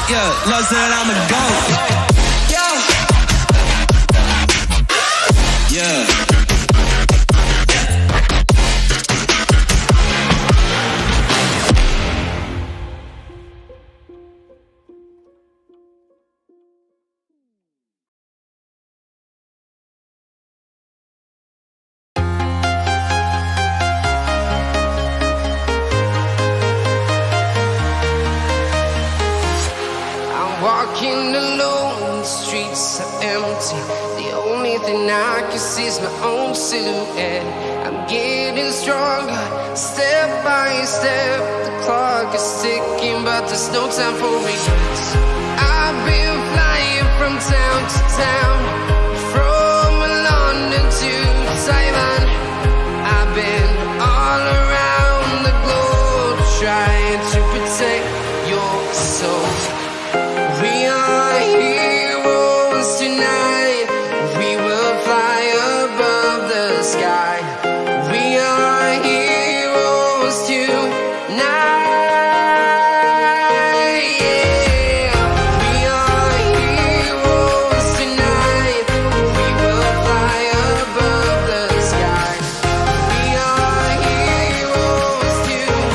Yeah, love said I'm a goat. Yeah. Walking alone, the streets are empty. The only thing I can see is my own silhouette. I'm getting stronger, step by step. The clock is ticking, but there's no time for regrets. I've been flying from town to town, from London to Taiwan. I've been all around the globe, trying to protect your soul. We are heroes tonight. We will fly above the sky. We are heroes tonight. Yeah. We are heroes tonight. We will fly above the sky. We are heroes tonight.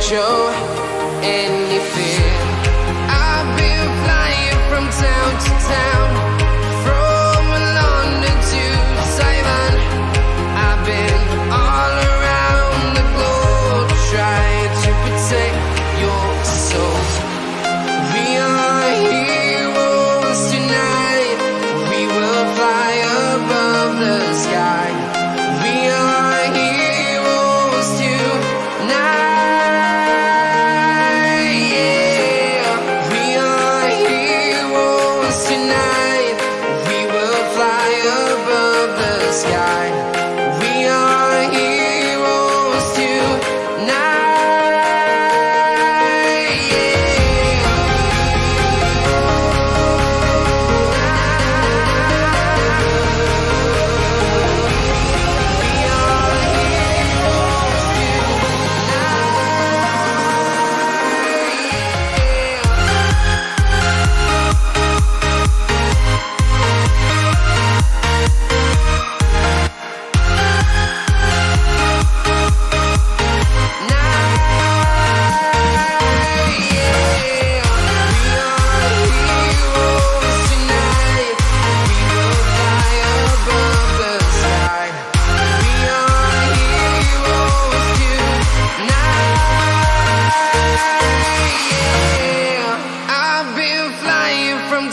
Show any fear. I've been flying from town to town, from London to Taiwan. I've been all around the globe, trying to protect your soul. We are heroes tonight. We will fly above the sky. We are heroes tonight.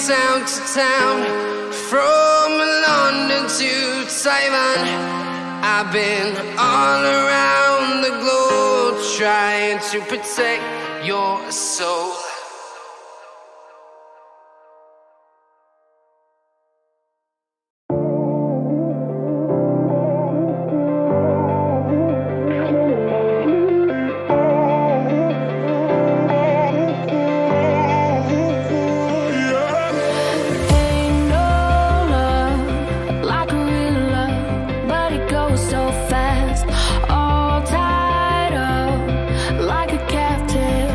Town to town, from London to Taiwan. I've been all around the globe, trying to protect your soul. Like a captive,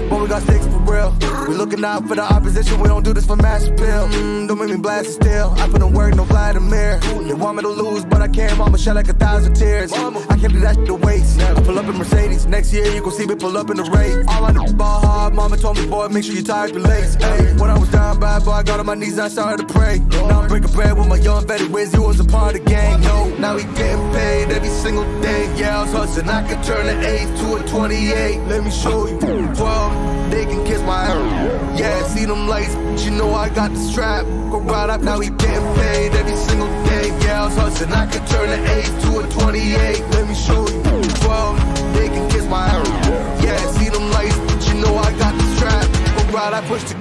But we got sticks for real. We looking out for the opposition, we don't do this for mass appeal. Don't make me blast it still. I put in work, no Vladimir. They want me to lose, but I can't. Mama shed like 1,000 tears. I can't do that shit to waste. I pull up in Mercedes. Next year you gon' see me pull up in the race. All I do is ball hard. Mama told me, boy, make sure you tie up your lace. Hey, when I was down bad, boy, I got on my knees and I started to pray. Now I'm breaking bread with my young vet. Where's you was a part of the gang? No, now we getting paid every single day. Yeah, I was hustling. I could turn an 8 to a 28. Let me show you. 12, they can kiss my ass. Yeah, see them lights, but you know I got the strap. Go right up, now we getting paid every single day. Yeah, I was hustling. I could turn an 8 to a 28. Let me show you. 12, they can kiss my ass. Yeah, see them lights, but you know I got the strap. Go right, I push the.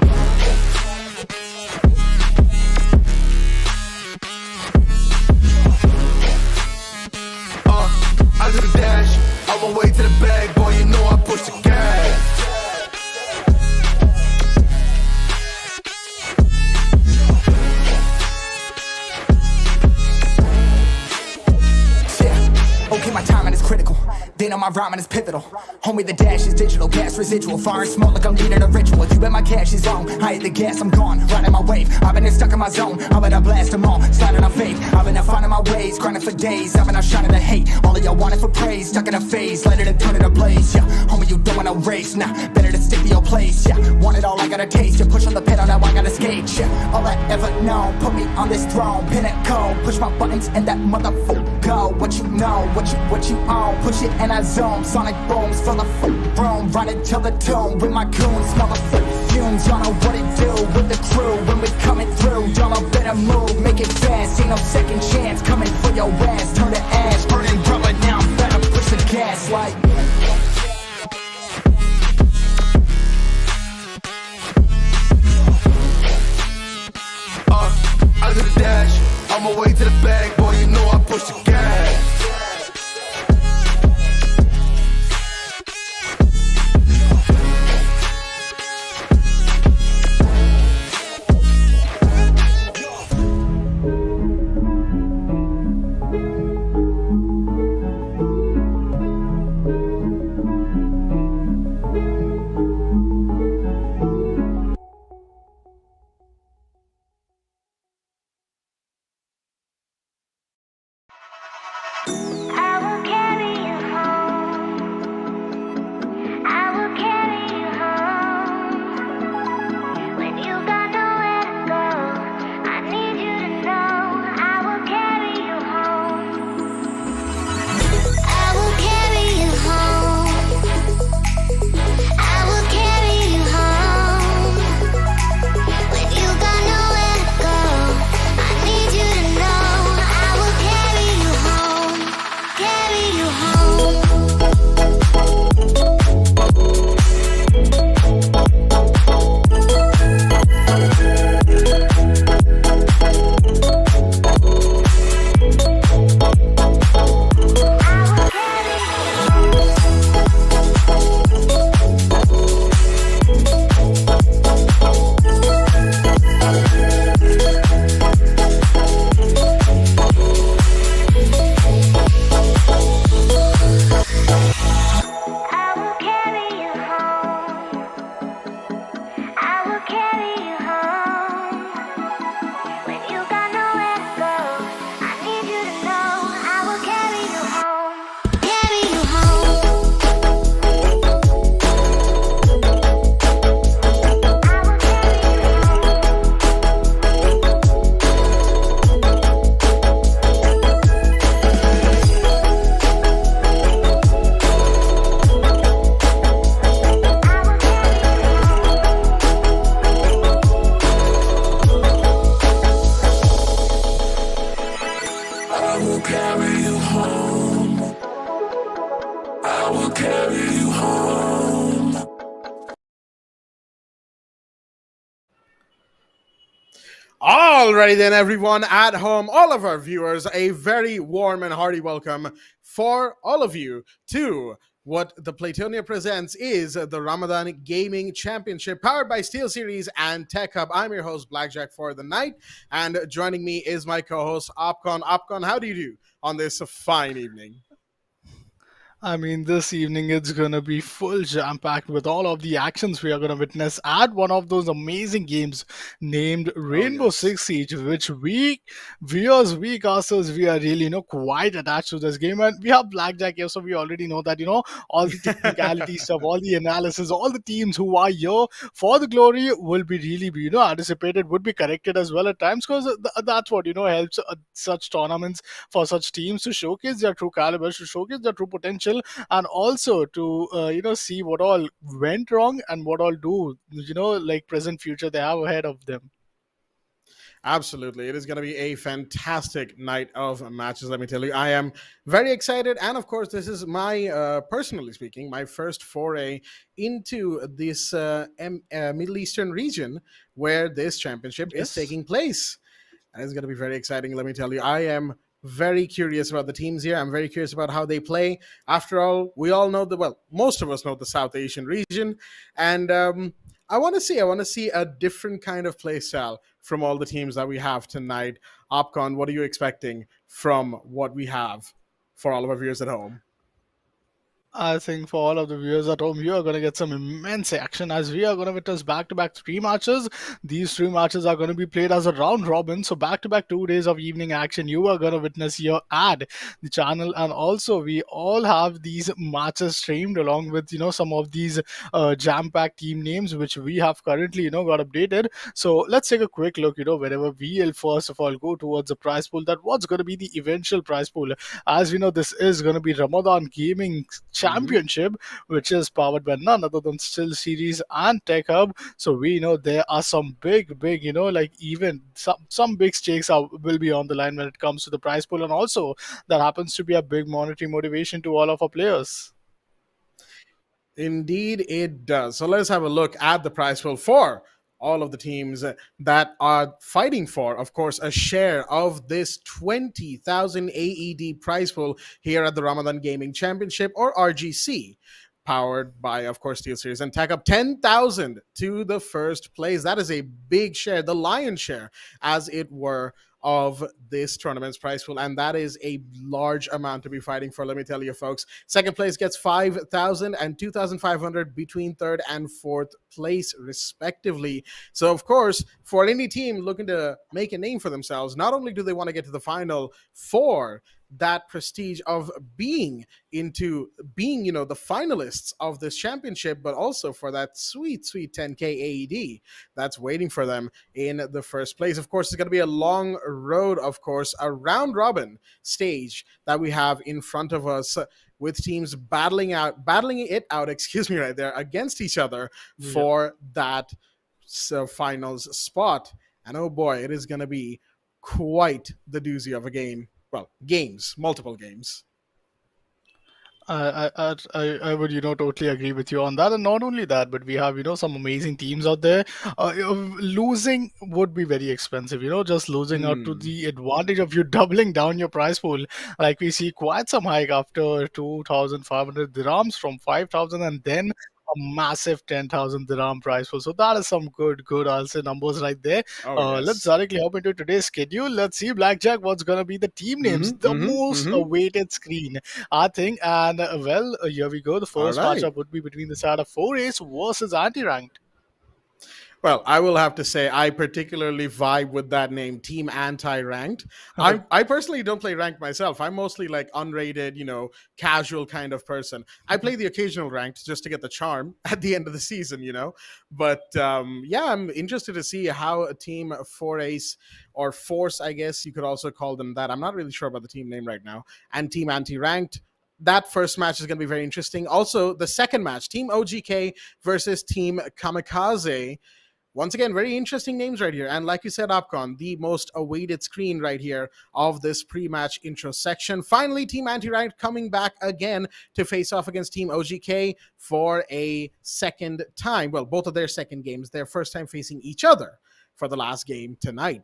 I do the dash, on my way to the bag, boy, you know I push the gas. Okay, my timing is critical. They know my rhyming is pivotal. Homie, the dash is digital, gas residual. Fire and smoke like I'm leading a ritual. You bet my cash is on. I hit the gas, I'm gone. Riding my wave. I've been stuck in my zone. I bet I blast them all. Sliding on faith. I've been out finding my ways. Grinding for days. I've been out shining the hate. All of y'all wanted for praise. Stuck in a phase. Light it and turn it ablaze. Yeah, homie, you don't want no race. Nah, better to stick to your place. Yeah, want it all, I gotta taste. You push on the pedal, now I gotta skate. Yeah, all I ever known. Put me on this throne. Pinnacle. Push my buttons and that motherfucker go. What you know, what you own. Push it and I zone. Sonic booms full of room. Running till the tomb with my goons. Smell the fumes. Y'all know what it do with the crew when we coming through. Y'all know better move, make it fast. Ain't no second chance coming for your ass. Turn to ash, burning rubber. Now I'm better push the gas like. I do the dash, on my way to the bag, boy, you know I push the gas. Alrighty then, everyone at home, all of our viewers, a very warm and hearty welcome for all of you to what the Playtonia presents is the Ramadan Gaming Championship powered by SteelSeries and Tech Hub. I'm your host, Blackjack, for the night, and joining me is my co-host, Opcon. Opcon, how do you do on this fine evening? I mean, this evening it's gonna be full jam packed with all of the actions we are gonna witness at one of those amazing games named Rainbow yes. Six Siege, which we viewers, we casters, we are really quite attached to this game, and we have Blackjack here, so we already know that all the technicality stuff, all the analysis, all the teams who are here for the glory will be really be anticipated, would be corrected as well at times, because that's what helps such tournaments for such teams to showcase their true caliber, to showcase their true potential, and also to see what all went wrong and what all do like present future they have ahead of them. Absolutely. It is going to be a fantastic night of matches, let me tell you. I am very excited. And of course, this is my, personally speaking, my first foray into this Middle Eastern region where this championship is taking place. And it's going to be very exciting, let me tell you. I am very curious about the teams here. I'm very curious about how they play. After all, we all know most of us know the South Asian region. And I want to see a different kind of play style from all the teams that we have tonight. Opcon, what are you expecting from what we have for all of our viewers at home? I think for all of the viewers at home, you are going to get some immense action as we are going to witness back-to-back 3 matches. These 3 matches are going to be played as a round robin. So back-to-back 2 days of evening action, you are going to witness here at the channel. And also, we all have these matches streamed along with, some of these jam-packed team names, which we have currently, got updated. So let's take a quick look, wherever we'll first of all go towards the prize pool, that what's going to be the eventual prize pool. As we know, this is going to be Ramadan Gaming Championship, which is powered by none other than SteelSeries and Tech Hub. So we know there are some big, like even some big stakes will be on the line when it comes to the prize pool, and also that happens to be a big monetary motivation to all of our players. Indeed, it does. So let's have a look at the prize pool for all of the teams that are fighting for, of course, a share of this 20,000 AED prize pool here at the Ramadan Gaming Championship, or RGC, powered by, of course, SteelSeries and Tech Up. 10,000 to the first place. That is a big share, the lion's share, as it were, of this tournament's prize pool, and that is a large amount to be fighting for, let me tell you, folks. Second place gets 5,000 and 2,500 between third and fourth place, respectively. So, of course, for any team looking to make a name for themselves, not only do they want to get to the final for that prestige of being the finalists of this championship, but also for that sweet 10k AED that's waiting for them in the first place. Of course, it's going to be a long road, of course, a round robin stage that we have in front of us, with teams battling it out, excuse me, right there, against each other for that finals spot. And oh boy, it is going to be quite the doozy of a game. Well, multiple games. I would totally agree with you on that, and not only that, but we have some amazing teams out there. Losing would be very expensive, just losing out to the advantage of you doubling down your prize pool. Like we see quite some hike after 2,500 dirhams from 5,000, and then a massive 10,000 dirham prize pool. So that is some good, I'll say, numbers right there. Yes. Let's directly hop into today's schedule. Let's see, Blackjack, what's going to be the team names, the most awaited screen, I think. And here we go. The first matchup would be between the side of 4Ace versus anti-ranked. Well, I will have to say I particularly vibe with that name, Team Anti-Ranked. I personally don't play ranked myself. I'm mostly like unrated, casual kind of person. I play the occasional ranked just to get the charm at the end of the season, But I'm interested to see how a Team 4Ace, or Force, I guess you could also call them that. I'm not really sure about the team name right now. And Team Anti-Ranked, that first match is going to be very interesting. Also, the second match, Team OGK versus Team Kamikaze. Once again, very interesting names right here. And like you said, Opcon, the most awaited screen right here of this pre-match intro section. Finally, Team Anti-Ranked coming back again to face off against Team OGK for a second time. Well, both of their second games, their first time facing each other for the last game tonight.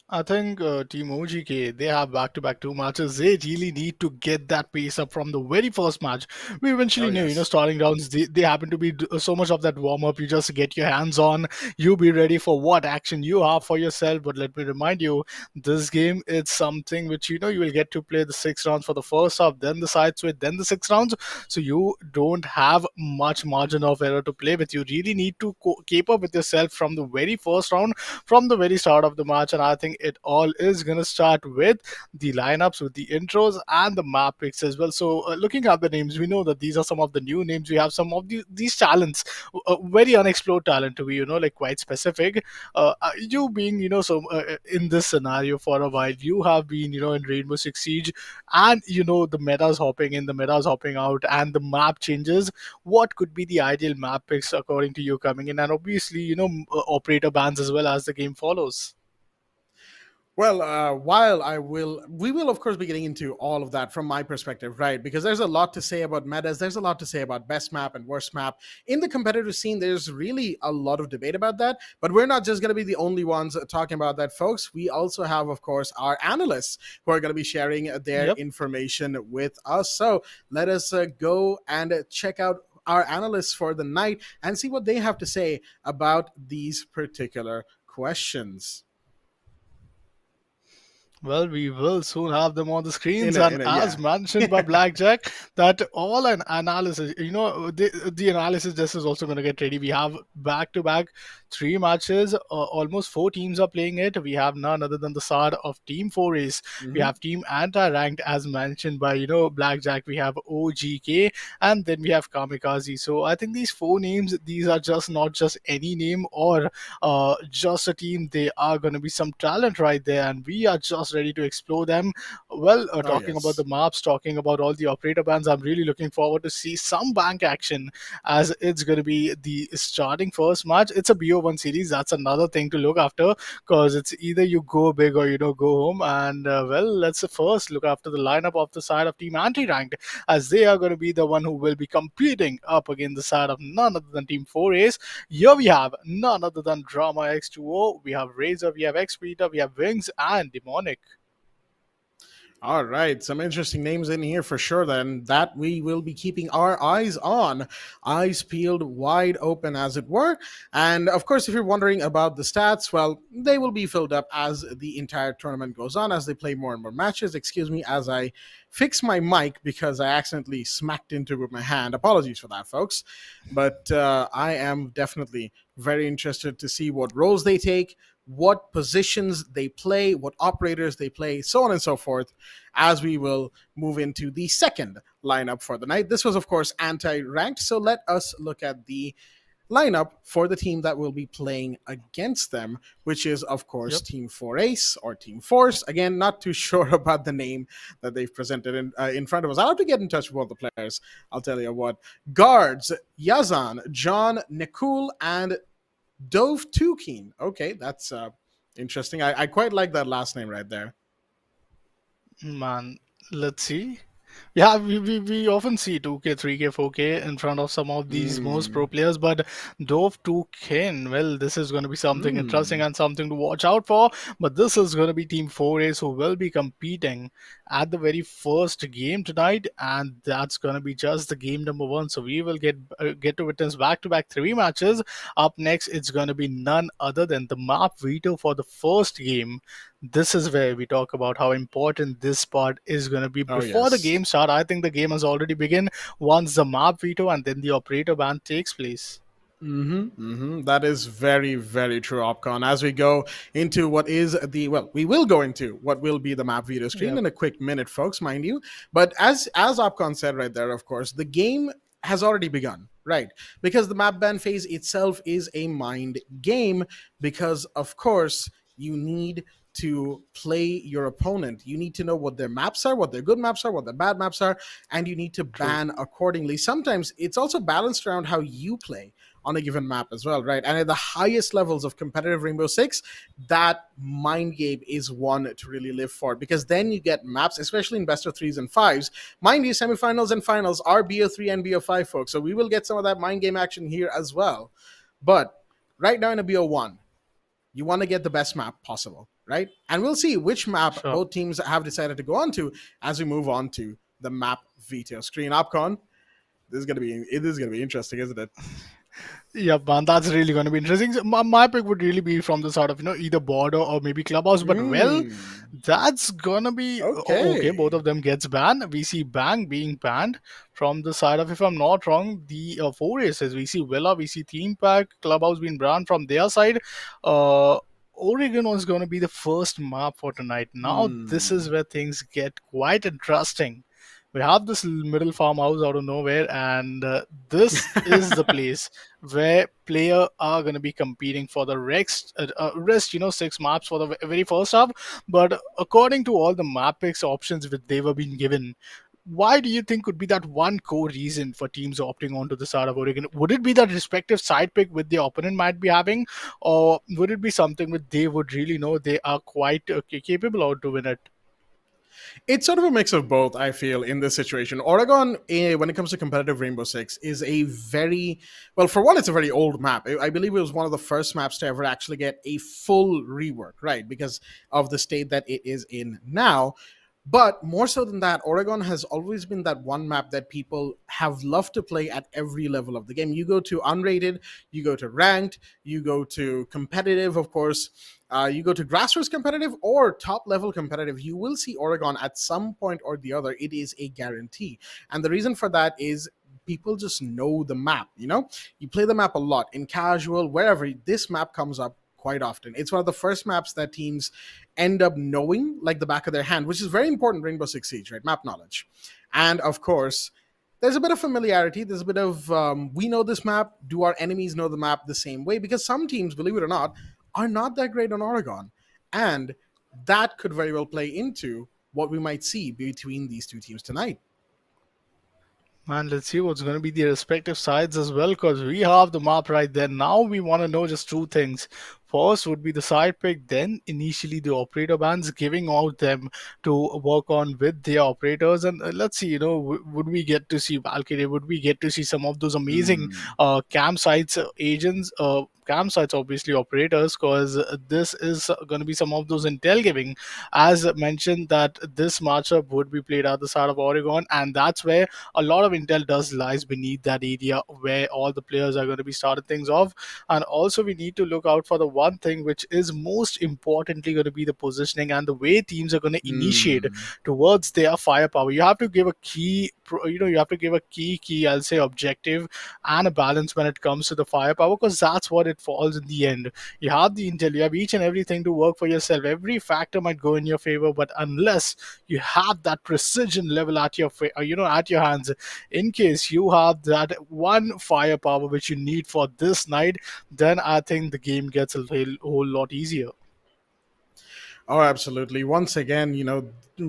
I think Team OGK, they have back-to-back two matches. They really need to get that pace up from the very first match. We eventually Oh, knew, yes. starting rounds, they happen to be so much of that warm-up. You just get your hands on, you be ready for what action you have for yourself. But let me remind you, this game is something which, you will get to play the 6 rounds for the first half, then the side switch, then the 6 rounds. So you don't have much margin of error to play with. You really need to keep up with yourself from the very first round, from the very start of the match. And I think it all is going to start with the lineups, with the intros and the map picks as well. So looking at the names, we know that these are some of the new names. We have some of these talents, very unexplored talent to be, like quite specific. You being, in this scenario for a while, you have been, in Rainbow Six Siege, and the metas hopping in, the metas hopping out, and the map changes. What could be the ideal map picks according to you coming in, and obviously, operator bans as well as the game follows? Well, we will of course be getting into all of that from my perspective, right? Because there's a lot to say about metas. There's a lot to say about best map and worst map in the competitive scene. There's really a lot of debate about that. But we're not just going to be the only ones talking about that, folks. We also have, of course, our analysts who are going to be sharing their Yep. information with us. So let us go and check out our analysts for the night and see what they have to say about these particular questions. Well, we will soon have them on the screens, In a, and in a as yeah. mentioned by Blackjack, that all an analysis, the analysis just is also going to get ready. We have back-to-back 3 matches. Almost 4 teams are playing it. We have none other than the side of Team 4Ace. We Mhm. have Team Anti-Ranked, as mentioned by Blackjack. We have OGK, and then we have Kamikaze. So I think these 4 names, these are just not just any name or just a team. They are going to be some talent right there, and we are just ready to explore them. Well, Oh, talking about the yes. maps, talking about all the operator bans, I'm really looking forward to see some bank action, as it's going to be the starting first match. It's a BO1 series. That's another thing to look after, because it's either you go big or go home. And well, let's first look after the lineup of the side of Team Anti-Ranked, as they are going to be the one who will be competing up against the side of none other than Team 4Ace. Here we have none other than Drama X2O, we have Razor, we have X Peter, we have Wings, and Demonic. All right, some interesting names in here for sure, then, that we will be keeping our eyes on, eyes peeled wide open, as it were. And of course, if you're wondering about the stats, well, they will be filled up as the entire tournament goes on, as they play more and more matches. Excuse me as I fix my mic because I accidentally smacked into it with my hand. Apologies for that, folks. But I am definitely very interested to see what roles they take, what positions they play, what operators they play, so on and so forth, as we will move into the second lineup for the night. This was, of course, anti-ranked, so let us look at the lineup for the team that will be playing against them, which is, of course, Yep. Team 4Ace or Team Force. Again, not too sure about the name that they've presented in front of us. I'll have to get in touch with all the players. I'll tell you what. Guards, Yazan, John, Nikul, and Dove Tukeen. Okay, that's interesting. I quite like that last name right there. Man, let's see. Yeah, we often see 2K, 3K, 4K in front of some of these most pro Mm. players, but Dove 2K, well, this is going to be something interesting Mm. and something to watch out for. But this is going to be Team 4Ace who will be competing at the very first game tonight, and that's going to be just the game number 1. So we will get to witness back-to-back 3 matches. Up next, it's going to be none other than the map veto for the first game. This is where we talk about how important this part is going to be. Oh, Before the yes. game start, I think the game has already begun once the map veto and then the operator ban takes place. That is very, very true, Opcon. As we go into what is we will go into what will be the map video screen Yep. in a quick minute, folks, mind you. But as Opcon said right there, of course, the game has already begun, right? Because the map ban phase itself is a mind game, because, of course, you need to play your opponent. You need to know what their maps are, what their good maps are, what their bad maps are, and you need to True. ban accordingly. Sometimes it's also balanced around how you play. on a given map as well, right? And at the highest levels of competitive Rainbow Six, that mind game is one to really live for, because then you get maps, especially in best of threes and fives. Mind you, semifinals and finals are BO3 and BO5, folks, so we will get some of that mind game action here as well. But right now in a BO1, you want to get the best map possible, right? And we'll see which map Sure. both teams have decided to go on to as we move on to the map veto screen. Opcon, it is gonna be interesting, isn't it? Yeah, man, that's really going to be interesting. So my pick would really be from the side of, either border or maybe clubhouse. But well, that's gonna be okay. Both of them gets banned. We see Bang being banned from the side of, if I'm not wrong, the four races. We see Villa, we see Theme Pack, clubhouse being banned from their side. Oregon was going to be the first map for tonight. Now this is where things get quite interesting. We have this middle farmhouse out of nowhere, and this is the place where players are going to be competing for the rest 6 maps for the very first half. But according to all the map picks options which they were being given, why do you think could be that one core reason for teams opting onto the side of Oregon? Would it be that respective side pick which the opponent might be having, or would it be something which they would really know they are quite capable of to win it? It's sort of a mix of both, I feel, in this situation. Oregon, when it comes to competitive Rainbow Six, is a very, well, for one, it's a very old map. I believe it was one of the first maps to ever actually get a full rework, right? Because of the state that it is in now. But more so than that, Oregon has always been that one map that people have loved to play at every level of the game. You go to unrated, you go to ranked, you go to competitive, of course, you go to grassroots competitive or top level competitive, you will see Oregon at some point or the other. It is a guarantee. And the reason for that is people just know the map. You play the map a lot in casual, wherever this map comes up quite often. It's one of the first maps that teams end up knowing like the back of their hand, which is very important in Rainbow Six Siege, right? Map knowledge. And of course, there's a bit of familiarity. There's a bit of, we know this map. Do our enemies know the map the same way? Because some teams, believe it or not, are not that great on Oregon. And that could very well play into what we might see between these two teams tonight. Man, let's see what's going to be the respective sides as well, because we have the map right there. Now we want to know just two things. First would be the side pick, then initially the operator bans, giving out them to work on with their operators. And let's see, would we get to see Valkyrie? Would we get to see some of those amazing campsites agents? Campsites, obviously operators, because this is going to be some of those intel giving, as mentioned, that this matchup would be played at the side of Oregon, and that's where a lot of intel does lies beneath that area where all the players are going to be starting things off. And also we need to look out for the one thing which is most importantly going to be the positioning and the way teams are going to initiate towards their firepower. You have to give a key, I'll say, objective and a balance when it comes to the firepower, because that's what it falls in the end. You have the intel, you have each and everything to work for yourself. Every factor might go in your favor, but unless you have that precision level at your at your hands, in case you have that one firepower which you need for this night, then I think the game gets a whole lot easier. Oh, absolutely. Once again,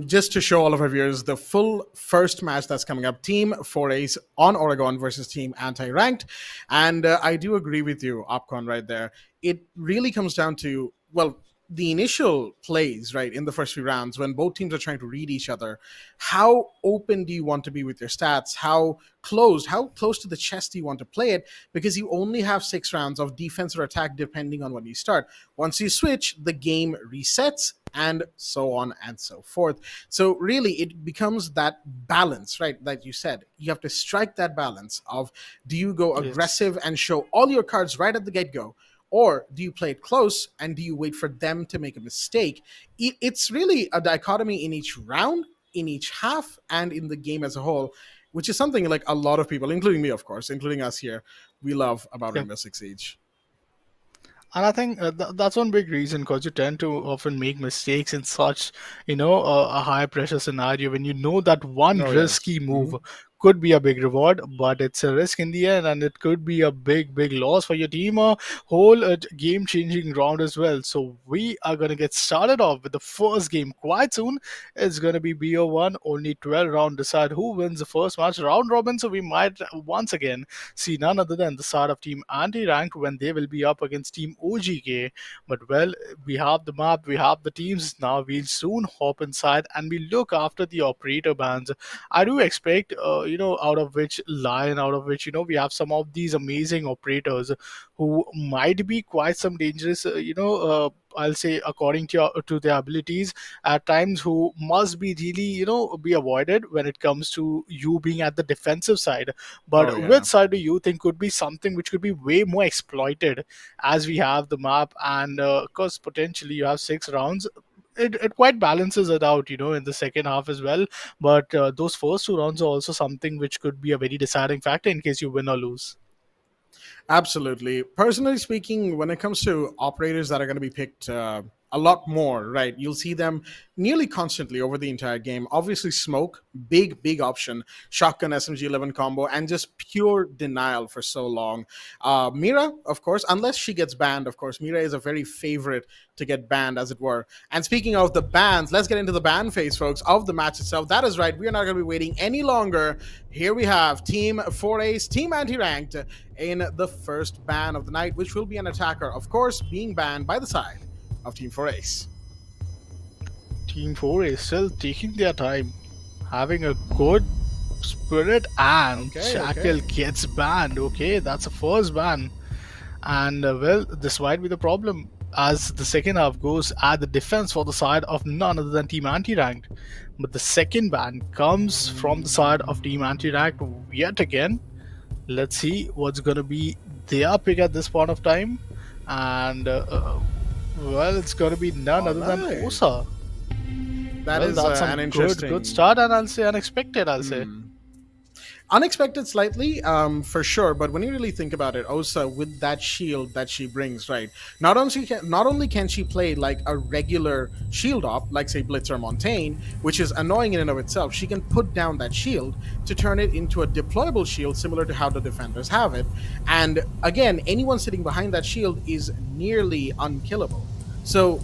just to show all of our viewers the full first match that's coming up, Team 4A's on Oregon versus Team Anti-Ranked. And I do agree with you, Opcon, right there. It really comes down to, well, the initial plays, right, in the first few rounds, when both teams are trying to read each other, how open do you want to be with your stats? How close to the chest do you want to play it? Because you only have 6 rounds of defense or attack depending on when you start. Once you switch, the game resets, and so on and so forth. So really, it becomes that balance, right, that you said. You have to strike that balance of, do you go aggressive and show all your cards right at the get-go, or do you play it close and do you wait for them to make a mistake? It's really a dichotomy in each round, in each half, and in the game as a whole, which is something like a lot of people, including me, of course, including us here, we love about Rainbow Six Siege. And I think that's one big reason, because you tend to often make mistakes in such, a high pressure scenario when you know that one risky move could be a big reward, but it's a risk in the end, and it could be a big loss for your team, a whole game changing round as well. So we are going to get started off with the first game quite soon. It's going to be BO1, only 12 round decide who wins the first match, round robin. So we might once again see none other than the side of team anti-ranked when they will be up against team OGK. But well, we have the map, we have the teams. Now we'll soon hop inside and we look after the operator bans. I do expect, out of which line, out of which, we have some of these amazing operators who might be quite some dangerous, I'll say according to their abilities at times, who must be really, be avoided when it comes to you being at the defensive side. Oh But yeah. which side do you think could be something which could be way more exploited, as we have the map, and because potentially you have 6 rounds. It quite balances it out, in the second half as well. But those first 2 rounds are also something which could be a very deciding factor in case you win or lose. Absolutely. Personally speaking, when it comes to operators that are going to be picked a lot more, right? You'll see them nearly constantly over the entire game. Obviously, smoke, big option, shotgun SMG 11 combo, and just pure denial for so long. Mira, of course, unless she gets banned, of course, Mira is a very favorite to get banned, as it were. And speaking of the bans, let's get into the ban phase, folks, of the match itself. That is right. We are not going to be waiting any longer. Here we have Team 4Ace, Team Anti-Ranked, in the first ban of the night, which will be an attacker, of course, being banned by the side of Team 4Ace. Team 4 is still taking their time, having a good spirit, and Shackle gets banned. Okay, that's a first ban. And well, this might be the problem as the second half goes at the defense for the side of none other than Team Anti-Ranked. But the second ban comes from the side of Team Anti-Ranked yet again. Let's see what's going to be their pick at this point of time. And well, it's going to be none other than Osa. That Well, is that's an a interesting good start, and I'll say unexpected. I'll say. unexpected slightly, for sure. But when you really think about it, Osa, with that shield that she brings, right? Not only can she play like a regular shield op, like say Blitz or Montaigne, which is annoying in and of itself. She can put down that shield to turn it into a deployable shield, similar to how the defenders have it. And again, anyone sitting behind that shield is nearly unkillable. So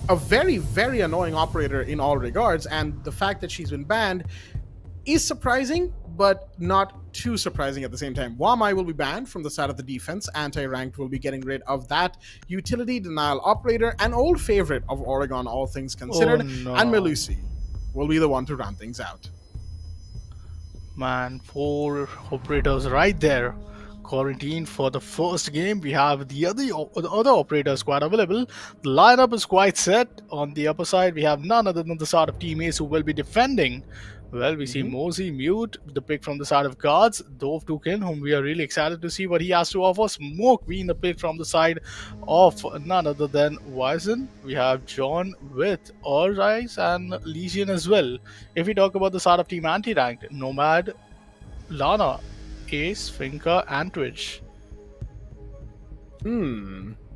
a very annoying operator in all regards, and the fact that she's been banned is surprising, but not too surprising at the same time. Wamai will be banned from the side of the defense. Anti-ranked will be getting rid of that utility denial operator, an old favorite of Oregon, all things considered. Oh, no. And Melusi will be the one to round things out. Man, 4 operators right there. Quarantined for the first game. We have the other operator squad available. The lineup is quite set. On the upper side, we have none other than the side of teammates who will be defending. Well, we see Mosey, Mute, the pick from the side of guards. Dove Tukin, whom we are really excited to see what he has to offer. Smoke being the pick from the side of none other than Wisen. We have John with R6S and Legion as well. If we talk about the side of team anti-ranked, Nomad, Lana, Ace, Finca, and Twitch.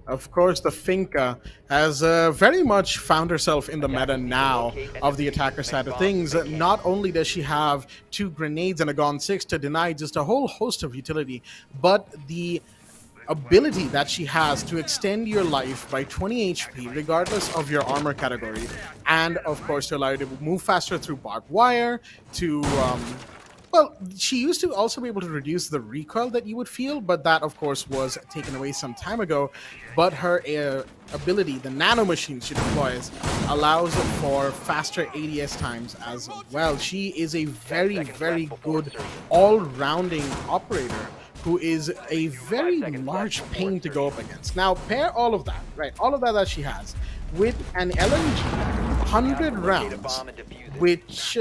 Of course, the Finca has very much found herself in the meta now of the attacker side of things. Not only does she have 2 grenades and a Gon 6 to deny just a whole host of utility, but the ability that she has to extend your life by 20 HP regardless of your armor category, and of course to allow you to move faster through barbed wire, to well, she used to also be able to reduce the recoil that you would feel, but that, of course, was taken away some time ago. But her ability, the nanomachine she deploys, allows for faster ADS times as well. She is a very good all-rounding operator who is a very large pain to go up against. Now, pair all of that, right, all of that she has, with an LMG, 100 rounds, which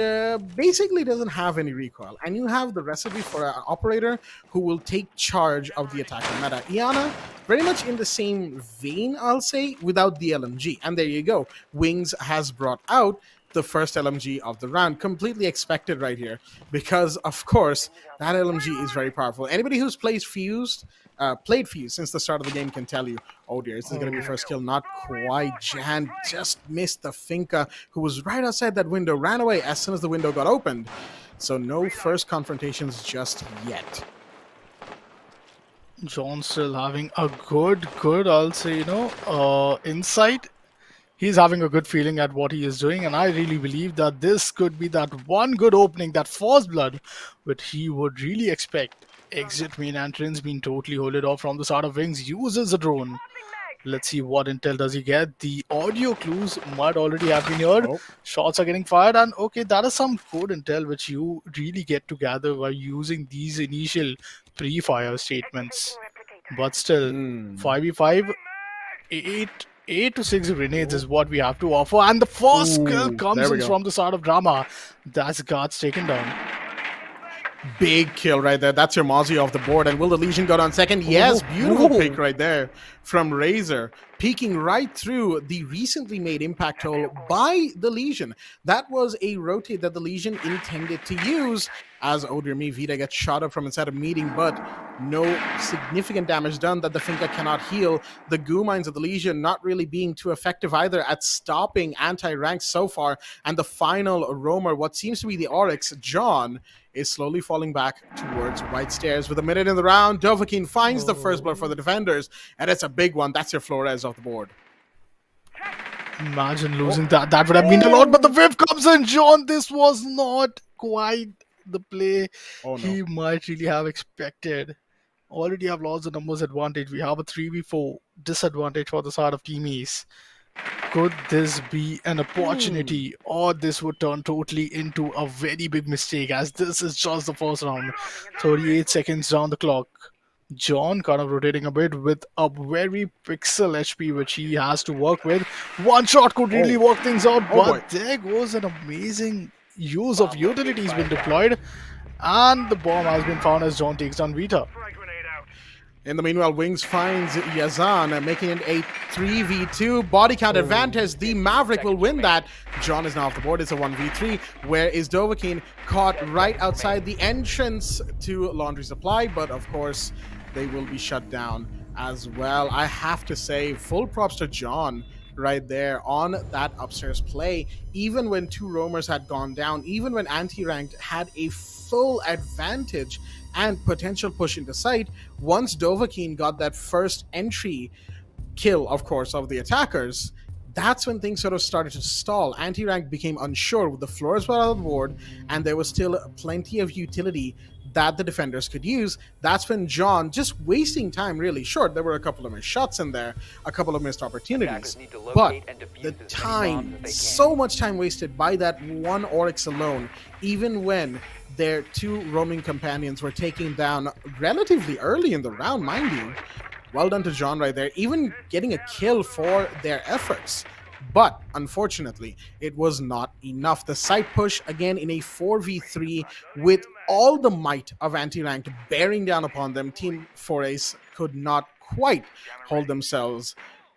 basically doesn't have any recoil, and you have the recipe for an operator who will take charge of the attacker meta. Iana, very much in the same vein, I'll say, without the LMG. And there you go. Wings has brought out the first LMG of the round. Completely expected right here, because, of course, that LMG is very powerful. Anybody who's played Fused since the start of the game can tell you, oh dear, this is going to be first kill. Not quite. Jan just missed the Finca, who was right outside that window, ran away as soon as the window got opened. So no first confrontations just yet. John still having a good, I'll say, insight. He's having a good feeling at what he is doing, and I really believe that this could be that one good opening, that first blood, which he would really expect. Exit main entrance being totally holded off from the start of Wings, uses a drone. Let's see what intel does he get. The audio clues might already have been heard. Oh. Shots are getting fired, and okay, that is some good intel which you really get to gather by using these initial pre-fire statements. But still, 5v5, 8 to 6 grenades is what we have to offer, and the first kill comes in from the side of Drama. That's guards taken down. Big kill right there. That's your Mozzie off the board. And will the Legion go down second? Yes, beautiful pick right there from Razor. Peeking right through the recently made impact hole by the Legion. That was a rotate that the Legion intended to use as Odirmi Vita gets shot up from inside a meeting, but no significant damage done that the Finka cannot heal. The goo mines of the Legion not really being too effective either at stopping anti-ranks so far. And the final roamer, what seems to be the Oryx, John, is slowly falling back towards right stairs. With a minute in the round, Dovahkiin finds the first blood for the defenders, and it's a big one. That's your Flores off the board. Imagine losing that. That would have been a lot, but the whip comes in. John, this was not quite the play he might really have expected. Already have lost the numbers advantage. We have a 3v4 disadvantage for the side of Team Ace. Could this be an opportunity, or this would turn totally into a very big mistake, as this is just the first round. 38 seconds down the clock. John kind of rotating a bit with a very pixel HP which he has to work with. One shot could really work things out, but there goes an amazing use of utilities being deployed, and the bomb has been found as John takes down Vita. In the meanwhile, Wings finds Yazan, making it a 3v2 body count advantage. The Maverick will win that. John is now off the board. It's a 1v3. Where is Dovahkiin? Caught right outside the entrance to Laundry Supply, but of course, they will be shut down as well. I have to say, full props to John right there on that upstairs play. Even when two roamers had gone down, even when anti-ranked had a full advantage and potential push into sight, once Dovahkiin got that first entry kill, of course, of the attackers, that's when things sort of started to stall. Anti-rank became unsure with the floors were on the board, and there was still plenty of utility that the defenders could use. That's when John, just wasting time really. Sure, there were a couple of missed shots in there, a couple of missed opportunities, but the time, so much time wasted by that one Oryx alone, even when their two roaming companions were taken down relatively early in the round, mind you. Well done to John right there, even getting a kill for their efforts. But unfortunately, it was not enough. The side push again in a 4v3 with all the might of anti-ranked bearing down upon them. Team 4Ace could not quite hold themselves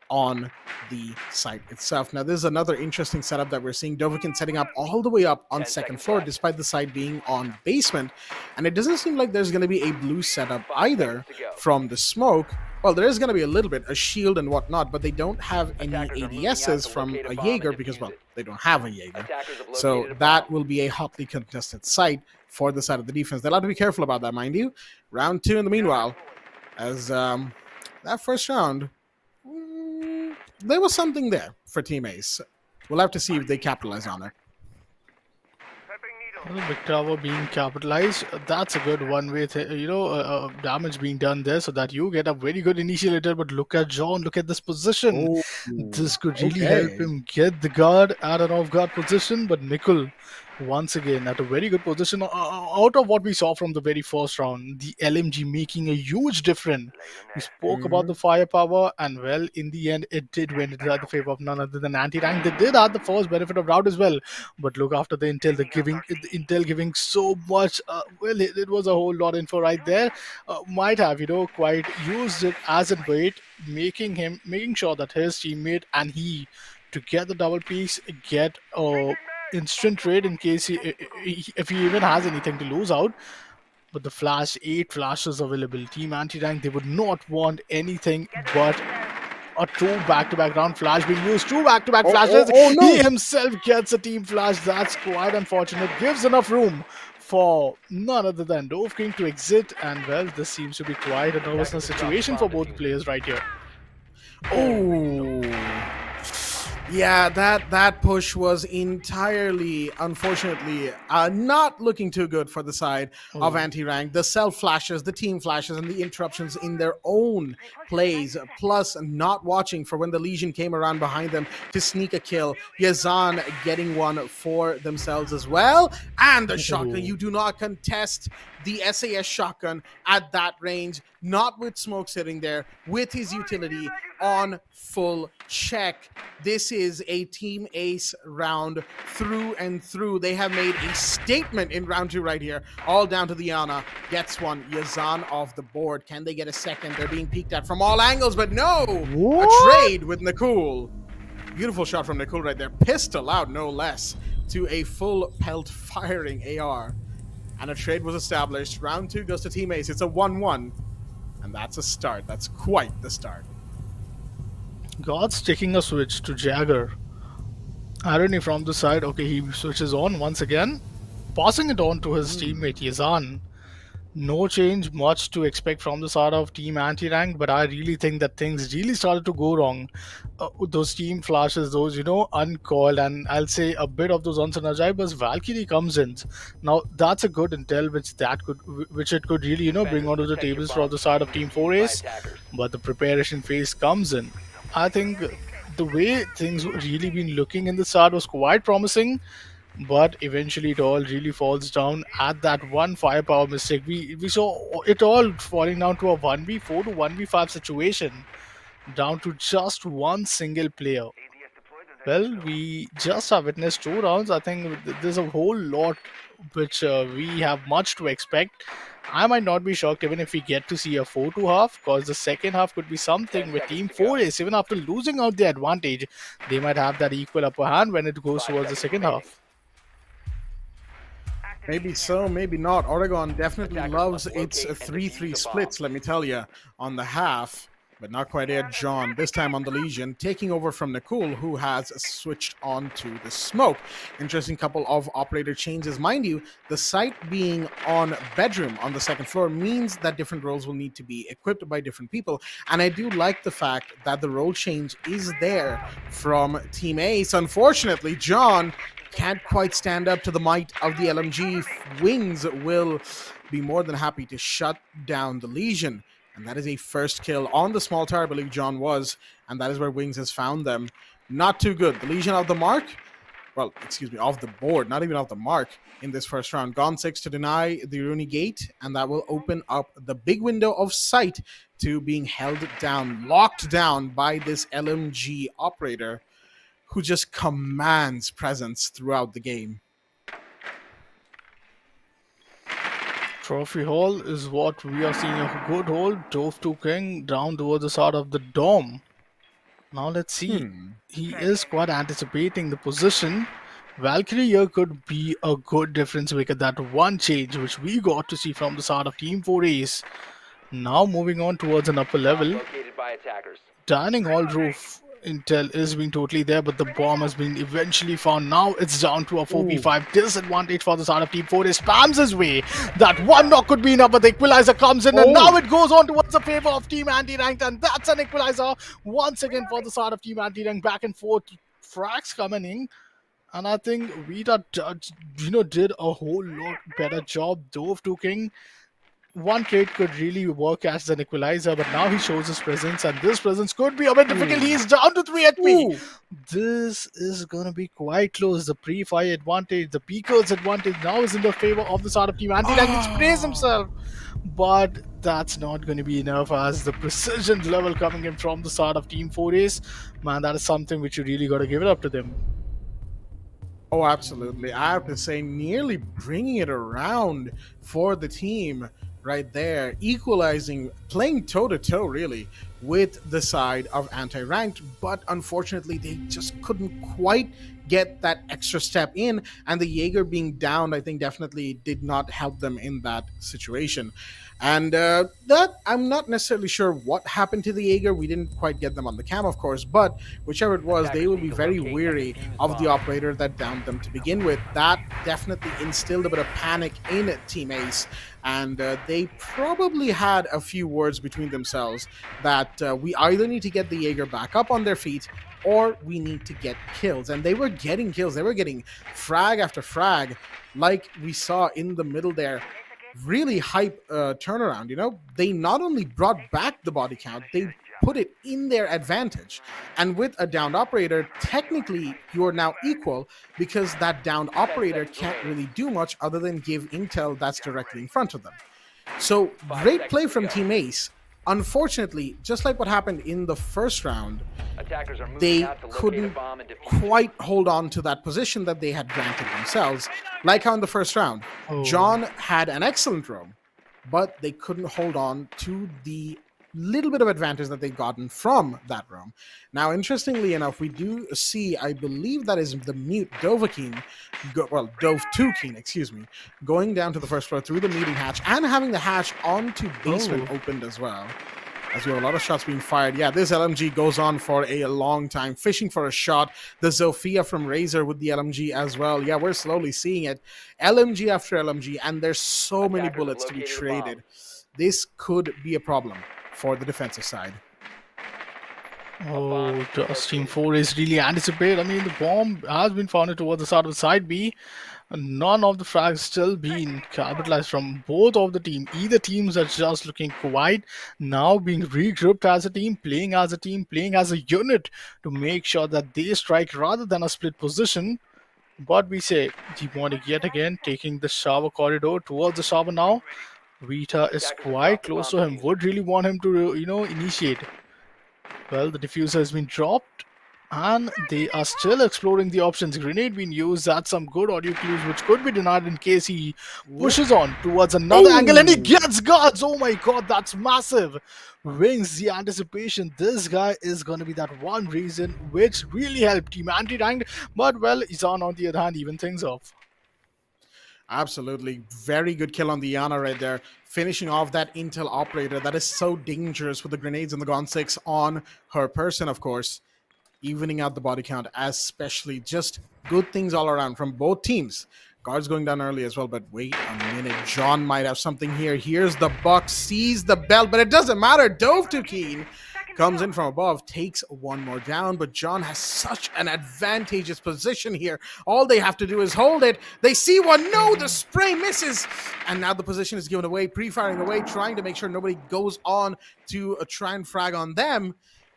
on the site itself. Now, this is another interesting setup that we're seeing. Dovahkiin setting up all the way up on second floor, despite the site being on basement. And it doesn't seem like there's going to be a blue setup either from the smoke. Well, there is going to be a little bit, a shield and whatnot, but they don't have any ADSs from a Jaeger because, well, they don't have a Jaeger. So that will be a hotly contested site for the side of the defense. They'll have to be careful about that, mind you. Round two in the meanwhile, as that first round, there was something there for Team Ace. We'll have to see if they capitalize on it. The big tower being capitalized, that's a good one-way damage being done there so that you get a very good initiator. But look at John, look at this position. This could really help him get the guard at an off-guard position, but Nickel once again at a very good position. Out of what we saw from the very first round, the LMG making a huge difference. We spoke about the firepower, and well, in the end, it did win. It had the favor of none other than anti-rank. They did have the first benefit of round as well, but look after the intel, the intel giving so much. Well, it was a whole lot info right there. Might have quite used it as a bait, making sure that his teammate and he to get the double piece, get instant trade in case if he even has anything to lose out. But the flash, 8 flashes available. Team anti-rank, they would not want anything but a true back-to-back round flash being used. 2 back-to-back flashes. No. He himself gets a team flash. That's quite unfortunate. Gives enough room for none other than Dove King to exit, and well, this seems to be quite a nervousness situation for both players right here. Oh, yeah, that push was entirely, unfortunately, not looking too good for the side of anti-rank. The self flashes, the team flashes, and the interruptions in their own plays, plus not watching for when the Legion came around behind them to sneak a kill. Yazan getting one for themselves as well, and the shotgun. You do not contest the SAS shotgun at that range, not with smoke sitting there, with his utility on full check. This is a team ace round through and through. They have made a statement in round 2 right here. All down to the Ana. Gets one. Yazan off the board. Can they get a second? They're being peeked at from all angles, but no! What? A trade with Nakul. Beautiful shot from Nakul right there. Pistol out, no less, to a full pelt firing AR. And a trade was established. Round 2 goes to Team Ace. It's a 1-1. And that's a start. That's quite the start. God's taking a switch to Jagger. Irony from the side. Okay, he switches on once again. Passing it on to his teammate Yazan. No change much to expect from the side of Team Anti-Rank, but I really think that things really started to go wrong. Those team flashes, those, uncalled, and I'll say a bit of those unsynergized, but Valkyrie comes in. Now, that's a good intel which it could really, bring onto the tables from the side of Team 4Ace, but the preparation phase comes in. I think the way things really been looking in the start was quite promising, but eventually it all really falls down at that one firepower mistake. We saw it all falling down to a 1v4 to 1v5 situation, down to just one single player. Well, we just have witnessed 2 rounds. I think there's a whole lot which we have much to expect. I might not be shocked even if we get to see a 4-2 half, because the second half could be something with Team 4Ace. Even after losing out the advantage, they might have that equal upper hand when it goes towards the second half. Maybe so, maybe not. Oregon definitely loves its 3-3 splits, let me tell you, on the half. But not quite yet. John, this time on the Legion, taking over from Nakul, who has switched on to the smoke. Interesting couple of operator changes. Mind you, the site being on bedroom on the 2nd floor means that different roles will need to be equipped by different people. And I do like the fact that the role change is there from Team Ace. Unfortunately, John can't quite stand up to the might of the LMG. Wings will be more than happy to shut down the Legion. And that is a first kill on the small tower, I believe John was. And that is where Wings has found them. Not too good. The Legion off the mark. Well, excuse me, off the board. Not even off the mark in this first round. Gone 6 to deny the Rooney gate. And that will open up the big window of sight to being held down, locked down by this LMG operator, who just commands presence throughout the game. Trophy hole is what we are seeing. A good hole. Dove to King down towards the side of the dome. Now let's see. He is quite anticipating the position. Valkyrie here could be a good difference maker. That one change which we got to see from the side of Team 4Ace. Now moving on towards an upper level. Dining hall roof intel is being totally there, but the bomb has been eventually found. Now it's down to a 4v5 disadvantage for the side of Team 4Ace. Spams his way. That one knock could be enough, but the equalizer comes in, and now it goes on towards the favor of Team Anti-Ranked, and that's an equalizer once again for the side of Team Anti-Ranked. Back and forth, frags coming in, and I think Vita did a whole lot better job. Dove to King. One trade could really work as an equalizer, but now he shows his presence, and this presence could be a bit difficult. He's down to 3 HP. This is going to be quite close. The pre-fire advantage, the peekers advantage now is in the favor of the side of Team Anti-Rank. He sprays himself, but that's not going to be enough as the precision level coming in from the side of Team 4Ace. Man, that is something which you really got to give it up to them. Oh, absolutely. I have to say, nearly bringing it around for the team. right there, equalizing, playing toe to toe really with the side of anti-ranked, but unfortunately they just couldn't quite get that extra step in, and the Jaeger being down, I think, definitely did not help them in that situation. And that I'm not necessarily sure what happened to the Jaeger. We didn't quite get them on the cam, of course, but whichever it was, they will be very weary of the operator that downed them to begin with. That definitely instilled a bit of panic in Team Ace, and they probably had a few words between themselves that we either need to get the Jaeger back up on their feet or we need to get kills. And they were getting kills. They were getting frag after frag, like we saw in the middle there. Really hype turnaround. They not only brought back the body count, they put it in their advantage. And with a downed operator, technically you are now equal, because that downed operator can't really do much other than give intel that's directly in front of them. So great play from Team Ace. Unfortunately, just like what happened in the first round, they couldn't quite hold on to that position that they had granted themselves. Like how in the first round, John had an excellent roam, but they couldn't hold on to the little bit of advantage that they've gotten from that roam. Now, interestingly enough, we do see, I believe that is the mute Dovahkiin, Dove2Keen, excuse me, going down to the first floor through the meeting hatch and having the hatch onto basement opened as well. As we have a lot of shots being fired. Yeah, this LMG goes on for a long time, fishing for a shot. The Zofia from Razor with the LMG as well. Yeah, we're slowly seeing it. LMG after LMG, and there's so many bullets to be traded. This could be a problem for the defensive side. Oh, does Team 4 is really anticipate? I mean, the bomb has been founded towards the side of side B. None of the frags still being capitalized from both of the team. Either teams are just looking quiet, now being regrouped as a team, playing as a unit to make sure that they strike rather than a split position. But we say Demonic yet again taking the shower corridor towards the shower now. Vita is quite close to him, would really want him to, initiate. Well, the diffuser has been dropped and they are still exploring the options. Grenade being used, that's some good audio clues which could be denied in case he pushes on towards another angle and he gets guards. Oh my god, that's massive. Wings the anticipation. This guy is going to be that one reason which really helped Team Anti-Ranked, but well, Izan on the other hand even things off. Absolutely. Very good kill on the Yana right there. Finishing off that intel operator that is so dangerous with the grenades and the Gon 6 on her person, of course. Evening out the body count, especially. Just good things all around from both teams. Guards going down early as well, but wait a minute. John might have something here. Here's the buck, sees the belt, but it doesn't matter. Dove2Keen comes in from above, takes one more down, but John has such an advantageous position here. All they have to do is hold it. They see one. No, the spray misses. And now the position is given away, pre-firing away, trying to make sure nobody goes on to try and frag on them.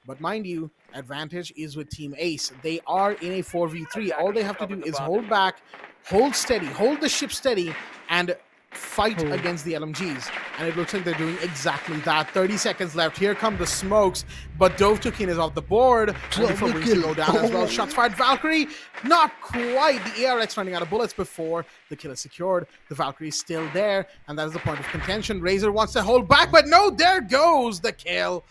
But mind you, advantage is with Team Ace. They are in a 4v3. All they have to do is hold back, hold steady, hold the ship steady, and fight against the LMGs. And it looks like they're doing exactly that. 30 seconds left. Here come the smokes, but Dove2Keen is off the board. And before we go down as well. Shots fired. Valkyrie, not quite. The ARX running out of bullets before the kill is secured. The Valkyrie is still there, and that is the point of contention. Razor wants to hold back, but no, there goes the kill.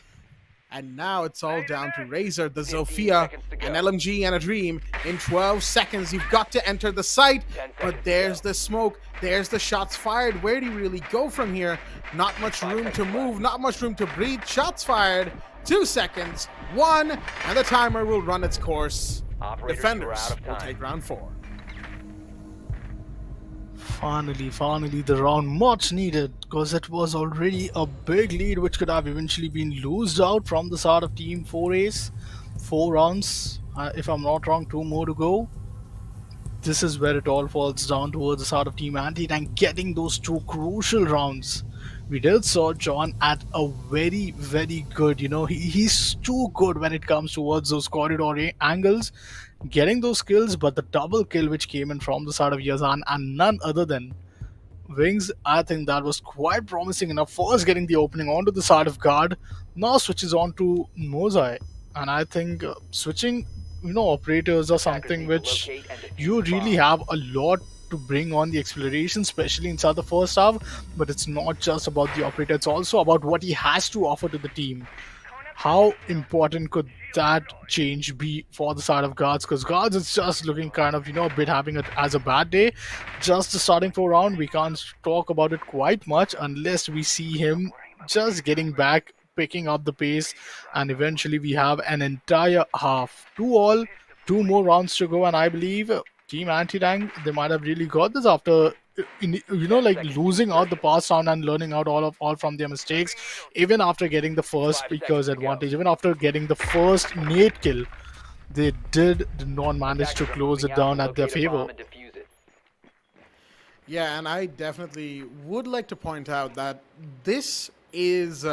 And now it's all down to Razor, the Zofia, an LMG, and a Dream. In 12 seconds, you've got to enter the site. But there's the smoke. There's the shots fired. Where do you really go from here? Not much room to move. Not much room to breathe. Shots fired. 2 seconds. 1. And the timer will run its course. Defenders will take round 4. Finally, the round much needed, because it was already a big lead which could have eventually been loosed out from the side of Team 4A's. 4 rounds, if I'm not wrong, 2 more to go. This is where it all falls down towards the side of Team Anti-Tank getting those 2 crucial rounds. We did saw John at a very, very good, he's too good when it comes towards those corridor angles, getting those kills, but the double kill which came in from the side of Yazan and none other than Wings, I think that was quite promising enough. First getting the opening onto the side of guard, now switches on to Mozai, and I think switching operators are something which you really have a lot to bring on the acceleration, especially inside the first half. But it's not just about the operator, it's also about what he has to offer to the team. How important could that change be for the side of guards? Because guards is just looking kind of, a bit having it as a bad day. Just the starting 4 round, we can't talk about it quite much unless we see him just getting back, picking up the pace, and eventually we have an entire half. 2-all, 2 more rounds to go, and I believe Team Anti-Tank, they might have really got this after like losing out the past round and learning out all from their mistakes, even after getting the first speakers advantage, even after getting the first nade kill, they did not manage to close it down at their favor. Yeah, and I definitely would like to point out that this is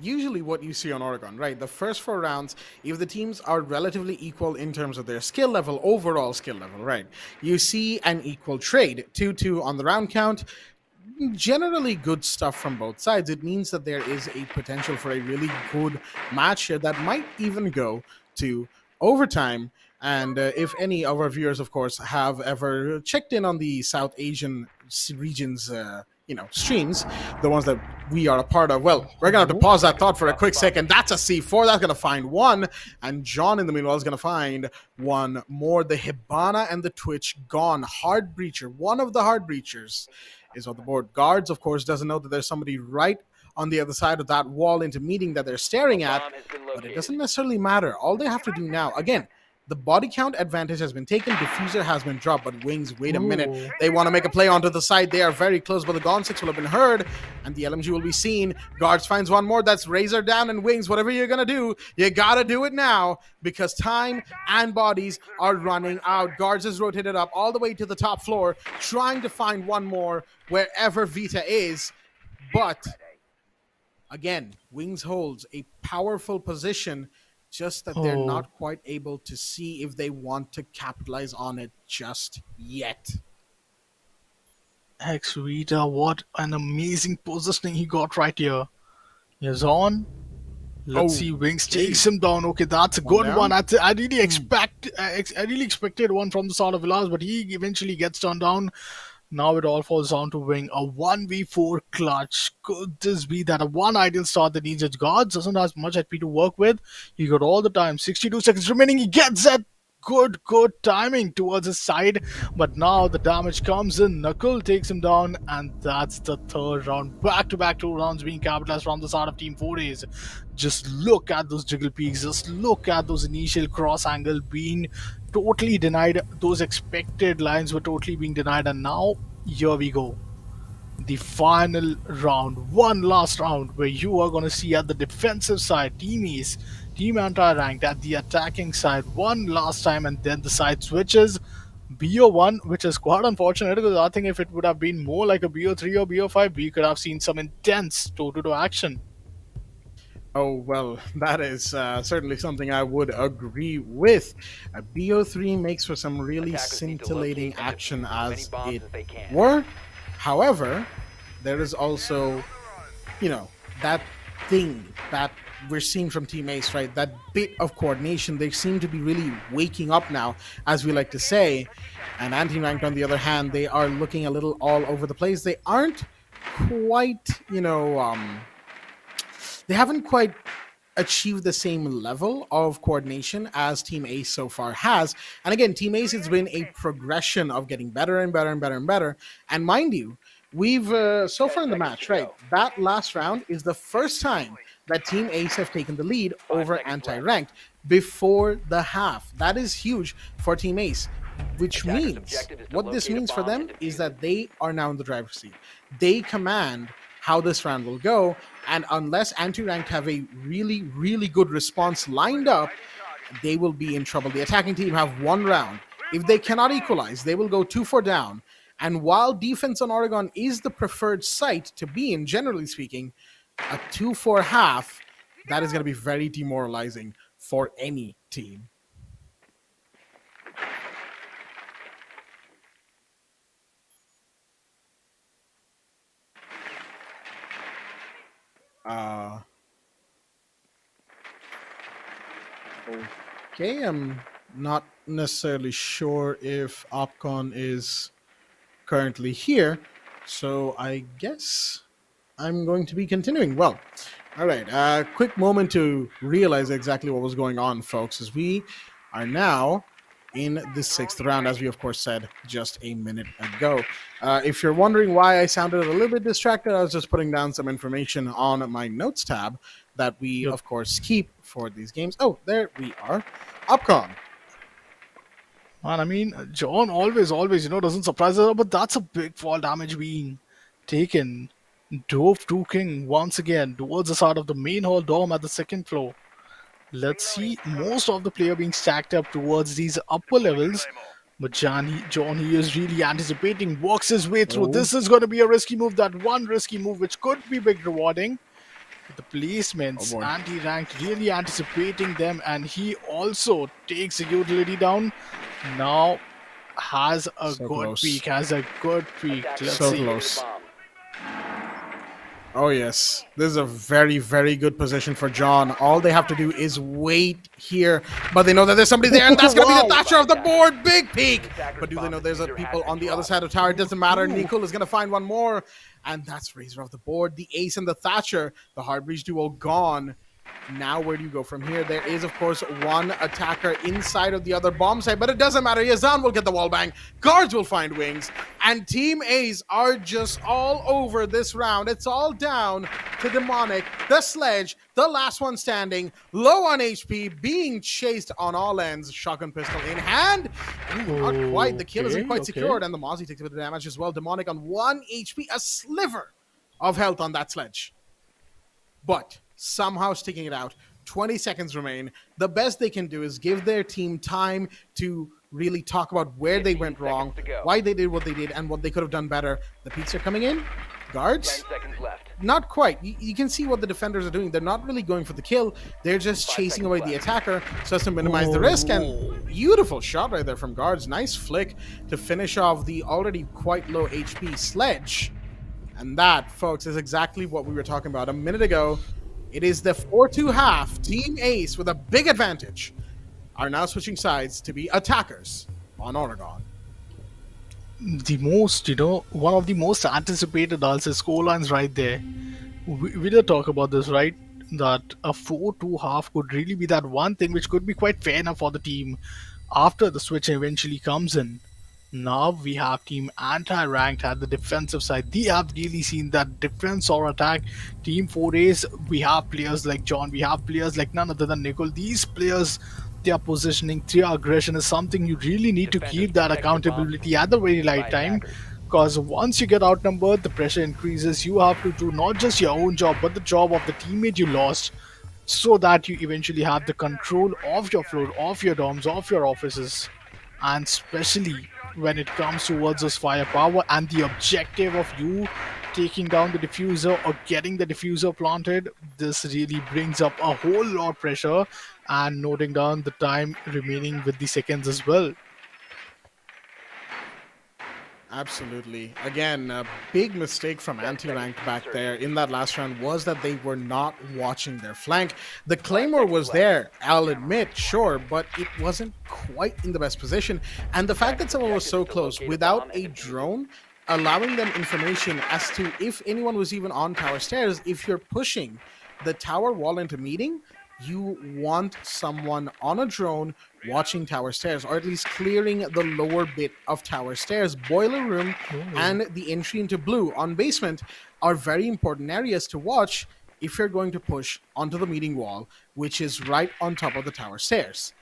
usually what you see on Oregon, right? The first 4 rounds, if the teams are relatively equal in terms of their skill level, overall skill level, right? You see an equal trade, 2-2 on the round count. Generally good stuff from both sides. It means that there is a potential for a really good match here that might even go to overtime. And if any of our viewers, of course, have ever checked in on the South Asian regions, streams, the ones that we are a part of, well, we're going to have to pause that thought for a quick second. That's a C4. That's going to find one. And John, in the meanwhile, is going to find one more. The Hibana and the Twitch gone. Hard Breacher, one of the Hard Breachers, is on the board. Guards, of course, doesn't know that there's somebody right on the other side of that wall into meeting that they're staring at, but it doesn't necessarily matter. All they have to do now, again, the body count advantage has been taken. Diffuser has been dropped, but Wings, wait a minute. They want to make a play onto the side. They are very close, but the Gone 6 will have been heard, and the LMG will be seen. Guards finds one more. That's Razor down, and Wings, whatever you're going to do, you got to do it now, because time and bodies are running out. Guards has rotated up all the way to the top floor, trying to find one more wherever Vita is, but again, Wings holds a powerful position, just that they're not quite able to see if they want to capitalize on it just yet. X-Vita, what an amazing positioning he got right here. He's on. Let's see, Wings takes him down. Okay, that's a good one. I really expected one from the side of Villas, but he eventually gets turned down. Now it all falls down to Wing. A 1v4 clutch. Could this be that a one ideal start that needs its guards? Doesn't have much HP to work with. He got all the time. 62 seconds remaining. He gets that good timing towards his side. But now the damage comes in. Knuckle takes him down. And that's the 3rd round. Back-to-back 2 rounds being capitalized from the start of Team 4Days. Just look at those jiggle peaks. Just look at those initial cross angle being totally denied. Those expected lines were totally being denied, and now here we go, the final round, one last round, where you are going to see at the defensive side Team Ace, Team Anti-Ranked, at the attacking side one last time, and then the side switches. BO1, which is quite unfortunate, because I think if it would have been more like a BO3 or BO5, we could have seen some intense toe-to-toe action. Oh, well, that is certainly something I would agree with. BO3 makes for some really scintillating action as it were. However, there is also, that thing that we're seeing from Team Ace, right? That bit of coordination. They seem to be really waking up now, as we like to say. And Anti-Ranked, on the other hand, they are looking a little all over the place. They aren't quite, they haven't quite achieved the same level of coordination as Team Ace so far has. And again, Team Ace has been a progression of getting better and better and better and better. And mind you, we've, so far in the match, right, that last round is the first time that Team Ace have taken the lead over Anti-Ranked before the half. That is huge for Team Ace, which means, what this means for them is that they are now in the driver's seat. They command how this round will go, and unless Anti-Ranked have a really, really good response lined up, they will be in trouble. The attacking team have 1 round. If they cannot equalize, they will go 2-4 down. And while defense on Oregon is the preferred site to be in, generally speaking, a 2-4 half, that is going to be very demoralizing for any team. Okay, I'm not necessarily sure if Opcon is currently here. So I guess I'm going to be continuing. Well, all right. Quick moment to realize exactly what was going on, folks, as we are now in the 6th round, as we of course said just a minute ago. If you're wondering why I sounded a little bit distracted, I was just putting down some information on my notes tab that we of course keep for these games. Oh, there we are. Upcom. Man, I mean, John always, doesn't surprise us, but that's a big fall damage being taken. Dove 2 King once again towards the side of the main hall dome at the 2nd floor. Let's see most of the player being stacked up towards these upper levels. But John, he is really anticipating, works his way through. This is going to be a risky move, that one risky move which could be big rewarding. But the placements, anti-ranked, really anticipating them, and he also takes the utility down. Now has a good peek, Let's see. Close. Oh, yes. This is a very, very good position for John. All they have to do is wait here. But they know that there's somebody there, and that's going to be the Thatcher of the board. Big peek. But do they know there's people on the other side of the tower? It doesn't matter. Nicole is going to find one more. And that's Razor off the board. The Ace and the Thatcher. The Hard Breach duo gone. Now, where do you go from here? There is, of course, one attacker inside of the other bomb site, but it doesn't matter. Yazan will get the wall bang. Guards will find wings. And Team Ace are just all over this round. It's all down to Demonic, the Sledge, the last one standing, low on HP, being chased on all ends. Shotgun pistol in hand. Ooh, not quite. The kill isn't quite secured, and the Mozzie takes a bit of damage as well. Demonic on 1 HP, a sliver of health on that Sledge. But somehow sticking it out. 20 seconds remain. The best they can do is give their team time to really talk about where they went wrong, why they did what they did, and what they could have done better. The peaks are coming in. Guards? 10 seconds left. Not quite. You can see what the defenders are doing. They're not really going for the kill. They're just chasing away the attacker so as to minimize the risk. And beautiful shot right there from Guards. Nice flick to finish off the already quite low HP Sledge. And that, folks, is exactly what we were talking about a minute ago. It is the 4-2 half. Team Ace, with a big advantage, are now switching sides to be attackers on Oregon. The most, one of the most anticipated scorelines right there. We did talk about this, right? That a 4-2 half could really be that one thing which could be quite fair enough for the team after the switch eventually comes in. Now we have Team Anti-Ranked at the defensive side. They have really seen that defense or attack. Team 4A's, we have players like John, we have players like none other than Nicole. These players, their positioning, their aggression is something you really need to keep that accountability at the very right time. Because once you get outnumbered, the pressure increases. You have to do not just your own job, but the job of the teammate you lost, so that you eventually have the control of your floor, of your dorms, of your offices. And especially when it comes towards this firepower and the objective of you taking down the diffuser or getting the diffuser planted, this really brings up a whole lot of pressure, and noting down the time remaining with the seconds as well. Absolutely. Again, a big mistake from Anti-Ranked back there in that last round was that they were not watching their flank. The Claymore was there, I'll admit, sure, but it wasn't quite in the best position. And the fact that someone was so close without a drone, allowing them information as to if anyone was even on tower stairs. If you're pushing the tower wall into meeting, you want someone on a drone watching tower stairs, or at least clearing the lower bit of tower stairs. Boiler room and the entry into blue on basement are very important areas to watch if you're going to push onto the meeting wall, which is right on top of the tower stairs.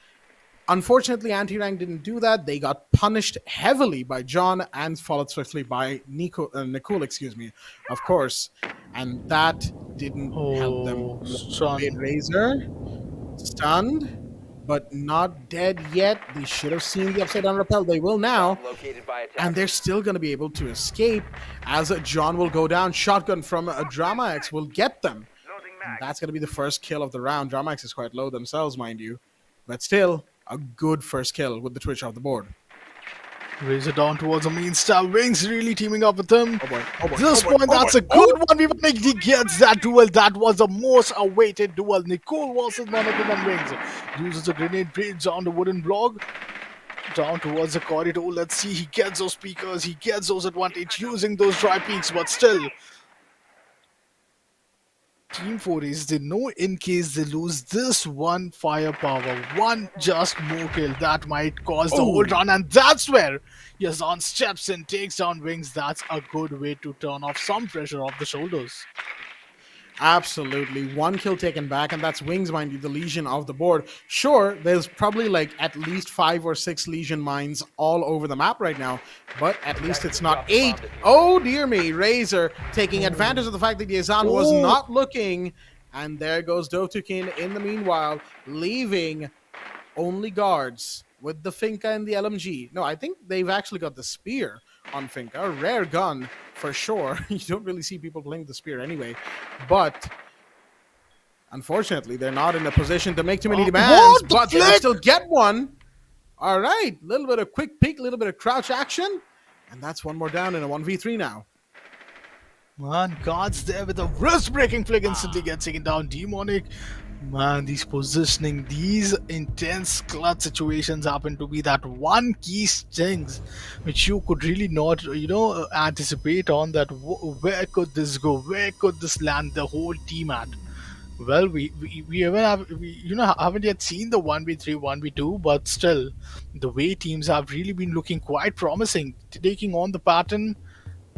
Unfortunately, Anti-Rank didn't do that. They got punished heavily by John and followed swiftly by Nicole, of course. And that didn't help them. Razor, stunned, but not dead yet. They should have seen the upside down rappel. They will now. And they're still going to be able to escape as John will go down. Shotgun from Drama X will get them. And that's going to be the first kill of the round. Drama X is quite low themselves, mind you. But still, a good first kill with the Twitch off the board. Razor down towards the main star. Wings really teaming up with him. This point, that's a good one. He gets that duel. That was the most awaited duel. Nicole versus none other than Wings. Uses a grenade, braids on the wooden block. down towards the corridor. Let's see, he gets those speakers, he gets those advantage using those dry peaks, but still, Team 4A's, they know in case they lose this one firepower, one just more kill, that might cause the whole run, and that's where Yazan steps in, takes down Wings. That's a good way to turn off some pressure off the shoulders. Absolutely. One kill taken back, and that's Wings, mind you, the Legion of the board. Sure, there's probably like at least 5 or 6 Legion mines all over the map right now, but at least it's not 8. Oh, dear me. Razor taking advantage of the fact that Yazan was not looking, and there goes Dovtukin in the meanwhile, leaving only guards with the Finka and the LMG. No, I think they've actually got the spear on Finka. A rare gun for sure. You don't really see people playing the spear anyway. But unfortunately, they're not in a position to make too many demands, but they'll still get one. All right, a little bit of quick peek, a little bit of crouch action, and that's one more down in a 1v3 now. Man, guards there with a wrist-breaking flick instantly gets taken down. Demonic, man, these positioning, these intense clutch situations happen to be that one key stings which you could really not, anticipate on that. Where could this go? Where could this land the whole team at? Well, we haven't yet seen the 1v3, 1v2, but still, the way teams have really been looking quite promising, taking on the pattern.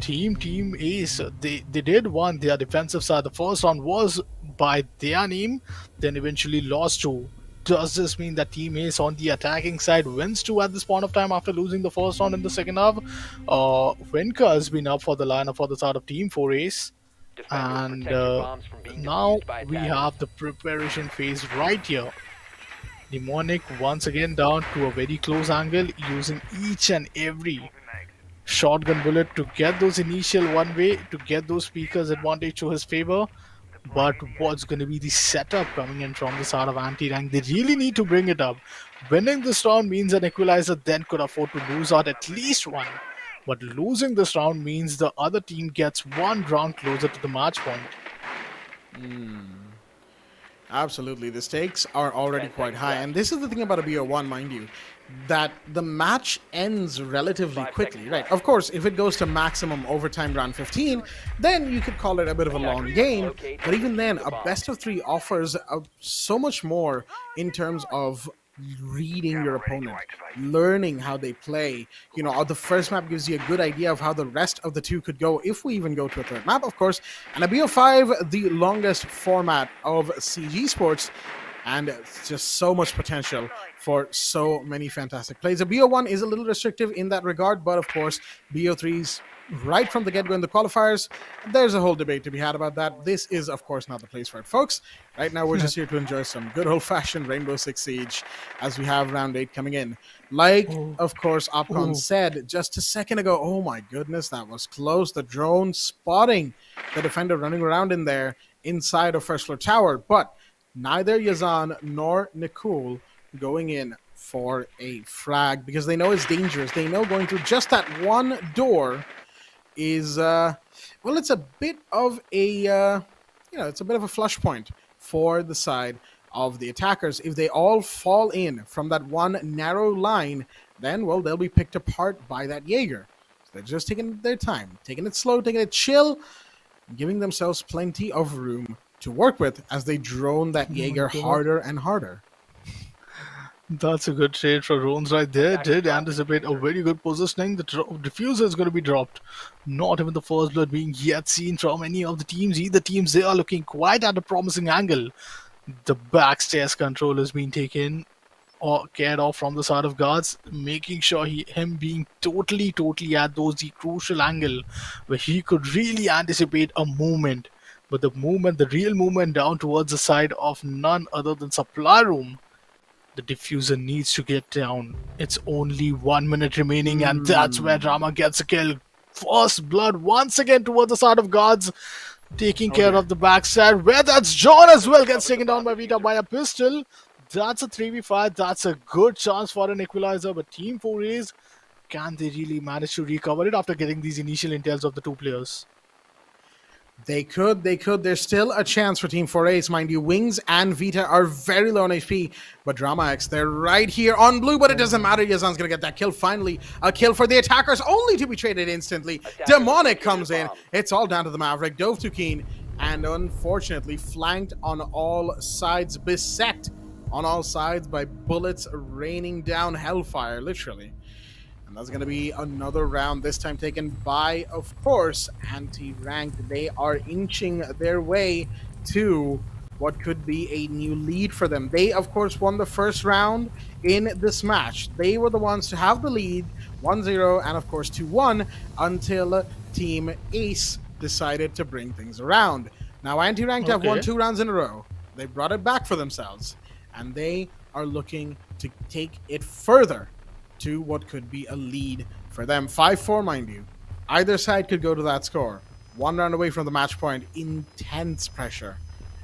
Team Ace, they did won their defensive side. The first round was by their name, then eventually lost to. Does this mean that Team Ace on the attacking side wins too at this point of time after losing the first round in the second half? Venka has been up for the lineup for the side of Team 4 Ace. And now we have the preparation phase right here. Demonic once again down to a very close angle, using each and every shotgun bullet to get those initial one way, to get those speakers advantage to his favor. But what's going to be the setup coming in from the side of anti-rank? They really need to bring it up. Winning this round means an equalizer then could afford to lose out at least one. But losing this round means the other team gets one round closer to the match point. Absolutely. The stakes are already quite high. And this is the thing about a BO1, mind you, that the match ends relatively quickly, right? Of course, if it goes to maximum overtime round 15, then you could call it a bit of a long game. But even then, a best of 3 offers so much more in terms of reading your opponent, learning how they play. The first map gives you a good idea of how the rest of the 2 could go, if we even go to a third map, of course. And a BO5, the longest format of CG sports, and it's just so much potential for so many fantastic plays. A BO1 is a little restrictive in that regard, but of course, BO3's right from the get-go in the qualifiers, there's a whole debate to be had about that. This is, of course, not the place for it, folks. Right now, we're just here to enjoy some good old-fashioned Rainbow Six Siege as we have round 8 coming in. Like, of course, Opcon said just a second ago, oh my goodness, that was close. The drone spotting the defender running around in there inside of first floor tower, but neither Yazan nor Nikul going in for a frag because they know it's dangerous. They know going through just that one door is it's a bit of a it's a bit of a flush point for the side of the attackers. If they all fall in from that one narrow line, then they'll be picked apart by that Jaeger. So they're just taking their time, taking it slow, taking it chill, giving themselves plenty of room to work with as they drone that Jaeger harder and harder. That's a good trade for drones right there. Did anticipate a very good positioning. The diffuser is going to be dropped. Not even the first blood being yet seen from any of the teams. Either teams, they are looking quite at a promising angle. The backstairs control is being taken or cared off from the side of guards, making sure him being totally at the crucial angle where he could really anticipate a movement. But the real movement down towards the side of none other than supply room. The diffuser needs to get down. It's only 1 minute remaining, and that's where Rama gets a kill. First blood once again towards the side of guards, taking care of the backside, where that's John as well, gets taken down by Vita by a pistol. That's a 3v5. That's a good chance for an equalizer, but Team 4A's, can they really manage to recover it after getting these initial intels of the 2 players? They could. There's still a chance for Team 4A's. Mind you, Wings and Vita are very low on HP, but Drama X, they're right here on blue, but it doesn't matter. Yazan's gonna get that kill. Finally, a kill for the attackers, only to be traded instantly. Demonic comes in. It's all down to the Maverick. Dove too keen, and unfortunately flanked on all sides, beset on all sides by bullets raining down hellfire, literally. And that's going to be another round, this time taken by, of course, anti-ranked. They are inching their way to what could be a new lead for them. They, of course, won the first round in this match. They were the ones to have the lead, 1-0 and, of course, 2-1, until Team Ace decided to bring things around. Now, anti-ranked have won 2 rounds in a row. They brought it back for themselves, and they are looking to take it further to what could be a lead for them. 5-4, mind you. Either side could go to that score. 1 round away from the match point. Intense pressure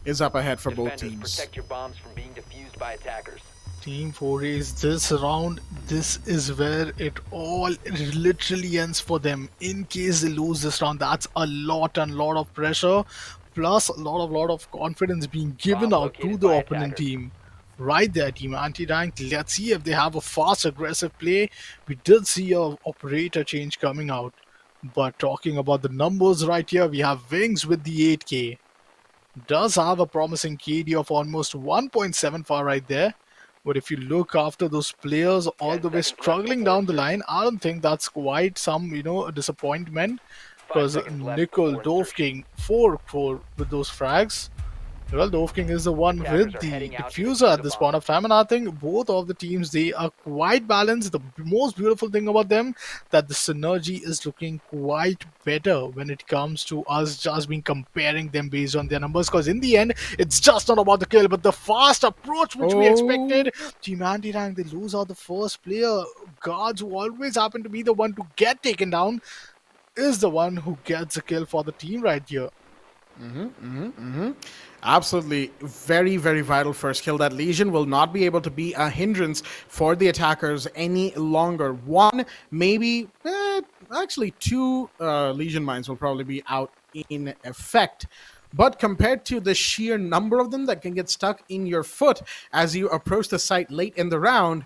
is up ahead for both teams. Protect your bombs from being defused by attackers. Team 4A's this round, this is where it all literally ends for them. In case they lose this round, that's a lot of pressure, plus a lot of confidence being given out to the opponent team. Right there, Team Anti-Ranked. Let's see if they have a fast, aggressive play. We did see a operator change coming out. But talking about the numbers right here, we have Wings with the 8k. Does have a promising KD of almost 1.75 right there. But if you look after those players all the way struggling down the line, I don't think that's quite some, a disappointment. Because Nickel, Dove King, 4-4 with those frags. Well, Dove King is the one with the diffuser at this point of time, and I think both of the teams, they are quite balanced. The most beautiful thing about them, that the synergy is looking quite better when it comes to us just being comparing them based on their numbers, because in the end, it's just not about the kill, but the fast approach which we expected. Team Anti-Rank, they lose out the first player. Guards, who always happen to be the one to get taken down, is the one who gets a kill for the team right here. Absolutely. Very vital first kill. That Legion will not be able to be a hindrance for the attackers any longer. 1, maybe, actually 2 Legion mines will probably be out in effect. But compared to the sheer number of them that can get stuck in your foot as you approach the site late in the round,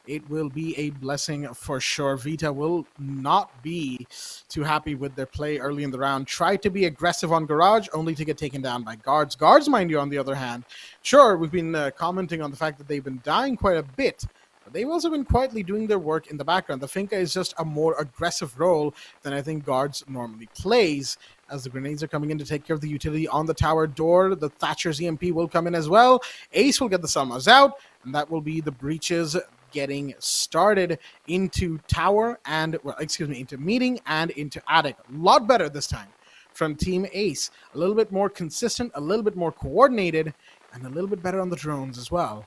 it will be a blessing for sure. Vita will not be too happy with their play early in the round. Tried to be aggressive on Garage, only to get taken down by Guards. Guards, mind you, on the other hand, sure, we've been commenting on the fact that they've been dying quite a bit, but they've also been quietly doing their work in the background. The Finca is just a more aggressive role than I think Guards normally plays. As the grenades are coming in to take care of the utility on the tower door, the Thatcher's EMP will come in as well. Ace will get the Selmas out, and that will be the breaches getting started into tower and, into meeting and into attic. A lot better this time from Team Ace. A little bit more consistent, a little bit more coordinated, and a little bit better on the drones as well.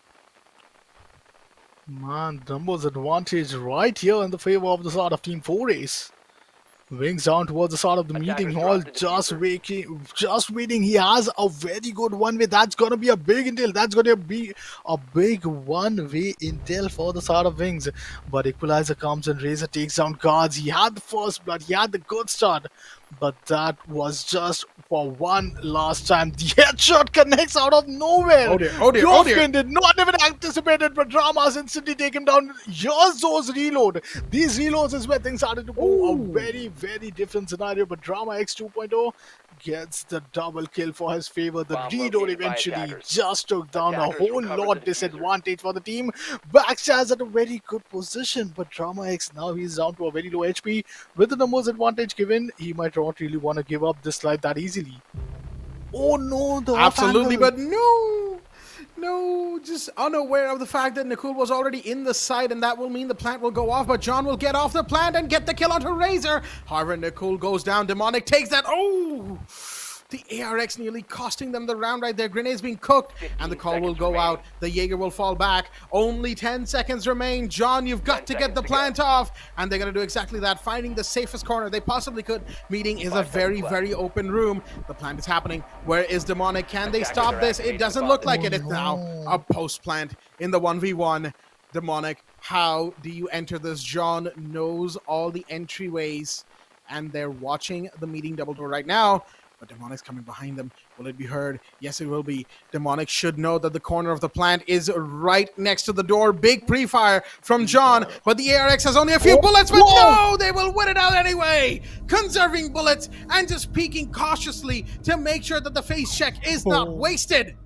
Man, numbers advantage right here in the favor of the side of Team 4Ace. Wings down towards the start of the meeting hall, just waiting. He has a very good one-way. That's going to be a big intel. That's going to be a big one-way intel for the side of Wings. But Equalizer comes and Razor takes down Guards. He had the first blood. He had the good start. But that was just for one last time. The headshot connects out of nowhere. Oh dear. Did not even anticipate it, but Dramas instantly take him down. Here's those reload. These reloads is where things started to go. A very different scenario, but Drama X 2.0 gets the double kill for his favor. The reload eventually just took down a whole lot disadvantage for the team. Backstairs at a very good position, but Drama X, now he's down to a very low HP. With the numbers advantage given, he might not really want to give up this slide that easily. Oh no, the absolutely, but no, just unaware of the fact that Nakul was already in the site, and that will mean the plant will go off, but John will get off the plant and get the kill onto Razor. However, Nakul goes down. Demonic takes that. Oh! The ARX nearly costing them the round right there. Grenades being cooked, and the call will go out. The Jaeger will fall back. Only 10 seconds remain. John, you've got to get the plant off. And they're going to do exactly that, finding the safest corner they possibly could. Meeting is a very open room. The plant is happening. Where is Demonic? Can they stop this? It doesn't look like it. It's now a post plant in the 1v1. Demonic, how do you enter this? John knows all the entryways, and they're watching the meeting double door right now. but Demonic's coming behind them. Will it be heard? Yes, it will be. Demonic should know that the corner of the plant is right next to the door. Big pre-fire from John, but the ARX has only a few bullets, but no, they will win it out anyway. Conserving bullets and just peeking cautiously to make sure that the face check is not wasted.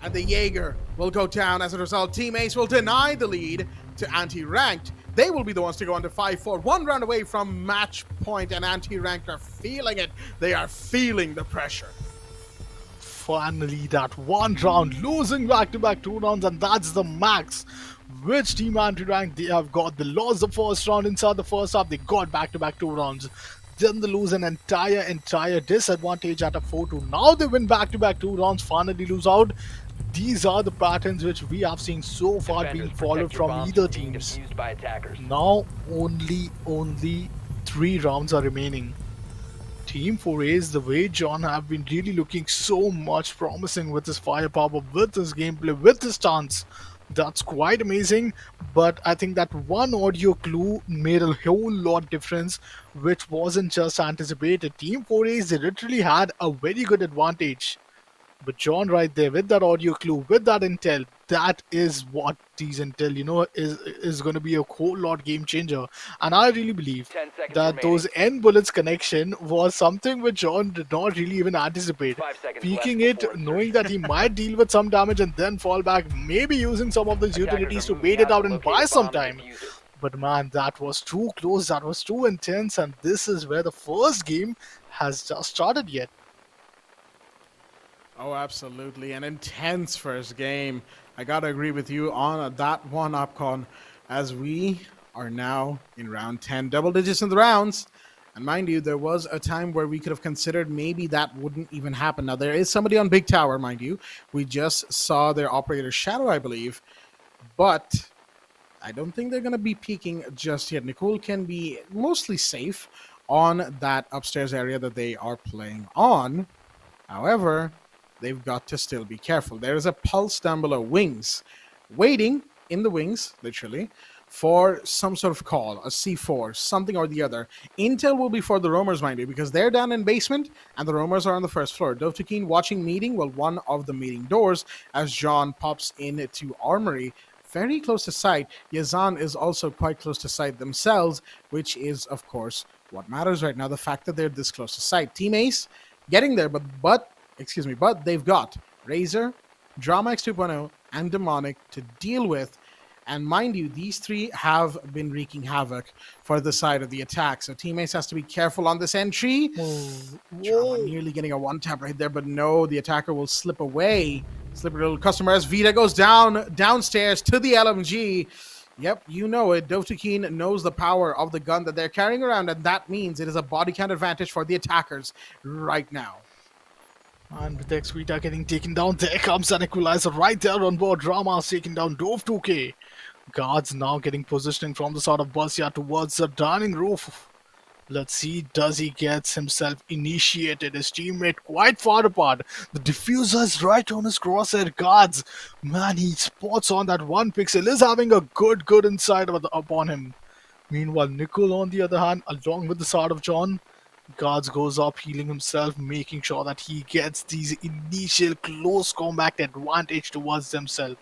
And the Jaeger will go down. As a result, Team Ace will deny the lead to Anti-Ranked. They will be the ones to go on to 5-4, 1 round away from match point, and Anti-Ranked are feeling it. They are feeling the pressure. Finally, that one round, losing back-to-back 2 rounds, and that's the max. Which Team Anti-Ranked they have got? They lost the first round inside the first half. They got back-to-back 2 rounds. Then they lose an entire disadvantage at a 4-2. Now they win back-to-back 2 rounds, finally lose out. These are the patterns which we have seen so far being followed from either teams. Now only 3 rounds are remaining. Team 4A's, the way John have been really looking so much promising with his firepower, with his gameplay, with his stance. That's quite amazing, but I think that one audio clue made a whole lot difference, which wasn't just anticipated. Team 4A's, they literally had a very good advantage. But John right there with that audio clue, with that intel, that is what these intel, is going to be a whole lot game changer. And I really believe that those end bullets connection was something which John did not really even anticipate. Peeking it, knowing that he might deal with some damage and then fall back, maybe using some of those utilities to wait it out and buy some time. But man, that was too close, that was too intense, and this is where the first game has just started yet. Oh, absolutely. An intense first game. I gotta agree with you on that one, Upcon, as we are now in round 10. Double digits in the rounds. And mind you, there was a time where we could have considered maybe that wouldn't even happen. Now, there is somebody on Big Tower, mind you. We just saw their operator Shadow, I believe. But I don't think they're going to be peeking just yet. Nicole can be mostly safe on that upstairs area that they are playing on. However, they've got to still be careful. There is a pulse down below. Wings. Waiting in the wings, literally, for some sort of call, a C4, something or the other. Intel will be for the roamers, mind you, because they're down in basement and the roamers are on the first floor. Dovtakin watching meeting, well, one of the meeting doors as John pops into Armory. Very close to sight. Yazan is also quite close to sight themselves, which is, of course, what matters right now. The fact that they're this close to sight. Team Ace getting there, but they've got Razor, Drama X 2.0, and Demonic to deal with. And mind you, these three have been wreaking havoc for the side of the attack. So Team Ace has to be careful on this entry. Drama nearly getting a one-tap right there, but no, the attacker will slip away. Slippery little customer as Vita goes downstairs to the LMG. Yep, you know it. Dovtakin knows the power of the gun that they're carrying around, and that means it is a body count advantage for the attackers right now. And with X Vita getting taken down, there comes an equalizer right there on board. Drama's taking down Dove 2K. Guards now getting positioning from the side of Busya towards the dining roof. Let's see, does he get himself initiated? His teammate quite far apart. The diffuser is right on his crosshair. Guards, man, he spots on that one pixel. Is having a good insight upon him. Meanwhile, Nicole on the other hand, along with the side of John, Guards goes up, healing himself, making sure that he gets these initial close combat advantage towards themselves.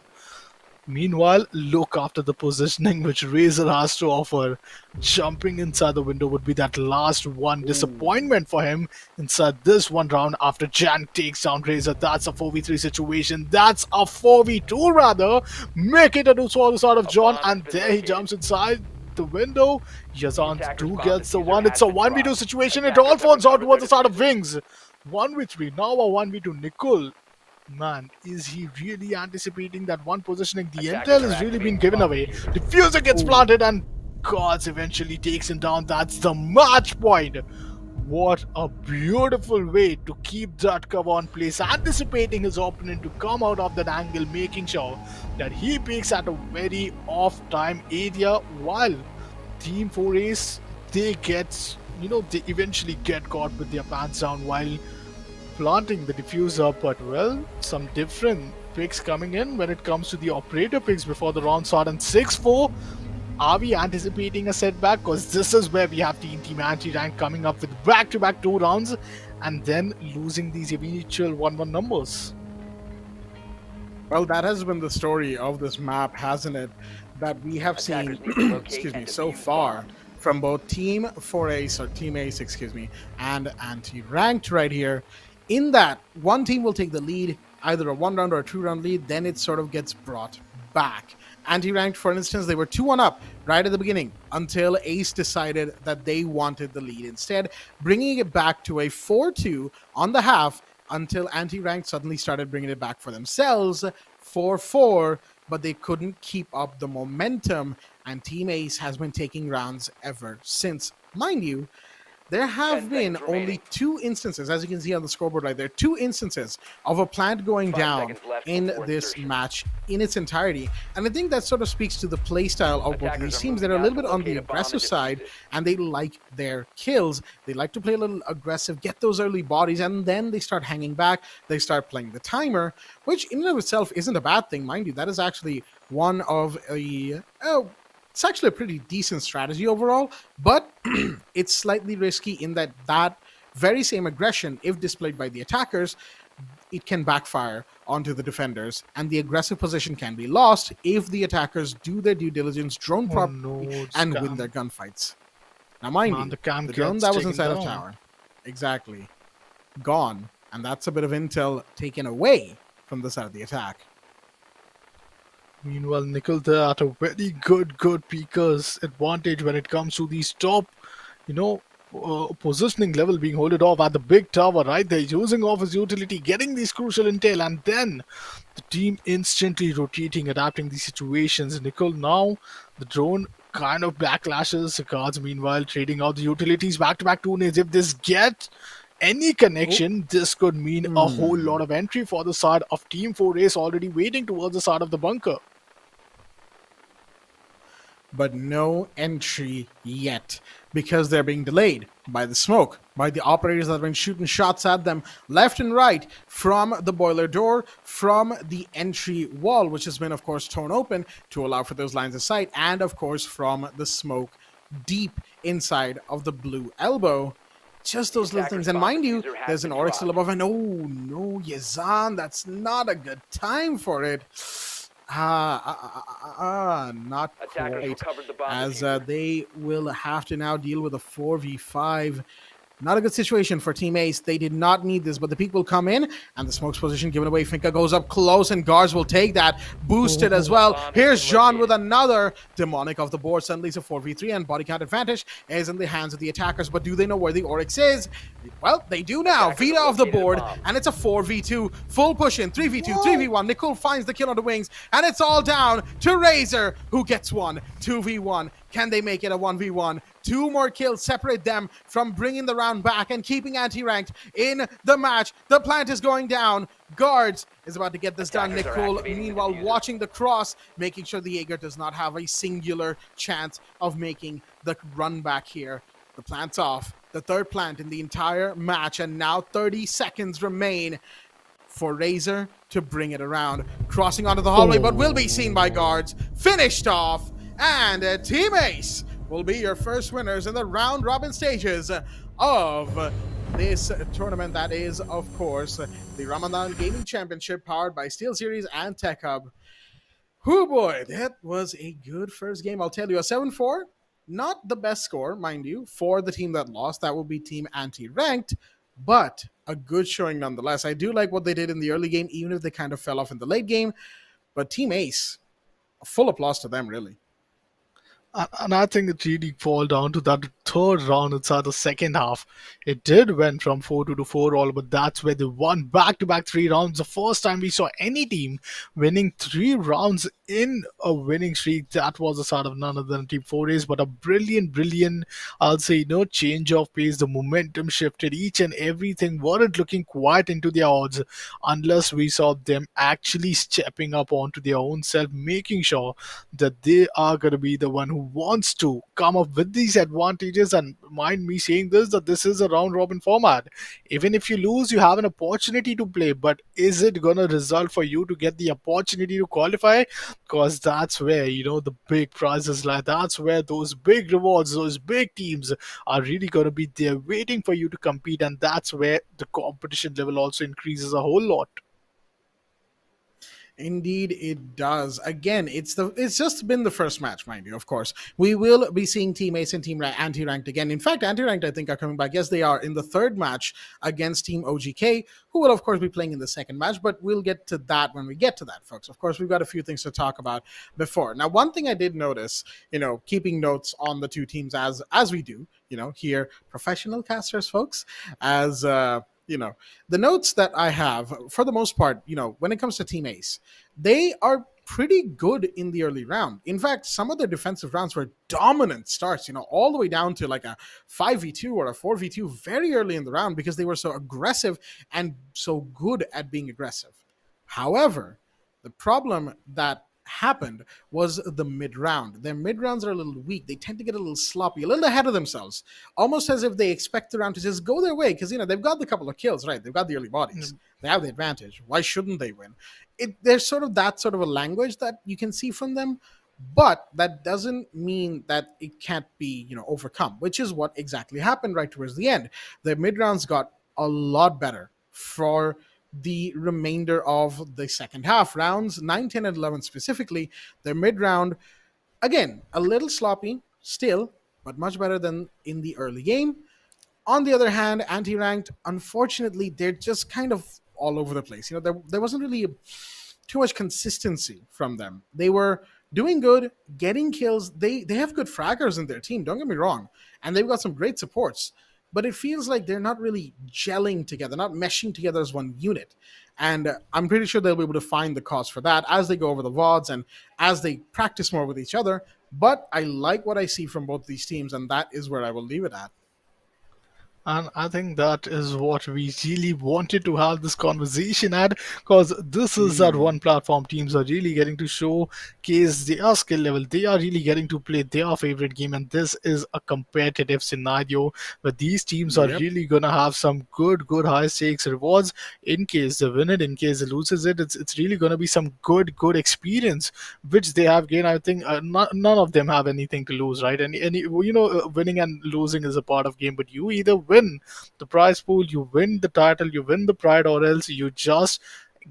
Meanwhile, look after the positioning which Razor has to offer. Jumping inside the window would be that last one. Disappointment for him inside this one round after Jan takes down Razor. That's a 4v3 situation. That's a 4v2 rather. Make it a 2 on the side of John, and there he jumps inside the window. Yazan 2 gets the one. It's a 1v2 situation. It all falls out towards the side of Wings. 1v3. Now a 1v2. Nicole, man, is he really anticipating that one positioning? The intel has really been given away. Diffuser gets planted and Gods eventually takes him down. That's the match point. What a beautiful way to keep that cover on place, anticipating his opponent to come out of that angle, making sure that he peeks at a very off-time area, while Team 4A's, they eventually get caught with their pants down while planting the diffuser. But well, some different picks coming in when it comes to the operator picks before the round start, and 6-4. Are we anticipating a setback? Because this is where we have Team Anti-Rank coming up with back-to-back 2 rounds and then losing these eventual 1-1 numbers. Well, that has been the story of this map, hasn't it? That we have seen, Attackers need to locate excuse me, and so defuse far bombs. from both Team 4Ace or Team Ace, excuse me, and Anti-Ranked right here. In that, one team will take the lead, either a 1 round or a 2 round lead, then it sort of gets brought back. Anti-Ranked, for instance, they were 2-1 up right at the beginning until Ace decided that they wanted the lead instead, bringing it back to a 4-2 on the half until Anti-Ranked suddenly started bringing it back for themselves, 4-4, but they couldn't keep up the momentum, and Team Ace has been taking rounds ever since. Mind you, there have 10 been seconds only remaining. 2 instances, as you can see on the scoreboard right there, 2 instances of a plant going 5 down seconds left in before this insertion. match in its entirety. And I think that sort of speaks to the play style of both of Attackers these are teams. They're a moving little out bit to on the locate a bomb aggressive and side, defuse it. and they like their kills. They like to play a little aggressive, get those early bodies, and then they start hanging back. They start playing the timer, which in and of itself isn't a bad thing, mind you. That is actually one of it's actually a pretty decent strategy overall, but it's slightly risky in that very same aggression, if displayed by the attackers, it can backfire onto the defenders, and the aggressive position can be lost if the attackers do their due diligence, drone Oh properly, no, it's and win Cam. their gunfights. Now, mind Man, you, the Cam the drone gets that was taken inside of down. tower, exactly, gone, and that's a bit of intel taken away from the side of the attack. Meanwhile, Nickel there at a very good peakers advantage when it comes to these top, positioning level being holded off at the big tower right there, using off his utility, getting these crucial intel, and then the team instantly rotating, adapting these situations. Nickel now, the drone kind of backlashes. The cards meanwhile trading out the utilities back-to-back 2 nades. If this gets any connection, this could mean a whole lot of entry for the side of Team 4Ace already waiting towards the side of the bunker. But no entry yet because they're being delayed by the smoke, by the operators that have been shooting shots at them left and right from the boiler door, from the entry wall, which has been, of course, torn open to allow for those lines of sight, and, of course, from the smoke deep inside of the blue elbow. Just those little things. And mind you, there's an Oryx still above, and oh no, Yazan, that's not a good time for it. Not Attackers quite, recovered the bomb as diffuser. they will have to now deal with a 4v5. Not a good situation for Team Ace. They did not need this, but the peak will come in, and the smoke's position given away. Finka goes up close, and guards will take that. Boosted as well. Bomb has Here's been John with located. another demonic off the board. Suddenly it's a 4v3, and body count advantage is in the hands of the attackers. But do they know where the Oryx is? Well, they do now. Attackers Vita have off the located a board, bomb. and it's a 4v2. Full push in. 3v2, 3v1. Nicole finds the kill on the wings, and it's all down to Razor, who gets one. 2v1. Can they make it a 1v1? 2 more kills separate them from bringing the round back and keeping anti-ranked in the match. The plant is going down. Guards is about to get this done. Attackers are Nicole, activating the meanwhile, diffuser. watching the cross, making sure the Jaeger does not have a singular chance of making the run back here. The plant's off. The third plant in the entire match, and now 30 seconds remain for Razor to bring it around. Crossing onto the hallway, but will be seen by guards. Finished off, and Team Ace will be your first winners in the round robin stages of this tournament. That is, of course, the Ramadan Gaming Championship powered by SteelSeries and Tech Hub. Whoo boy, that was a good first game. I'll tell you, a 7-4, not the best score, mind you, for the team that lost. That will be Team Anti-Ranked, but a good showing nonetheless. I do like what they did in the early game, even if they kind of fell off in the late game. But Team Ace, full applause to them, really. And I think it really fall down to that third round inside the second half. It did went from 4-2 to 4-all, but that's where they won back-to-back 3 rounds. The first time we saw any team winning 3 rounds in a winning streak. That was the side of none other than Team 4Ace, but a brilliant, I'll say, change of pace. The momentum shifted. Each and everything weren't looking quite into their odds unless we saw them actually stepping up onto their own self, making sure that they are going to be the one who wants to come up with these advantages. And mind me saying this, that this is a round robin format. Even if you lose, you have an opportunity to play, but is it gonna result for you to get the opportunity to qualify? Because that's where the big prizes lie. That's where those big rewards, those big teams are really gonna be there waiting for you to compete, and that's where the competition level also increases a whole lot. Indeed, it does. Again, it's just been the first match, mind you. Of course, we will be seeing Team Ace and Team Anti-Ranked again. In fact, Anti-Ranked, I think, are coming back. Yes, they are in the third match against Team OGK, who will, of course, be playing in the second match. But we'll get to that when we get to that, folks. Of course, we've got a few things to talk about before. Now, one thing I did notice, keeping notes on the two teams as we do, here, professional casters, folks, as the notes that I have, for the most part, when it comes to Team Ace, they are pretty good in the early round. In fact, some of their defensive rounds were dominant starts, all the way down to like a 5v2 or a 4v2 very early in the round because they were so aggressive and so good at being aggressive. However, the problem that happened was the mid round. Their mid rounds are a little weak. They tend to get a little sloppy, a little ahead of themselves, almost as if they expect the round to just go their way because they've got the couple of kills, right? They've got the early bodies. They have the advantage. Why shouldn't they win? There's sort of a language that you can see from them, but that doesn't mean that it can't be overcome, which is what exactly happened right towards the end. Their mid rounds got a lot better for the remainder of the second half. Rounds 9, 10, and 11 specifically, their mid round, again, a little sloppy still, but much better than in the early game. On the other hand, anti-ranked, unfortunately, they're just kind of all over the place. There wasn't really too much consistency from them. They were doing good, getting kills. They have good fraggers in their team, don't get me wrong, and they've got some great supports. But it feels like they're not really gelling together, not meshing together as one unit. And I'm pretty sure they'll be able to find the cause for that as they go over the VODs and as they practice more with each other. But I like what I see from both these teams, and that is where I will leave it at. And I think that is what we really wanted to have this conversation at, because this is that one platform teams are really getting to showcase their skill level. They are really getting to play their favorite game, and this is a competitive scenario where these teams are really gonna have some good high stakes rewards in case they win it, in case they loses it. It's really gonna be some good experience which they have gained. I think none of them have anything to lose, right? And winning and losing is a part of game, but you either win the prize pool, you win the title, you win the pride, or else you just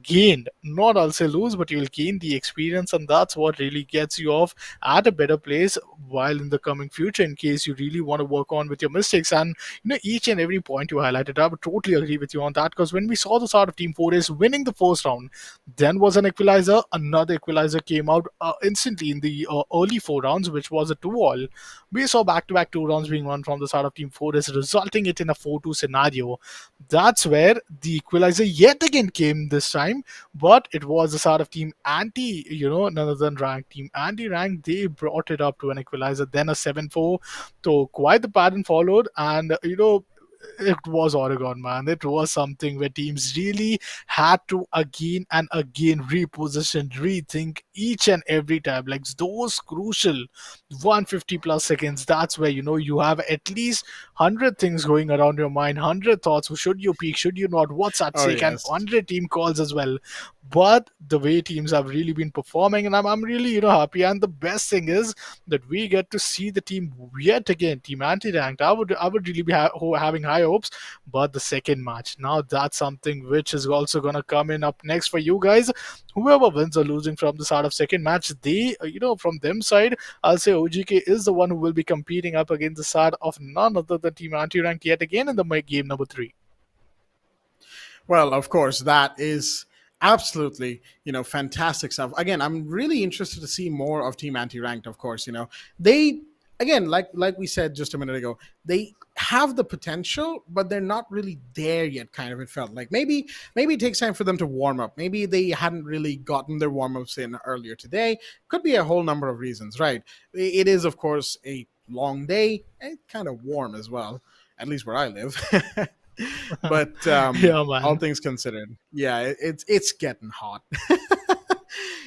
gained, not I'll say lose, but you'll gain the experience, and that's what really gets you off at a better place while in the coming future, in case you really want to work on with your mistakes. And each and every point you highlighted, I would totally agree with you on that, because when we saw the start of Team 4 winning the first round, then was an equalizer, another equalizer came out instantly in the early 4 rounds, which was a 2-all. We saw back-to-back 2 rounds being won from the start of Team 4 resulting it in a 4-2 scenario. That's where the equalizer yet again came this time, but it was the start of Team Anti, none other than ranked. Team Anti-ranked, they brought it up to an equalizer, then a 7-4. So quite the pattern followed, and it was Oregon, man. It was something where teams really had to again and again reposition, rethink each and every time. Like those crucial 150 plus seconds, that's where you have at least 100 things going around your mind, 100 thoughts. Should you peek? Should you not? What's at stake? Yes. And 100 team calls as well. But the way teams have really been performing, and I'm really happy. And the best thing is that we get to see the team yet again, Team Anti-ranked. I would really be having high hopes, but the second match, now that's something which is also gonna come in up next for you guys. Whoever wins or losing from the start of second match, they from them side, I'll say OGK is the one who will be competing up against the side of none other than Team Anti-ranked yet again in the game number 3. Well, of course, that is absolutely fantastic stuff. Again, I'm really interested to see more of Team Anti-ranked. Of course, they, again, like we said just a minute ago, they have the potential, but they're not really there yet. Kind of, it felt like maybe it takes time for them to warm up. Maybe they hadn't really gotten their warm-ups in earlier today. Could be a whole number of reasons, right? It is, of course, a long day and kind of warm as well, at least where I live. But Yeah, man. all things considered, yeah, it's getting hot.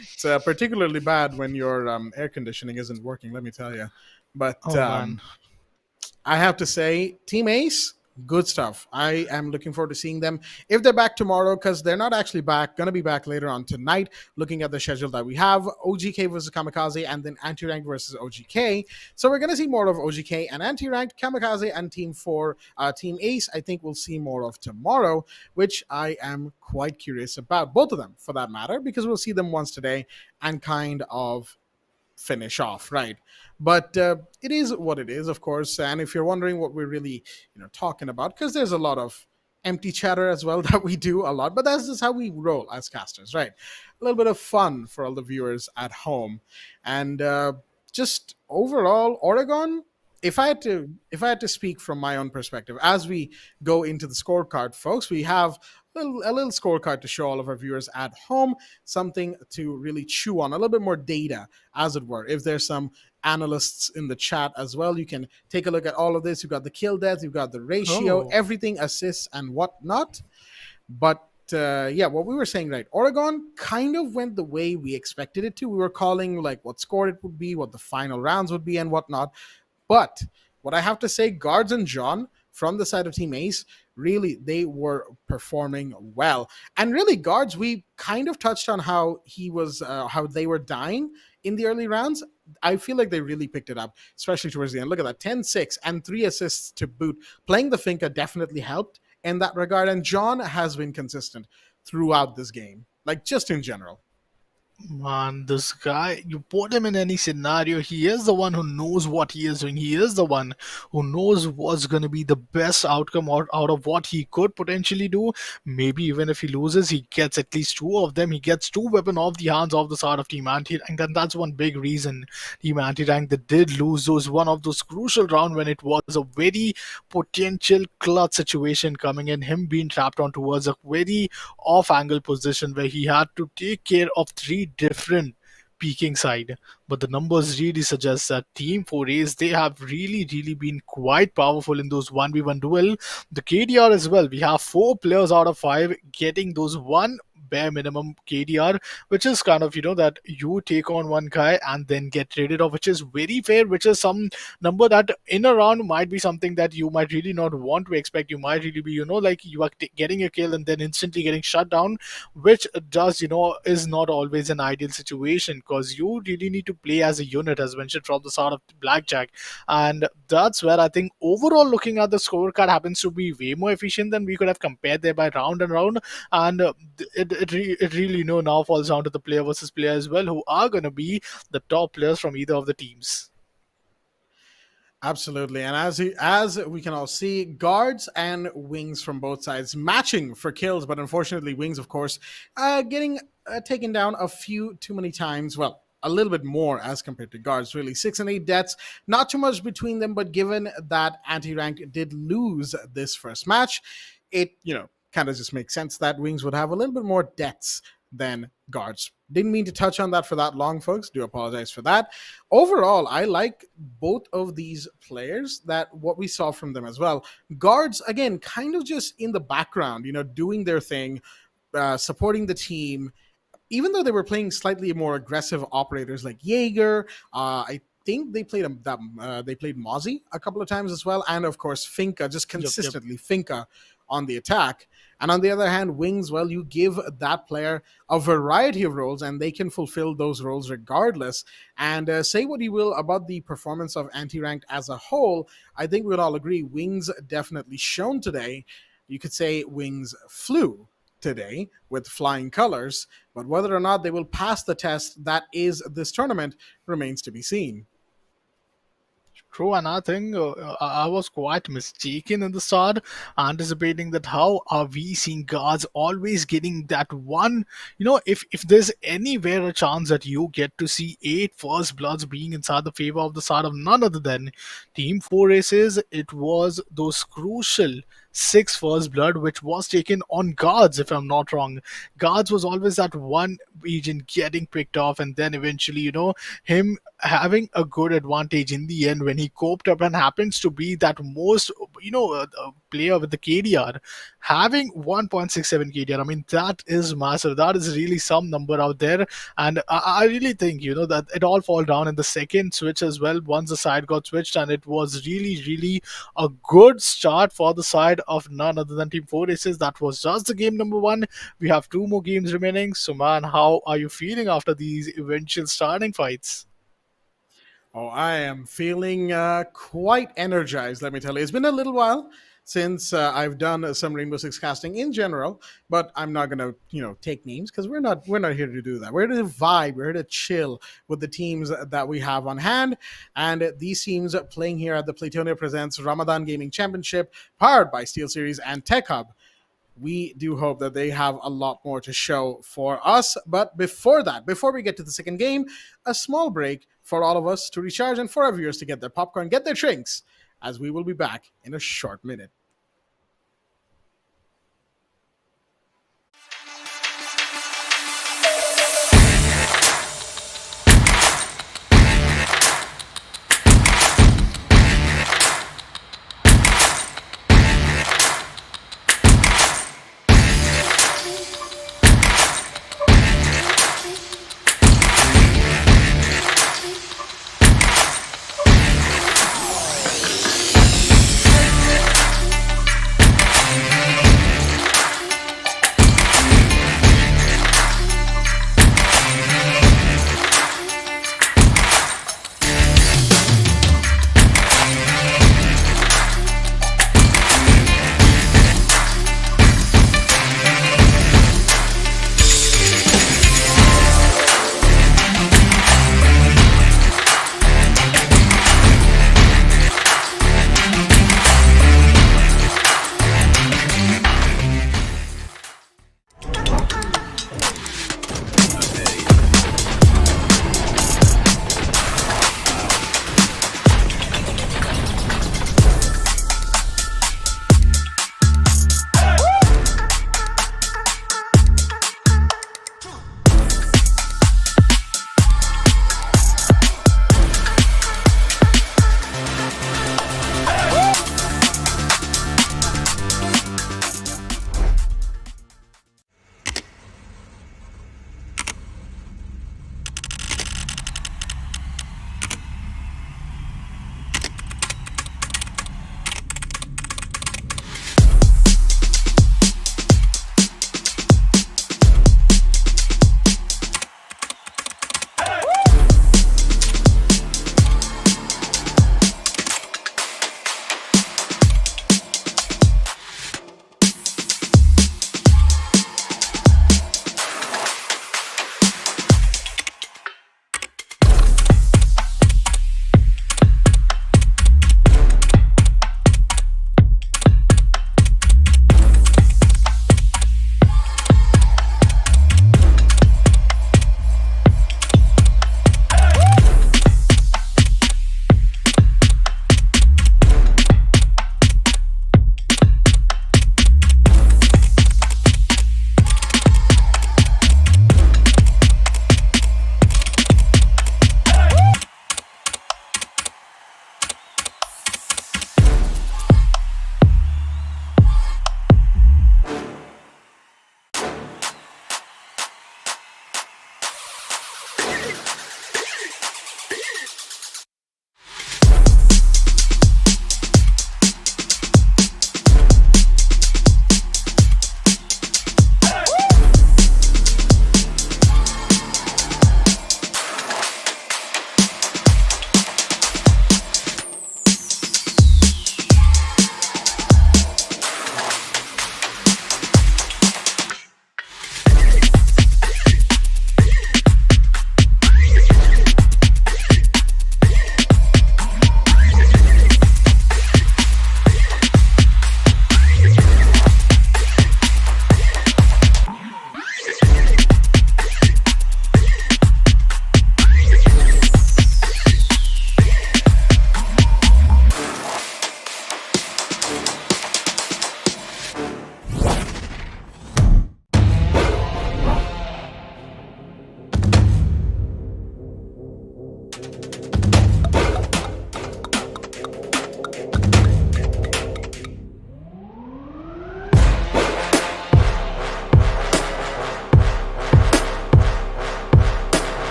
It's particularly bad when your air conditioning isn't working, let me tell you. But Oh man. I have to say, Team Ace, good stuff. I am looking forward to seeing them if they're back tomorrow, because they're not actually back. Going to be back later on tonight. Looking at the schedule that we have, OGK versus Kamikaze, and then Anti-Ranked versus OGK. So we're going to see more of OGK and Anti-Ranked, Kamikaze, and Team Ace. I think we'll see more of tomorrow, which I am quite curious about. Both of them, for that matter, because we'll see them once today and kind of finish off, right? But it is what it is, of course. And if you're wondering what we're really talking about, because there's a lot of empty chatter as well that we do a lot, but that's just how we roll as casters, right? A little bit of fun for all the viewers at home. And just overall, Oregon, if I had to speak from my own perspective as we go into the scorecard, folks, we have a little scorecard to show all of our viewers at home, something to really chew on, a little bit more data, as it were. If there's some analysts in the chat as well, you can take a look at all of this. You've got the kill death, you've got the ratio, Oh. everything, assists, and whatnot. But yeah, what we were saying, right? Oregon kind of went the way we expected it to. We were calling like what score it would be, what the final rounds would be, and whatnot. But what I have to say, Guards and John from the side of Team Ace, really, they were performing well. And really, Guards, we kind of touched on how how they were dying in the early rounds. I feel like they really picked it up, especially towards the end. Look at that, 10-6 and 3 assists to boot. Playing the Finca definitely helped in that regard. And John has been consistent throughout this game, like just in general. Man, this guy, you put him in any scenario, he is the one who knows what he is doing. He is the one who knows what's going to be the best outcome out of what he could potentially do. Maybe even if he loses, he gets at least two of them. He gets two weapons off the hands of the side of Team Anti, and then that's one big reason Team Anti-Rank, they did lose those one of those crucial round when it was a very potential clutch situation coming in. Him being trapped on towards a very off-angle position where he had to take care of three different peaking side, but the numbers really suggest that Team 4A's, they have really been quite powerful in those 1v1 duel. The KDR as well, we have 4 players out of 5 getting those one bare minimum KDR, which is kind of that you take on one guy and then get traded off, which is very fair, which is some number that in a round might be something that you might really not want to expect. You might really be like you are getting a kill and then instantly getting shut down, which does is not always an ideal situation, because you really need to play as a unit, as mentioned from the start of Blackjack. And that's where I think overall looking at the scorecard happens to be way more efficient than we could have compared there by round and round. And it really now falls down to the player versus player as well, who are going to be the top players from either of the teams. Absolutely. And as we can all see, Guards and Wings from both sides matching for kills, but unfortunately Wings, of course, getting taken down a few too many times. Well, a little bit more as compared to Guards, really. 6 and 8 deaths, not too much between them, but given that Anti-Ranked did lose this first match, it kind of just makes sense that Wings would have a little bit more deaths than Guards. Didn't mean to touch on that for that long, folks. Do apologize for that. Overall, I like both of these players, that what we saw from them as well. Guards, again, kind of just in the background, doing their thing, supporting the team, even though they were playing slightly more aggressive operators like Jaeger. I think they played they played Mozzie a couple of times as well, and of course Finca, just consistently Finca on the attack. And on the other hand, Wings, well, you give that player a variety of roles and they can fulfill those roles regardless. And say what you will about the performance of Anti-Ranked as a whole, I think we'd all agree Wings definitely shone today. You could say Wings flew today with flying colors, but whether or not they will pass the test that is this tournament remains to be seen. True, and I think I was quite mistaken in the start, anticipating that how are we seeing Guards always getting that one, if there's anywhere a chance that you get to see 8 first bloods being inside the favor of the side of none other than Team 4 Aces, it was those crucial 6 first blood, which was taken on guards, if I'm not wrong. Guards was always that one agent getting picked off, and then eventually, him having a good advantage in the end when he coped up and happens to be that most, player with the KDR. Having 1.67 KDR, I mean, that is massive. That is really some number out there. And I really think, that it all fall down in the second switch as well, once the side got switched, and it was really, really a good start for the side of none other than Team 4 Aces. That was just the game number 1. We have 2 more games remaining. So, man, how are you feeling after these eventual starting fights? Oh, I am feeling quite energized, let me tell you. It's been a little while since I've done some Rainbow Six casting in general, but I'm not gonna, take names because we're not here to do that. We're here to vibe, we're here to chill with the teams that we have on hand, and these teams playing here at the Playtonia Presents Ramadan Gaming Championship, powered by SteelSeries and Tech Hub. We do hope that they have a lot more to show for us. But before we get to the second game, a small break for all of us to recharge and for our viewers to get their popcorn, get their drinks, as we will be back in a short minute.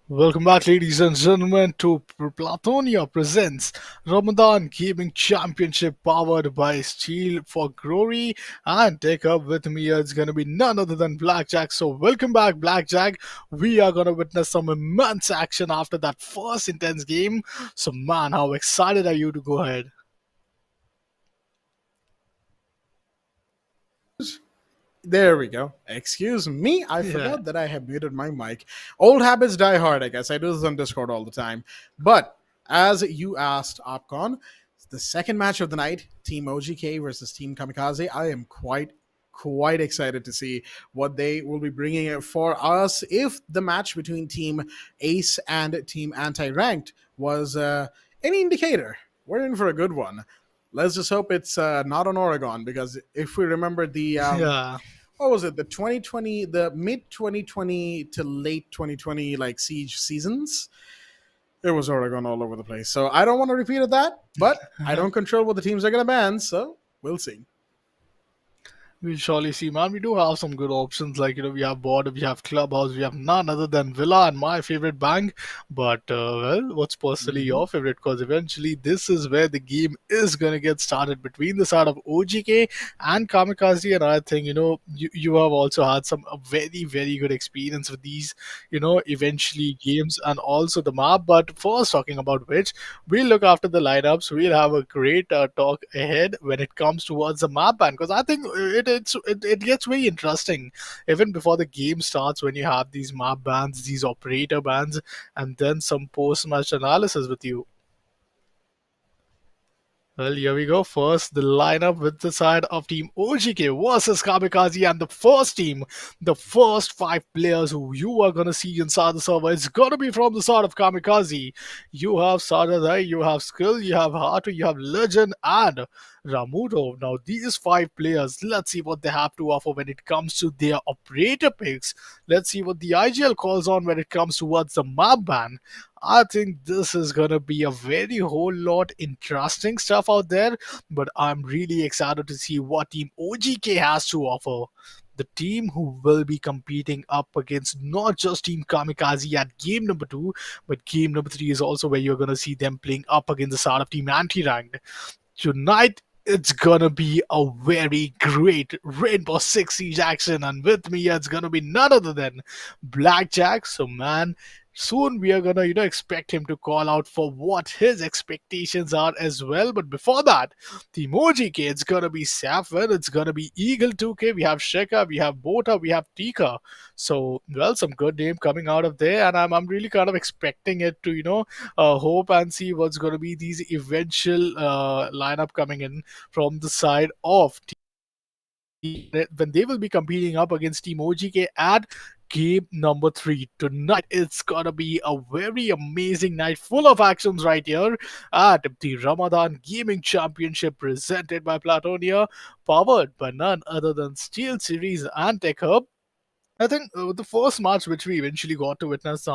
Welcome back, ladies and gentlemen, to Platonia presents Ramadan Gaming Championship powered by Steel for Glory. And take up with me, it's going to be none other than Blackjack. So, welcome back, Blackjack. We are going to witness some immense action after that first intense game. So, man, how excited are you to go ahead? There we go. Excuse me, I Yeah. forgot that I have muted my mic. Old habits die hard, I guess. I do this on Discord all the time. But as you asked, Opcon, the second match of the night, Team OGK versus Team Kamikaze, I am quite excited to see what they will be bringing it for us. If the match between Team Ace and Team Anti-Ranked was any indicator, we're in for a good one. Let's just hope it's not on Oregon, because if we remember the Yeah. what was it, the 2020, the mid 2020 to late 2020 like siege seasons, it was Oregon all over the place. So I don't want to repeat of that, but I don't control what the teams are going to ban, so we'll see. We'll surely see, man. We do have some good options, like, we have Border, we have Clubhouse, we have none other than Villa and my favorite bank. But, well, what's personally your favorite? Because eventually this is where the game is going to get started between the side of OGK and Kamikaze. And I think, you have also had some a very, very good experience with these, eventually games and also the map. But first, talking about which, we'll look after the lineups. We'll have a great talk ahead when it comes towards the map ban, because I think it gets very interesting even before the game starts when you have these map bans, these operator bans, and then some post match analysis with you. Well, here we go. First, the lineup with the side of Team OGK versus Kamikaze, and the first team, the first 5 players who you are gonna see inside the server is gonna be from the side of Kamikaze. You have Sadadai, you have Skill, you have Hato, you have Legend, and Ramuto. Now, these 5 players, let's see what they have to offer when it comes to their operator picks. Let's see what the IGL calls on when it comes towards the map ban. I think this is gonna be a very whole lot interesting stuff out there, but I'm really excited to see what Team OGK has to offer. The team who will be competing up against not just Team Kamikaze at game number 2, but game number 3 is also where you're gonna see them playing up against the side of Team Anti-Ranked. Tonight, it's gonna be a very great Rainbow Six Siege action, and with me, it's gonna be none other than Blackjack. So, man, soon we are gonna, expect him to call out for what his expectations are as well. But before that, the emoji K, it's gonna be Saffron, it's gonna be Eagle 2K, we have Sheka, we have Bota, we have Tika. So, well, some good name coming out of there, and I'm really kind of expecting it to, hope and see what's gonna be these eventual lineup coming in from the side of when they will be competing up against Team OGK at game number 3 tonight. It's gonna be a very amazing night full of actions right here at the Ramadan Gaming Championship presented by Platonia, powered by none other than SteelSeries and Tech Hub. I think the first match which we eventually got to witness,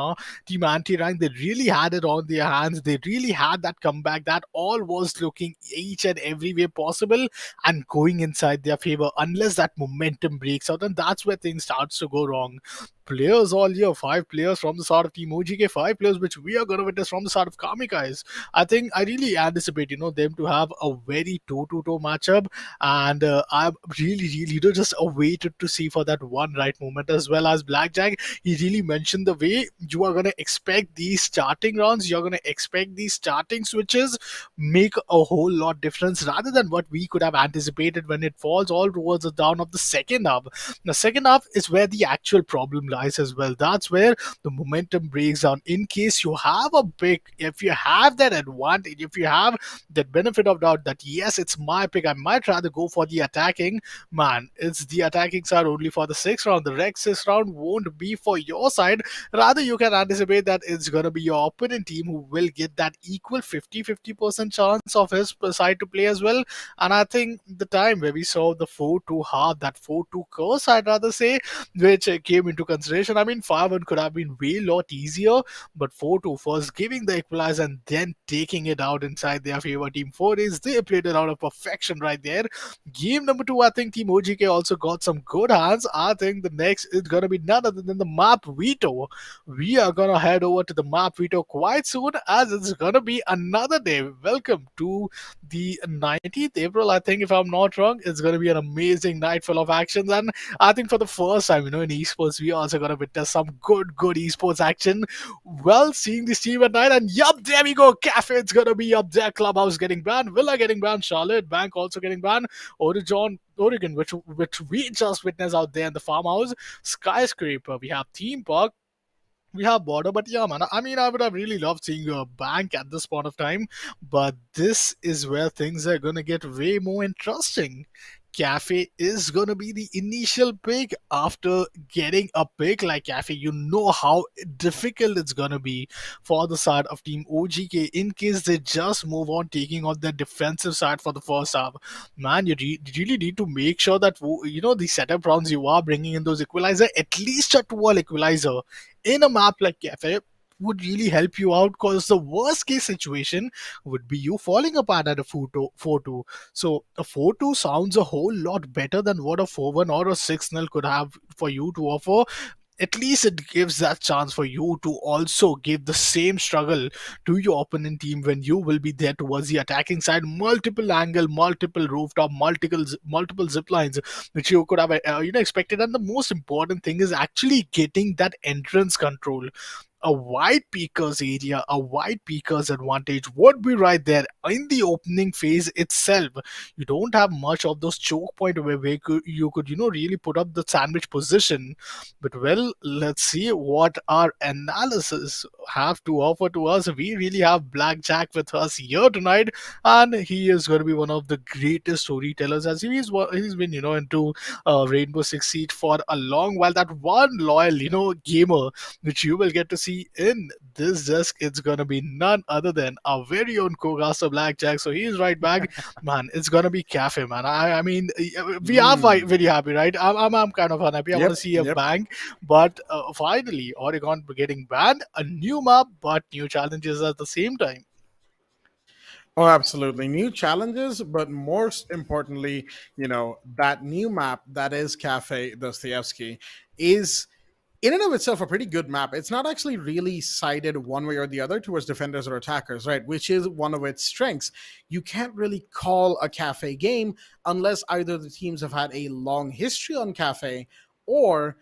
Team Anti-Rank, they really had it on their hands. They really had that comeback. That all was looking each and every way possible and going inside their favor unless that momentum breaks out. And that's where things starts to go wrong. Players all here, 5 players from the side of Team OGK, 5 players which we are going to witness from the side of Kamikais. I think I really anticipate, them to have a very toe-to-toe matchup. And I'm really, just awaited to see for that one right moment, as well as Blackjack. He really mentioned the way you are going to expect these starting rounds, you're going to expect these starting switches make a whole lot difference rather than what we could have anticipated when it falls all towards the down of the second half. The second half is where the actual problem lies as well. That's where the momentum breaks down. In case you have a pick, if you have that advantage, if you have that benefit of doubt that yes, it's my pick, I might rather go for the attacking, man, it's the attacking side only for the 6th round. The Rex 6th round won't be for your side. Rather, you can anticipate that it's going to be your opponent team who will get that equal 50% chance of his side to play as well. And I think the time where we saw the 4-2 half, that 4-2 curse, I'd rather say, which came into consideration consideration. I mean, 5-1 could have been way lot easier, but 4-2 first giving the equalizer and then taking it out inside their favor. Team 4 is they played it out of perfection right there. Game number 2, I think Team OGK also got some good hands. I think the next is gonna be none other than the map Veto. We are gonna head over to the map Veto quite soon, as it's gonna be another day. Welcome to the 19th April, I think, if I'm not wrong. It's gonna be an amazing night full of actions, and I think for the first time, in esports, we also gonna witness some good esports action. Well, seeing this team at night, and yup, there we go. Cafe, it's gonna be up there. Clubhouse getting banned, Villa getting banned, Charlotte Bank also getting banned, Oregon, which we just witnessed out there in the farmhouse, Skyscraper. We have Theme Park. We have border, but yeah, man. I mean, I would have really loved seeing a bank at this point of time, but this is where things are gonna get way more interesting. Cafe is gonna be the initial pick. After getting a pick like Cafe, you know how difficult it's gonna be for the side of Team OGK in case they just move on taking on their defensive side for the first half. Man, you really need to make sure that the setup rounds you are bringing in those equalizer, at least a 2-all equalizer in a map like Cafe, would really help you out, because the worst case situation would be you falling apart at a 4-2. So a 4-2 sounds a whole lot better than what a 4-1 or a 6-0 could have for you to offer. At least it gives that chance for you to also give the same struggle to your opponent team when you will be there towards the attacking side. Multiple angle, multiple rooftop, multiple zip lines, which you could have expected. And the most important thing is actually getting that entrance control. A wide peakers area, a wide peakers advantage would be right there in the opening phase itself. You don't have much of those choke point where you could really put up the sandwich position. But well, let's see what our analysis have to offer to us. We really have Blackjack with us here tonight, and he is going to be one of the greatest storytellers, as he's been into Rainbow Six Siege for a long while. That one loyal gamer which you will get to see in this desk, it's gonna be none other than our very own co-caster Blackjack. So he's right back. Man, it's gonna be Cafe, man. I mean, we are very happy, right? I'm kind of unhappy. I want to see a bang, but finally Oregon getting banned, a new map but new challenges at the same time. Oh, absolutely. New challenges, but most importantly, that new map that is Cafe Dostoevsky is in and of itself a pretty good map. It's not actually really sided one way or the other towards defenders or attackers, right? Which is one of its strengths. You can't really call a Cafe game unless either the teams have had a long history on Cafe or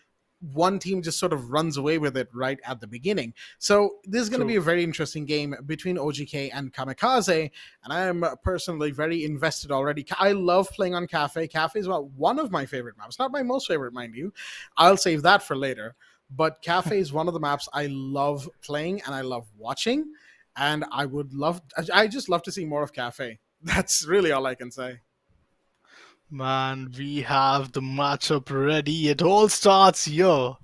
one team just sort of runs away with it right at the beginning. So this is going to be a very interesting game between OGK and Kamikaze, and I am personally very invested already. I love playing on Cafe. Cafe is one of my favorite maps. Not my most favorite, mind you. I'll save that for later. But Cafe is one of the maps I love playing and I love watching, and I just love to see more of Cafe. That's really all I can say. Man, we have the matchup ready. It all starts here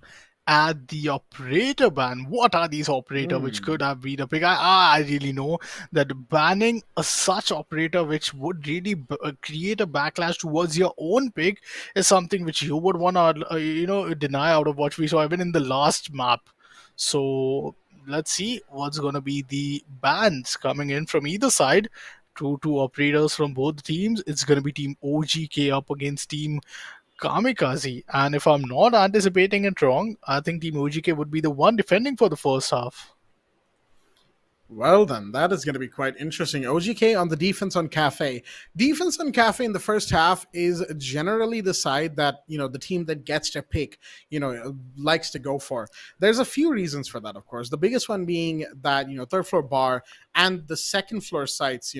at the operator ban. What are these operator which could have been a pick? I really know that banning a such operator which would really create a backlash towards your own pick is something which you would want to deny out of what we saw even in the last map. So let's see what's going to be the bans coming in from either side. Two operators from both teams. It's going to be Team OGK up against Team Kamikaze. And if I'm not anticipating it wrong, I think Team OGK would be the one defending for the first half. Well, then, that is going to be quite interesting. OGK on the defense on Cafe. Defense on Cafe in the first half is generally the side that, the team that gets to pick, likes to go for. There's a few reasons for that, of course. The biggest one being that, third floor bar and the second floor sites,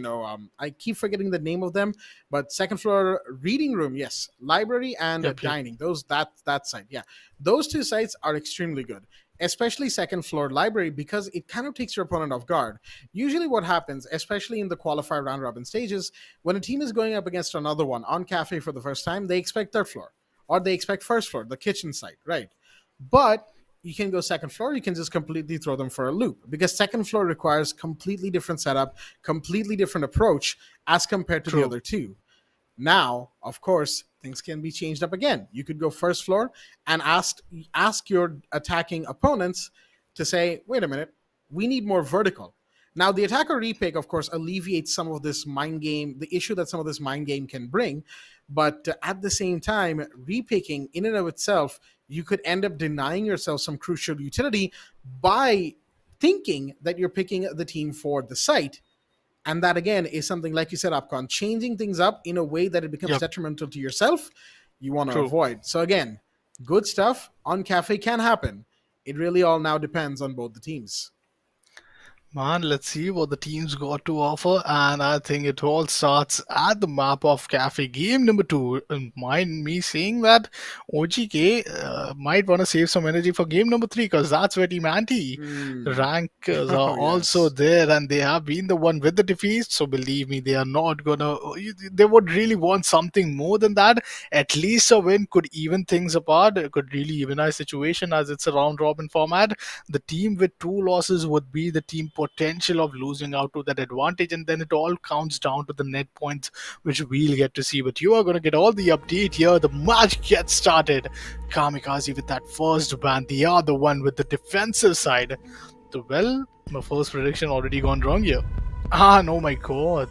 I keep forgetting the name of them, but second floor reading room, yes, library and dining. That site, yeah. Those two sites are extremely good. Especially second floor library, because it kind of takes your opponent off guard. Usually what happens, especially in the qualifier round robin stages, when a team is going up against another one on Cafe for the first time, they expect third floor or they expect first floor, the kitchen site, right? But you can go second floor, you can just completely throw them for a loop, because second floor requires completely different setup, completely different approach as compared to the other two. Now, of course, things can be changed up again. You could go first floor and ask your attacking opponents to say, wait a minute, we need more vertical. Now, the attacker repick, of course, alleviates some of this mind game, the issue that some of this mind game can bring. But at the same time, repicking in and of itself, you could end up denying yourself some crucial utility by thinking that you're picking the team for the site. And that, again, is something, like you said, Upcon, changing things up in a way that it becomes detrimental to yourself, you want to avoid. So, again, good stuff on Cafe can happen. It really all now depends on both the teams. Man, let's see what the teams got to offer, and I think it all starts at the map of Cafe. Game number 2. And mind me saying that OGK might want to save some energy for game number 3, because that's where Team Anti rankers are also there, and they have been the one with the defeat. So believe me, they are not gonna. They would really want something more than that. At least a win could even things apart. It could really evenize situation, as it's a round robin format. The team with 2 losses would be the team potential of losing out to that advantage, and then it all counts down to the net points, which we'll get to see. But you are going to get all the update here. The match gets started. Kamikaze with that first ban. They are the one with the defensive side. So, well, my first prediction already gone wrong here. No, my god.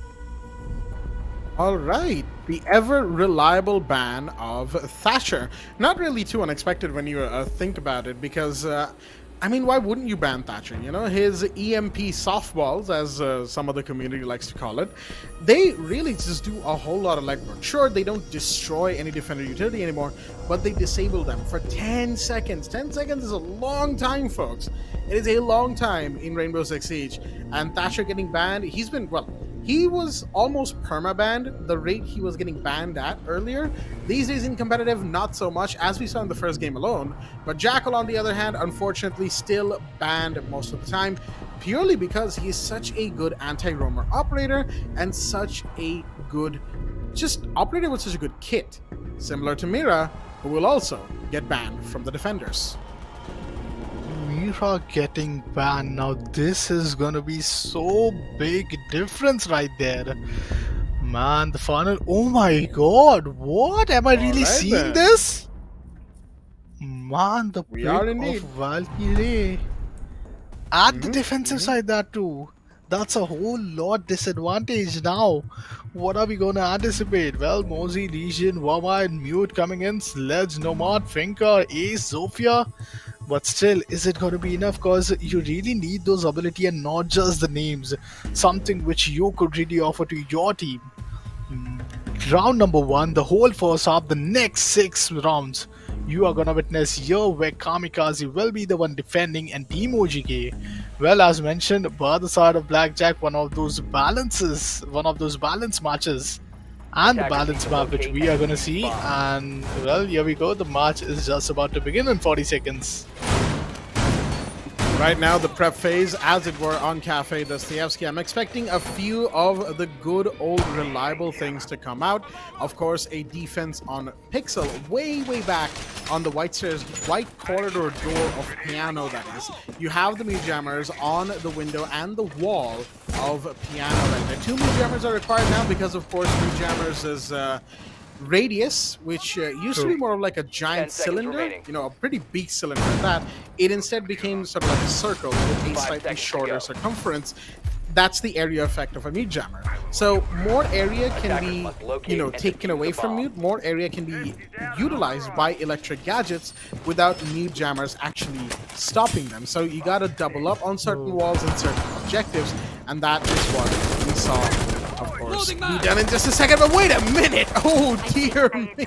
All right, the ever reliable ban of Thatcher. Not really too unexpected when you think about it, because I mean, why wouldn't you ban Thatcher? You know, his EMP softballs, as some of the community likes to call it, they really just do a whole lot of legwork. Sure, they don't destroy any defender utility anymore, but they disable them for 10 seconds. 10 seconds is a long time, folks. It is a long time in Rainbow Six Siege. And Thatcher getting banned, he's been, well, he was almost perma-banned, the rate he was getting banned at earlier. These days in competitive, not so much, as we saw in the first game alone. But Jackal, on the other hand, unfortunately still banned most of the time, purely because he is such a good anti-roamer operator and such a good, just operator with such a good kit. Similar to Mira, who will also get banned from the defenders. Mira getting banned. Now this is gonna be so big difference right there. Man, the final. Oh my god, what? Am I really seeing this? Man, the pick of Valkyrie. At the defensive side, that too. That's a whole lot disadvantage now. What are we gonna anticipate? Well, Mosey, Legion, Wawa, and Mute coming in. Sledge, Nomad, Finker, Ace, Sophia. But still, is it going to be enough? Because you really need those ability and not just the names. Something which you could really offer to your team. Round number 1, the whole first half, the next 6 rounds, you are going to witness here where Kamikaze will be the one defending and Team OGK. Well, as mentioned, by the side of Blackjack, one of those balance matches. And the balance map which we are going to see, and well, here we go. The match is just about to begin in 40 seconds. Right now, the prep phase, as it were, on Cafe Dostoevsky. I'm expecting a few of the good old reliable things to come out. Of course, a defense on Pixel, way back on the white corridor door of Piano, that is. You have the Mute Jammers on the window and the wall of Piano right there. 2 Mute Jammers are required now because, of course, Mute Jammers is radius, which used to be more of like a giant cylinder, you know, a pretty big cylinder at that. It instead became sort of like a circle with a slightly shorter circumference. That's the area effect of a Mute Jammer. So more area can be, you know, taken away from Mute, more area can be utilized by electric gadgets without Mute Jammers actually stopping them. So you gotta double up on certain walls and certain objectives, and that is what we saw. Of course, be done in just a second, but wait a minute! Oh dear me!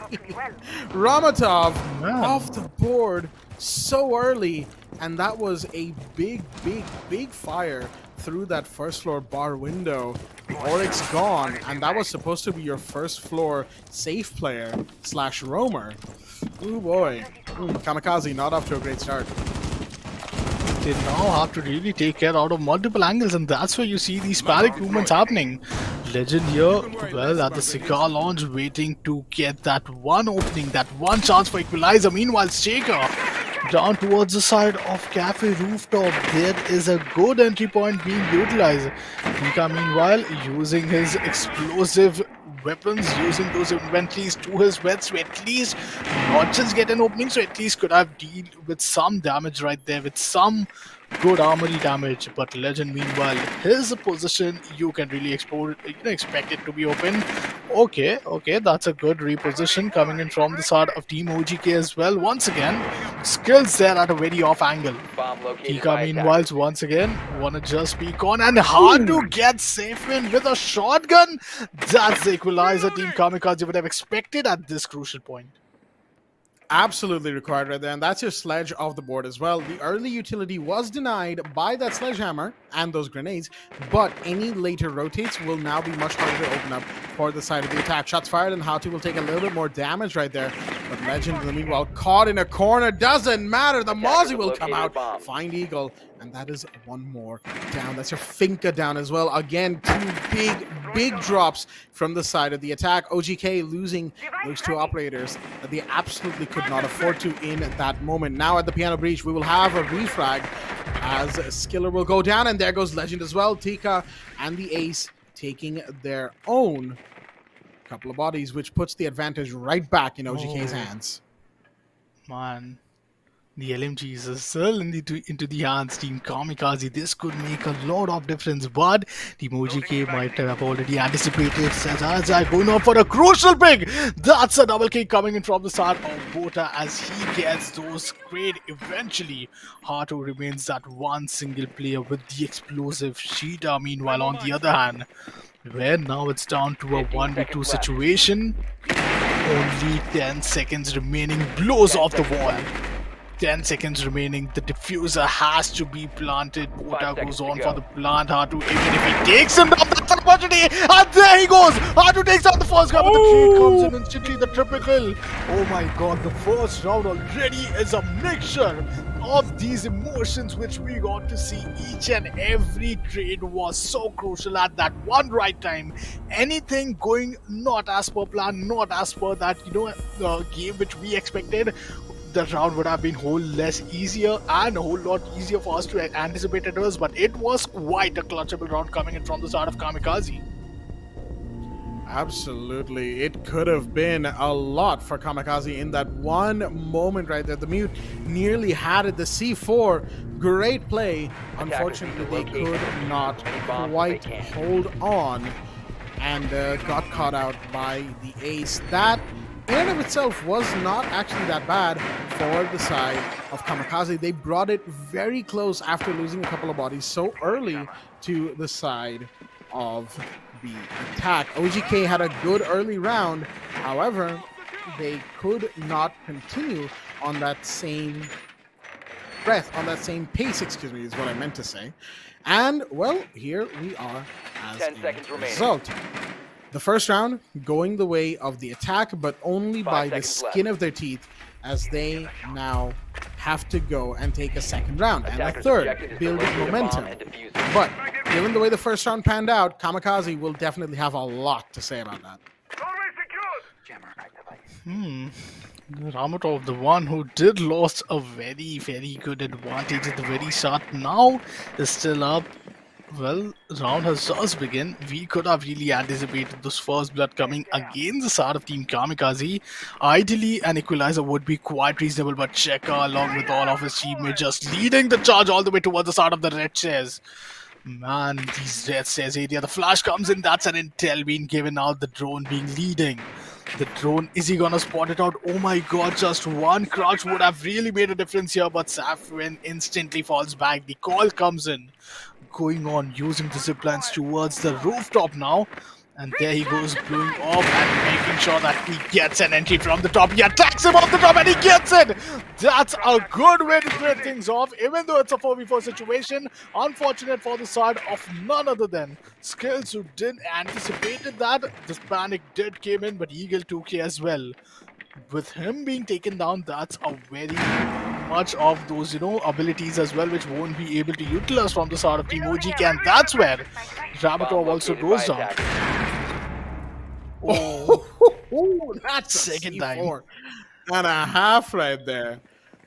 Ramatov off the board so early, and that was a big fire through that first floor bar window. Oryx gone, and that was supposed to be your first floor safe player / roamer. Oh boy. Kamikaze not off to a great start. They now have to really take care out of multiple angles, and that's where you see these panic movements happening. Legend here, well, at the cigar lounge, waiting to get that one opening, that one chance for equalizer. Meanwhile, Shaker down towards the side of Cafe Rooftop. There is a good entry point being utilized. Mika, meanwhile, using his explosive weapons, using those inventories to his wet, so at least not just get an opening, so at least could have deal with some damage right there, with some good armory damage. But Legend, meanwhile, his position, you can really expect it to be open. Okay, that's a good reposition coming in from the side of Team OGK as well. Once again, skills there at a very off angle. Bomb located Tika, by meanwhile, attackers. once again, wanna just peek on and hard to get safe in with a shotgun. That's the equalizer Team Kamikaze would have expected at this crucial point. Absolutely required right there, and that's your sledge off the board as well. The early utility was denied by that sledgehammer and those grenades, but any later rotates will now be much harder to open up for the side of the attack. Shots fired, and Hatu will take a little bit more damage right there. But Legend, in the meanwhile, caught in a corner. Doesn't matter. The Mozzie will come out, find Eagle, and that is one more down. That's your Finka down as well. Again, two big drops from the side of the attack. OGK losing those two operators that they absolutely could not afford to in that moment. Now at the piano breach, we will have a refrag as Skiller will go down, and there goes Legend as well. Tika and the Ace taking their own couple of bodies, which puts the advantage right back in OGK's hands. Man, the LMGs is still into the hands Team Kamikaze. This could make a lot of difference, but Team OGK might have already anticipated. Says I going off for a crucial pick. That's a double kick coming in from the side of Bota as he gets those great eventually. Hato remains that one single player with the explosive Sheeta. Meanwhile, on the other hand, where now it's down to a 1v2 situation. Only 10 seconds remaining. Blows off the wall. 10 seconds remaining. The diffuser has to be planted. Bota goes on for the plant. Hatu, even if he takes him down, that's an opportunity. And there he goes. Hatu takes out the first guy, but the trade comes in instantly. The triple kill. Oh my god, the first round already is a mixture of these emotions which we got to see. Each and every trade was so crucial at that one right time. Anything going not as per plan, not as per that game which we expected, the round would have been whole less easier and a whole lot easier for us to anticipate it was, but it was quite a clutchable round coming in from the side of Kamikaze. Absolutely. It could have been a lot for Kamikaze in that one moment right there. The Mute nearly had it. The C4, great play. Unfortunately, they could not quite hold on and got caught out by the Ace. That in and of itself was not actually that bad for the side of Kamikaze. They brought it very close after losing a couple of bodies so early to the side of the attack. OGK had a good early round, however, they could not continue on that same pace, excuse me, is what I meant to say. And, well, here we are as 10 seconds a remaining. result. The first round going the way of the attack, but only by the skin of their teeth, as they now have to go and take a second round and a third, building momentum. But given the way the first round panned out, Kamikaze will definitely have a lot to say about that. Ramatov, the one who did lost a very, very good advantage at the very start, now is still up. Well, round has just begun. We could have really anticipated this first blood coming against the side of Team Kamikaze. Ideally, an equalizer would be quite reasonable, but Cheka, along with all of his teammates, just leading the charge all the way towards the side of the red chairs. Man, these red stairs area, the flash comes in, that's an intel being given out, the drone being leading. The drone, is he gonna spot it out? Oh my god, just one crouch would have really made a difference here, but Safwin instantly falls back. The call comes in, going on, using the ziplines towards the rooftop now. And there he goes, blowing off and making sure that he gets an entry from the top. He attacks him off the top and he gets it! That's a good way to clear things off, even though it's a 4v4 situation. Unfortunate for the side of none other than Skills, who didn't anticipate that. This panic did came in, but Eagle 2K as well. With him being taken down, that's a very much of those, abilities as well, which won't be able to utilize from the side of Team OGK, and that's where Ramatov also goes down. Oh, that's second a time. C4 and a half right there.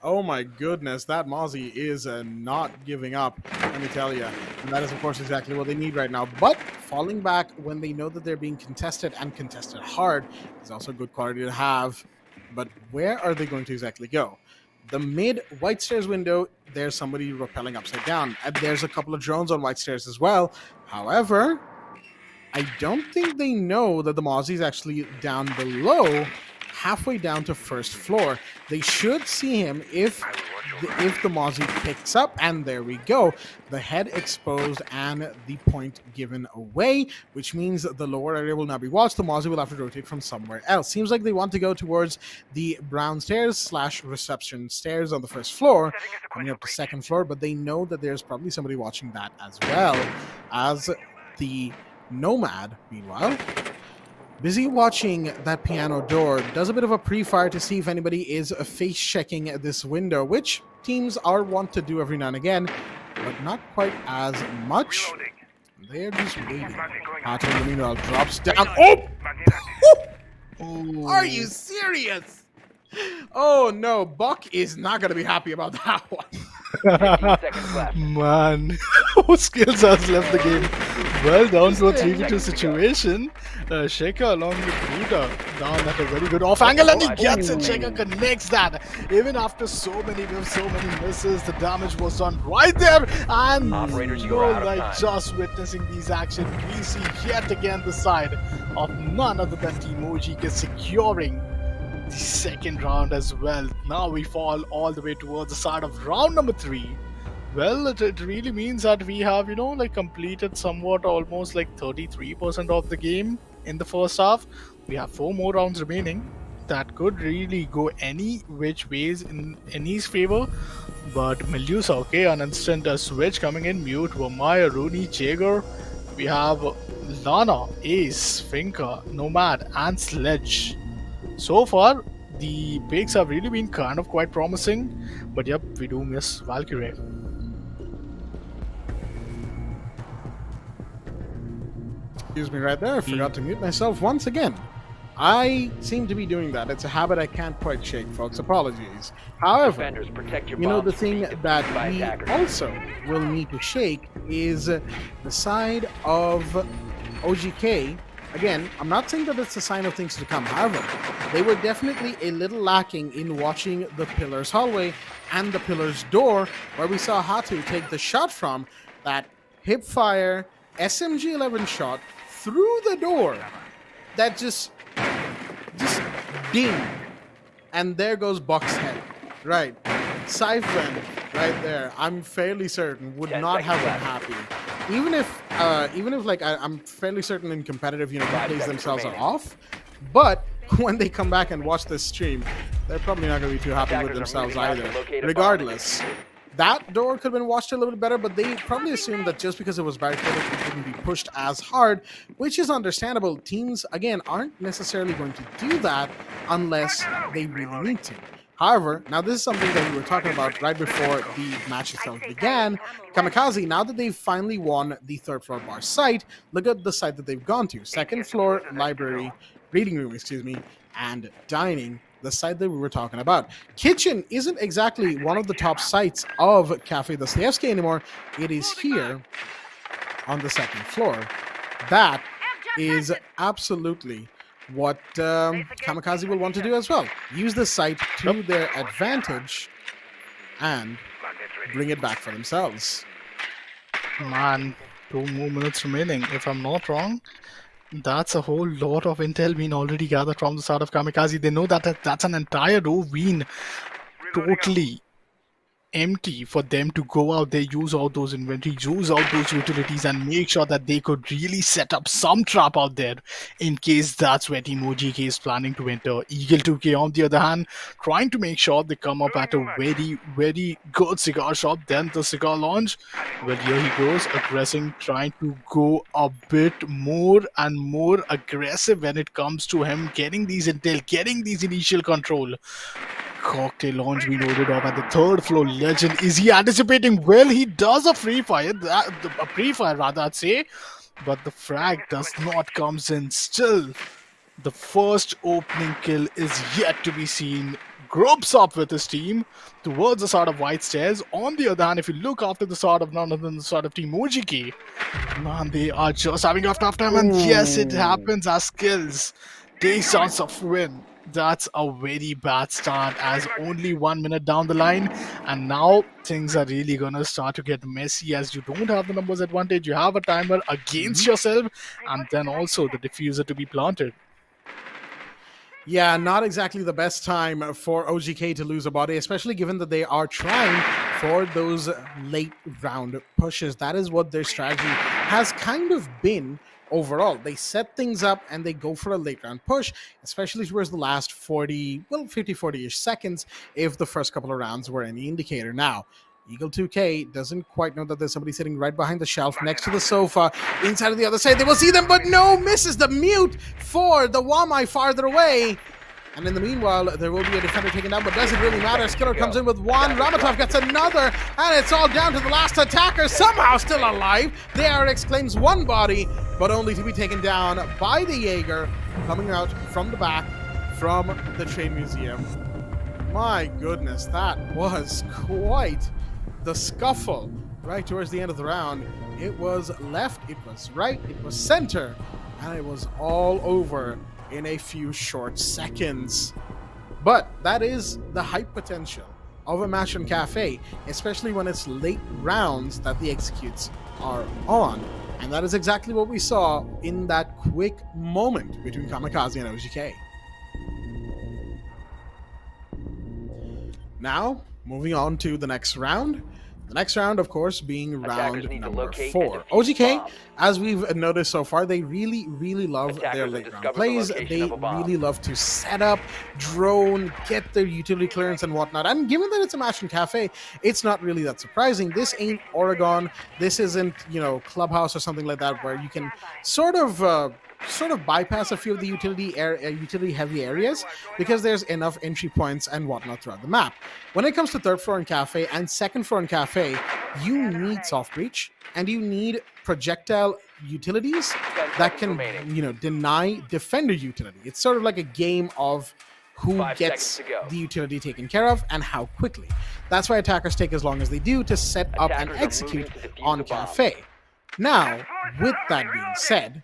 Oh my goodness, that Mozzie is not giving up, let me tell you. And that is, of course, exactly what they need right now. But falling back when they know that they're being contested and contested hard is also good quality to have. But where are they going to exactly go? The mid white stairs window, there's somebody rappelling upside down. And there's a couple of drones on white stairs as well. However, I don't think they know that the Mozzie is actually down below, halfway down to first floor. They should see him if the Mozzie picks up, and there we go. The head exposed and the point given away, which means the lower area will now be watched. The Mozzie will have to rotate from somewhere else. Seems like they want to go towards the brown stairs / reception stairs on the first floor, coming up to second floor, but they know that there's probably somebody watching that as well. As the Nomad, meanwhile, busy watching that piano door, does a bit of a pre-fire to see if anybody is face checking this window, which teams are wont to do every now and again, but not quite as much. They're just waiting. Hatem, meanwhile, drops down. Oh! Are you serious? Oh no, Buck is not going to be happy about that one. 15 seconds left. Man, Skills has left the game. Well, down to a 3v2 situation. Shaker along with Buddha down at a very good off angle, and he gets it. Shaker connects that. Even after so many whiffs, so many misses, the damage was done right there. And Operators, you are out of time. just witnessing these actions, we see yet again the side of none other than Team OG securing the second round as well. Now we fall all the way towards the side of round number 3. Well, it really means that we have, completed somewhat almost like 33% of the game in the first half. We have 4 more rounds remaining. That could really go any which ways in any's favor. But Medusa, okay, an instant switch coming in. Mute, Vermeer, Rooney, Jaeger. We have Lana, Ace, Finka, Nomad, and Sledge. So far, the picks have really been kind of quite promising. But yep, we do miss Valkyrie. Excuse me right there, I forgot to mute myself once again. I seem to be doing that. It's a habit I can't quite shake, folks. Apologies. However, Defenders, protect your the bombs thing from being that defused by we attackers. also will need to shake is the side of OGK. Again, I'm not saying that it's a sign of things to come. However, they were definitely a little lacking in watching the Pillars hallway and the Pillars door, where we saw Hatu take the shot from that hip fire SMG-11 shot through the door that just ding, and there goes Buck's head. Right, Siphon right there. I'm fairly certain would 10 not have been seconds happy, even if like I'm fairly certain in competitive, the 5 plays seconds themselves are remaining. off. But when they come back and watch this stream, they're probably not going to be too happy with Attackers are themselves moving out either. to locate a bomb. Regardless, that door could have been watched a little bit better, but they probably assumed that just because it was barricaded, it couldn't be pushed as hard, which is understandable. Teams, again, aren't necessarily going to do that unless they really need to. However, now this is something that we were talking about right before the match itself began. Kamikaze, now that they've finally won the third floor bar site, look at the site that they've gone to. Second floor library, reading room, and dining. The site that we were talking about. Kitchen isn't exactly one of the top sites of Cafe Dostoevsky anymore. It is here on the second floor. That is absolutely what Kamikaze will want to do as well. Use the site to their advantage and bring it back for themselves. Man, 2 more minutes remaining. If I'm not wrong, that's a whole lot of intel being already gathered from the side of Kamikaze. They know that that's an entire row being totally empty for them to go out there, use out those inventories, use out those utilities, and make sure that they could really set up some trap out there in case that's where Team OGK is planning to enter. Eagle 2K, on the other hand, trying to make sure they come up at a very, very good cigar shop. Then the cigar launch. Well, here he goes, aggressing, trying to go a bit more and more aggressive when it comes to him getting these intel, getting these initial control. Cocktail launch we loaded off at the third floor. Legend, is he anticipating? Well, he does a free fire, a pre-fire rather, I'd say, but the frag does not comes in. Still, the first opening kill is yet to be seen. groups up with his team towards the sort of white stairs. On the other hand, if you look after the sort of none other than the sort of team OGK, man, they are just having enough time. And yes, it happens as skills. Takes chance of win. That's a very bad start as only 1 minute down the line, and now things are really gonna start to get messy as you don't have the numbers advantage. You have a timer against yourself, and then also the diffuser to be planted. Yeah, not exactly the best time for OGK to lose a body, especially given that they are trying for those late round pushes. That is what their strategy has kind of been overall. They set things up and they go for a late round push, especially towards the last 40-ish seconds, if the first couple of rounds were any indicator. Now, Eagle 2K doesn't quite know that there's somebody sitting right behind the shelf next to the sofa. Inside of the other side, they will see them, but no, misses the mute for the Wamai farther away. And in the meanwhile, there will be a defender taken down, but does it really matter? Skiller comes in with one, Ramatov gets another, and it's all down to the last attacker, somehow still alive. The R6 claims one body, but only to be taken down by the Jaeger, coming out from the back from the Trade Museum. My goodness, that was quite the scuffle right towards the end of the round. It was left, it was right, it was center, and it was all over in a few short seconds. But that is the hype potential of a match on Cafe, especially when it's late rounds that the executes are on. And that is exactly what we saw in that quick moment between Kamikaze and OGK. Now, moving on to the next round. The next round, of course, being round number 4. OGK, as we've noticed so far, they really, really love their late round plays. They really love to set up, drone, get their utility clearance and whatnot. And given that it's a match in Cafe, it's not really that surprising. This ain't Oregon. This isn't, Clubhouse or something like that, where you can sort of bypass a few of the utility heavy areas, because there's enough entry points and whatnot throughout the map. When it comes to third floor in Cafe and second floor in Cafe, you need soft breach and you need projectile utilities that can deny defender utility. It's sort of like a game of who gets the utility taken care of and how quickly. That's why attackers take as long as they do to set up and execute on Cafe. Now, with that being said,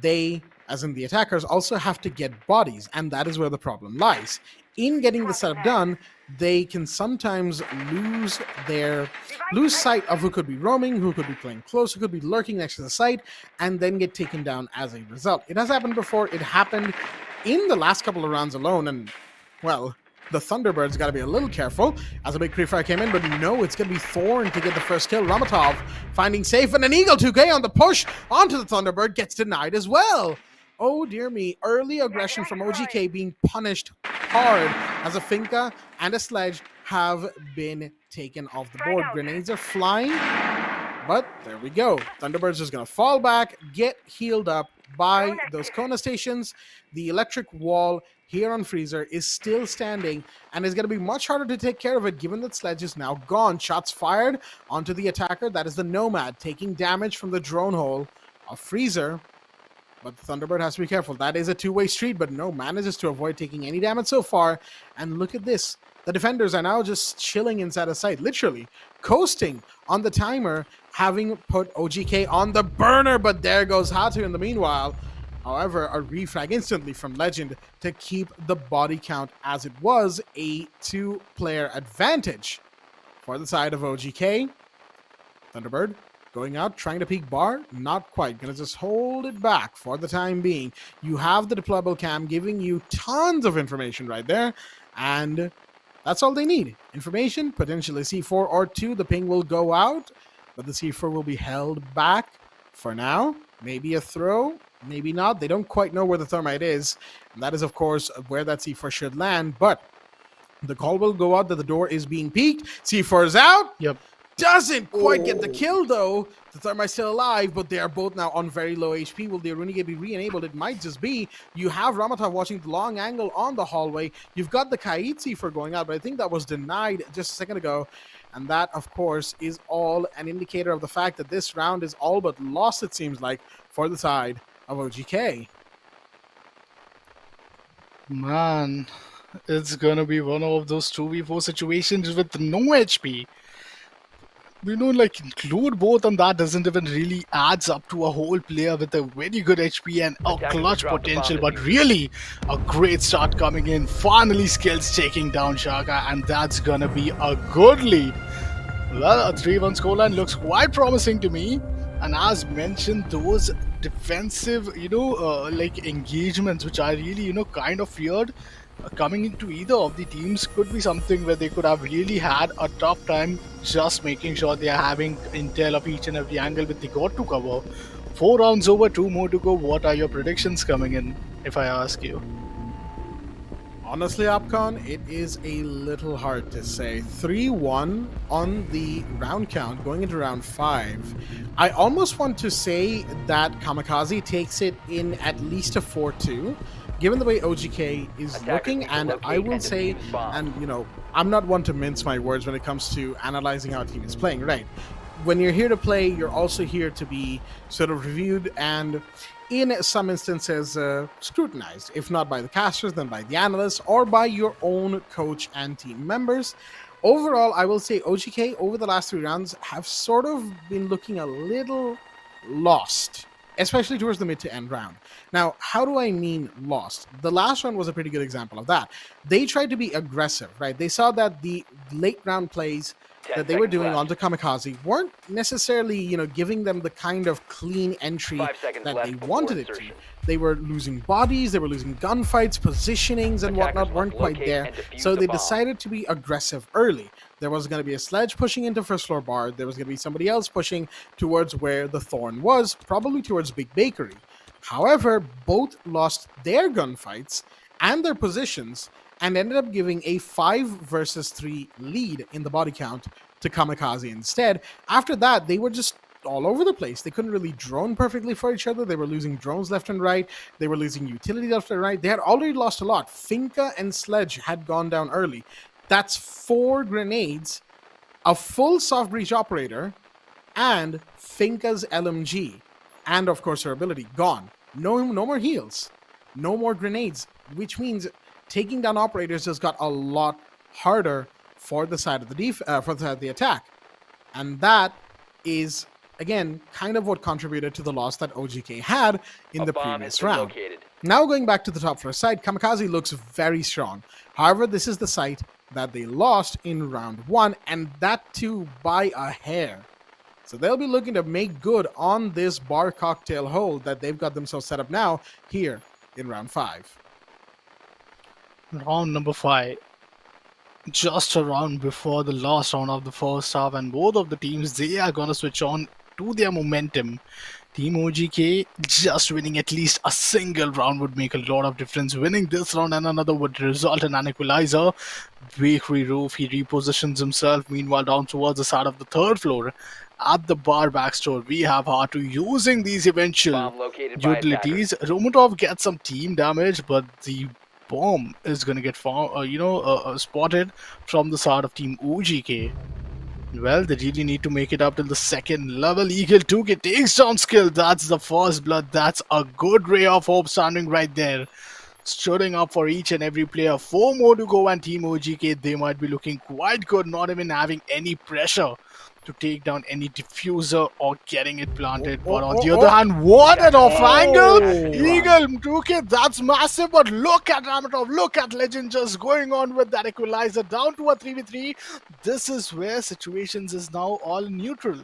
they, as in the attackers, also have to get bodies, and that is where the problem lies. In getting the setup done, they can sometimes lose sight of who could be roaming, who could be playing close, who could be lurking next to the site, and then get taken down as a result. It has happened before. It happened in the last couple of rounds alone, and, well, the Thunderbirds got to be a little careful as a big pre-fire came in, but no, it's going to be Thorn to get the first kill. Ramatov finding safe, and an Eagle 2K on the push onto the Thunderbird gets denied as well. Oh dear me, early aggression from OGK being punished hard as a Finka and a Sledge have been taken off the board. Grenades are flying, but there we go. Thunderbird's just going to fall back, get healed up by those Kona stations. The electric wall here on Freezer is still standing and is going to be much harder to take care of it given that Sledge is now gone. Shots fired onto the attacker. That is the Nomad taking damage from the drone hole of Freezer. But the Thunderbird has to be careful. That is a two-way street, but no, manages to avoid taking any damage so far. And look at this. The defenders are now just chilling inside a site, literally coasting on the timer, having put OGK on the burner, but there goes Hatu in the meanwhile. However, a refrag instantly from Legend to keep the body count as it was, a two-player advantage for the side of OGK. Thunderbird going out, trying to peek bar, not quite. Gonna just hold it back for the time being. You have the deployable cam giving you tons of information right there, and that's all they need. Information, potentially C4 or 2. The ping will go out, but the C4 will be held back for now. Maybe a throw, maybe not. They don't quite know where the thermite is, and that is, of course, where that C4 should land, but the call will go out that the door is being peeked. C4 is out. Yep. Doesn't quite get the kill, though. The thermite's still alive, but they are both now on very low HP. Will the Aruna be re-enabled? It might just be. You have Ramatov watching the long angle on the hallway. You've got the Kaid C4 going out, but I think that was denied just a second ago. And that, of course, is all an indicator of the fact that this round is all but lost, it seems like, for the side of OGK. Man, It's gonna be one of those 2v4 situations with no HP. Like include both, and that doesn't even really adds up to a whole player with a very good HP and a Attackers clutch drop the bomb potential. But diffuser. really, a great start coming in. Finally, skills taking down Shaka, and that's gonna be a good lead. Well, a 3-1 scoreline looks quite promising to me. And as mentioned, those defensive, like engagements, which I really, kind of feared coming into either of the teams, could be something where they could have really had a tough time just making sure they are having intel of each and every angle that they got to cover. 4 rounds over, 2 more to go. What are your predictions coming in, if I ask you? Honestly, Upcon, it is a little hard to say. 3-1 on the round count going into round 5. I almost want to say that Kamikaze takes it in at least a 4-2, given the way OGK is Attackers looking, need to and locate I will and say, defuse bombs. and I'm not one to mince my words when it comes to analyzing how a team is playing, right? When you're here to play, you're also here to be sort of reviewed and in some instances scrutinized, if not by the casters, then by the analysts or by your own coach and team members. Overall, I will say OGK over the last 3 rounds have sort of been looking a little lost, especially towards the mid to end round. Now, how do I mean lost? The last round was a pretty good example of that. They tried to be aggressive, right? They saw that the late round plays 10 that they were seconds doing left. onto Kamikaze weren't necessarily, giving them the kind of clean entry 5 seconds that left they before wanted it to. insertion. They were losing bodies, they were losing gunfights, positionings, and whatnot Attackers weren't must quite locate there. and defuse So the they bomb. decided to be aggressive early. There was going to be a sledge pushing into first floor bar. There was going to be somebody else pushing towards where the thorn was, probably towards Big Bakery. However, both lost their gunfights and their positions and ended up giving a 5 versus 3 lead in the body count to Kamikaze instead. After that, they were just all over the place. They couldn't really drone perfectly for each other. They were losing drones left and right. They were losing utility left and right. They had already lost a lot. Finka and Sledge had gone down early. That's 4 grenades, a full soft breach operator, and Finka's LMG. And of course her ability gone. No more heals. No more grenades. Which means taking down operators just got a lot harder for the side of the for the side of the attack. And that is again kind of what contributed to the loss that OGK had in A the bomb previous has been round. located. Now going back to the top floor side, Kamikaze looks very strong. However, this is the site that they lost in round 1, and that too by a hair. So they'll be looking to make good on this bar cocktail hole that they've got themselves set up now here in round 5. Round number 5. Just a round before the last round of the first half, and both of the teams, they are gonna switch on to their momentum. Team OGK just winning at least a single round would make a lot of difference. Winning this round and another would result in an equalizer. Bakery roof, he repositions himself. Meanwhile, down towards the side of the 3rd floor, at the bar backstore, we have Hatu using these eventual Bomb located by utilities. Romatov gets some team damage, but the bomb is gonna get spotted from the side of Team OGK. Well, they really need to make it up till the 2nd level. Eagle 2K takes down Skill. That's the first blood. That's a good ray of hope standing right there. Stooding up for each and every player. 4 more to go, and Team OGK, they might be looking quite good, not even having any pressure to take down any diffuser or getting it planted. But on the other hand, what an off angle! Eagle 2K, that's massive. But look at Ramatov, look at Legend just going on with that equalizer down to a 3v3. This is where situations is now all neutral.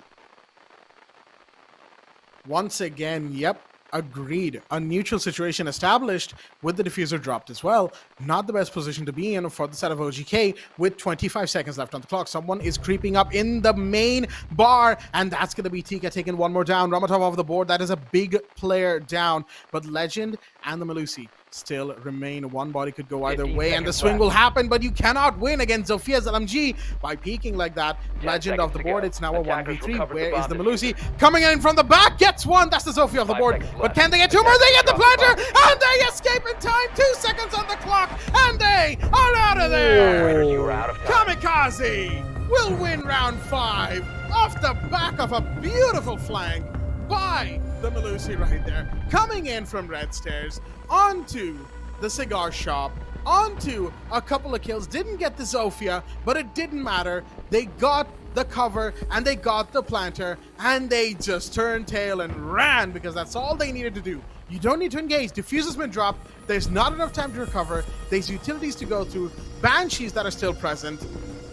Once again, yep, agreed. A neutral situation established with the diffuser dropped as well. Not the best position to be in for the side of OGK with 25 seconds left on the clock. Someone is creeping up in the main bar, and that's going to be Tika taking 1 more down. Ramatov off the board. That is a big player down. But Legend and the Malusi still remain. 1 body could go either 15 way, and the seconds swing left. will happen, but you cannot win against Zofia's LMG by peeking like that. 10 Legend off seconds the to board. go. It's now a Attackers 1v3. recovered the Where is bomb the diffuser. Malusi? Coming in from the back, gets 1. That's the Zofia off the 5 board. seconds But left. can they get 2 more? They get the Attackers drop planter, the bomb. and they escape in time. 2 seconds on the clock, and they are out of there. Operators, you are out of time. Kamikaze will win round 5 off the back of a beautiful flank by the Malusi right there. Coming in from red stairs onto the cigar shop, onto a couple of kills. Didn't get the Zofia, but it didn't matter. They got the cover and they got the planter, and they just turned tail and ran because that's all they needed to do. You don't need to engage. Diffuser's been dropped. There's not enough time to recover. There's utilities to go through, banshees that are still present,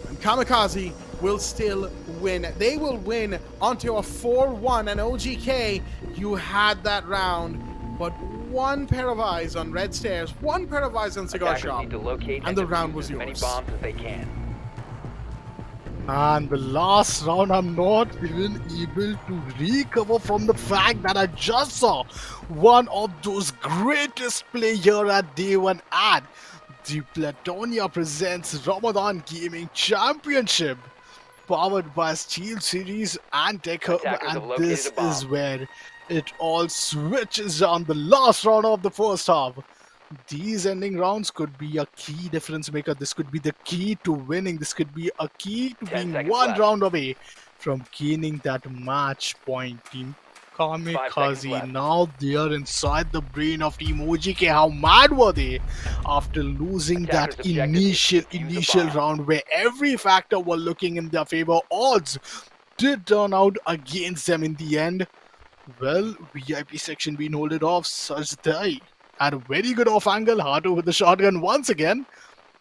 and Kamikaze will still win. They will win onto a 4-1, and OGK, you had that round, but one pair of eyes on Red Stairs, one pair of eyes on Cigar Attackers Shop, need to locate and the defuse round was as many yours. bombs as they can. And the last round, I'm not even able to recover from the fact that I just saw one of those greatest player at day one ad. The Playtonia presents Ramadan Gaming Championship, powered by SteelSeries and Tech Hub, Attackers have and located this a bomb. is where it all switches on the last round of the first half. These ending rounds could be a key difference maker. This could be the key to winning. This could be a key to 10 being seconds one left. round away from gaining that match point. Team 5 seconds Kamikaze, left. now they are inside the brain of Team OGK. How mad were they after losing Attackers' that objective is to defuse the initial bomb. round where every factor were looking in their favor? Odds did turn out against them in the end. Well, VIP section being holded off, such die. Had a very good off angle, Hato with the shotgun once again.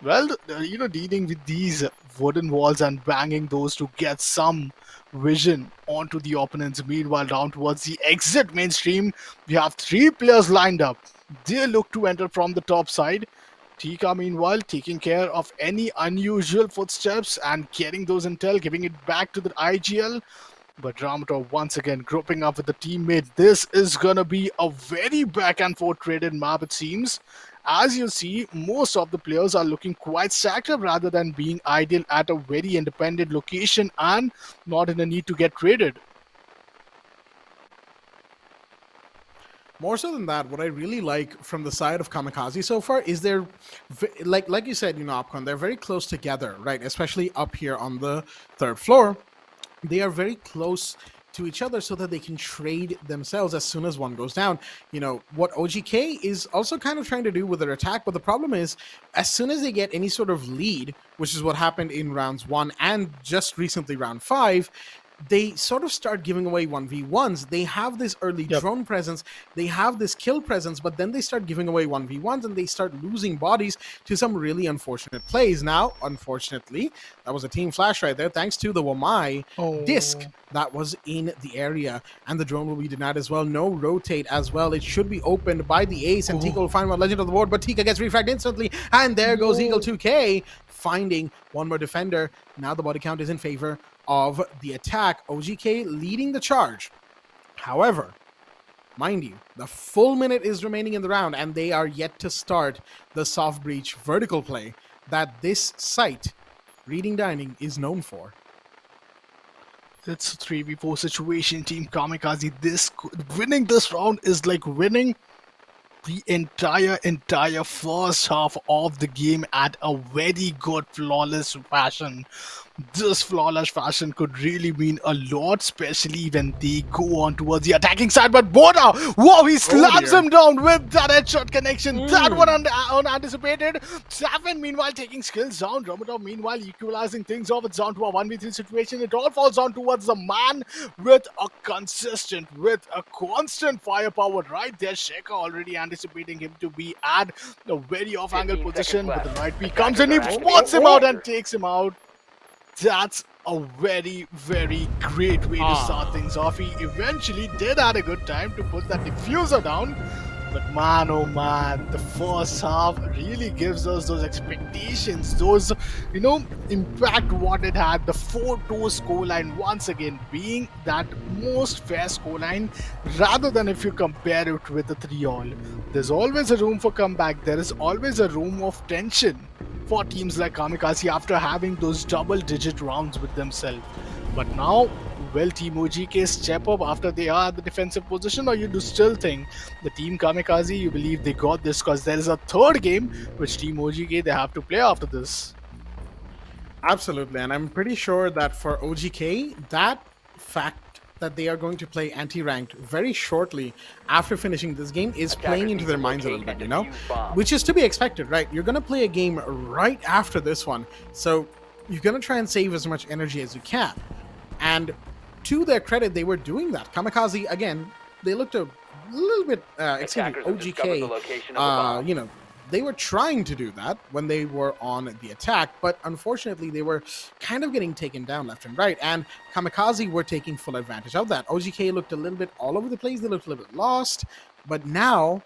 Well, dealing with these wooden walls and banging those to get some vision onto the opponents. Meanwhile, down towards the exit mainstream, we have 3 players lined up. They look to enter from the top side. Tika, meanwhile, taking care of any unusual footsteps and getting those intel, giving it back to the IGL. But Ramadan once again grouping up with the teammate. This is gonna be a very back and forth traded map, it seems. As you see, most of the players are looking quite stacked up rather than being ideal at a very independent location and not in a need to get traded. More so than that, what I really like from the side of Kamikaze so far is they're, like you said, Opcon, they're very close together, right? Especially up here on the 3rd floor. They are very close to each other so that they can trade themselves as soon as one goes down. What OGK is also kind of trying to do with their attack, but the problem is as soon as they get any sort of lead, which is what happened in rounds 1 and just recently round 5, they sort of start giving away 1v1s. They have this early drone presence, they have this kill presence, but then they start giving away 1v1s and they start losing bodies to some really unfortunate plays. Now, unfortunately, that was a team flash right there, thanks to the Wamai disc that was in the area, and the drone will be denied as well. No rotate as well. It should be opened by the ace, and Tika will find one legend on the board, but Tika gets refragged instantly, and there goes Eagle 2K, finding one more defender. Now the body count is in favor of the attack. OGK leading the charge. However, mind you, the full minute is remaining in the round, and they are yet to start the soft breach vertical play that this site, Reading Dining, is known for. It's a 3v4 situation, Team Kamikaze. Winning this round is like winning the entire first half of the game at a very good flawless fashion. This flawless fashion could really mean a lot, especially when they go on towards the attacking side. But Boda, wow, he slams him down with that headshot connection. That one unanticipated. Savin, meanwhile, taking skills down. Ramadan, meanwhile, equalizing things off. It's down to a 1v3 situation. It all falls down towards the man with a constant firepower right there. Sheka already anticipating him to be at a very off-angle position. But the right peak comes in, he spots him out and takes him out. That's a very, very great way to start things off. He eventually did have a good time to put that diffuser down. But man, oh man, the first half really gives us those expectations, those, impact what it had. The 4-2 scoreline once again being that most fair scoreline rather than if you compare it with the 3-all. There's always a room for comeback. There is always a room of tension for teams like Kamikaze after having those double-digit rounds with themselves. But now, will Team OGK step up after they are at the defensive position, or you do still think the Team Kamikaze, you believe they got this because there is a 3rd game which Team OGK they have to play after this? Absolutely, and I'm pretty sure that for OGK, that fact that they are going to play anti-ranked very shortly after finishing this game is playing into their minds a little bit, which is to be expected, right? You're going to play a game right after this one, so you're going to try and save as much energy as you can. And to their credit, they were doing that. Kamikaze, again, they looked a little bit, OGK, they were trying to do that when they were on the attack, but unfortunately they were kind of getting taken down left and right, and Kamikaze were taking full advantage of that. OGK looked a little bit all over the place, they looked a little bit lost, but now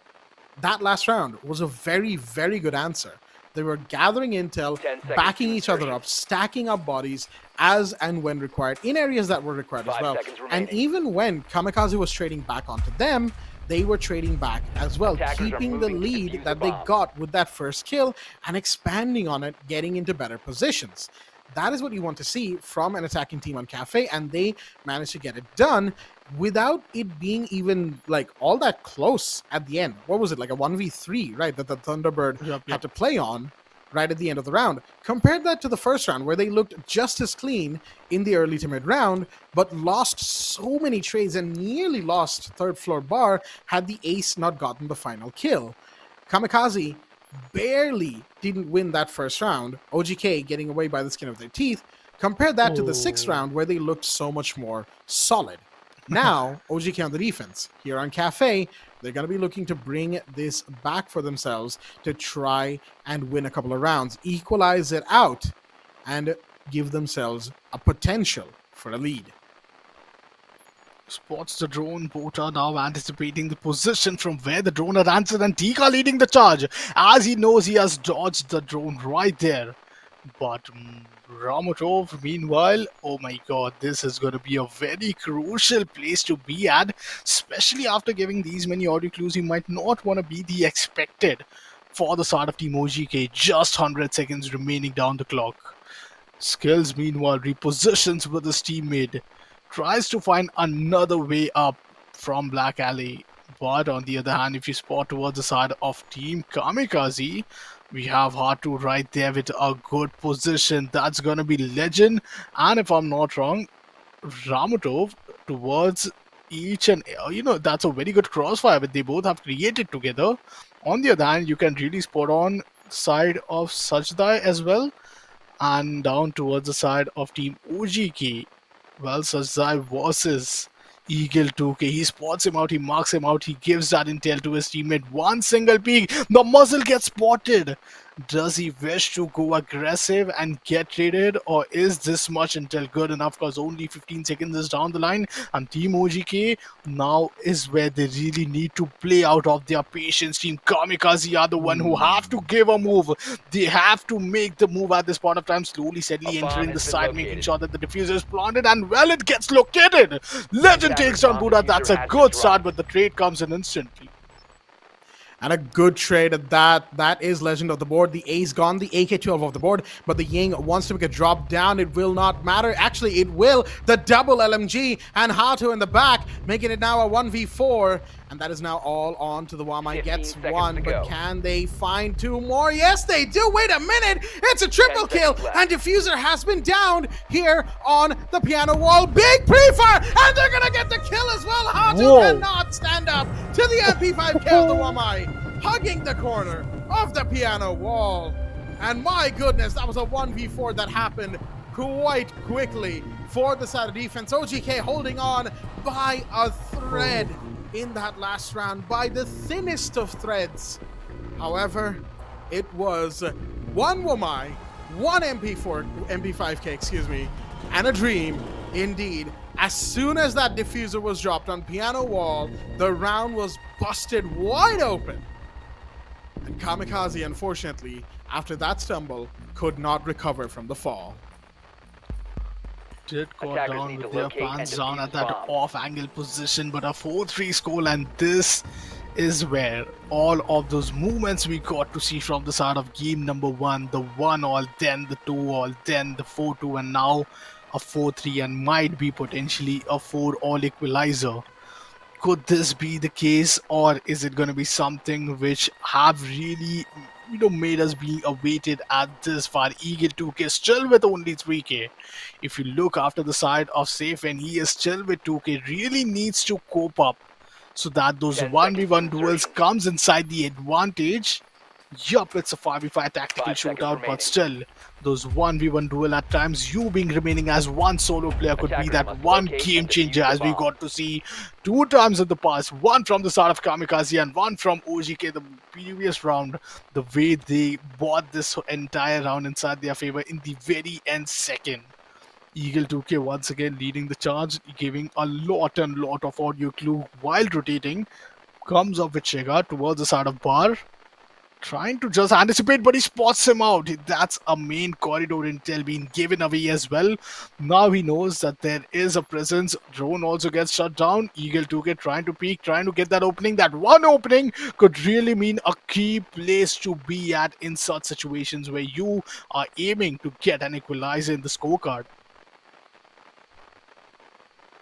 that last round was a very, very good answer. They were gathering intel, backing each other up, stacking up bodies as and when required, in areas that were required as well. And even when Kamikaze was trading back onto them, they were trading back as well, keeping the lead that they got with that first kill and expanding on it, getting into better positions. That is what you want to see from an attacking team on Cafe, and they managed to get it done without it being even like all that close at the end. What was it, like a 1v3, right, that the Thunderbird had to play on right at the end of the round? Compared that to the first round, where they looked just as clean in the early to mid round, but lost so many trades and nearly lost third floor bar had the ace not gotten the final kill. Kamikaze barely didn't win that first round, OGK getting away by the skin of their teeth. Compare that to the sixth round, where they looked so much more solid. Now, OGK on the defense. Here on Cafe, they're going to be looking to bring this back for themselves to try and win a couple of rounds, equalize it out, and give themselves a potential for a lead. Spots the drone. Both are now anticipating the position from where the drone had answered, and Tika leading the charge as he knows he has dodged the drone right there. But Ramatov, meanwhile, oh my god, this is going to be a very crucial place to be at, especially after giving these many audio clues. He might not want to be the expected for the start of Team OGK. Just 100 seconds remaining down the clock. Skills, meanwhile, repositions with his teammate. Tries to find another way up from Black Alley. But on the other hand, if you spot towards the side of Team Kamikaze, we have Hatu right there with a good position. That's going to be Legend. And if I'm not wrong, Ramatov towards each and, that's a very good crossfire that they both have created together. On the other hand, you can really spot on side of Sajdai as well. And down towards the side of Team OGK. Well, Sajdai versus Eagle 2K. He spots him out, he marks him out, he gives that intel to his teammate. One single peek, the muzzle gets spotted. Does he wish to go aggressive and get traded, or is this much intel good enough? Because only 15 seconds is down the line, and Team OGK now is where they really need to play out of their patience. Team Kamikaze are the one who have to give a move. They have to make the move at this point of time, slowly, steadily entering the side, making sure that the diffuser is planted, and well, it gets located. Legend takes down Buddha. That's a good start, but the trade comes in instantly. And a good trade at that. That is Legend of the board. The A's gone, the AK-12 off the board, but the Ying wants to make a drop down. It will not matter. Actually, it will. The double LMG and Hatu in the back, making it now a 1v4. And that is now all on to the Wamai. Gets one, but can they find two more? Yes, they do. Wait a minute. It's a triple kill, and Diffuser has been downed here on the piano wall. Big pre-fire, and they're going to get the kill as well. Hatu cannot stand up to the MP5 kill. The Wamai hugging the corner of the piano wall. And my goodness, that was a 1v4 that happened quite quickly for the side of defense. OGK holding on by a thread in that last round, by the thinnest of threads. However, it was one Wamai, one MP5K, and a dream indeed. As soon as that diffuser was dropped on piano wall, the round was busted wide open. And Kamikaze, unfortunately, after that stumble, could not recover from the fall. Did go down with their pants down at that off-angle position, but a 4-3 scoreline, and this is where all of those movements we got to see from the side of game number 1, the 1-all, then the 2-all, then the 4-2, and now a 4-3, and might be potentially a 4-all equalizer. Could this be the case, or is it going to be something which have really made us being awaited at this far. Eagle 2K still with only 3K. If you look after the side of Safe, and he is still with 2K, really needs to cope up so that those 10 1v1 seconds to duels insertion. comes inside the advantage. Yup, it's a 5v5 tactical 5 seconds shootout, remaining. but still, those 1v1 duel at times, you being remaining as one solo player could be Attackers that must one locate game and defuse changer, the as we bomb. got to see 2 times in the past. One from the side of Kamikaze and one from OGK the previous round. The way they bought this entire round inside their favor in the very end second. Eagle 2K once again leading the charge, giving a lot of audio clue while rotating. Comes up with Shiga towards the side of Bar. Trying to just anticipate, but he spots him out. That's a main corridor intel being given away as well. Now he knows that there is a presence. Drone also gets shut down. Eagle 2K trying to peek, trying to get that opening. That one opening could really mean a key place to be at in such situations where you are aiming to get an equalizer in the scorecard.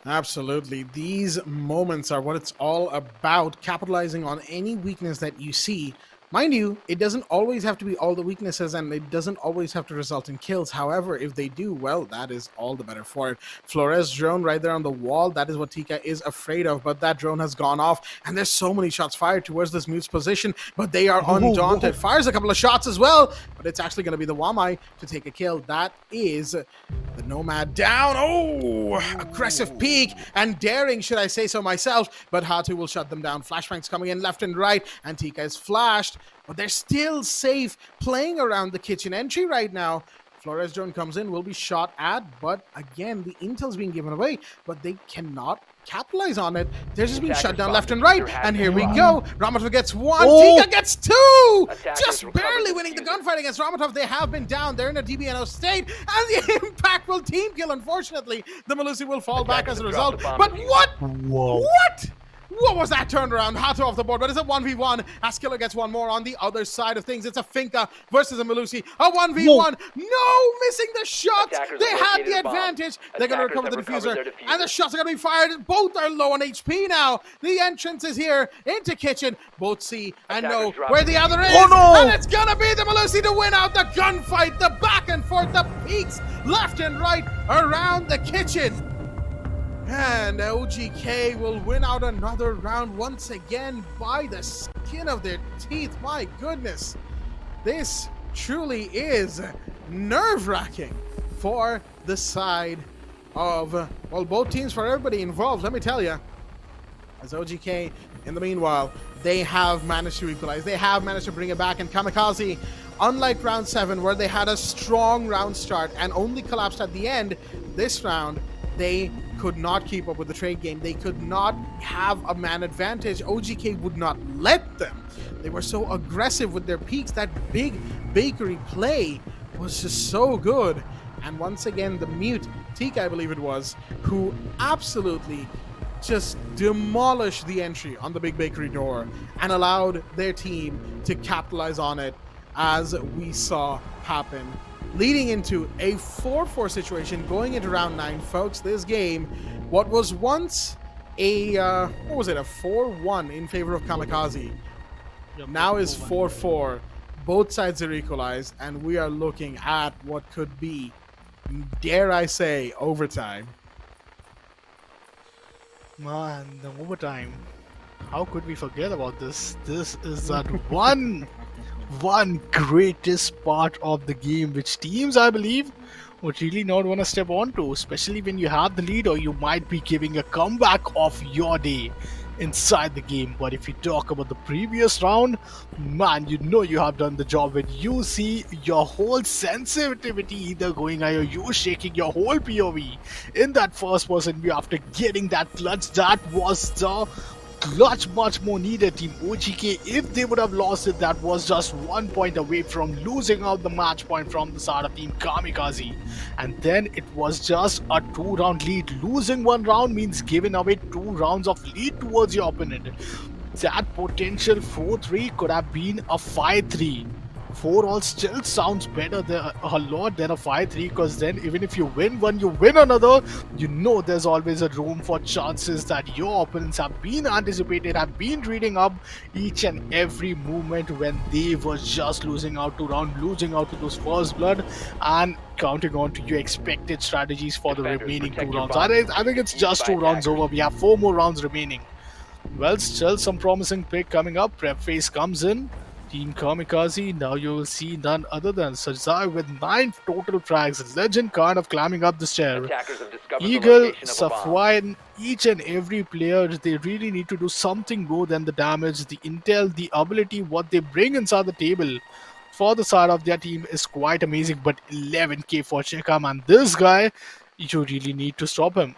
Absolutely. These moments are what it's all about, capitalizing on any weakness that you see. Mind you, it doesn't always have to be all the weaknesses, and it doesn't always have to result in kills. However, if they do, well, that is all the better for it. Flores drone right there on the wall, that is what Tika is afraid of, but that drone has gone off, and there's so many shots fired towards this mute's position, but they are undaunted. Fires a couple of shots as well, but it's actually going to be the Wamai to take a kill. That is the Nomad down. Oh, aggressive peek and daring, should I say so myself, but Hatu will shut them down. Flashbangs coming in left and right, and Tika is flashed, but they're still safe playing around the kitchen entry right now. Flores drone comes in, will be shot at, but again, the intel's being given away, but they cannot capitalize on it. They're just being shut down left and right, and here we go. Ramatov gets one, Tika gets two! Just barely winning the gunfight against Ramatov. They have been down. They're in a DBNO state, and the impact will team kill. Unfortunately, the Malusi will fall back as a result. But what? What? What was that turnaround? Hato off the board, but it's a 1v1 as Killer gets one more on the other side of things. It's a Finka versus a Malusi. A 1v1. No, missing the shots. Attackers They have had located the a bomb. advantage. They're going to Attackers recover the have recovered diffuser, their diffuser. and the shots are going to be fired. Both are low on HP now. The entrance is here into kitchen. Both see and know Attackers drop where the other is. Oh, no. And it's going to be the Malusi to win out the gunfight. The back and forth, the peaks left and right around the kitchen. And OGK will win out another round once again by the skin of their teeth. My goodness. This truly is nerve-wracking for the side of, well, both teams, for everybody involved. Let me tell you, as OGK, in the meanwhile, they have managed to equalize. They have managed to bring it back. And Kamikaze, unlike round 7, where they had a strong round start and only collapsed at the end, this round, they could not keep up with the trade game. They could not have a man advantage. OGK would not let them. They were so aggressive with their peaks. That big bakery play was just so good. And once again, the mute, Tika, I believe it was, who absolutely just demolished the entry on the big bakery door and allowed their team to capitalize on it, as we saw happen, leading into a 4-4 situation going into round 9. Folks, this game, what was once a what was it, a 4-1 in favor of Kamikaze, now is 4-4. Both sides are equalized, and we are looking at what could be, dare I say, overtime. Man, the overtime. How could we forget about this? This is that one greatest part of the game, which teams, I believe, would really not want to step onto, especially when you have the lead or you might be giving a comeback of your day inside the game. But if you talk about the previous round, man, you know you have done the job when you see your whole sensitivity either going high or you shaking your whole POV in that first person view after getting that clutch. That was the clutch much more needed. Team OGK, if they would have lost it, that was just 1 point away from losing out the match point from the side of Team Kamikaze. And then it was just a 2-round lead. Losing 1 round means giving away 2 rounds of lead towards your opponent. That potential 4-3 could have been a 5-3. 4-all still sounds better there a lot than a 5-3, because then even if you win one, you win another, you know there's always a room for chances that your opponents have been anticipated, have been reading up each and every movement when they were just losing out to those first blood, and counting on to your expected strategies for the Defenders, remaining 2 protect your rounds. bodies. I think it's just 2 By rounds attackers. over. We have 4 more rounds remaining. Well, still some promising pick coming up. Prep phase comes in. Team Kamikaze, now you will see none other than Sajai with 9 total frags. Legend kind of climbing up the stair. Attackers have discovered the Eagle, location of a bomb. Safwan, each and every player, they really need to do something more than the damage. The intel, the ability, what they bring inside the table for the side of their team is quite amazing. But 11k for Cheka, man. This guy, you really need to stop him.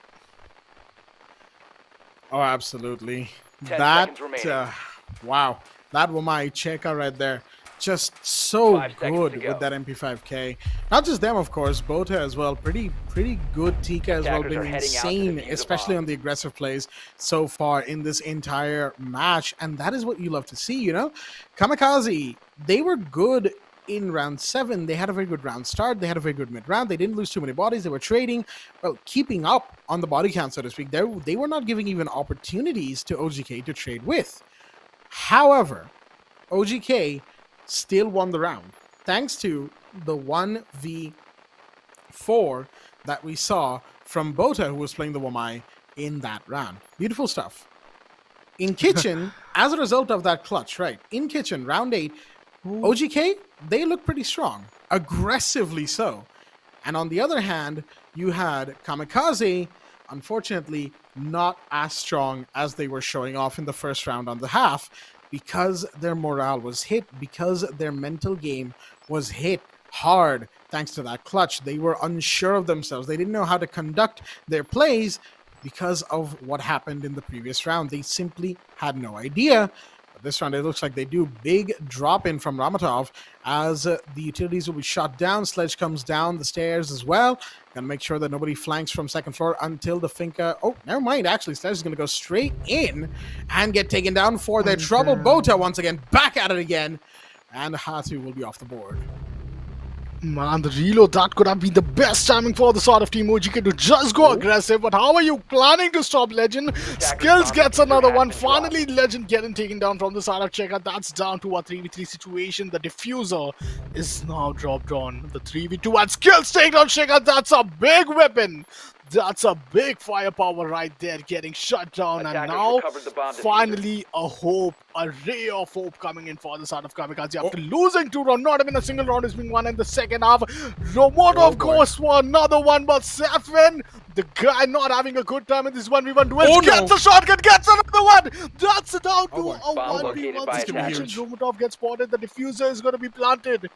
Oh, absolutely. 10 That, seconds remaining. wow. That was my checker right there. Just so 5 seconds good to go. with that MP5K. Not just them, of course. Bota as well. Pretty good. TK as well. Attackers are Been heading out to insane, defuse the especially bomb. on the aggressive plays so far in this entire match. And that is what you love to see, you know? Kamikaze, they were good in round 7. They had a very good round start. They had a very good mid round. They didn't lose too many bodies. They were trading, well, keeping up on the body count, so to speak. They were not giving even opportunities to OGK to trade with. However, OGK still won the round thanks to the 1v4 that we saw from Bota, who was playing the Wamai in that round. Beautiful stuff. In Kitchen, as a result of that clutch, right? In Kitchen, round 8, OGK, they look pretty strong, aggressively so. And on the other hand, you had Kamikaze, unfortunately, not as strong as they were showing off in the first round on the half, because their morale was hit, because their mental game was hit hard thanks to that clutch. They were unsure of themselves. They didn't know how to conduct their plays because of what happened in the previous round. They simply had no idea. But this round, it looks like they do big drop in from Ramatov as the utilities will be shot down. Sledge comes down the stairs as well. Gonna make sure that nobody flanks from second floor until the Finca. Oh, never mind. Actually, Sledge is gonna go straight in and get taken down for their trouble. Bota once again back at it again, and Hatu will be off the board. Man, the reload, that could have been the best timing for the sort of Team OGK to just go aggressive. But how are you planning to stop Legend? Skills gets another one. Finally, Legend getting taken down from the side of Checker. That's down to a 3v3 situation. The diffuser is now dropped on the 3v2. And Skills taking down Checker. That's a big weapon. That's a big firepower right there, getting shut down. And Attackers now, recovered the bomb diffuser. finally, a ray of hope coming in for the side of Kamikaze. After losing 2 rounds, not even a single round is being won in the second half. Romotov goes for another one, but Safin, the guy not having a good time in this 1v1 duel, gets a shotgun, gets another one. That's down to a Bomb located 1v1 by situation. attackers. Romotov gets spotted. The diffuser is going to be planted.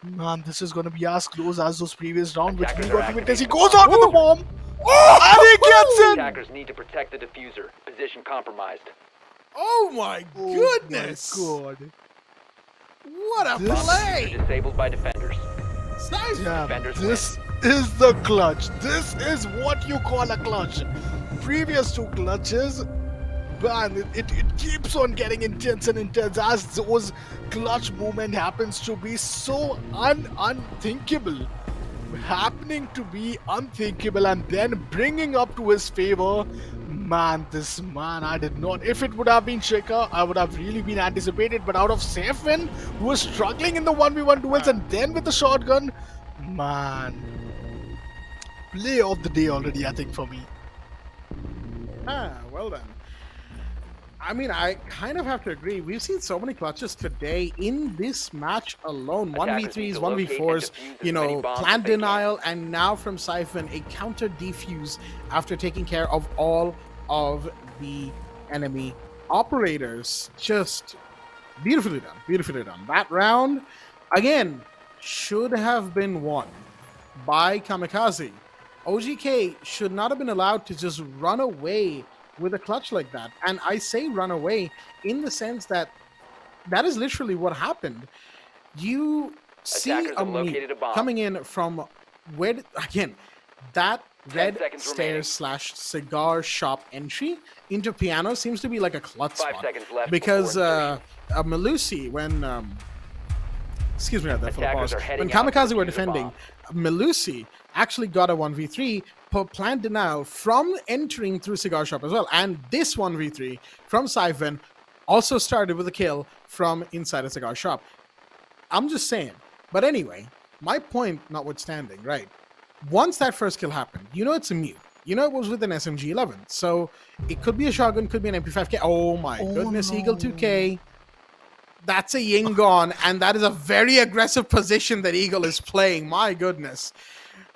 Man, this is going to be as close as those previous rounds, which we Attackers got are to witness. He activating goes out with the bomb. And he gets in! Attackers need to protect the diffuser. Position compromised. Oh my goodness! Oh my God. What a This- play! Disabled by defenders. Nice. Yeah, Defenders this is the clutch. This is what you call a clutch. Previous 2 clutches, man, it keeps on getting intense and intense as those clutch movement happens to be so unthinkable. Happening to be unthinkable and then bringing up to his favor. Man, this man, I did not. If it would have been Shaker, I would have really been anticipated. But out of Safin, who was struggling in the 1v1 duels and then with the shotgun, man. Play of the day already, I think, for me. Well then. I mean, I kind of have to agree. We've seen so many clutches today in this match alone. Attackers need 1v3s, to locate and 1v4s, defuse you as many know, bombs plant as they can. denial, and now from Siphon, a counter defuse after taking care of all of the enemy operators. Just beautifully done. Beautifully done. That round, again, should have been won by Kamikaze. OGK should not have been allowed to just run away with a clutch like that. And I say run away in the sense that that is literally what happened. You see Attackers a have me located a bomb. coming in from where, again, that 10 red seconds remaining. stairs / cigar shop entry into piano seems to be like a clutch 5 spot. seconds left Because before insertion. Malusi, when excuse me right there for the Attackers pause. are heading When out to Kamikaze defuse were the defending, bomb. Melusi actually got a 1v3 per planned now from entering through Cigar Shop as well. And this 1v3 from Siphon also started with a kill from inside a Cigar Shop. I'm just saying. But anyway, my point notwithstanding, right? Once that first kill happened, you know it's a mute. You know it was with an SMG-11. So it could be a shotgun, could be an MP5K. Oh my goodness, no. Eagle 2K. That's a Ying gone, and that is a very aggressive position that Eagle is playing. My goodness.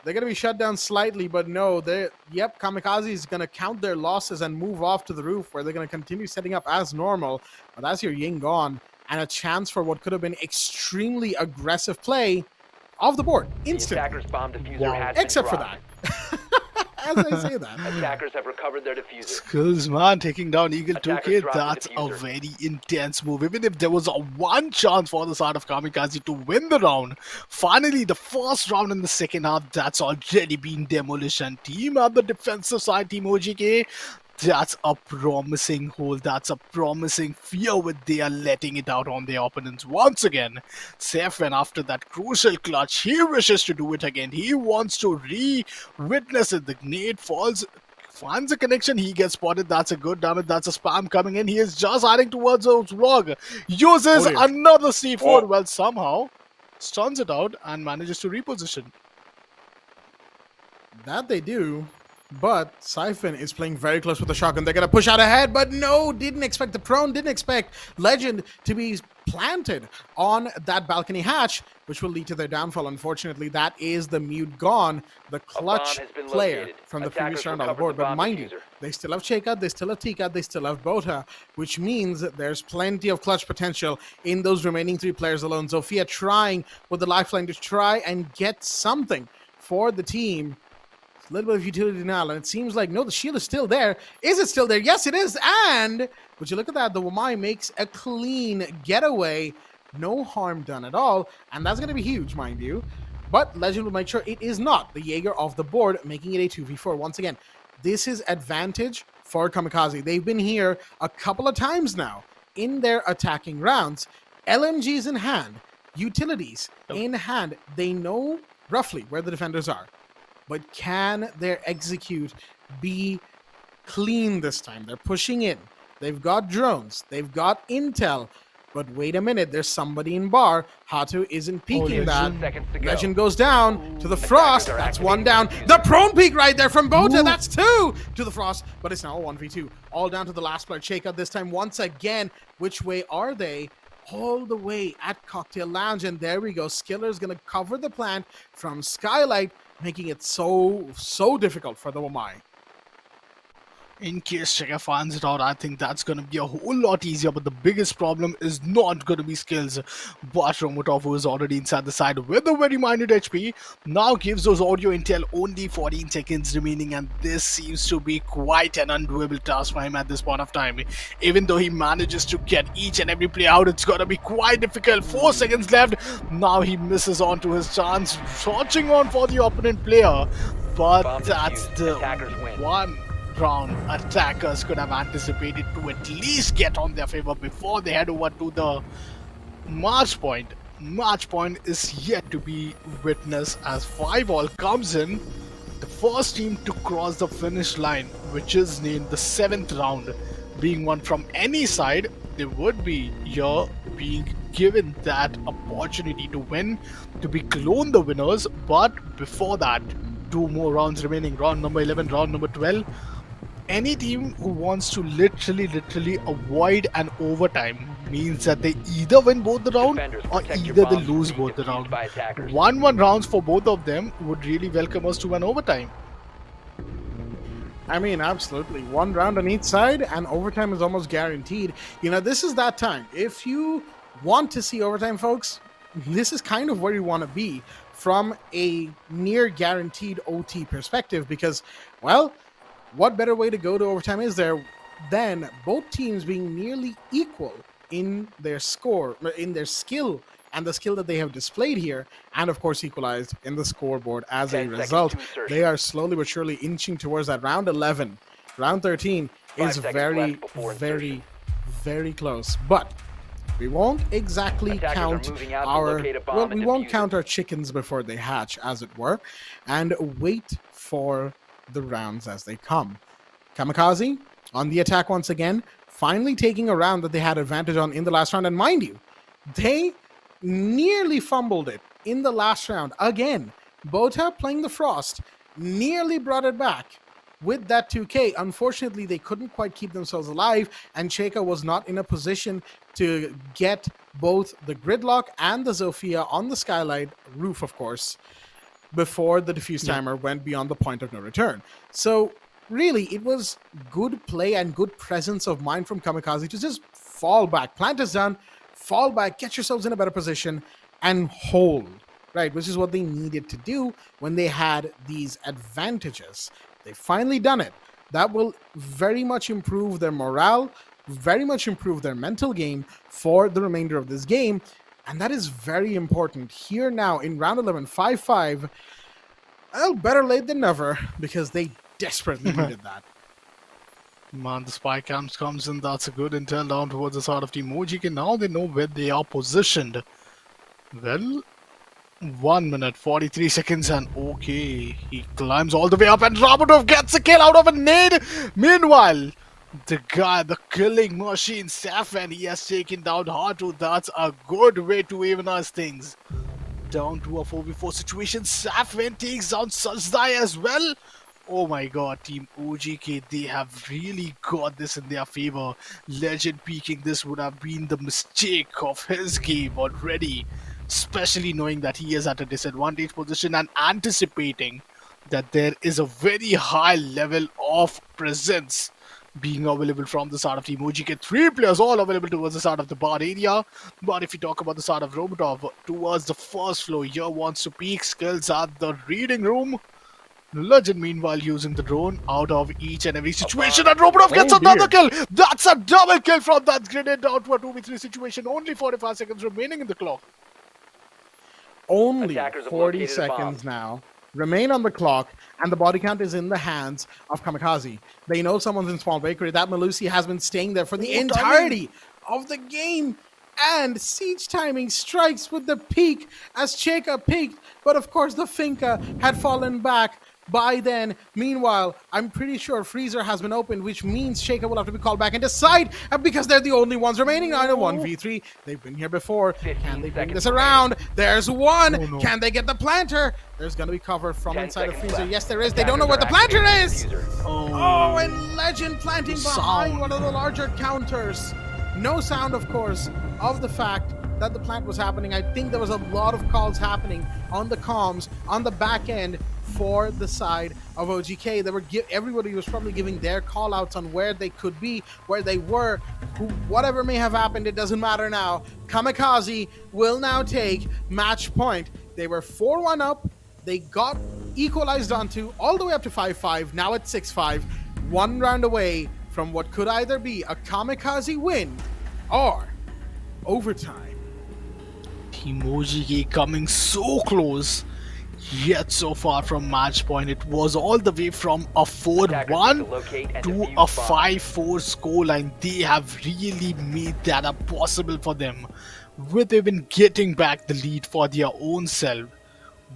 They're going to be shut down slightly, but no, Kamikaze is going to count their losses and move off to the roof where they're going to continue setting up as normal. But that's your Ying gone, and a chance for what could have been extremely aggressive play off the board instantly. The attacker's bomb diffuser has been Except for dropped. that. As I say that. Attackers have recovered their diffuser. Skills, man, taking down Eagle Attackers 2K, dropped the that's a diffuser. very intense move. Even if there was a one chance for the side of Kamikaze to win the round, finally the first round in the second half, that's already been demolished. And team at the defensive side, Team OGK, that's a promising hole. That's a promising fear with they are letting it out on their opponents once again. Sefren, after that crucial clutch, he wishes to do it again. He wants to re-witness it. The grenade falls, finds a connection, he gets spotted. That's a good damage. That's a spam coming in. He is just heading towards those log. Uses another C4. Well, somehow stuns it out and manages to reposition. That they do. But Siphon is playing very close with the shotgun. They're going to push out ahead, but no, didn't expect the prone, didn't expect Legend to be planted on that balcony hatch, which will lead to their downfall. Unfortunately, that is the mute gone, the clutch player located. from the Attackers previous round on the recovered board. the But bomb mind you, diffuser. they still have Cheka, they still have Tika, they still have Bota, which means that there's plenty of clutch potential in those remaining three players alone. Zofia trying with the lifeline to try and get something for the team. A little bit of utility now, and it seems like, no, the shield is still there. Is it still there? Yes, it is. And would you look at that? The Wamai makes a clean getaway. No harm done at all. And that's going to be huge, mind you. But Legend will make sure it is not the Jaeger off the board, making it a 2v4. Once again, this is advantage for Kamikaze. They've been here a couple of times now in their attacking rounds. LMGs in hand, utilities in hand. They know roughly where the defenders are. But can their execute be clean this time? They're pushing in. They've got drones. They've got intel. But wait a minute. There's somebody in bar. Hatu isn't peeking that. Seconds to go. Legend goes down to the Frost. That's one down. The prone peek right there from Bota. That's two to the Frost. But it's now a 1v2. All down to the last player. Cheka this time once again. Which way are they? All the way at Cocktail Lounge. And there we go. Skiller's going to cover the plant from Skylight, making it so difficult for the Wamai. In case Cheka finds it out, I think that's going to be a whole lot easier, but the biggest problem is not going to be skills. But Romotov, who is already inside the side with a very minute HP, now gives those audio intel only 14 seconds remaining, and this seems to be quite an undoable task for him at this point of time. Even though he manages to get each and every play out, it's going to be quite difficult. 4 seconds left. Now he misses on to his chance, searching on for the opponent player. But Bomb that's defused. the Attackers win. one round attackers could have anticipated to at least get on their favor before they head over to the match point. Match point is yet to be witnessed as 5-all comes in. The first team to cross the finish line, which is named the 7th round, being one from any side, they would be here being given that opportunity to win, to be clone the winners. But before that, 2 more rounds remaining, round number 11, round number 12. Any team who wants to literally avoid an overtime means that they either win both the round Defenders, or protect your either they bombs lose from being both the defused round. by attackers. 1-1 rounds for both of them would really welcome us to an overtime. I mean, absolutely. 1 round on each side, and overtime is almost guaranteed. You know, this is that time. If you want to see overtime, folks, this is kind of where you want to be from a near guaranteed OT perspective, because, well, what better way to go to overtime is there than both teams being nearly equal in their score, in their skill, and the skill that they have displayed here, and of course equalized in the scoreboard as a 10 seconds result. to insertion. They are slowly but surely inching towards that round 11. Round 13 is 5 seconds very, left before very, insertion. very close. But We won't exactly Attackers are count moving out to our locate a bomb well, and we won't defuse count it. our chickens before they hatch, as it were, and wait for the rounds as they come. Kamikaze on the attack once again, finally taking a round that they had advantage on in the last round. And mind you, they nearly fumbled it in the last round again. Bota playing the Frost nearly brought it back with that 2K. Unfortunately, they couldn't quite keep themselves alive, and Cheka was not in a position to get both the Gridlock and the Zofia on the skylight roof, of course, before the defuse timer went beyond the point of no return. So really, it was good play and good presence of mind from Kamikaze to just fall back. Plant is done, fall back, get yourselves in a better position, and hold, right? Which is what they needed to do when they had these advantages. They finally done it. That will very much improve their morale, very much improve their mental game for the remainder of this game. And that is very important. Here now in round 11, 5-5, well, better late than never, because they desperately needed that. Man, the spy cams comes in. That's a good intel down towards the side of Team OGK. Now they know where they are positioned. Well, 1 minute 43 seconds, and okay, he climbs all the way up, and Rabotov gets a kill out of a nade. Meanwhile, the guy, the killing machine, Safan, he has taken down Hartu. That's a good way to evenize things. Down to a 4v4 situation. Safan takes down Sazdai as well. Oh my god, Team OGK, they have really got this in their favor. Legend peeking, this would have been the mistake of his game already. Especially knowing that he is at a disadvantage position and anticipating that there is a very high level of presence being available from the side of Team OGK. 3 players all available towards the side of the bar area. But if you talk about the side of Robotov, towards the first floor, here wants to peek skills at the reading room. Legend, meanwhile, using the drone out of each and every situation, and Robotov gets another kill. That's a double kill from that grenade down to a 2v3 situation. Only 45 seconds remaining in the clock. Only Attackers have 40 located a bomb. seconds now remain on the clock, and the body count is in the hands of Kamikaze. They know someone's in Small Bakery. That Malusi has been staying there for the entirety of the game. And siege timing strikes with the peak as Cheka peaked, but of course the Finca had fallen back by then. Meanwhile, I'm pretty sure Freezer has been opened, which means Cheka will have to be called back and decide, because they're the only ones remaining on a 1v3. They've been here before. Can they bring this around? There's one. Can they get the planter? There's going to be cover from 10 inside of seconds Freezer. left. Yes, there is. They don't know where the Attackers are planter activating is. the diffuser. Oh, and Legend planting behind one of the larger counters. No sound, of course, of the fact that the plant was happening. I think there was a lot of calls happening on the comms, on the back end for the side of OGK. They were everybody was probably giving their call outs on where they could be, where they were, whatever may have happened, it doesn't matter now. Kamikaze will now take match point. They were 4-1 up. They got equalized onto all the way up to 5-5. Now it's 6-5. 1 round away from what could either be a Kamikaze win or overtime. Team OGK coming so close, yet so far from match point. It was all the way from a 4-1 to a 5-4 scoreline. They have really made that possible for them, with even getting back the lead for their own self.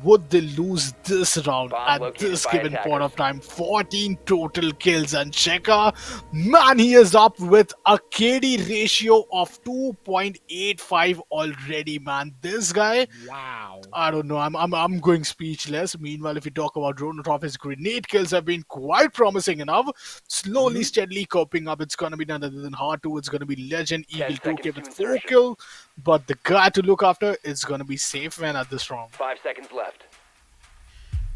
Would they lose this round at this given point of time? 14 total kills, and Cheka, man, he is up with a KD ratio of 2.85 already, man. This guy, Wow. I don't know, I'm going speechless. Meanwhile, if you talk about Dronotov, his grenade kills have been quite promising enough. Slowly, steadily coping up. It's gonna be none other than hard 2. It's gonna be Legend, Eagle 2K with 4 kills. But the guy to look after is gonna be Safe Man at this round. 5 seconds left.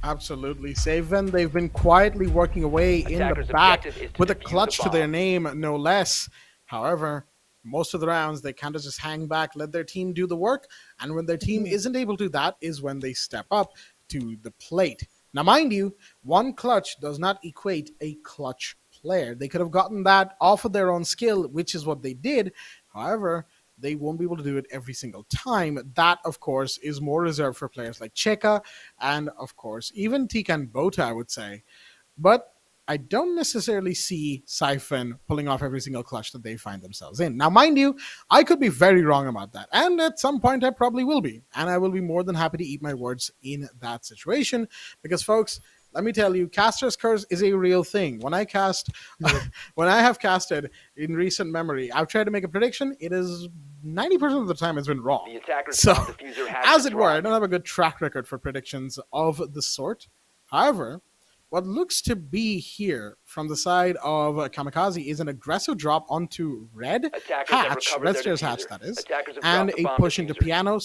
Absolutely. Saven, they've been quietly working away in the Attackers' back objective is to with a defuse clutch the to their bomb. name, no less. However, most of the rounds, they kind of just hang back, let their team do the work. And when their team isn't able to, that is when they step up to the plate. Now, mind you, 1 clutch does not equate a clutch player. They could have gotten that off of their own skill, which is what they did. However, they won't be able to do it every single time. That, of course, is more reserved for players like Cheka and, of course, even Tika and Bota, I would say. But I don't necessarily see Siphon pulling off every single clutch that they find themselves in. Now, mind you, I could be very wrong about that. And at some point, I probably will be. And I will be more than happy to eat my words in that situation. Because, folks, let me tell you, caster's curse is a real thing. When I cast, when I have casted in recent memory, I've tried to make a prediction. It is 90% of the time it's been wrong. The attacker's So, bomb diffuser has as been it were, I dropped. don't have a good track record for predictions of the sort. However, what looks to be here from the side of Kamikaze is an aggressive drop onto red Attackers have hatch, recovered red their stairs diffuser. hatch that is, Attackers have and dropped a the bomb push into diffuser. piano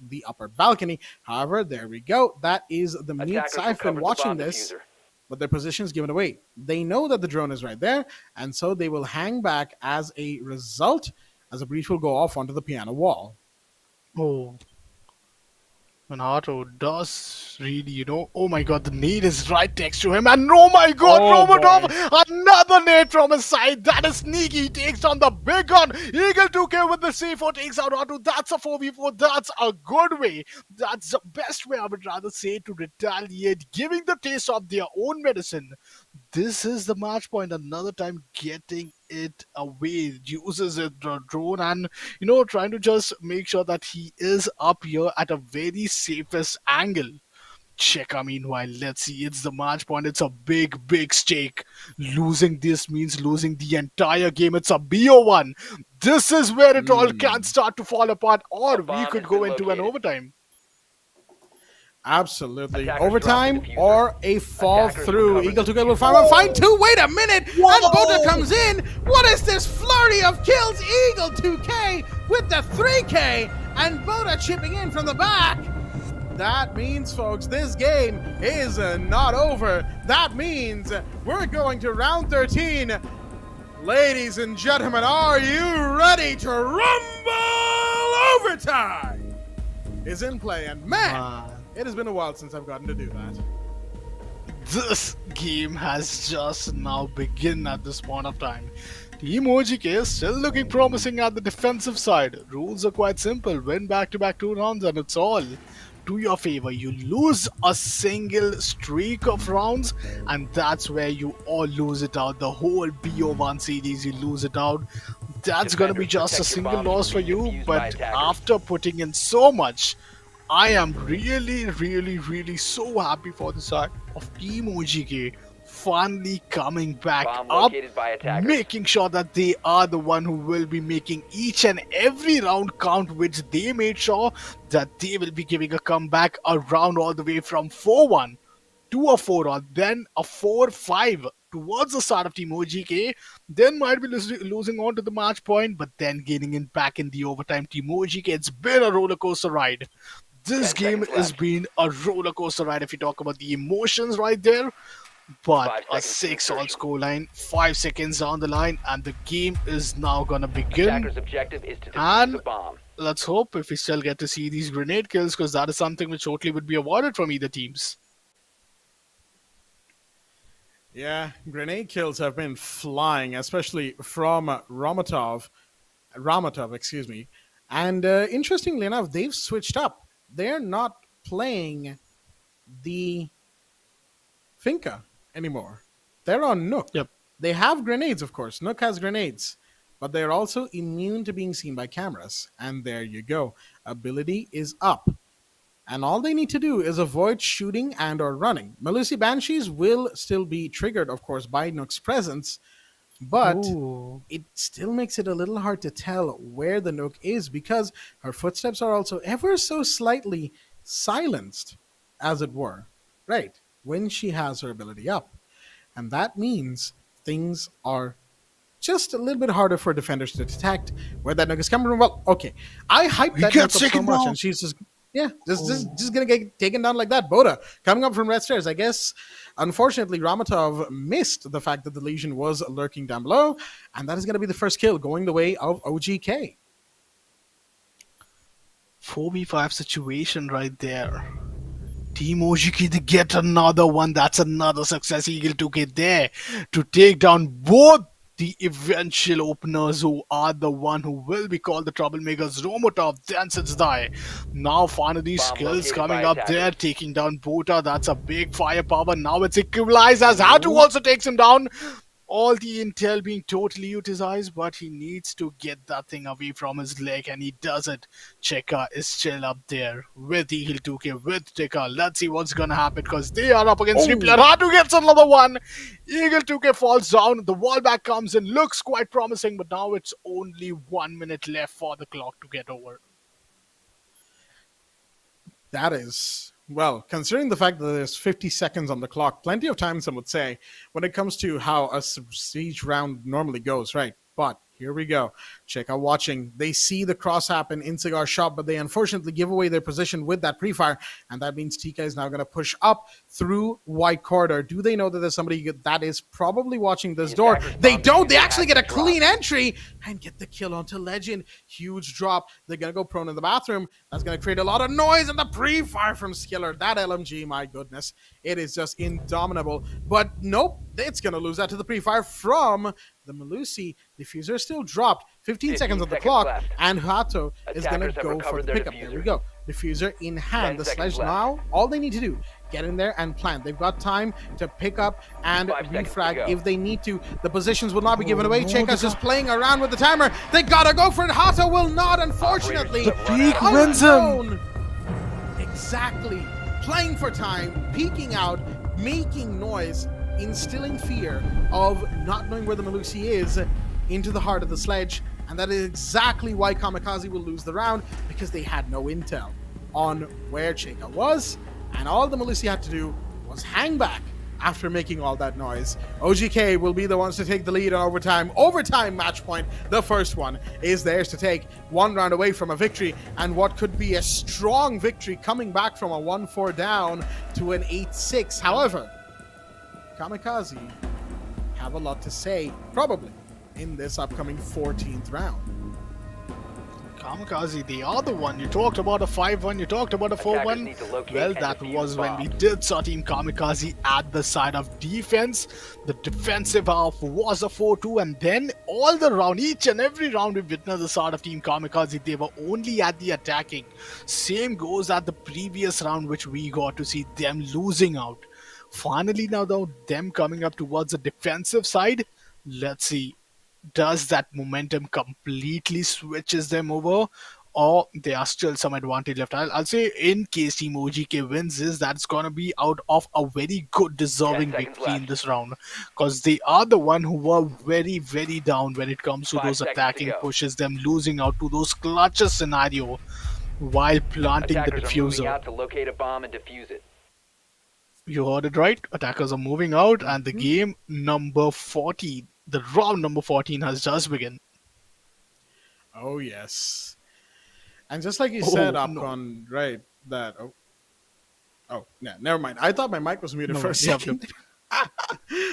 / the upper balcony. However, there we go. That is the mute Attackers Siphon recovered the watching bomb this, diffuser. but their position is given away. They know that the drone is right there, and so they will hang back as a result, as a breach will go off onto the piano wall. Oh. Minato does really, oh my god, the nade is right next to him, and oh my god, Oh, Romatov, another nade from his side. That is sneaky. He takes down the big gun. Eagle 2K with the C4 takes out R2. That's a 4v4. That's a good way. That's the best way, I would rather say, to retaliate, giving the taste of their own medicine. This is the match point. Another time getting it away, uses a drone and trying to just make sure that he is up here at a very safest angle. Checker meanwhile, let's see, it's the match point. It's a big stake. Losing this means losing the entire game. It's a BO1. This is where it all can start to fall apart, or A bomb we could has go been into an located. overtime. Absolutely. Attackers Overtime dropped the diffuser. or a fall Attackers through. recovered Eagle the 2K will diffuser. find two. Wait a minute. Whoa. And Bota comes in. What is this flurry of kills? Eagle 2K with the 3K. And Bota chipping in from the back. That means, folks, this game is not over. That means we're going to round 13. Ladies and gentlemen, are you ready to rumble? Overtime is in play. And man, it has been a while since I've gotten to do that. This game has just now begun at this point of time. Team OGK is still looking promising at the defensive side. Rules are quite simple. Win back-to-back 2 rounds and it's all to your favor. You lose a single streak of rounds and that's where you all lose it out. The whole BO1 series, you lose it out. That's going to be just a Defenders, protect your single bombs loss for from being you, defused by but attackers. after putting in so much, I am really so happy for the side of Team OGK finally coming back Bomb up, located by attackers. making sure that they are the one who will be making each and every round count, which they made sure that they will be giving a comeback around all the way from 4-1 to a 4-1, then a 4-5 towards the start of Team OGK, then might be losing on to the match point, but then gaining in back in the overtime. Team OGK, it's been a roller coaster ride. This 10 game seconds has left. been a roller coaster ride if you talk about the emotions right there. But 5 a seconds 6-all insertion. score line, 5 seconds down the line, and the game is now gonna begin. Attacker's objective is to And defuse the bomb. let's hope if we still get to see these grenade kills, because that is something which totally would be avoided from either teams. Yeah, grenade kills have been flying, especially from Ramatov, excuse me. And interestingly enough, they've switched up. They're not playing the Finca anymore. They're on Nook. Yep. They have grenades, of course. Nook has grenades, but they're also immune to being seen by cameras. And there you go. Ability is up. And all they need to do is avoid shooting and or running. Malusi Banshees will still be triggered, of course, by Nook's presence, but it still makes it a little hard to tell where the Nook is because her footsteps are also ever so slightly silenced, as it were, right, when she has her ability up. And that means things are just a little bit harder for defenders to detect where that Nook is coming from. Well, okay, I hyped that Nook up so much, and she's just just gonna get taken down like that. Boda coming up from red stairs. I guess, unfortunately, Ramatov missed the fact that the Legion was lurking down below, and that is gonna be the first kill going the way of OGK. 4v5 situation right there. Team OGK to get another one. That's another success. Eagle 2K there to take down both the eventual openers who are the one who will be called the troublemakers. Romotov, then sits die. Now finally Bomb skills located coming by up attackers. there, taking down Bota. That's a big firepower. Now it's equalized as Hatu also takes him down. All the intel being totally utilized, but he needs to get that thing away from his leg, and he does it. Cheka is still up there with Eagle 2K, with Tika. Let's see what's gonna happen because they are up against 3 player. Hatu gets another one. Eagle 2K falls down. The wall back comes in, looks quite promising, but now it's only 1 minute left for the clock to get over. That is, well, considering the fact that there's 50 seconds on the clock, plenty of time, some would say, when it comes to how a siege round normally goes, right? But here we go. Check out watching. They see the cross happen in Cigar Shop, but they unfortunately give away their position with that pre-fire, and that means Tika is now going to push up through white corridor. Do they know that there's somebody that is probably watching this door? They don't. They actually get a clean entry and get the kill onto Legend. Huge drop. They're going to go prone in the bathroom. That's going to create a lot of noise, and the pre-fire from Skiller. That LMG, my goodness. It is just indomitable. But nope, it's going to lose that to the pre-fire from the Malusi. Diffuser still dropped. 15 seconds on the clock, left. and Hato is going to Attackers have go for recovered the their pickup. There we diffuser. go. Diffuser in hand. 10 The seconds sledge left. now, all they need to do, get in there and plant. They've got time to pick up and 5 seconds to refrag go. if they need to. The positions will not be given away. Cheka's just playing around with the timer. They gotta go for it. Hato will not, unfortunately. The peak wins him. Unknown. Exactly. Playing for time, peeking out, making noise, instilling fear of not knowing where the Malusi is into the heart of the sledge. And that is exactly why Kamikaze will lose the round, because they had no intel on where Cheka was. And all the Malusi had to do was hang back after making all that noise. OGK will be the ones to take the lead on overtime. Overtime match point. The first one is theirs to take. 1 round away from a victory, and what could be a strong victory coming back from a 1-4 down to an 8-6. However, Kamikaze have a lot to say, probably, in this upcoming 14th round. Kamikaze, they are the one. You talked about a 5-1, you talked about a Attackers 4-1. need to locate Well, and that defuse was when we bombs. did saw Team Kamikaze at the side of defense. The defensive half was a 4-2, and then all the round, each and every round, we witnessed the side of Team Kamikaze. They were only at the attacking. Same goes at the previous round, which we got to see them losing out. Finally, now though, them coming up towards the defensive side. Let's see. Does that momentum completely switches them over, or there are still some advantage left? I'll say in case Team OGK wins this, that's gonna be out of a very good deserving 10 seconds victory in left. this round, because they are the one who were very, very down when it comes to 5 those seconds to attacking go. pushes, them losing out to those clutches scenario while planting the Attackers are moving diffuser. out to locate a bomb and defuse it. You heard it right. Attackers are moving out, and the game number 14, the round number 14 has just begun. Oh, yes. And just like you said, Oh, no. Opcon, right, that... Oh, yeah, never mind. I thought my mic was muted No, for a yep, second.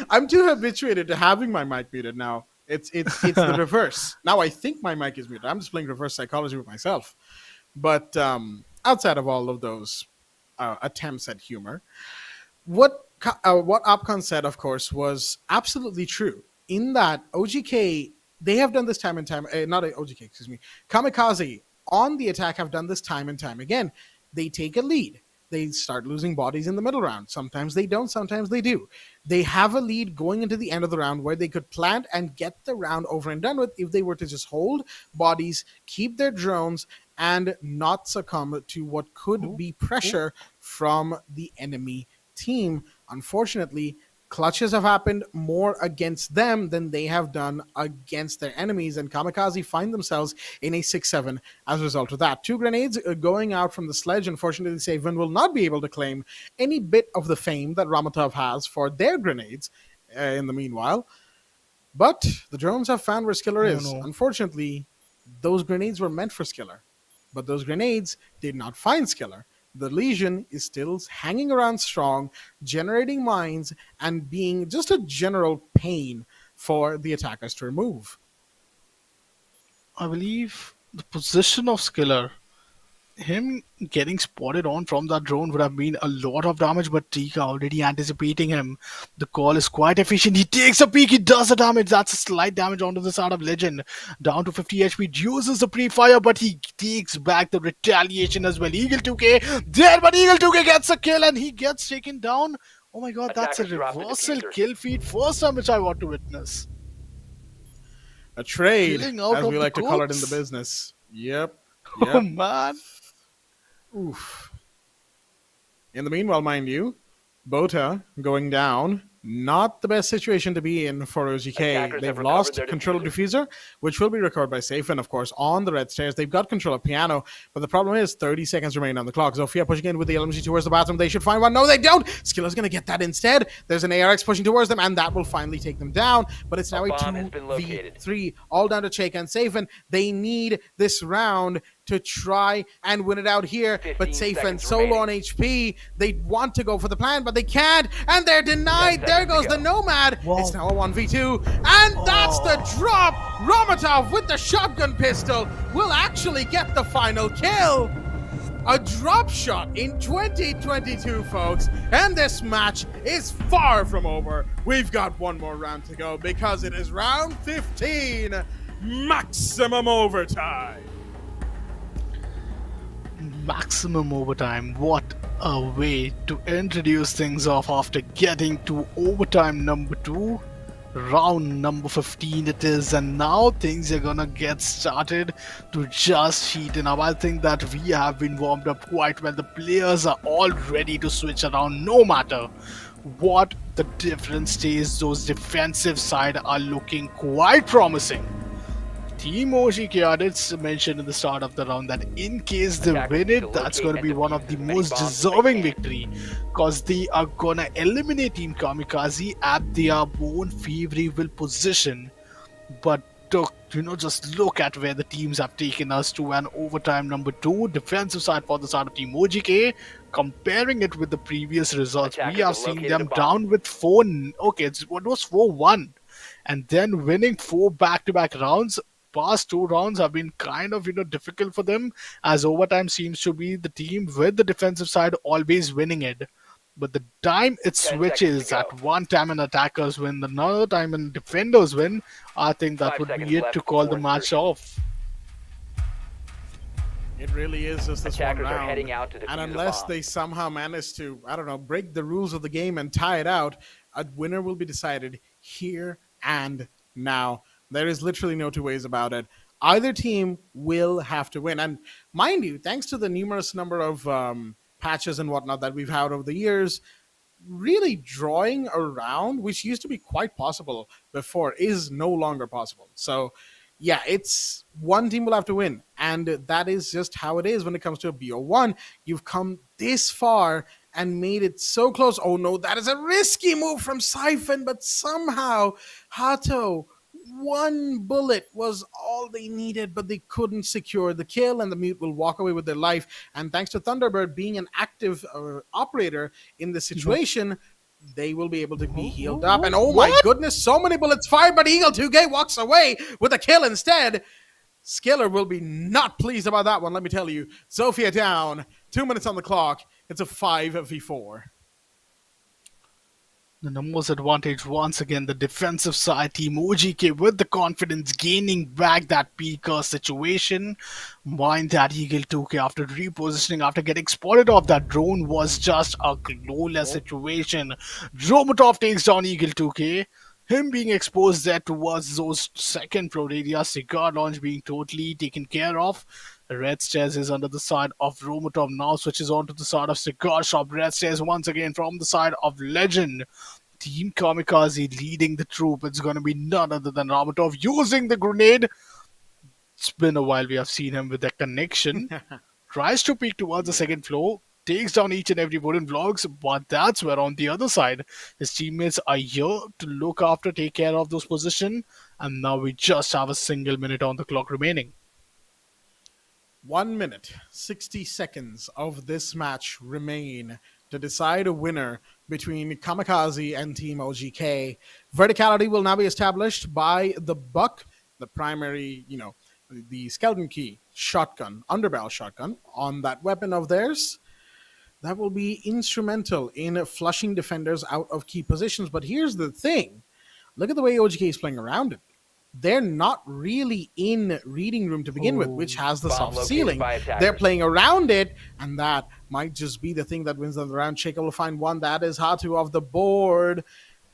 I'm too habituated to having my mic muted now. It's the reverse. Now I think my mic is muted. I'm just playing reverse psychology with myself. But outside of all of those attempts at humor, what Opcon said, of course, was absolutely true. In that OGK, they have done this time and time. Not OGK, excuse me. Kamikaze on the attack have done this time and time again. They take a lead. They start losing bodies in the middle round. Sometimes they don't. Sometimes they do. They have a lead going into the end of the round where they could plant and get the round over and done with if they were to just hold bodies, keep their drones, and not succumb to what could be pressure from the enemy team. Unfortunately, clutches have happened more against them than they have done against their enemies, and Kamikaze find themselves in a 6-7 as a result of that. 2 grenades going out from the sledge. Unfortunately, Savan will not be able to claim any bit of the fame that Ramatov has for their grenades in the meanwhile. But the drones have found where Skiller is. no. Unfortunately, those grenades were meant for Skiller, but those grenades did not find Skiller. The Legion is still hanging around strong, generating mines, and being just a general pain for the attackers to remove. I believe the position of Skiller him getting spotted on from that drone would have been a lot of damage, but Tika already anticipating him. The call is quite efficient. He takes a peek, he does the damage. That's a slight damage onto the side of Legend. Down to 50 HP, uses the pre-fire, but he takes back the retaliation as well. Eagle 2K there, but Eagle 2K gets a kill and he gets taken down. Oh my god, that's a Attackers drop the reversal diffuser. kill feed. First time which I want to witness. A trade, Killing out as of we the like to call it in the cooks. business. Yep. Oh man. Oof. In the meanwhile, mind you, Bota going down. Not the best situation to be in for OGK. Attackers They've have lost recovered their control of diffuser. diffuser, which will be recovered by Safe. And of course, on the red stairs, they've got control of piano. But the problem is 30 seconds remain on the clock. Zofia pushing in with the LMG towards the bathroom. They should find one. No, they don't. Skiller's going to get that instead. There's an ARX pushing towards them, and that will finally take them down. But it's now a bomb has been located. 2v3, all down to Cheka and Safe. And they need this round to try and win it out here. But 15 Safe and seconds Solo on remaining. HP, they want to go for the plan, but they can't, and they're denied. 10 There seconds goes to the go. Nomad. Wow. It's now a 1v2, and that's the drop. Romatov with the shotgun pistol will actually get the final kill. A drop shot in 2022, folks, and this match is far from over. We've got one more round to go because it is round 15, maximum overtime. Maximum overtime. What a way to introduce things off after getting to overtime number 2. Round number 15 it is, and now things are gonna get started to just heaten up. I think that we have been warmed up quite well. The players are all ready to switch around no matter what the difference stays. Those defensive side are looking quite promising. Team OGK, I did mention in the start of the round that in case they Attackers win need it, to that's locate going to and be one defuse of the as many most bombs as they deserving can. victory, because they are going to eliminate Team Kamikaze at their own favorable position. But just look at where the teams have taken us to an overtime number 2, defensive side for the side of Team OGK. Comparing it with the previous results, Attackers we have have seen located them a bomb. down with 4. Okay, what was 4-1, and then winning 4 back-to-back rounds. Past 2 rounds have been kind of difficult for them, as overtime seems to be the team with the defensive side always winning it. But the time it 10 seconds switches, to go. at one time an attackers win, another time an defenders win, I think that 5 would seconds be it left to call the before match insertion. off. It really is just this Attackers one are round. heading out to And defuse a unless bomb. they somehow manage to, I don't know, break the rules of the game and tie it out, a winner will be decided here and now. There is literally no two ways about it. Either team will have to win. And mind you, thanks to the numerous number of patches and whatnot that we've had over the years, really drawing around, which used to be quite possible before, is no longer possible. So yeah, it's one team will have to win, and that is just how it is when it comes to a BO1. You've come this far and made it so close. Oh no, that is a risky move from Siphon, but somehow Hato, one bullet was all they needed, but they couldn't secure the kill, and the Mute will walk away with their life. And thanks to Thunderbird being an active operator in this situation, they will be able to be healed up. And oh my goodness, so many bullets fired, but Eagle 2K walks away with a kill instead. Skiller will be not pleased about that one, let me tell you. Zofia down, 2 minutes on the clock. It's a 5v4. The numbers advantage once again, the defensive side, Team OGK with the confidence gaining back that peaker situation. Mind that Eagle 2K, after repositioning, after getting spotted off that drone, was just a glowless situation. Dromatov takes down Eagle 2K. Him being exposed there towards those second floor area, cigar launch being totally taken care of. Red Stairs is under the side of Romatov, now switches on to the side of Cigar Shop. Red Stairs once again from the side of Legend. Team Kamikaze leading the troop. It's going to be none other than Romatov using the grenade. It's been a while we have seen him with that connection. Tries to peek towards the second floor. Takes down each and every wooden blocks, but that's where on the other side, his teammates are here to look after, take care of those positions. And now we just have a single minute on the clock remaining. 1 minute, 60 seconds of this match remain to decide a winner between Kamikaze and Team OGK. Verticality will now be established by the Buck, the primary, the skeleton key shotgun, underbarrel shotgun on that weapon of theirs, that will be instrumental in flushing defenders out of key positions. But here's the thing. Look at the way OGK is playing around it. They're not really in reading room to begin with, which has the Bomb soft located ceiling. by attackers. They're playing around it, and that might just be the thing that wins them the round. Shaker will find one. That is Hatu off the board.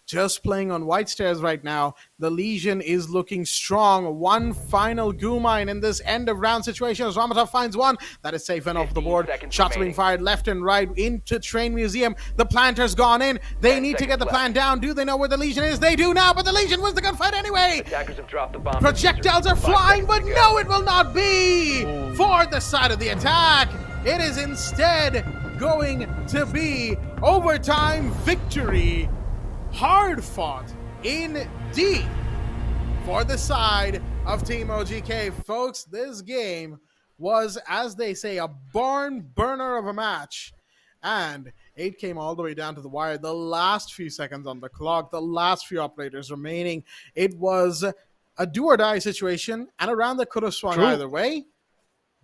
Just playing on white stairs right now. The Legion is looking strong. One final Gumine in this end of round situation as Ramatov finds one. That is safe and off the 15 board. seconds Shots are being remaining. fired left and right into Train Museum. The planter's gone in. They 10 need to get the seconds plan left. down. Do they know where the Legion is? They do now, but the Legion wins the gunfight anyway. Attackers have dropped the bomb. Projectiles are 5 flying, seconds but to go. no, it will not be for the side of the attack. It is instead going to be overtime victory. Hard fought indeed for the side of Team OGK. Folks, this game was, as they say, a barn burner of a match. And it came all the way down to the wire. The last few seconds on the clock, the last few operators remaining. It was a do or die situation and a round that could have swung either way.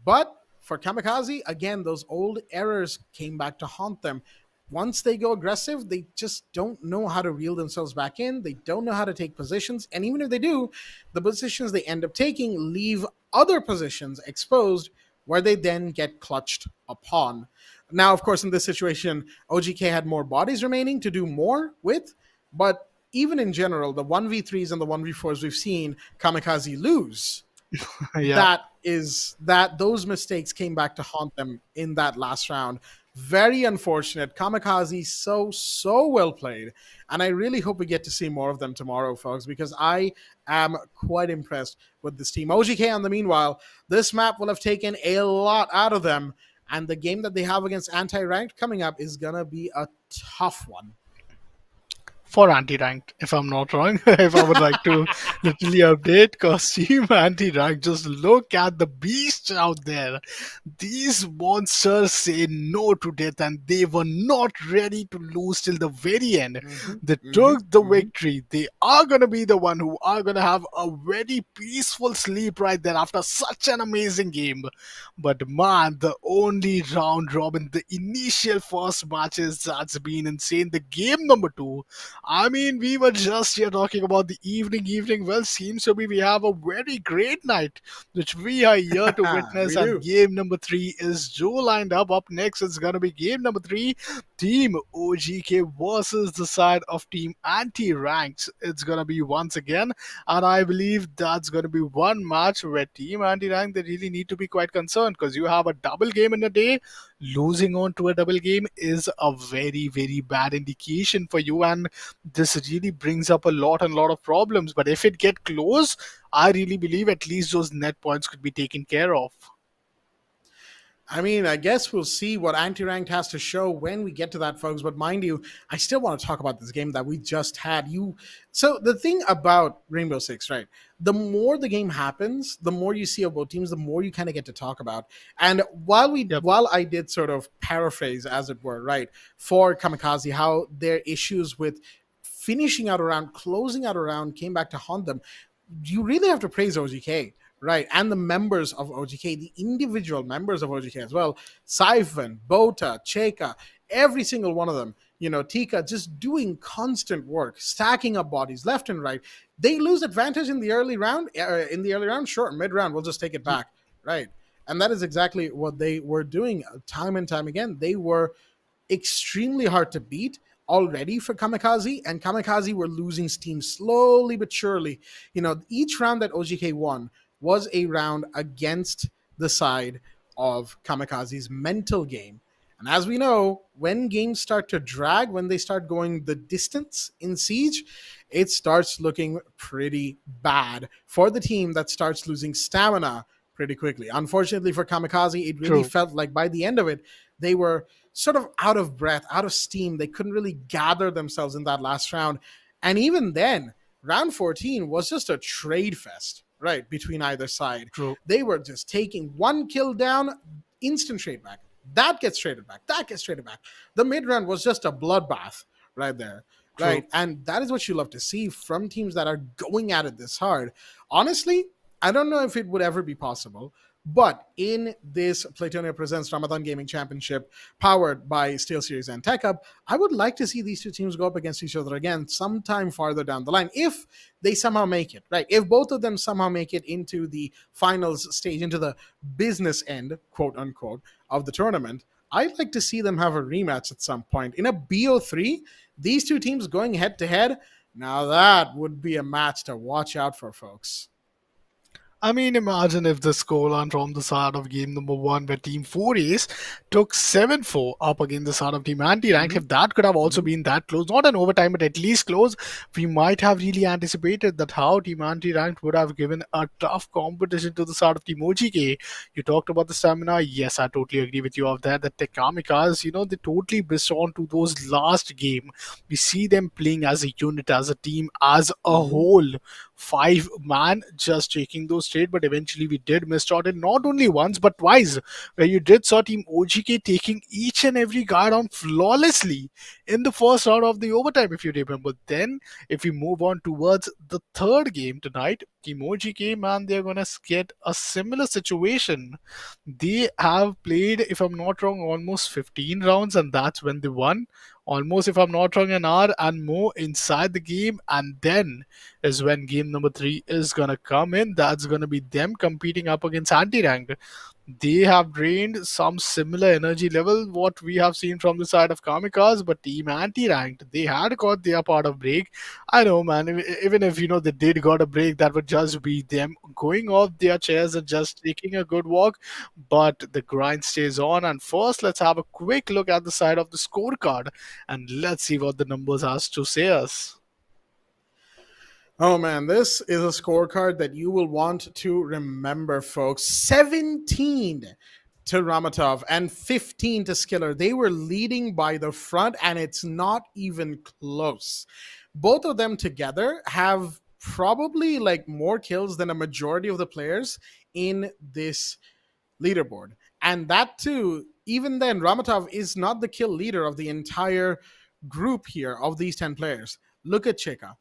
But for Kamikaze, again, those old errors came back to haunt them. Once they go aggressive, they just don't know how to reel themselves back in. They don't know how to take positions. And even if they do, the positions they end up taking leave other positions exposed where they then get clutched upon. Now, of course, in this situation, OGK had more bodies remaining to do more with. But even in general, the 1v3s and the 1v4s we've seen Kamikaze lose. Those mistakes came back to haunt them in that last round. Very unfortunate. Kamikaze, so well played. And I really hope we get to see more of them tomorrow, folks, because I am quite impressed with this team. OGK, on the meanwhile, this map will have taken a lot out of them. And the game that they have against anti-ranked coming up is going to be a tough one. For anti-ranked, if I'm not wrong, if I would like to literally update, because Team Anti-Ranked, just look at the beasts out there. These monsters say no to death, and they were not ready to lose till the very end. They took the victory. They are going to be the one who are going to have a very peaceful sleep right there after such an amazing game. But man, the only round robin, the initial first matches, that's been insane. The game number 2, I mean, we were just here talking about the evening. Well, seems to be we have a very great night, which we are here to witness. We do. And game number 3 is Joe lined up. Up next, it's going to be game number 3, Team OGK versus the side of Team Anti-Ranked. It's going to be once again, and I believe that's going to be one match where Team Anti-Ranked, they really need to be quite concerned, because you have a double game in a day. Losing on to a double game is a very, very bad indication for you, and this really brings up a lot of problems. But if it get close, I really believe at least those net points could be taken care of. I mean, I guess we'll see what anti-ranked has to show when we get to that, folks. But mind you, I still want to talk about this game that we just had. So the thing about Rainbow Six, right? The more the game happens, the more you see of both teams, the more you kind of get to talk about. And while I did sort of paraphrase, as it were, right, for Kamikaze, how their issues with finishing out a round, closing out a round came back to haunt them, you really have to praise OGK. Right, and the members of OGK, the individual members of OGK as well, Siphon, Bota, Cheka, every single one of them, Tika, just doing constant work, stacking up bodies left and right. They lose advantage in the early round. Sure, mid-round, we'll just take it back, right? And that is exactly what they were doing time and time again. They were extremely hard to beat already for Kamikaze, and Kamikaze were losing steam slowly but surely. Each round that OGK won was a round against the side of Kamikaze's mental game. And as we know, when games start to drag, when they start going the distance in Siege, it starts looking pretty bad for the team that starts losing stamina pretty quickly. Unfortunately for Kamikaze, it really felt like by the end of it, they were sort of out of breath, out of steam. They couldn't really gather themselves in that last round. And even then, round 14 was just a trade fest, right, between either side. They were just taking one kill down, instant trade back. That gets traded back. That gets traded back. The mid-round was just a bloodbath right there, right? And that is what you love to see from teams that are going at it this hard. Honestly, I don't know if it would ever be possible, but in this Playtonia Presents Ramadan Gaming Championship powered by SteelSeries and TechUp, I would like to see these two teams go up against each other again sometime farther down the line, if they somehow make it, right? If both of them somehow make it into the finals stage, into the business end, quote unquote, of the tournament, I'd like to see them have a rematch at some point. In a BO3, these two teams going head to head, now that would be a match to watch out for, folks. I mean, imagine if the scoreline from the side of game number 1, where Team 4Ace took 7-4 up against the side of Team Anti-Ranked, if that could have also been that close, not an overtime, but at least close, we might have really anticipated that how Team Anti-Ranked would have given a tough competition to the side of Team OGK. You talked about the stamina. Yes, I totally agree with you of that. The Kamikazes, they totally missed on to those last game. We see them playing as a unit, as a team, as a whole. 5-man just taking those straight, but eventually we did miss out, and not only once but twice, where you did saw Team OGK taking each and every guy down flawlessly in the first round of the overtime, if you remember. Then, if we move on towards the third game tonight, Team OGK, man, they're gonna get a similar situation. They have played, if I'm not wrong, almost 15 rounds, and that's when they won. Almost, if I'm not wrong, an hour and more inside the game, and then is when game number 3 is gonna come in. That's gonna be them competing up against anti-ranked. They have drained some similar energy level what we have seen from the side of Kamikaze, but Team Anti-Ranked, they had got their part of break. I know, man, even if they did got a break, that would just be them going off their chairs and just taking a good walk, but the grind stays on. And first, let's have a quick look at the side of the scorecard, and let's see what the numbers has to say us. Oh man, this is a scorecard that you will want to remember, folks. 17 to Ramatov and 15 to Skiller. They were leading by the front, and it's not even close. Both of them together have probably more kills than a majority of the players in this leaderboard. And that too, even then, Ramatov is not the kill leader of the entire group here of these 10 players. Look at Cheka.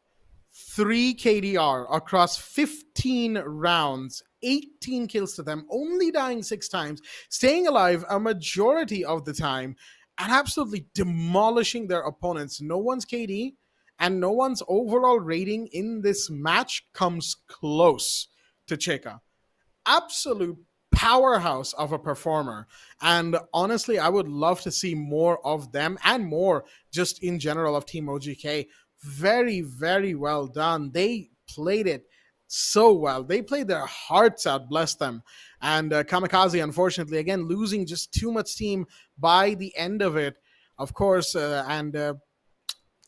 3 KDR across 15 rounds, 18 kills to them, only dying 6 times, staying alive a majority of the time, and absolutely demolishing their opponents. No one's KD and no one's overall rating in this match comes close to Cheka. Absolute powerhouse of a performer, and honestly, I would love to see more of them and more just in general of Team OGK. Very, very well done. They played it so well. They played their hearts out, bless them. And Kamikaze, unfortunately, again, losing just too much team by the end of it, of course.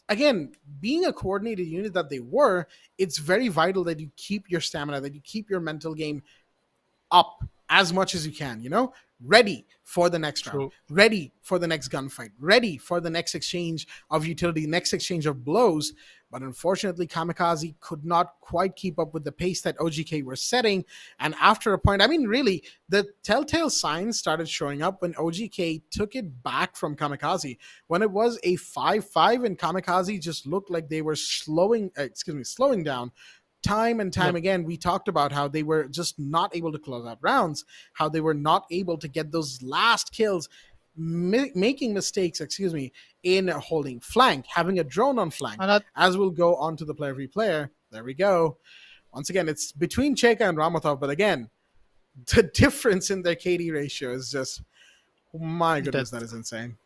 Again, being a coordinated unit that they were, it's very vital that you keep your stamina, that you keep your mental game up as much as you can, ready for the next round, ready for the next gunfight, ready for the next exchange of utility, next exchange of blows. But unfortunately, Kamikaze could not quite keep up with the pace that OGK were setting. And after a point, really, the telltale signs started showing up when OGK took it back from Kamikaze. When it was a 5-5 and Kamikaze just looked like they were slowing down. Time and time again, we talked about how they were just not able to close out rounds, how they were not able to get those last kills, making mistakes, in holding flank, having a drone on flank. As we'll go on to the player v player, there we go. Once again, it's between Cheka and Ramatov, but again, the difference in their KD ratio is just, my goodness, that is insane.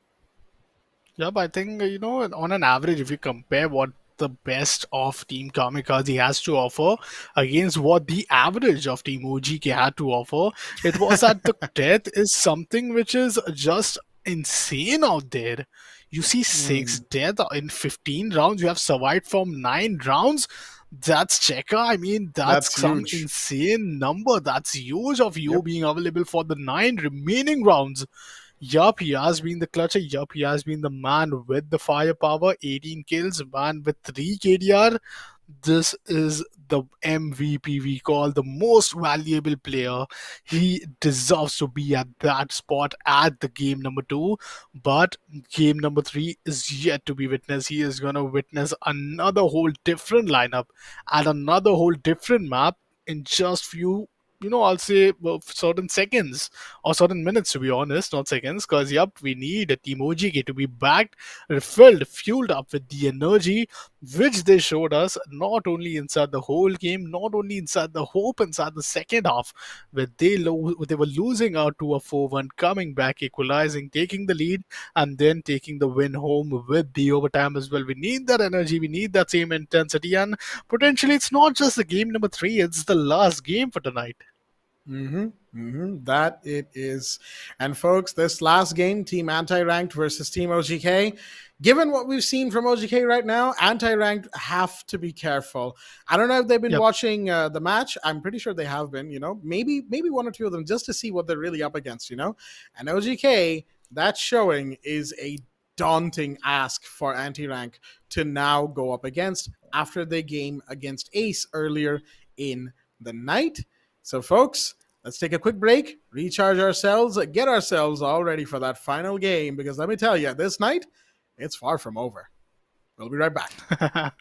Yeah, but I think, on an average, if you compare what the best of Team Kamikaze has to offer against what the average of Team OGK had to offer, it was that the death is something which is just insane out there. You see 6 death in 15 rounds. You have survived from 9 rounds. That's Cheka. That's some huge. Insane number. That's huge of you being available for the 9 remaining rounds. Yup, he has been the clutcher. Yup, he has been the man with the firepower. 18 kills, man with 3 KDR. This is the MVP we call the most valuable player. He deserves to be at that spot at the game number 2. But game number 3 is yet to be witnessed. He is going to witness another whole different lineup and another whole different map. in just few, I'll say, well, certain seconds or certain minutes, to be honest, not seconds, because yep, we need a Team OGK to be backed, refilled, fueled up with the energy which they showed us not only inside the whole game, not only inside the hope inside the second half, where they were losing out to a 4-1, coming back, equalizing, taking the lead, and then taking the win home with the overtime as well. We need that energy, we need that same intensity, and potentially it's not just the game number 3, it's the last game for tonight. That it is. And folks, this last game, Team Anti-Ranked versus Team OGK, given what we've seen from OGK right now, Anti-Ranked have to be careful. I don't know if they've been Yep. watching the match. I'm pretty sure they have been, maybe one or two of them, just to see what they're really up against, And OGK, that showing is a daunting ask for Anti-Rank to now go up against after their game against Ace earlier in the night. So, folks, let's take a quick break, recharge ourselves, get ourselves all ready for that final game, because let me tell you, this night, it's far from over. We'll be right back.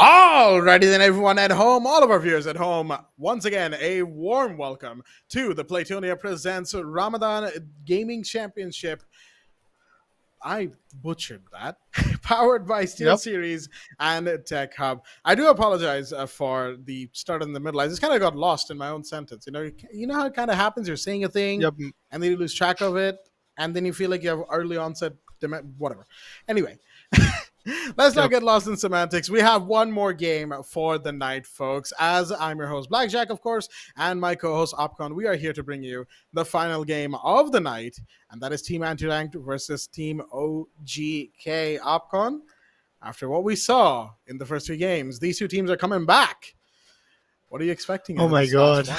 Alrighty then, everyone at home, all of our viewers at home, once again, a warm welcome to the Playtonia Presents Ramadan Gaming Championship. I butchered that. Powered by Yep. SteelSeries and Tech Hub. I do apologize for the start in the middle. I just kind of got lost in my own sentence. You know how it kind of happens. You're saying a thing, Yep. and then you lose track of it, and then you feel like you have early onset, whatever. Anyway. Let's not get lost in semantics. We have one more game for the night, folks. As I'm your host, Blackjack, of course, and my co-host, Opcon, we are here to bring you the final game of the night, and that is Team Anti-Ranked versus Team OGK. Opcon, after what we saw in the first 3 games, these 2 teams are coming back. What are you expecting? Oh my god. One?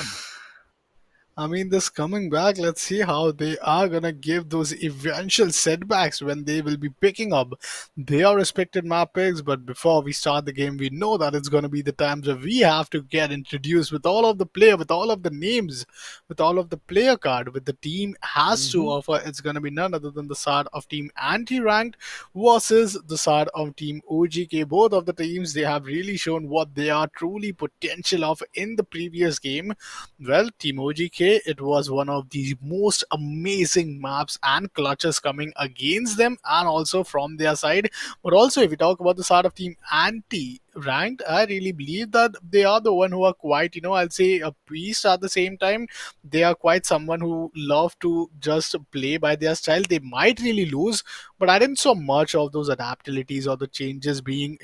I mean, this coming back, let's see how they are gonna give those eventual setbacks when they will be picking up their respected map picks. But before we start the game, we know that it's gonna be the times where we have to get introduced with all of the player, with all of the names, with all of the player card, with the team has to offer. It's gonna be none other than the side of Team Anti-Ranked versus the side of Team OGK. Both of the teams, they have really shown what they are truly potential of in the previous game. Well, Team OGK, it was one of the most amazing maps and clutches coming against them and also from their side. But also, if we talk about the side of Team Anti-Ranked, I really believe that they are the one who are quite, I'll say a beast at the same time. They are quite someone who love to just play by their style. They might really lose, but I didn't saw much of those adaptabilities or the changes being,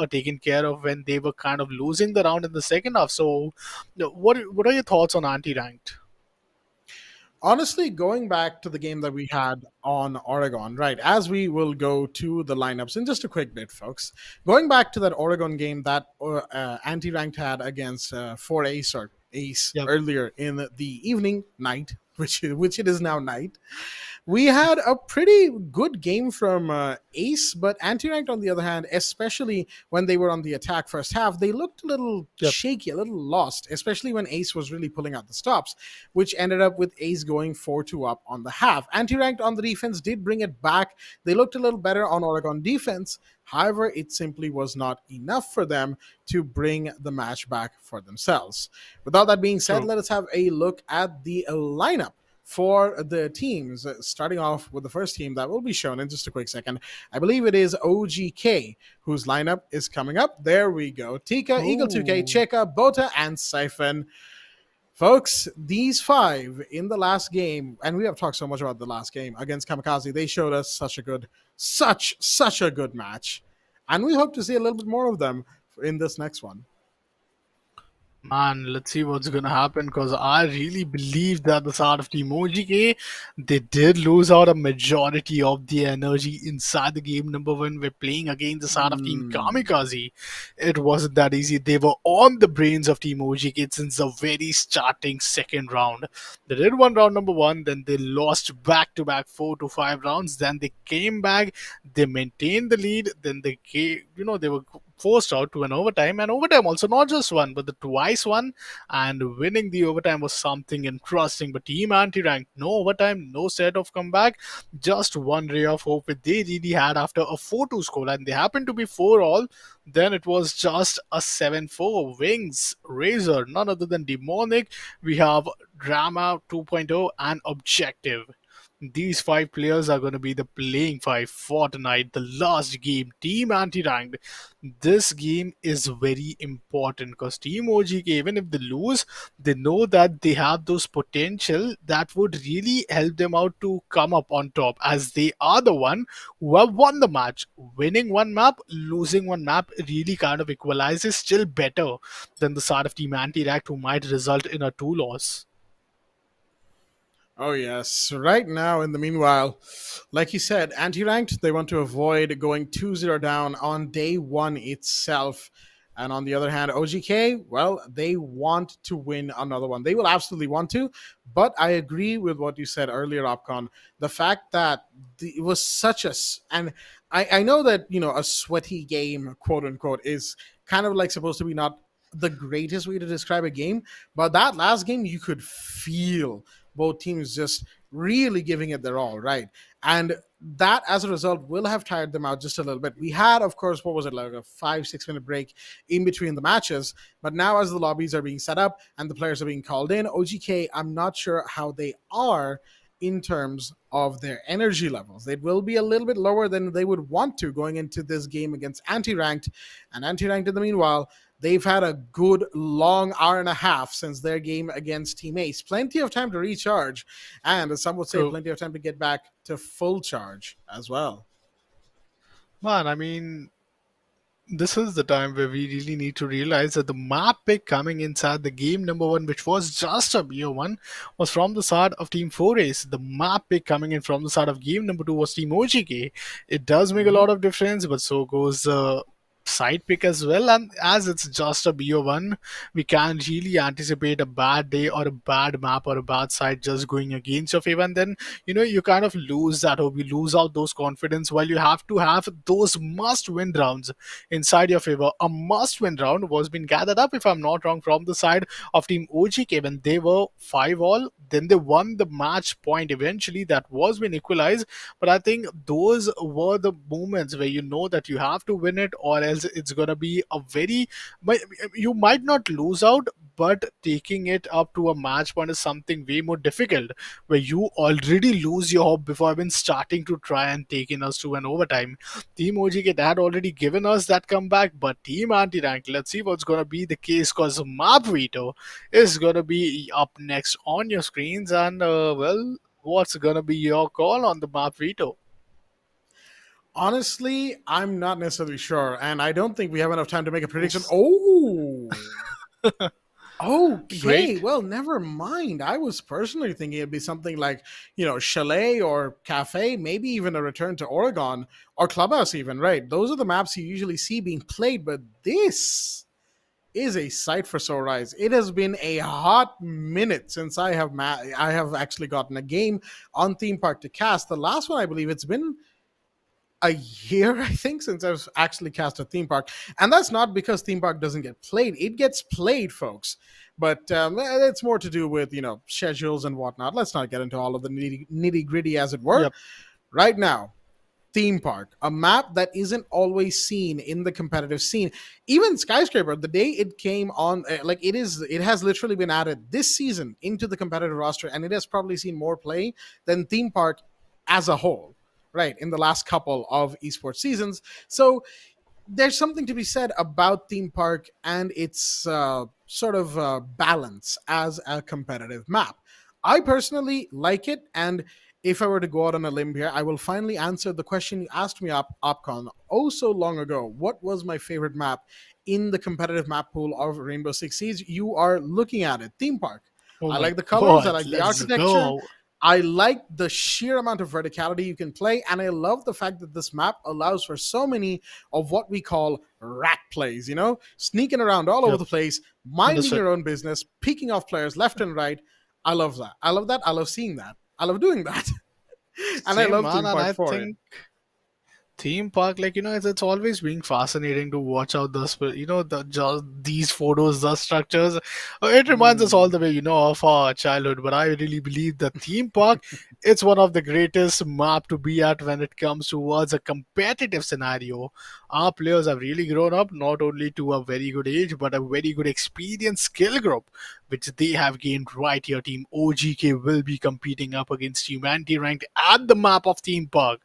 taken care of when they were kind of losing the round in the second half. So, what are your thoughts on Anti-Ranked? Honestly, going back to the game that we had on Oregon, right, as we will go to the lineups in just a quick bit, folks. Going back to that Oregon game that Anti-Ranked had against 4Ace or Ace earlier in the evening, night, which it is now night. We had a pretty good game from Ace, but Anti-Ranked, on the other hand, especially when they were on the attack first half, they looked a little shaky, a little lost, especially when Ace was really pulling out the stops, which ended up with Ace going 4-2 up on the half. Anti-Ranked on the defense did bring it back. They looked a little better on Oregon defense. However, it simply was not enough for them to bring the match back for themselves. With all that being said, let us have a look at the lineup for the teams, starting off with the first team that will be shown in just a quick second. I believe it is OGK, whose lineup is coming up. There we go. Tika, Eagle 2K, Cheka, Bota, and Siphon. Folks, these 5 in the last game, and we have talked so much about the last game against Kamikaze, they showed us such a good match. And we hope to see a little bit more of them in this next one. Man, let's see what's gonna happen, because I really believe that the side of Team OGK, they did lose out a majority of the energy inside the game. Number 1, we're playing against the side of Team Kamikaze. It wasn't that easy. They were on the brains of Team OGK since the very starting second round. They did one round number 1, then they lost back-to-back 4 to 5 rounds. Then they came back, they maintained the lead, then they came, they were forced out to an overtime, and overtime also not just one but the twice one, and winning the overtime was something interesting. But Team Anti-Ranked, no overtime, no set of comeback, just one ray of hope that they really had after a 4-2 score, and they happened to be 4-all. Then it was just a 7-4. Wings, Razor, none other than Demonic. We have Drama 2.0 and Objective. These 5 players are going to be the playing 5 for tonight, the last game. Team Anti-Ranked, this game is very important because Team OGK, even if they lose, they know that they have those potential that would really help them out to come up on top, as they are the one who have won the match. Winning one map, losing one map really kind of equalizes, still better than the side of Team Anti-Ranked, who might result in a 2 loss. Oh, yes. Right now, in the meanwhile, like you said, Anti-Ranked, they want to avoid going 2-0 down on day 1 itself. And on the other hand, OGK, well, they want to win another one. They will absolutely want to. But I agree with what you said earlier, Opcon. The fact that it was such a... And I know that, a sweaty game, quote unquote, is kind of like supposed to be not the greatest way to describe a game. But that last game, you could feel both teams just really giving it their all, right? And that, as a result, will have tired them out just a little bit. We had, of course, what was it, like a 5-6 minute break in between the matches. But now, as the lobbies are being set up and the players are being called in, OGK, I'm not sure how they are in terms of their energy levels. They will be a little bit lower than they would want to going into this game against anti-ranked. And anti-ranked, in the meanwhile, they've had a good long hour and a half since their game against Team Ace. Plenty of time to recharge, and as some would say, True. plenty of time to get back to full charge as well. Man, I mean, this is the time where we really need to realize that the map pick coming inside the game number one, which was just a beer one, was from the side of Team 4Ace. The map pick coming in from the side of game number two was Team OGK. It does make a lot of difference, but so goes side pick as well. And as it's just a BO1, we can't really anticipate a bad day or a bad map or a bad side just going against your favor. And then, you kind of lose that hope, you lose out those confidence while you have to have those must win rounds inside your favor. A must win round was being gathered up, if I'm not wrong, from the side of Team OGK when they were 5-all. Then they won the match point eventually. That was been equalized. But I think those were the moments where you know that you have to win it, or else it's gonna be a very, you might not lose out, but taking it up to a match point is something way more difficult, where you already lose your hope before even starting to try and taking us to an overtime. Team OGK had already given us that comeback, but Team Anti-Rank, let's see what's gonna be the case, because Map Veto is gonna be up next on your screens, and well, what's gonna be your call on the Map Veto? Honestly, I'm not necessarily sure, and I don't think we have enough time to make a prediction. Oh, okay. Great. Well, never mind. I was personally thinking it'd be something like, Chalet or Cafe, maybe even a return to Oregon or Clubhouse, even, right? Those are the maps you usually see being played, but this is a sight for sore eyes. It has been a hot minute since I have actually gotten a game on Theme Park to cast. The last one, I believe, it's been a year, I think, since I've actually cast a Theme Park. And that's not because Theme Park doesn't get played. It gets played, folks. But it's more to do with, schedules and whatnot. Let's not get into all of the nitty gritty, as it were. Yep. Right now, Theme Park, a map that isn't always seen in the competitive scene. Even Skyscraper, the day it came on, it has literally been added this season into the competitive roster, and it has probably seen more play than Theme Park as a whole, right, in the last couple of esports seasons. So there's something to be said about Theme Park and its balance as a competitive map. I personally like it, and if I were to go out on a limb here, I will finally answer the question you asked me, Opcon, oh so long ago. What was my favorite map in the competitive map pool of Rainbow Six Siege? You are looking at it. Theme Park. Oh I my like the colors. I God, like the let's architecture. go. I like the sheer amount of verticality you can play, and I love the fact that this map allows for so many of what we call rat plays, sneaking around all over Yep. the place, minding Understood. your own business, picking off players left and right. I love that. I love that. I love seeing that. I love doing that. And I Same, love man, Theme and Park I for it. think Theme Park, it's always been fascinating to watch out these photos, the structures. It reminds us all the way, of our childhood. But I really believe that Theme Park, it's one of the greatest map to be at when it comes towards a competitive scenario. Our players have really grown up, not only to a very good age, but a very good experience skill group, which they have gained right here. Team OGK will be competing up against Humanity ranked at the map of Theme Park.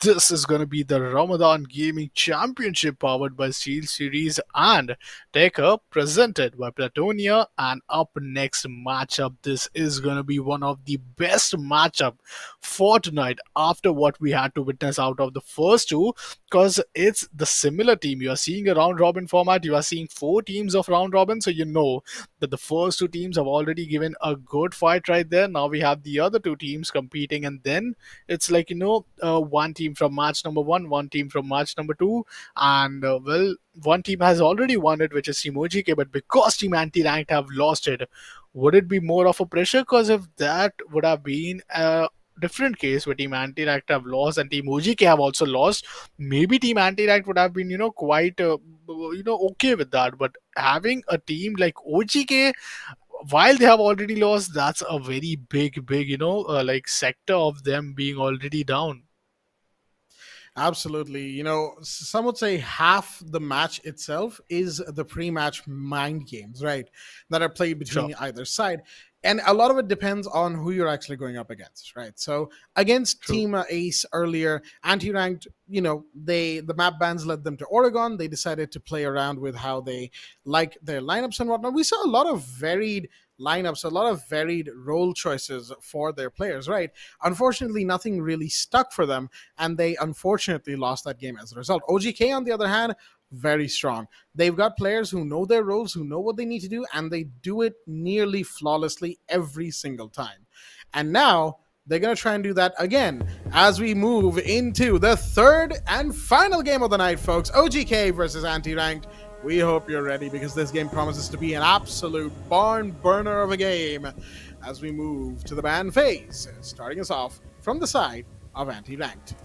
This is going to be the Ramadan Gaming Championship powered by SteelSeries and Taker, presented by Playtonia. And up next matchup, this is going to be one of the best matchup for tonight after what we had to witness out of the first two, because it's the similar team. You are seeing a round robin format. You are seeing 4 teams of round robin, so you know that the first 2 teams have already given a good fight right there. Now we have the other 2 teams competing, and then it's like one team from match number 1, one team from match number 2, and one team has already won it, which is Team OGK, but because Team Anti-Ranked have lost it, would it be more of a pressure? Because if that would have been a different case where Team Anti-Ranked have lost and Team OGK have also lost, maybe Team Anti-Ranked would have been quite okay with that. But having a team like OGK, while they have already lost, that's a very big, like sector of them being already down. Absolutely. Some would say half the match itself is the pre match mind games, right? That are played Sure. between either side. And a lot of it depends on who you're actually going up against, right? So against True. Team Ace earlier, anti-ranked, the map bans led them to Oregon. They decided to play around with how they like their lineups and whatnot. We saw a lot of varied lineups, a lot of varied role choices for their players, right? Unfortunately, nothing really stuck for them, and they unfortunately lost that game as a result. OGK, on the other hand, very strong. They've got players who know their roles, who know what they need to do, and they do it nearly flawlessly every single time. And now they're going to try and do that again as we move into the third and final game of the night, folks. OGK versus Anti-Ranked. We hope you're ready because this game promises to be an absolute barn burner of a game as we move to the ban phase, starting us off from the side of Anti-Ranked.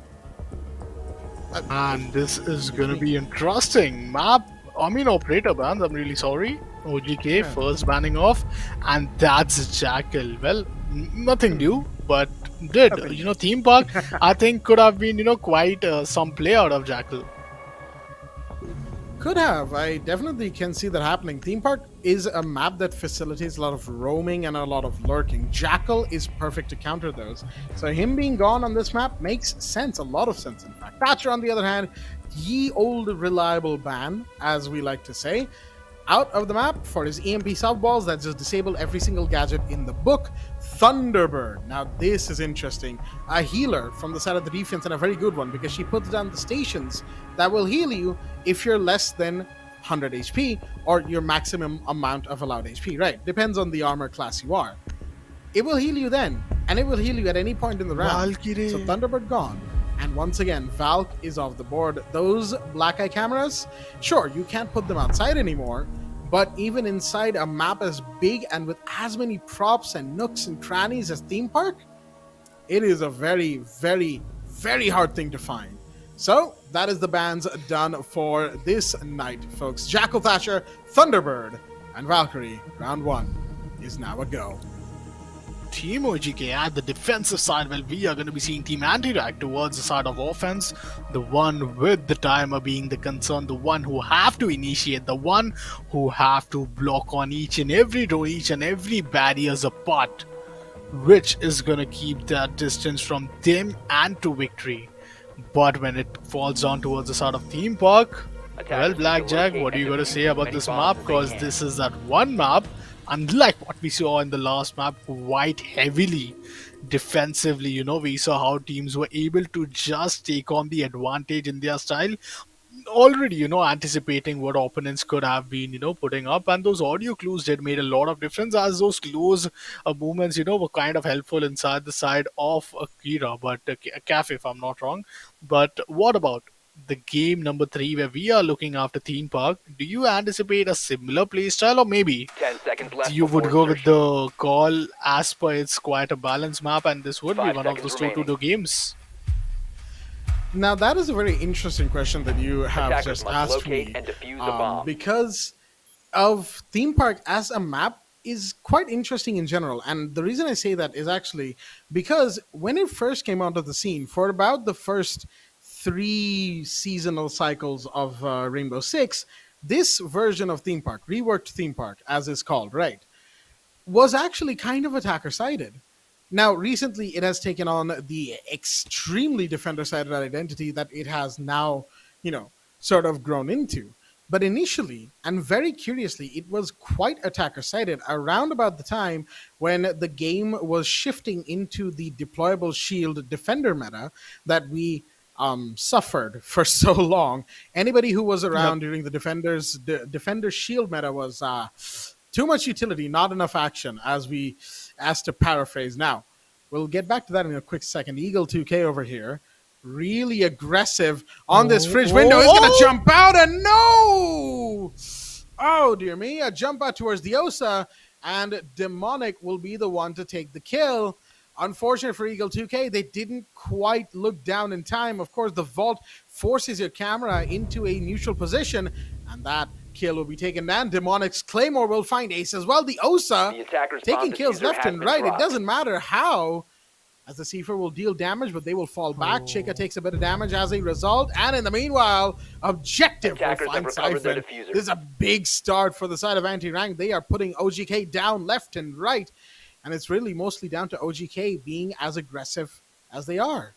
And this is gonna be interesting. Map, I mean operator bans, I'm really sorry. OGK first banning off, and that's Jackal. Well, nothing new, but did. Theme Park, I think could have been, quite some play out of Jackal. Could have. I definitely can see that happening. Theme Park is a map that facilitates a lot of roaming and a lot of lurking. Jackal is perfect to counter those. So him being gone on this map makes sense, a lot of sense in fact. Thatcher, on the other hand, ye old reliable ban, as we like to say, out of the map for his EMP softballs that just disable every single gadget in the book. Thunderbird. Now this is interesting. A healer from the side of the defense, and a very good one because she puts down the stations that will heal you if you're less than 100 HP or your maximum amount of allowed HP, right? Depends on the armor class you are. It will heal you then, and it will heal you at any point in the round. Valkyrie. So Thunderbird gone. And once again, Valk is off the board. Those black eye cameras, sure, you can't put them outside anymore, but even inside a map as big and with as many props and nooks and crannies as Theme Park, it is a very, very, very hard thing to find. So that is the bans done for this night, folks. Jackal, Thatcher, Thunderbird, and Valkyrie. Round one is now a go. Team OGK at the defensive side, well, we are going to be seeing Team Anti-Rack towards the side of offense. The one with the timer being the concern, the one who have to initiate, the one who have to block on each and every row, each and every barriers apart, which is going to keep that distance from them and to victory. But when it falls down towards the side of Theme Park, well, Blackjack, what are you going to say about this map? Because this is that one map, unlike what we saw in the last map, quite heavily defensively. We saw how teams were able to just take on the advantage in their style, already anticipating what opponents could have been putting up, and those audio clues did made a lot of difference, as those close movements were kind of helpful inside the side of Akira, but Cafe, if I'm not wrong. But what about the game number 3, where we are looking after Theme Park? Do you anticipate a similar playstyle, or maybe 10 seconds left. you would before go with insertion. the call as per it's quite a balanced map, and this would be 5 one of seconds those 2-2 remaining. games? Now that is a very interesting question that you have Attackers just must asked locate me, and defuse the bomb. because of Theme Park as a map is quite interesting in general. And the reason I say that is actually because when it first came onto the scene, for about the first 3 seasonal cycles of Rainbow Six, this version of Theme Park, reworked Theme Park as it's called, right, was actually kind of attacker sided. Now, recently, it has taken on the extremely defender sided identity that it has now, sort of grown into. But initially, and very curiously, it was quite attacker sided around about the time when the game was shifting into the deployable shield defender meta that we suffered for so long. Anybody who was around during the defender shield meta was too much utility, not enough action, as to paraphrase. Now, we'll get back to that in a quick second. Eagle 2K over here, really aggressive on this fridge window. He's going to jump out, and no! Oh, dear me. A jump out towards the Osa, and Demonic will be the one to take the kill. Unfortunate for Eagle 2K, they didn't quite look down in time. Of course, the vault forces your camera into a neutral position, and that kill will be taken down. Demonic's Claymore will find Ace as well. The Osa The attacker's taking bomb kills diffuser left has and been right. It dropped. doesn't matter how, as the C4 will deal damage, but they will fall back. Chika takes a bit of damage as a result. And in the meanwhile, Objective Attackers will have find recovered their Siphon. diffuser. This is a big start for the side of Anti-Rank. They are putting OGK down left and right. And it's really mostly down to OGK being as aggressive as they are.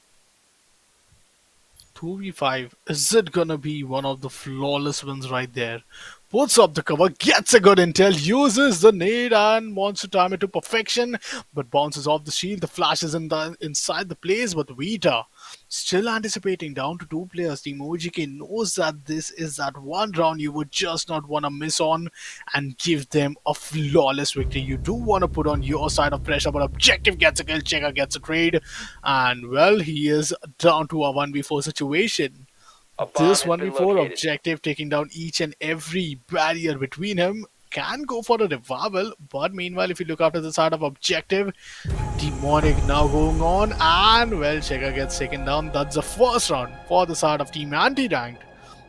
2v5, is it gonna be one of the flawless wins right there? Puts up the cover, gets a good intel, uses the nade and wants to time it to perfection, but bounces off the shield. The flash is inside the place, but Vita still anticipating down to 2 players. Team OGK knows that this is that one round you would just not want to miss on and give them a flawless victory. You do want to put on your side of pressure, but Objective gets a kill, Checker gets a trade, and well, he is down to a 1v4 situation. A bomb This has been 1v4 located. Objective taking down each and every barrier between him can go for a revival, but meanwhile if you look after the side of Objective, Demonic now going on, and well, Checker gets taken down. That's the first round for the side of Team Anti-Ranked.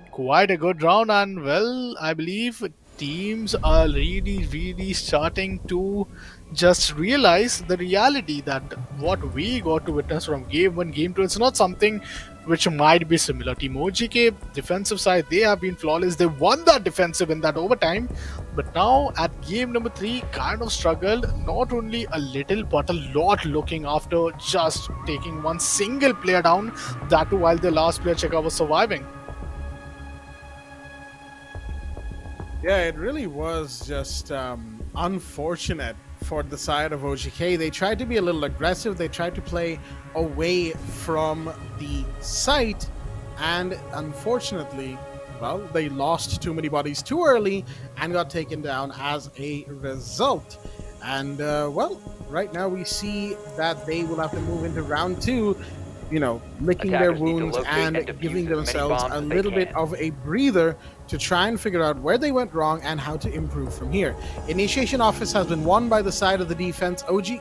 Quite a good round, and well, I believe teams are really starting to just realize the reality that what we got to witness from game 1, game 2, it's not something which might be similar. Team OGK defensive side, they have been flawless. They won that defensive in that overtime, but now at game number 3 kind of struggled, not only a little but a lot, looking after just taking one single player down, that too while the last player Checker was surviving. Yeah, it really was just unfortunate for the side of OGK. They tried to be a little aggressive. They tried to play away from the site, and unfortunately, well, they lost too many bodies too early and got taken down as a result. And well, right now we see that they will have to move into round 2, you know, licking their Attackers need to wounds locate and and defuse giving as many themselves bombs a as they little bit can. of a breather to try and figure out where they went wrong and how to improve from here. Initiation Office has been won by the side of the defense. Excuse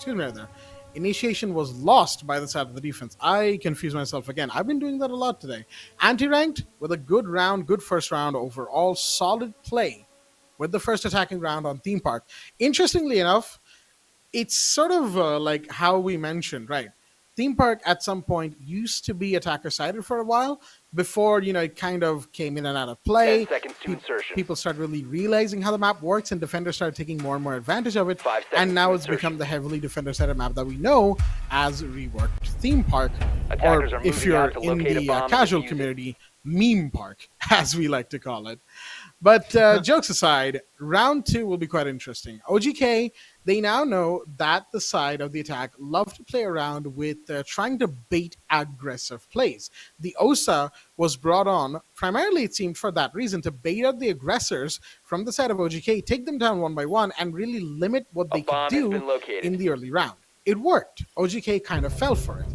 me right there. Initiation was lost by the side of the defense. I confuse myself again. I've been doing that a lot today. Anti-Ranked with a good round, good first round overall, solid play with the first attacking round on Theme Park. Interestingly enough, it's sort of like how we mentioned, right? Theme Park at some point used to be attacker sided for a while before, you know, it kind of came in and out of play. 10 seconds to insertion. People started really realizing how the map works, and defenders started taking more and more advantage of it. 5 seconds And now to it's become insertion. the heavily defender sided map that we know as reworked Theme Park, Attackers or are if moving you're out to in locate a the bomb and casual defuse it. community, Meme Park, as we like to call it. But jokes aside, round 2 will be quite interesting. OGK, they now know that the side of the attack love to play around with trying to bait aggressive plays. The OSA was brought on primarily, it seemed, for that reason, to bait out the aggressors from the side of OGK, take them down one by one, and really limit what they could bomb has do been located. in the early round. It worked. OGK kind of fell for it.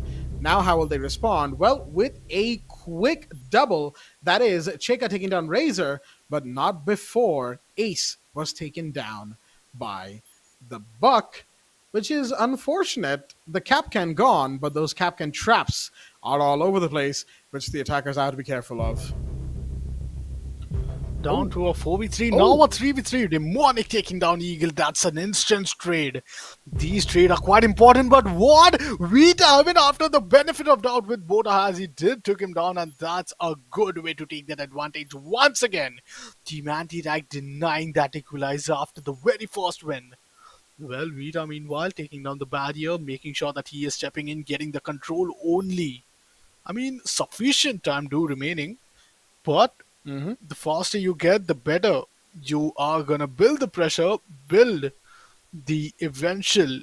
Now, how will they respond? Well, with a quick double, that is Cheka taking down Razor, but not before Ace was taken down by the Buck, which is unfortunate. The Capcan gone, but those Capcan traps are all over the place, which the attackers have to be careful of. Down to a 4v3, now a 3v3. Demonic taking down Eagle. That's an instant trade. These trades are quite important, but what? Vita, even after the benefit of doubt with Boda, he did took him down, and that's a good way to take that advantage once again. Team Anti-Rack denying that equalizer after the very first win. Well, Vita meanwhile taking down the barrier, making sure that he is stepping in, getting the control only. I mean, sufficient time do remaining, but the faster you get, the better. You are gonna build the pressure, build the eventual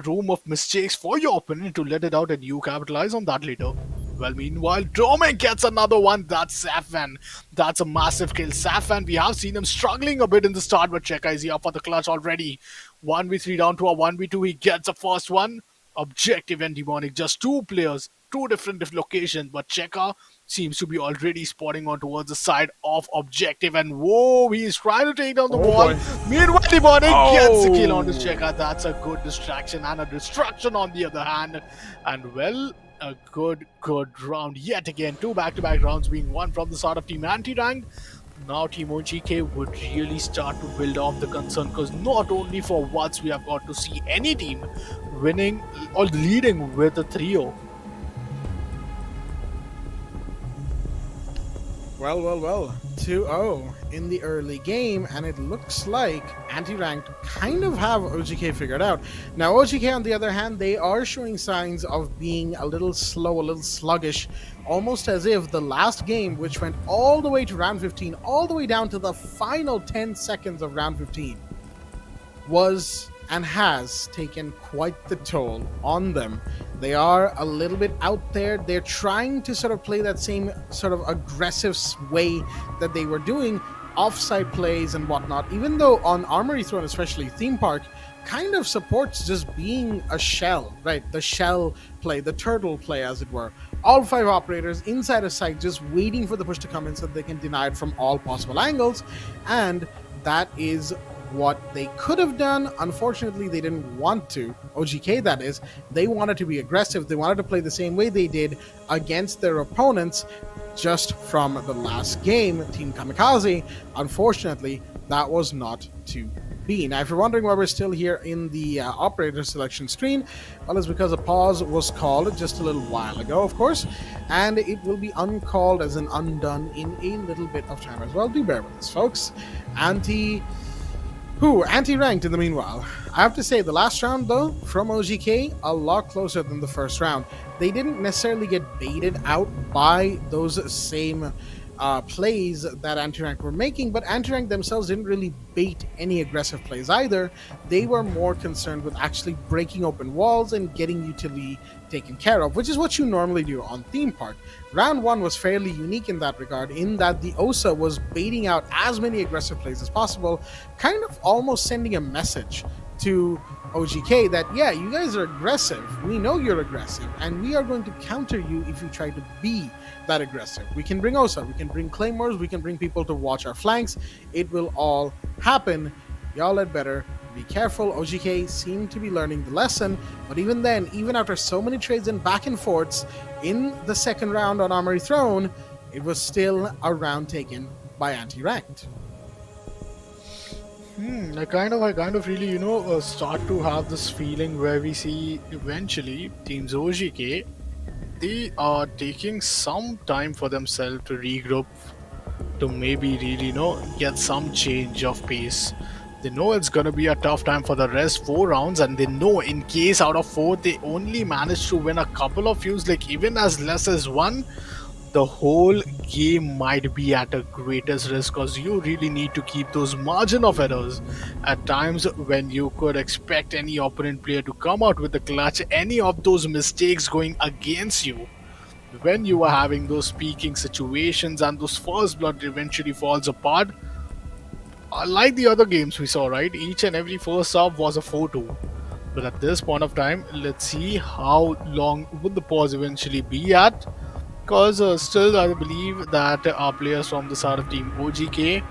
room of mistakes for your opponent to let it out, and you capitalize on that later. Well, meanwhile, Domen gets another one. That's Safan. That's a massive kill. Safan, we have seen him struggling a bit in the start, but Cheka is here for the clutch already. 1v3 down to a 1v2. He gets the first one. Objective and Demonic, just 2 players, 2 different locations, but Cheka seems to be already spotting on towards the side of Objective, and whoa, he's trying to take down the wall. Boy. Meanwhile, Demonic gets the kill on this Cheka. That's a good distraction and a distraction on the other hand. And well, a good round yet again. 2 back-to-back rounds being won from the side of Team Anti-Ranked. now Team OGK would really start to build off the concern, because not only for once we have got to see any team winning or leading with a 3-0. Well, 2-0 in the early game, and it looks like anti-ranked kind of have OGK figured out. Now, OGK, on the other hand, they are showing signs of being a little slow, a little sluggish, almost as if the last game, which went all the way to round 15, all the way down to the final 10 seconds of round 15, was and has taken quite the toll on them. They are a little bit out there. They're trying to sort of play that same sort of aggressive way that they were doing, offside plays and whatnot, even though on Armory Throne, especially Theme Park, kind of supports just being a shell, right? The shell play, the turtle play, as it were. All 5 operators inside a site just waiting for the push to come in so they can deny it from all possible angles, and that is what they could have done. Unfortunately, they didn't want to. OGK, that is. They wanted to be aggressive. They wanted to play the same way they did against their opponents just from the last game, Team Kamikaze. Unfortunately, that was not to be. Now, if you're wondering why we're still here in the operator selection screen, well, it's because a pause was called just a little while ago, of course, and it will be uncalled as an undone in a little bit of time as well. Do bear with us, folks. Anti-ranked in the meanwhile. I have to say, the last round, though, from OGK, a lot closer than the first round. They didn't necessarily get baited out by those same plays that anti-ranked were making, but anti-ranked themselves didn't really bait any aggressive plays either. They were more concerned with actually breaking open walls and getting utility taken care of, which is what you normally do on Theme Park. Round 1 was fairly unique in that regard, in that the OSA was baiting out as many aggressive plays as possible, kind of almost sending a message to OGK that, yeah, you guys are aggressive, we know you're aggressive, and we are going to counter you if you try to be that aggressive. We can bring OSA, we can bring Claymores, we can bring people to watch our flanks. It will all happen. Y'all had better be careful. OGK seemed to be learning the lesson, but even then, even after so many trades and back and forths in the second round on Armory Throne, it was still a round taken by anti-ranked. I kind of really, start to have this feeling where we see eventually teams OGK, they are taking some time for themselves to regroup, to maybe really, get some change of pace. They know it's going to be a tough time for the rest 4 rounds, and they know in case out of 4 they only manage to win a couple of fews, like even as less as 1, the whole game might be at a greatest risk, because you really need to keep those margin of errors at times when you could expect any opponent player to come out with the clutch, any of those mistakes going against you. When you are having those peaking situations and those first blood eventually falls apart, like the other games we saw, right? Each and every first half was a 4-2. But at this point of time, let's see how long would the pause eventually be at. Because still I believe that our players from the side of Team OGK,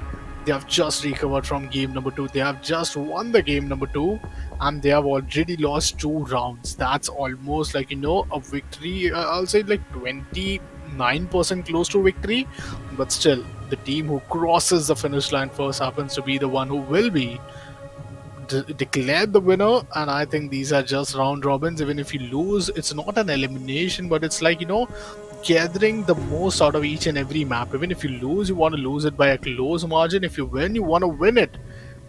they have just recovered from game number 2. They have just won the game number 2, and they have already lost 2 rounds. That's almost like, a victory. I'll say like 29% close to victory. But still, the team who crosses the finish line first happens to be the one who will be declared the winner. And I think these are just round robins. Even if you lose, it's not an elimination, but it's like, gathering the most out of each and every map. Even if you lose, you want to lose it by a close margin. If you win, you want to win it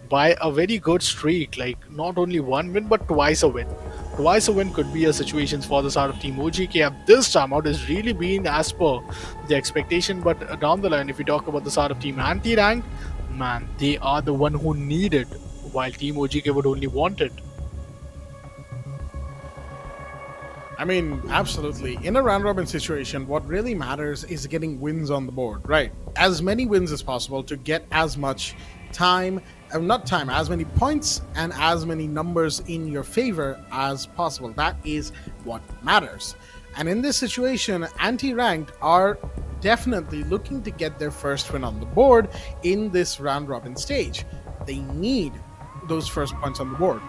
by a very good streak, like not only 1 win but twice a win. Twice a win could be a situation for the side of Team OGK. At this time out has really been as per the expectation, but down the line, if we talk about the side of Team Anti-Rank, man, they are the one who need it, while Team OGK would only want it. I mean, absolutely. In a round robin situation, what really matters is getting wins on the board, right? As many wins as possible to get as much as many points and as many numbers in your favor as possible. That is what matters. And in this situation, anti-ranked are definitely looking to get their first win on the board in this round robin stage. They need those first points on the board.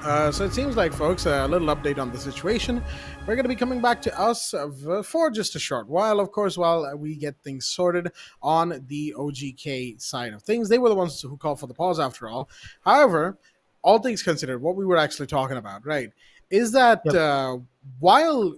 So it seems like, folks, a little update on the situation. We're going to be coming back to us for just a short while, of course, while we get things sorted on the OGK side of things. They were the ones who called for the pause, after all. However, all things considered, what we were actually talking about, right, is that Yep. while,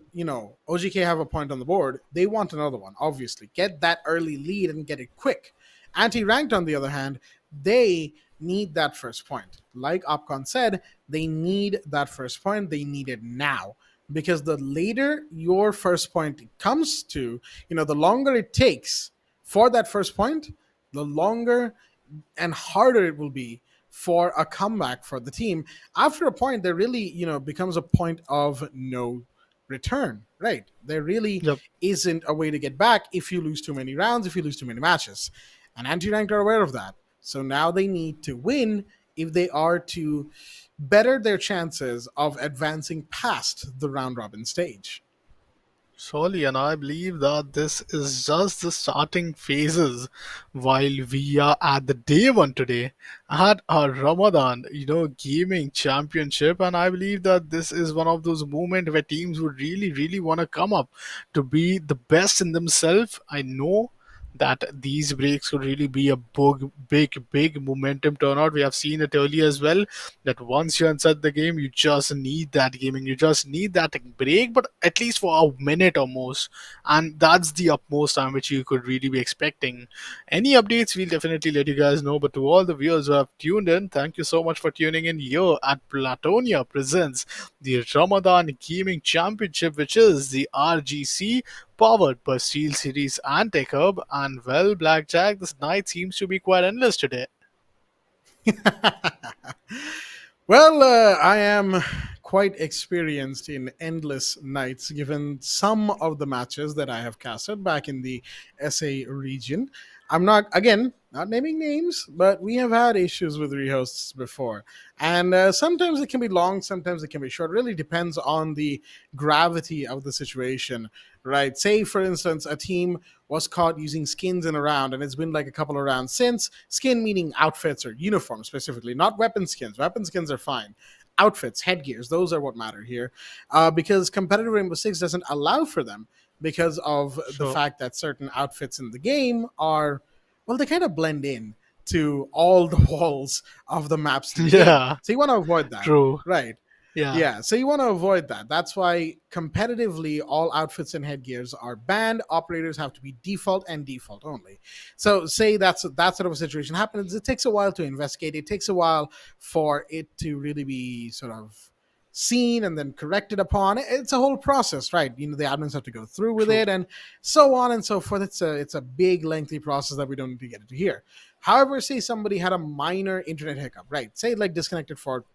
OGK have a point on the board, they want another one, obviously. Get that early lead and get it quick. Anti-ranked, on the other hand, they need that first point. Like Opcon said, they need that first point. They need it now. Because the later your first point comes to, the longer it takes for that first point, the longer and harder it will be for a comeback for the team. After a point, there really, becomes a point of no return, right? There really Yep. isn't a way to get back if you lose too many rounds, if you lose too many matches. And anti-ranked are aware of that. So now they need to win if they are to better their chances of advancing past the round robin stage. Surely, and I believe that this is just the starting phases while we are at the day one today at our Ramadan, gaming championship. And I believe that this is one of those moments where teams would really, really want to come up to be the best in themselves. I know that these breaks could really be a big momentum turnout. We have seen it earlier as well, that once you insert the game, you just need that gaming, you just need that break, but at least for a minute or most, and that's the utmost time which you could really be expecting. Any updates, we'll definitely let you guys know. But to all the viewers who have tuned in, thank you so much for tuning in here at Platonia presents the Ramadan Gaming Championship, which is the RGC, powered by SteelSeries and Tech Hub. And well, Blackjack, this night seems to be quite endless today. Well, I am quite experienced in endless nights, given some of the matches that I have casted back in the SA region. I'm not, again, not naming names, but we have had issues with rehosts before. And sometimes it can be long, sometimes it can be short. It really depends on the gravity of the situation, right? Say, for instance, a team was caught using skins in a round, and it's been like a couple of rounds since. Skin meaning outfits or uniforms specifically, not weapon skins. Weapon skins are fine. Outfits, headgears, those are what matter here, because competitive Rainbow Six doesn't allow for them because of the Sure. fact that certain outfits in the game are, well, they kind of blend in to all the walls of the maps in the game. Yeah, So you want to avoid that, true. right? Yeah. Yeah, so you want to avoid that. That's why competitively all outfits and headgears are banned. Operators have to be default and default only. So say that sort of a situation happens. It takes a while to investigate. It takes a while for it to really be sort of seen and then corrected upon. It's a whole process, right? The admins have to go through with True. it and so on and so forth. It's a big, lengthy process that we don't need to get into here. However, say somebody had a minor internet hiccup, right? Say like disconnected for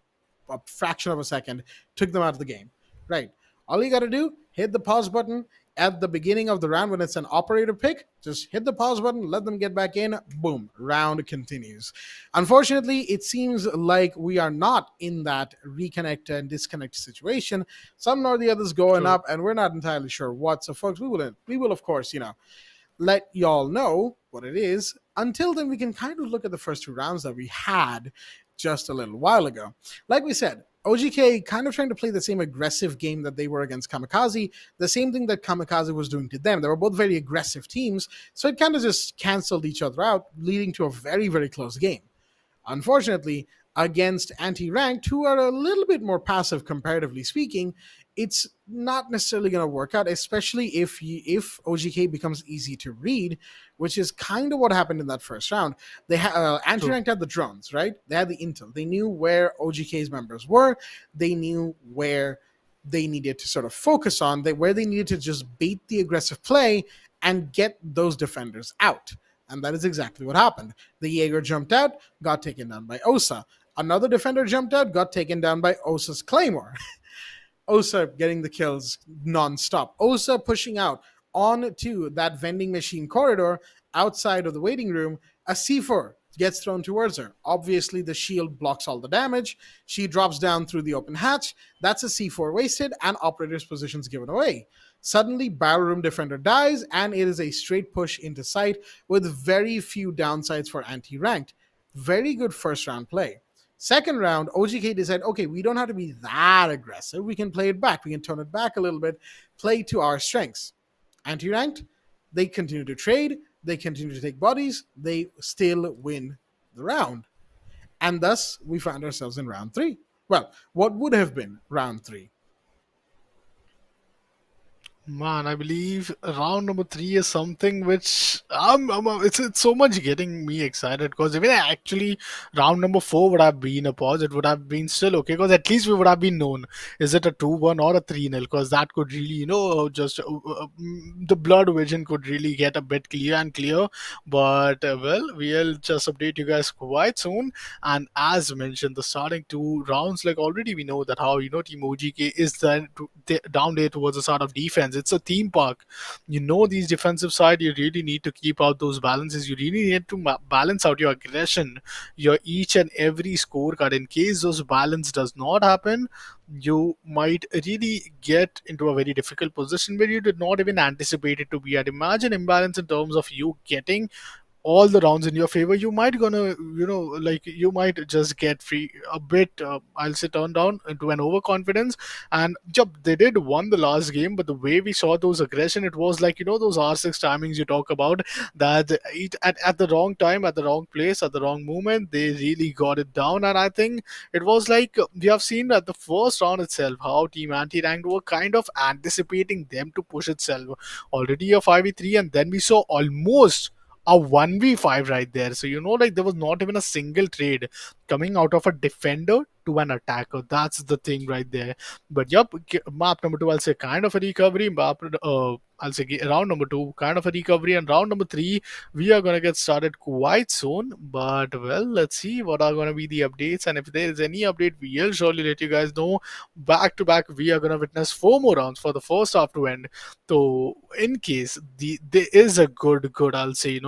a fraction of a second, took them out of the game, right? All you got to do, hit the pause button at the beginning of the round when it's an operator pick. Just hit the pause button, let them get back in, boom, round continues. Unfortunately, it seems like we are not in that reconnect and disconnect situation. Some or the others going True. up, and we're not entirely sure what. So, folks, we will of course, let y'all know what it is. Until then, we can kind of look at the first two rounds that we had just a little while ago. Like we said, OGK kind of trying to play the same aggressive game that they were against Kamikaze, the same thing that Kamikaze was doing to them. They were both very aggressive teams, so it kind of just canceled each other out, leading to a very, very close game. Unfortunately, against anti-ranked, who are a little bit more passive comparatively speaking, it's not necessarily going to work out, especially if OGK becomes easy to read, which is kind of what happened in that first round. They anti-ranked had the drones, right? They had the intel. They knew where OGK's members were. They knew where they needed to sort of focus on, where they needed to just bait the aggressive play and get those defenders out. And that is exactly what happened. The Jaeger jumped out, got taken down by Osa. Another defender jumped out, got taken down by Osa's Claymore. Osa getting the kills non-stop. Osa pushing out onto that vending machine corridor outside of the waiting room. A C4 gets thrown towards her. Obviously, the shield blocks all the damage. She drops down through the open hatch. That's a C4 wasted, and operator's positions given away. Suddenly, barrel room defender dies, and it is a straight push into site with very few downsides for anti-ranked. Very good first round play. Second round, OGK decided, okay, we don't have to be that aggressive. We can play it back. We can tone it back a little bit, play to our strengths. Anti-ranked, they continue to trade, they continue to take bodies, they still win the round. And thus, we found ourselves in round 3. Well, what would have been round 3? Man, I believe round number 3 is something which it's so much getting me excited, because even actually round number 4 would have been a pause. It would have been still okay, because at least we would have been known, is it a 2-1 or a 3-0, because that could really, just the blood vision could really get a bit clear and clear. But well, we'll just update you guys quite soon. And as mentioned, the starting 2 rounds, like already we know that how Team OGK is then down there towards the side of defense. It's a theme park. These defensive side, you really need to keep out those balances. You really need to balance out your aggression, your each and every scorecard. In case those balance does not happen, you might really get into a very difficult position where you did not even anticipate it to be at. Imagine imbalance in terms of you getting all the rounds in your favor. You might you might just get free a bit, I'll say, turned down into an overconfidence. And they did won the last game, but the way we saw those aggression, it was like those R6 timings you talk about, that at the wrong time, at the wrong place, at the wrong moment, they really got it down. And I think it was like we have seen at the first round itself how Team Anti-Ranked were kind of anticipating them to push itself already a 5v3, and then we saw almost a 1v5 right there. So there was not even a single trade coming out of a defender to an attacker. That's the thing right there. But map number 2, I'll say kind of a recovery. I'll say round number 2 kind of a recovery, and round number 3 we are gonna get started quite soon. But well, let's see what are gonna be the updates, and if there is any update, we'll surely let you guys know. Back to back, we are gonna witness 4 more rounds for the first half to end. So in case there is a good I'll say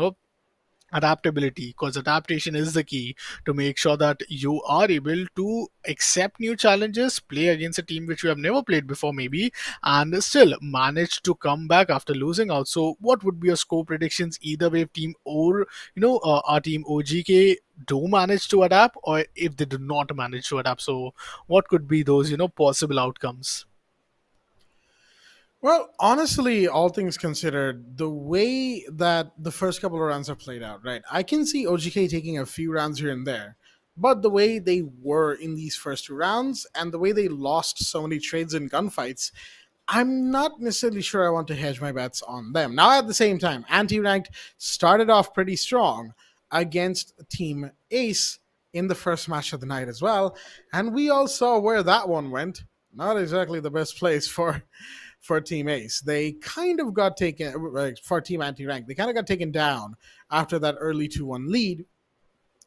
adaptability, because adaptation is the key to make sure that you are able to accept new challenges, play against a team which you have never played before maybe, and still manage to come back after losing out. So what would be your score predictions either way, if team or our team OGK do manage to adapt, or if they do not manage to adapt? So what could be those possible outcomes? Well, honestly, all things considered, the way that the first couple of rounds have played out, right? I can see OGK taking a few rounds here and there, but the way they were in these first 2 rounds and the way they lost so many trades and gunfights, I'm not necessarily sure I want to hedge my bets on them. Now, at the same time, Anti-Ranked started off pretty strong against Team Ace in the first match of the night as well, and we all saw where that one went. Not exactly the best place for Team Ace. They kind of got taken, for Team Anti-Rank, they kind of got taken down after that early 2-1 lead.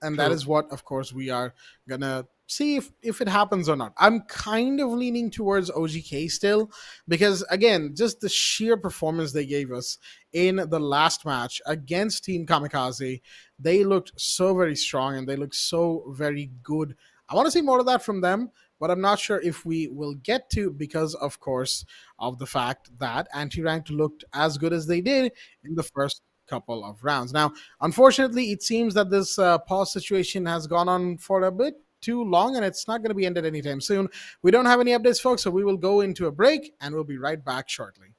And that is what, of course, we are going to see if it happens or not. I'm kind of leaning towards OGK still, because, again, just the sheer performance they gave us in the last match against Team Kamikaze, they looked so very strong and they looked so very good. I want to see more of that from them, but I'm not sure if we will get to, because, of course, of the fact that Anti-Ranked looked as good as they did in the first couple of rounds. Now, unfortunately, it seems that this pause situation has gone on for a bit too long, and it's not going to be ended anytime soon. We don't have any updates, folks, so we will go into a break, and we'll be right back shortly.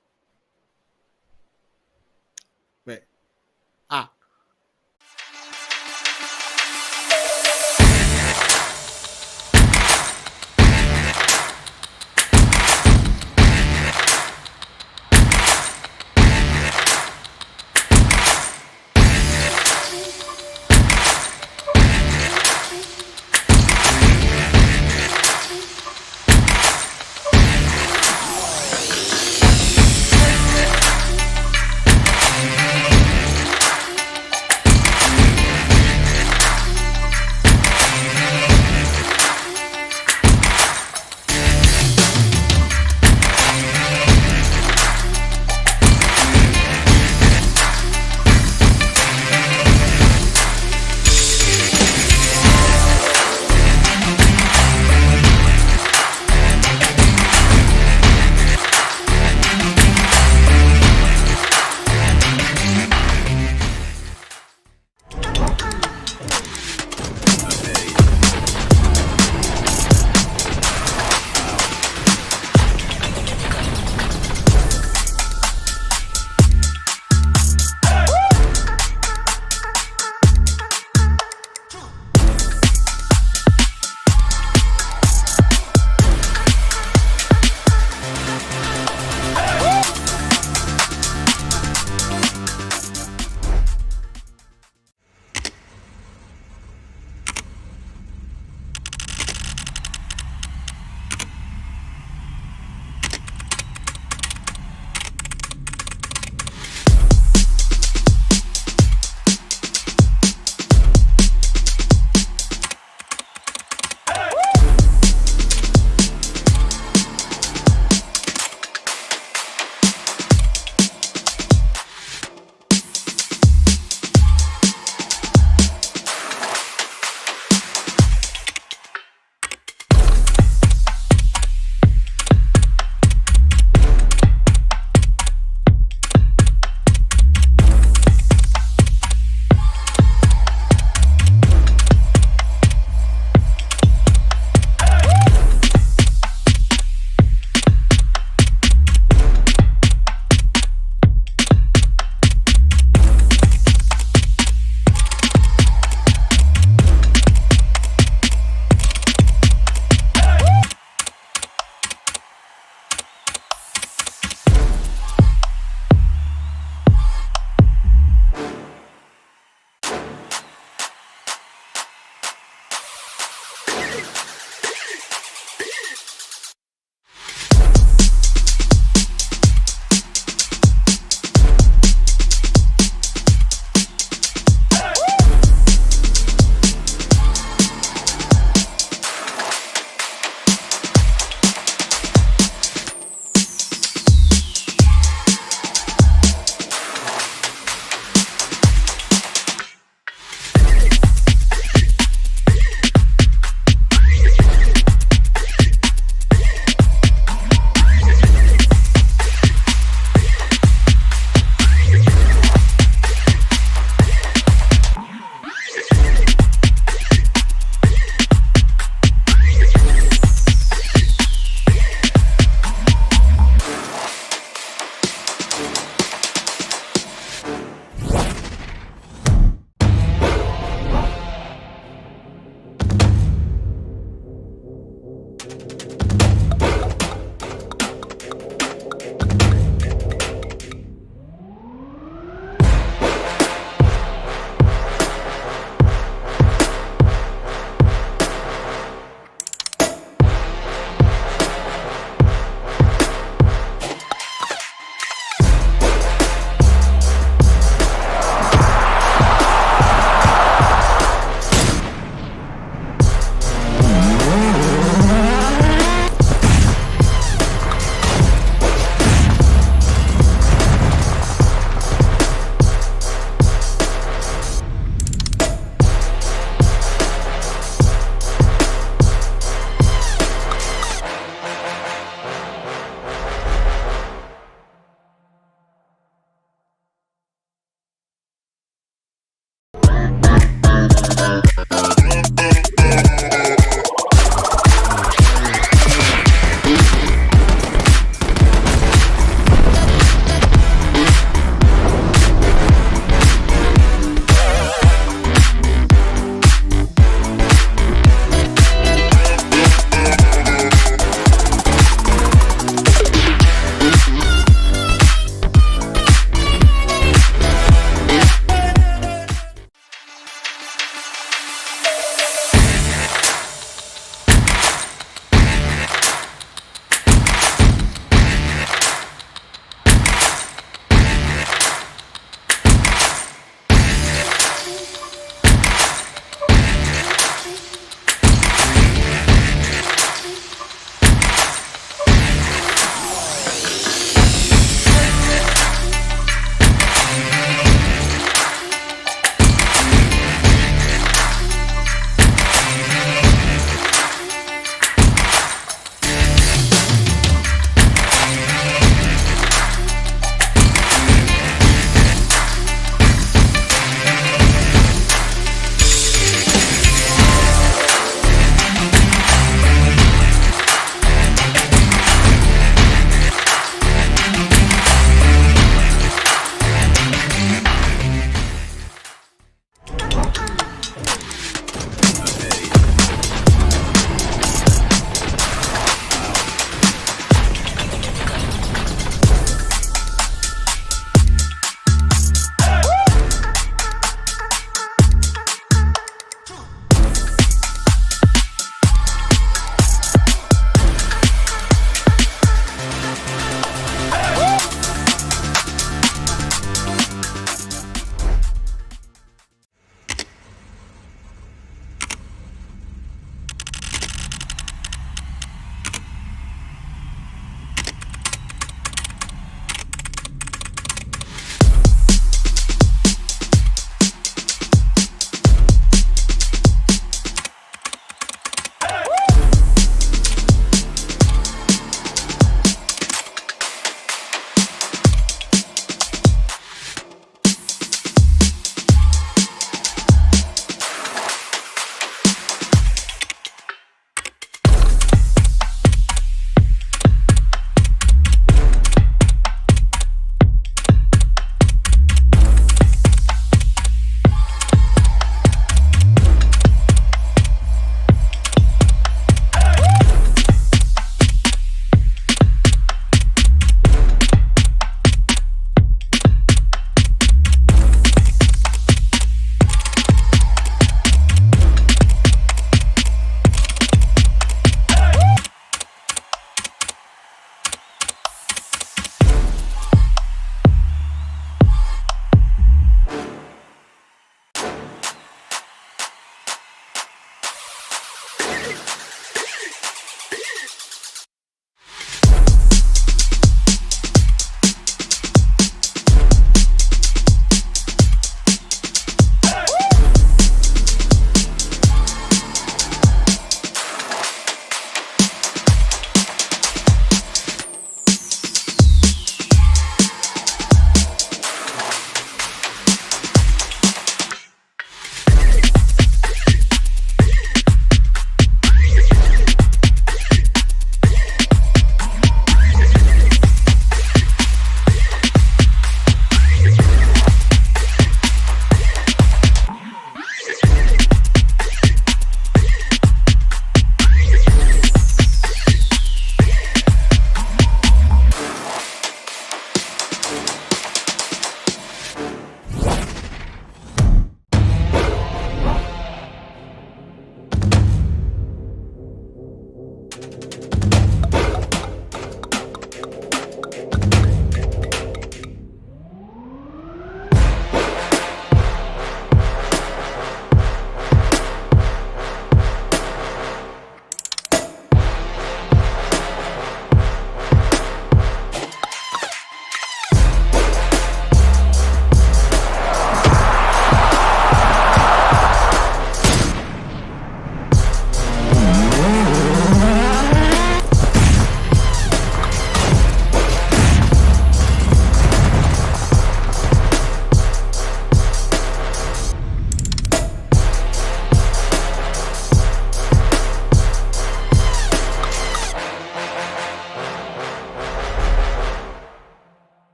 Wait.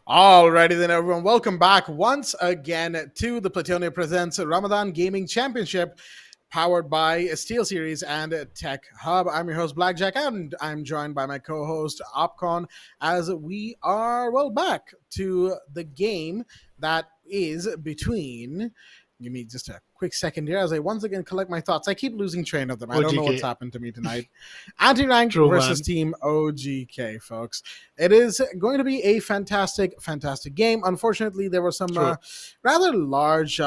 Alrighty then, everyone. Welcome back once again to the Playtonia Presents Ramadan Gaming Championship, powered by SteelSeries and Tech Hub. I'm your host, Blackjack, and I'm joined by my co-host, Opcon, as we are, well, back to the game that is between... Give me just a quick second here as I once again collect my thoughts. I keep losing train of them. I don't know what's happened to me tonight. Anti-ranked versus Team OGK, folks. It is going to be a fantastic, fantastic game. Unfortunately, there were some rather large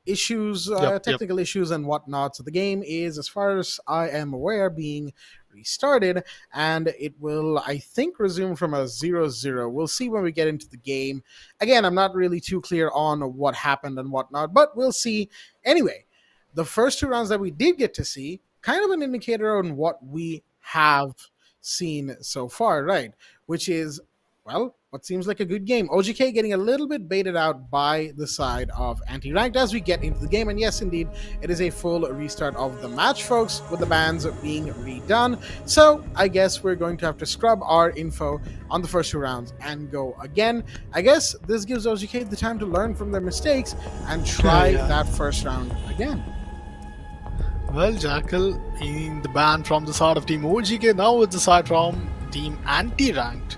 issues, technical issues and whatnot. So the game is, as far as I am aware, being restarted, and it will, I think, resume from a 0-0. We'll see when we get into the game. Again, I'm not really too clear on what happened and whatnot, but we'll see. Anyway, the first two rounds that we did get to see, kind of an indicator on what we have seen so far, right? Which is, well, what seems like a good game. OGK getting a little bit baited out by the side of anti-ranked as we get into the game. And yes, indeed, it is a full restart of the match, folks, with the bans being redone. So I guess we're going to have to scrub our info on the first two rounds and go again. I guess this gives OGK the time to learn from their mistakes and try that first round again. Well, Jackal being the ban from the side of Team OGK, now it's the side from Team Anti-Ranked.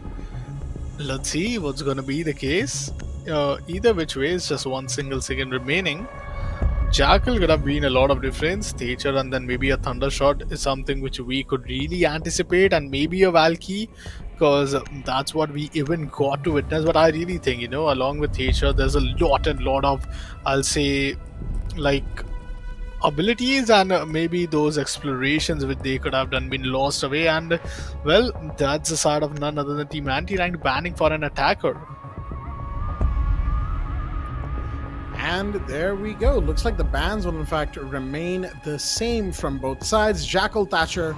Let's see what's going to be the case. Either which way, it's just 1 single second remaining. Jackal could have been a lot of difference. Thatcher and then maybe a Thundershot is something which we could really anticipate, and maybe a Valky, because that's what we even got to witness. But I really think, you know, along with Thatcher, there's a lot of, I'll say, like, abilities and maybe those explorations which they could have done been lost away, and well, that's the side of none other than Team Anti-Ranked banning for an attacker. And there we go. Looks like the bans will in fact remain the same from both sides. Jackal, Thatcher,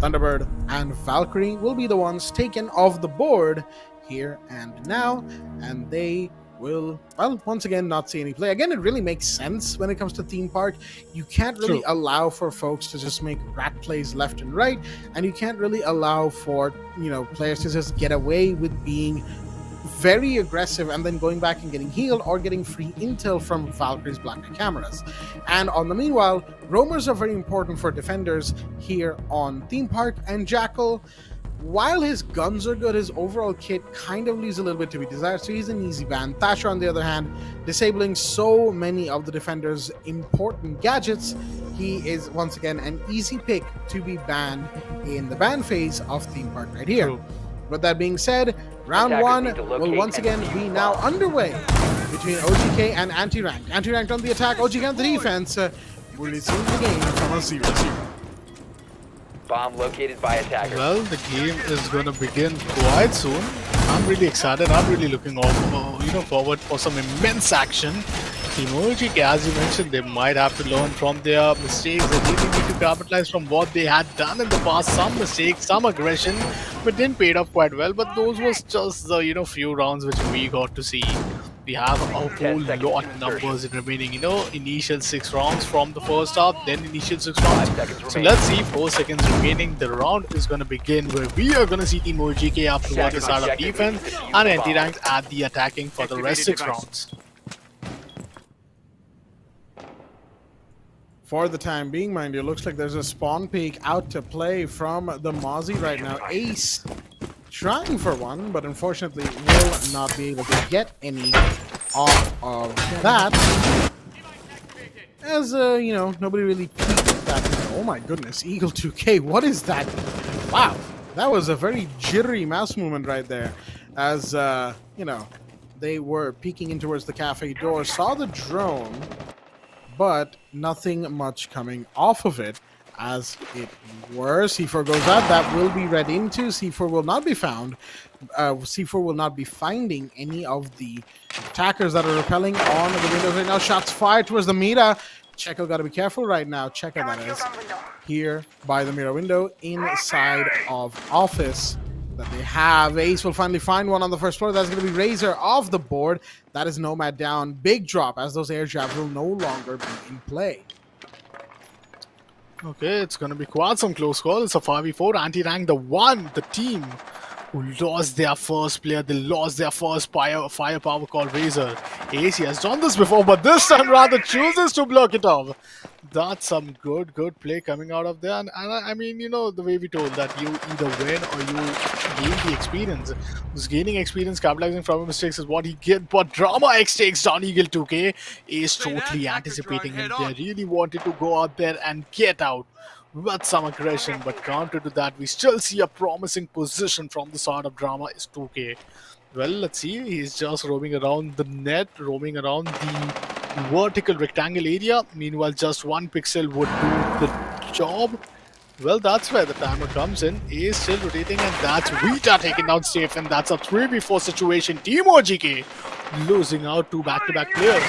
Thunderbird, and Valkyrie will be the ones taken off the board here and now, and they will, well, once again, not see any play. Again, it really makes sense when it comes to theme park. You can't really allow for folks to just make rat plays left and right, and you can't really allow for, you know, players to just get away with being very aggressive and then going back and getting healed or getting free intel from Valkyrie's black cameras. And on the meanwhile, roamers are very important for defenders here on theme park, and Jackal, while his guns are good, his overall kit kind of leaves a little bit to be desired, so he's an easy ban. Thatcher, on the other hand, disabling so many of the defender's important gadgets, he is once again an easy pick to be banned in the ban phase of theme park right here. With that being said, round one will once again be now underway between OGK and Anti-Ranked. Anti-Ranked on the attack, OGK on the defense. We're receiving the game from a 0-0. Bomb located by attacker. Well, the game is going to begin quite soon. I'm really excited. I'm really looking forward for some immense action. Team OGK, as you mentioned, they might have to learn from their mistakes. They really need to capitalize from what they had done in the past. Some mistakes, some aggression, but didn't pay off quite well. But those was just the few rounds which we got to see. We have a whole lot of numbers remaining, initial 6 rounds from the first half, then initial 6 rounds. So let's see, 4 seconds remaining. The round is going to begin where we are going to see Team OGK afterwards the side of defense and Anti-Ranked at the attacking for the rest 6 rounds. For the time being, mind you, looks like there's a spawn peek out to play from the Mozzie right now. Ace trying for one, but unfortunately will not be able to get any off of that. As, nobody really peeked at that. Oh my goodness, Eagle 2K, what is that? Wow, that was a very jittery mouse movement right there. As, they were peeking in towards the cafe door, saw the drone, but nothing much coming off of it. As it were, C4 goes out. That will be read into. C4 will not be found. C4 will not be finding any of the attackers that are rappelling on the windows right now. Shots fired towards the Mira. Checo got to be careful right now. Checo, that is, here by the Mira window inside of office that they have. Ace will finally find one on the first floor. That's going to be Razor off the board. That is Nomad down. Big drop as those air jabs will no longer be in play. Okay, it's going to be quite some close call. It's a 5v4. Anti-Ranked, the team who lost their first player. They lost their first firepower called Razor. AC has done this before, but this time rather chooses to block it off. That's some good play coming out of there. And I mean, you know, the way we told that you either win or you gain the experience. Who's gaining experience, capitalizing from his mistakes is what he get. But Drama X takes down Eagle 2K. Is totally anticipating him. They really wanted to go out there and get out with some aggression, but counter to that, we still see a promising position from the side of Drama is 2K. Well, let's see. He's just roaming around the net, roaming around the vertical rectangle area. Meanwhile, just one pixel would do the job. Well, that's where the timer comes in. He is still rotating, and that's Vita taking down Safe, and that's a 3v4 situation. Team OGK losing out to back-to-back players.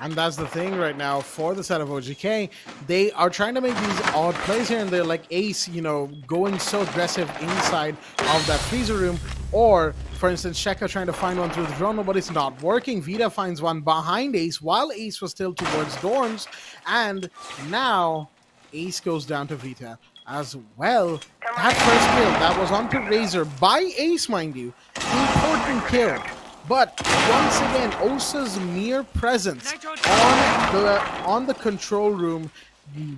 And that's the thing right now for the set of OGK. They are trying to make these odd plays here, and they're like Ace, you know, going so aggressive inside of that freezer room. Or, for instance, Sheka trying to find one through the drone, but it's not working. Vita finds one behind Ace while Ace was still towards dorms. And now Ace goes down to Vita as well. That first kill that was onto Razor by Ace, mind you. Important kill. But once again, Osa's mere presence on the control room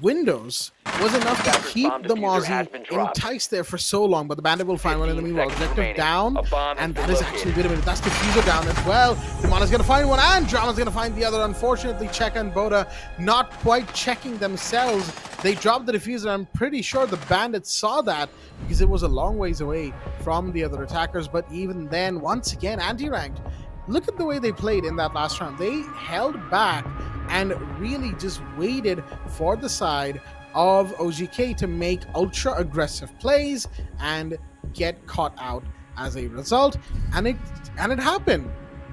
windows was enough to keep the Mozzie enticed there for so long. But the Bandit will find one in the meanwhile. Objective down, and that is actually, wait a minute, that's Diffuser down as well. Demana's going to find one, and Drama's going to find the other. Unfortunately, Cheka and Boda not quite checking themselves. They dropped the Diffuser. I'm pretty sure the Bandits saw that because it was a long ways away from the other attackers. But even then, once again, anti-ranked. Look at the way they played in that last round. They held back and really just waited for the side of OGK to make ultra aggressive plays and get caught out as a result. And it happened.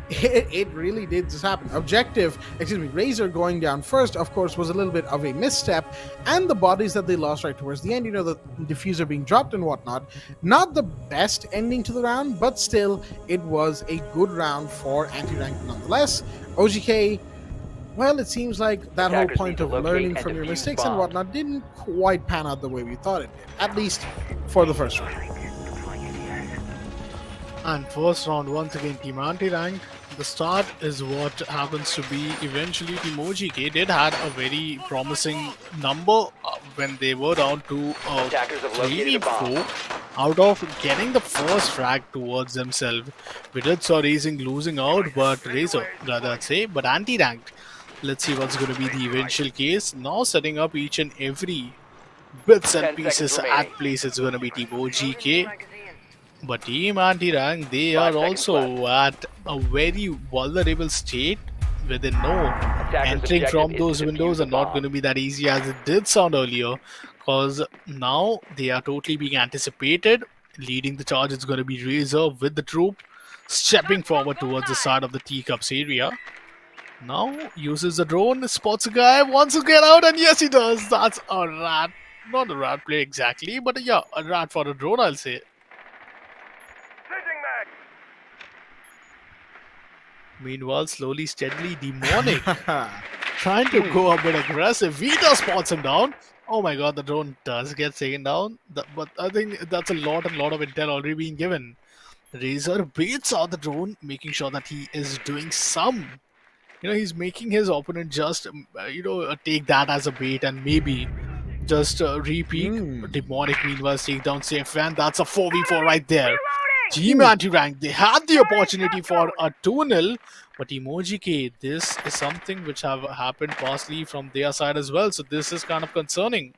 It really did just happen. Razor going down first, of course, was a little bit of a misstep, and the bodies that they lost right towards the end, you know, the diffuser being dropped and whatnot. Not the best ending to the round, but still, it was a good round for anti-ranked nonetheless. OGK, well, it seems like that whole point of learning from your mistakes and whatnot didn't quite pan out the way we thought it did, at least for the first round. And first round, once again, Team Anti-Ranked. The start is what happens to be eventually Team OGK did had a very promising number when they were down to 3v4 out of getting the first frag towards themselves. We did saw Razing losing out, but Razor, rather I'd say, but Anti-Ranked. Let's see what's going to be the eventual case. Now setting up each and every bits and pieces at place. It's going to be Team OGK. But Team Anti-Rank, they are also at a very vulnerable state where they know entering from those windows are not going to be that easy as it did sound earlier, because now they are totally being anticipated. Leading the charge is going to be Razor with the troop stepping forward towards the side of the teacups area. Now uses the drone, spots a guy, wants to get out, and yes he does. That's a rat. Not a rat play exactly, but yeah, a rat for a drone, I'll say. Meanwhile, slowly, steadily, Demonic trying to go a bit aggressive. Vita spots him down. Oh my god, the drone does get taken down. But I think that's a lot of intel already being given. Razor baits out the drone, making sure that he is doing some. You know, he's making his opponent just, take that as a bait and maybe just repeat. Demonic, meanwhile, take down Safe, and that's a 4v4 right there. Team Anti-Rank, they had the opportunity for a 2-0, but Team OGK, this is something which have happened partially from their side as well, so this is kind of concerning.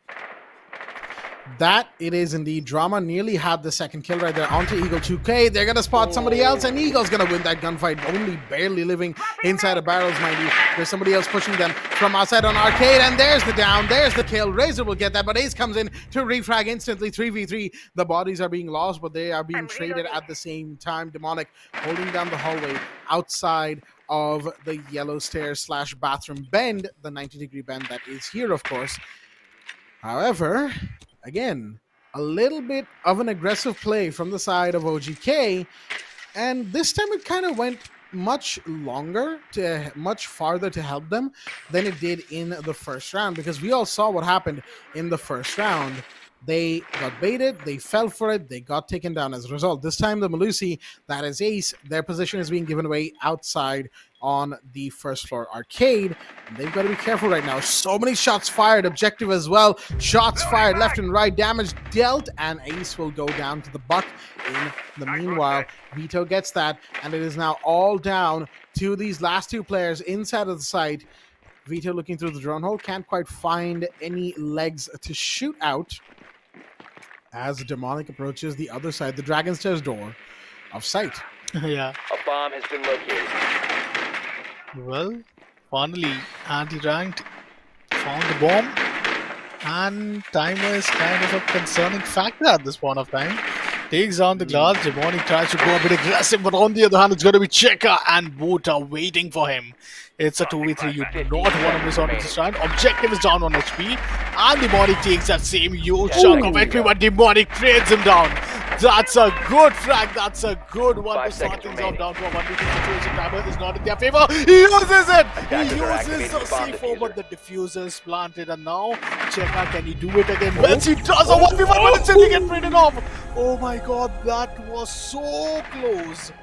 That it is indeed. Drama nearly had the second kill right there onto Eagle 2K. They're going to spot somebody else, and Eagle's going to win that gunfight, only barely living inside of barrels, mind you. There's somebody else pushing them from outside on Arcade, and there's the down, there's the kill. Razor will get that, but Ace comes in to refrag instantly, 3v3. The bodies are being lost, but they are being traded at the same time. Demonic holding down the hallway outside of the yellow stairs / bathroom bend, the 90-degree bend that is here, of course. However, again, a little bit of an aggressive play from the side of OGK, and this time it kind of went much farther to help them than it did in the first round, because we all saw what happened in the first round. They got baited, they fell for it, they got taken down as a result. This time, the Malusi, that is Ace, their position is being given away outside on the first floor arcade. And they've got to be careful right now. So many shots fired, objective as well. Shots fired left and right, damage dealt, and Ace will go down to the buck. In the meanwhile, Veto gets that, and it is now all down to these last two players inside of the site. Veto looking through the drone hole, can't quite find any legs to shoot out as Demonic approaches the other side, the Dragon Stairs door of sight. Yeah. A bomb has been located. Well, finally, anti-ranked found the bomb, and timer is kind of a concerning factor at this point of time. Takes down the glass. Demonic tries to go a bit aggressive, but on the other hand, it's going to be Checker and Boot are waiting for him. It's a 2v3. You do not want to miss out on this round. Objective is down on HP, and Demonic takes that same huge chunk of HP, but Demonic trades him down. That's a good frag. That's a good one to start things off down to a 1v2 situation. Timer is not in their favor. He uses it. He uses the C4, but the diffuser is planted, and now Checker, can he do it again? Well, he does a 1v1, but it's still get traded off. Oh my god, that was so close.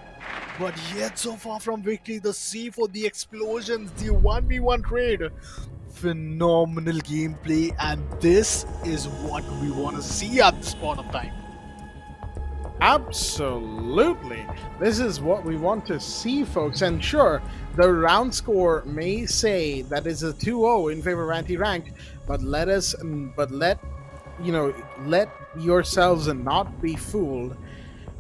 But yet so far from victory, the C4, the explosions, the 1v1 trade. Phenomenal gameplay, and this is what we want to see at this point of time. Absolutely. This is what we want to see, folks. And sure, the round score may say that is a 2-0 in favor of anti-ranked, but let yourselves not be fooled,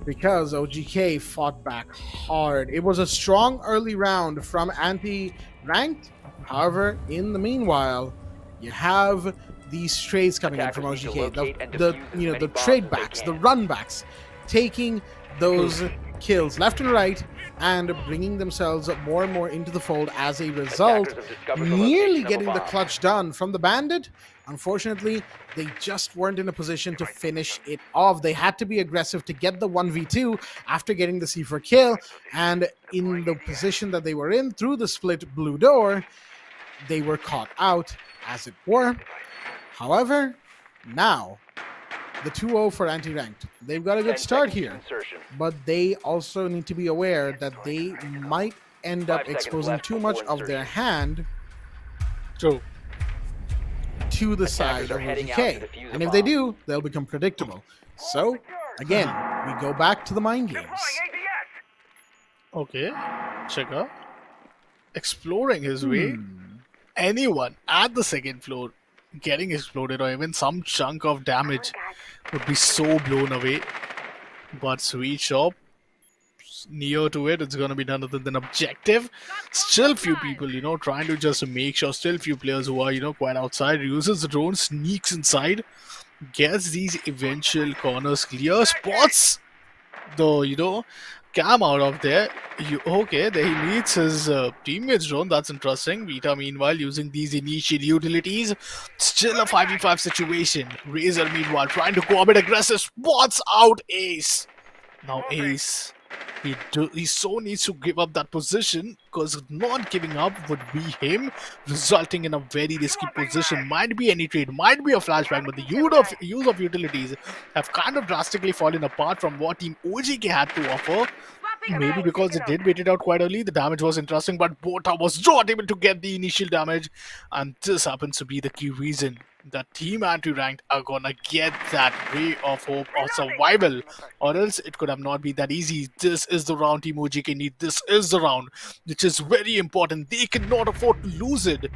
because OGK fought back hard. It was a strong early round from anti-ranked. However, in the meanwhile, you have these trades coming in from OGK. The trade backs, the run backs, taking those kills left and right and bringing themselves more and more into the fold as a result, nearly getting the clutch done from the Bandit. Unfortunately, they just weren't in a position to finish it off. They had to be aggressive to get the 1v2 after getting the C4 kill, and in the position that they were in through the split blue door, they were caught out, as it were. However, now the 2-0 for anti-ranked. They've got a good start here, but they also need to be aware that they might end up exposing too much of their hand True. to the side of OGK. And if they do, they'll become predictable. So, again, we go back to the mind games. Okay, Checker exploring his way. Anyone at the second floor getting exploded, or even some chunk of damage, would be so blown away. But Sweet Shop, near to it, it's going to be none other than objective. Still few people, trying to just make sure, still few players who are, quite outside. Uses the drone, sneaks inside, gets these eventual corners clear, spots the, Cam out of there. Okay, there he meets his teammate's drone. That's interesting. Vita, meanwhile, using these initial utilities. Still a 5v5 situation. Razor, meanwhile, trying to go a bit aggressive. Spots out Ace. Now Ace, he so needs to give up that position, because not giving up would be him resulting in a very risky position. Might be any trade, might be a flashbang, but the use of utilities have kind of drastically fallen apart from what Team OGK had to offer. Maybe because it did wait it out quite early, the damage was interesting, but Bota was not able to get the initial damage, and this happens to be the key reason that Team Anti-Ranked are gonna get that ray of hope or survival, or else it could have not been that easy. This is the round Team OGK need. This is the round which is very important. They cannot afford to lose it.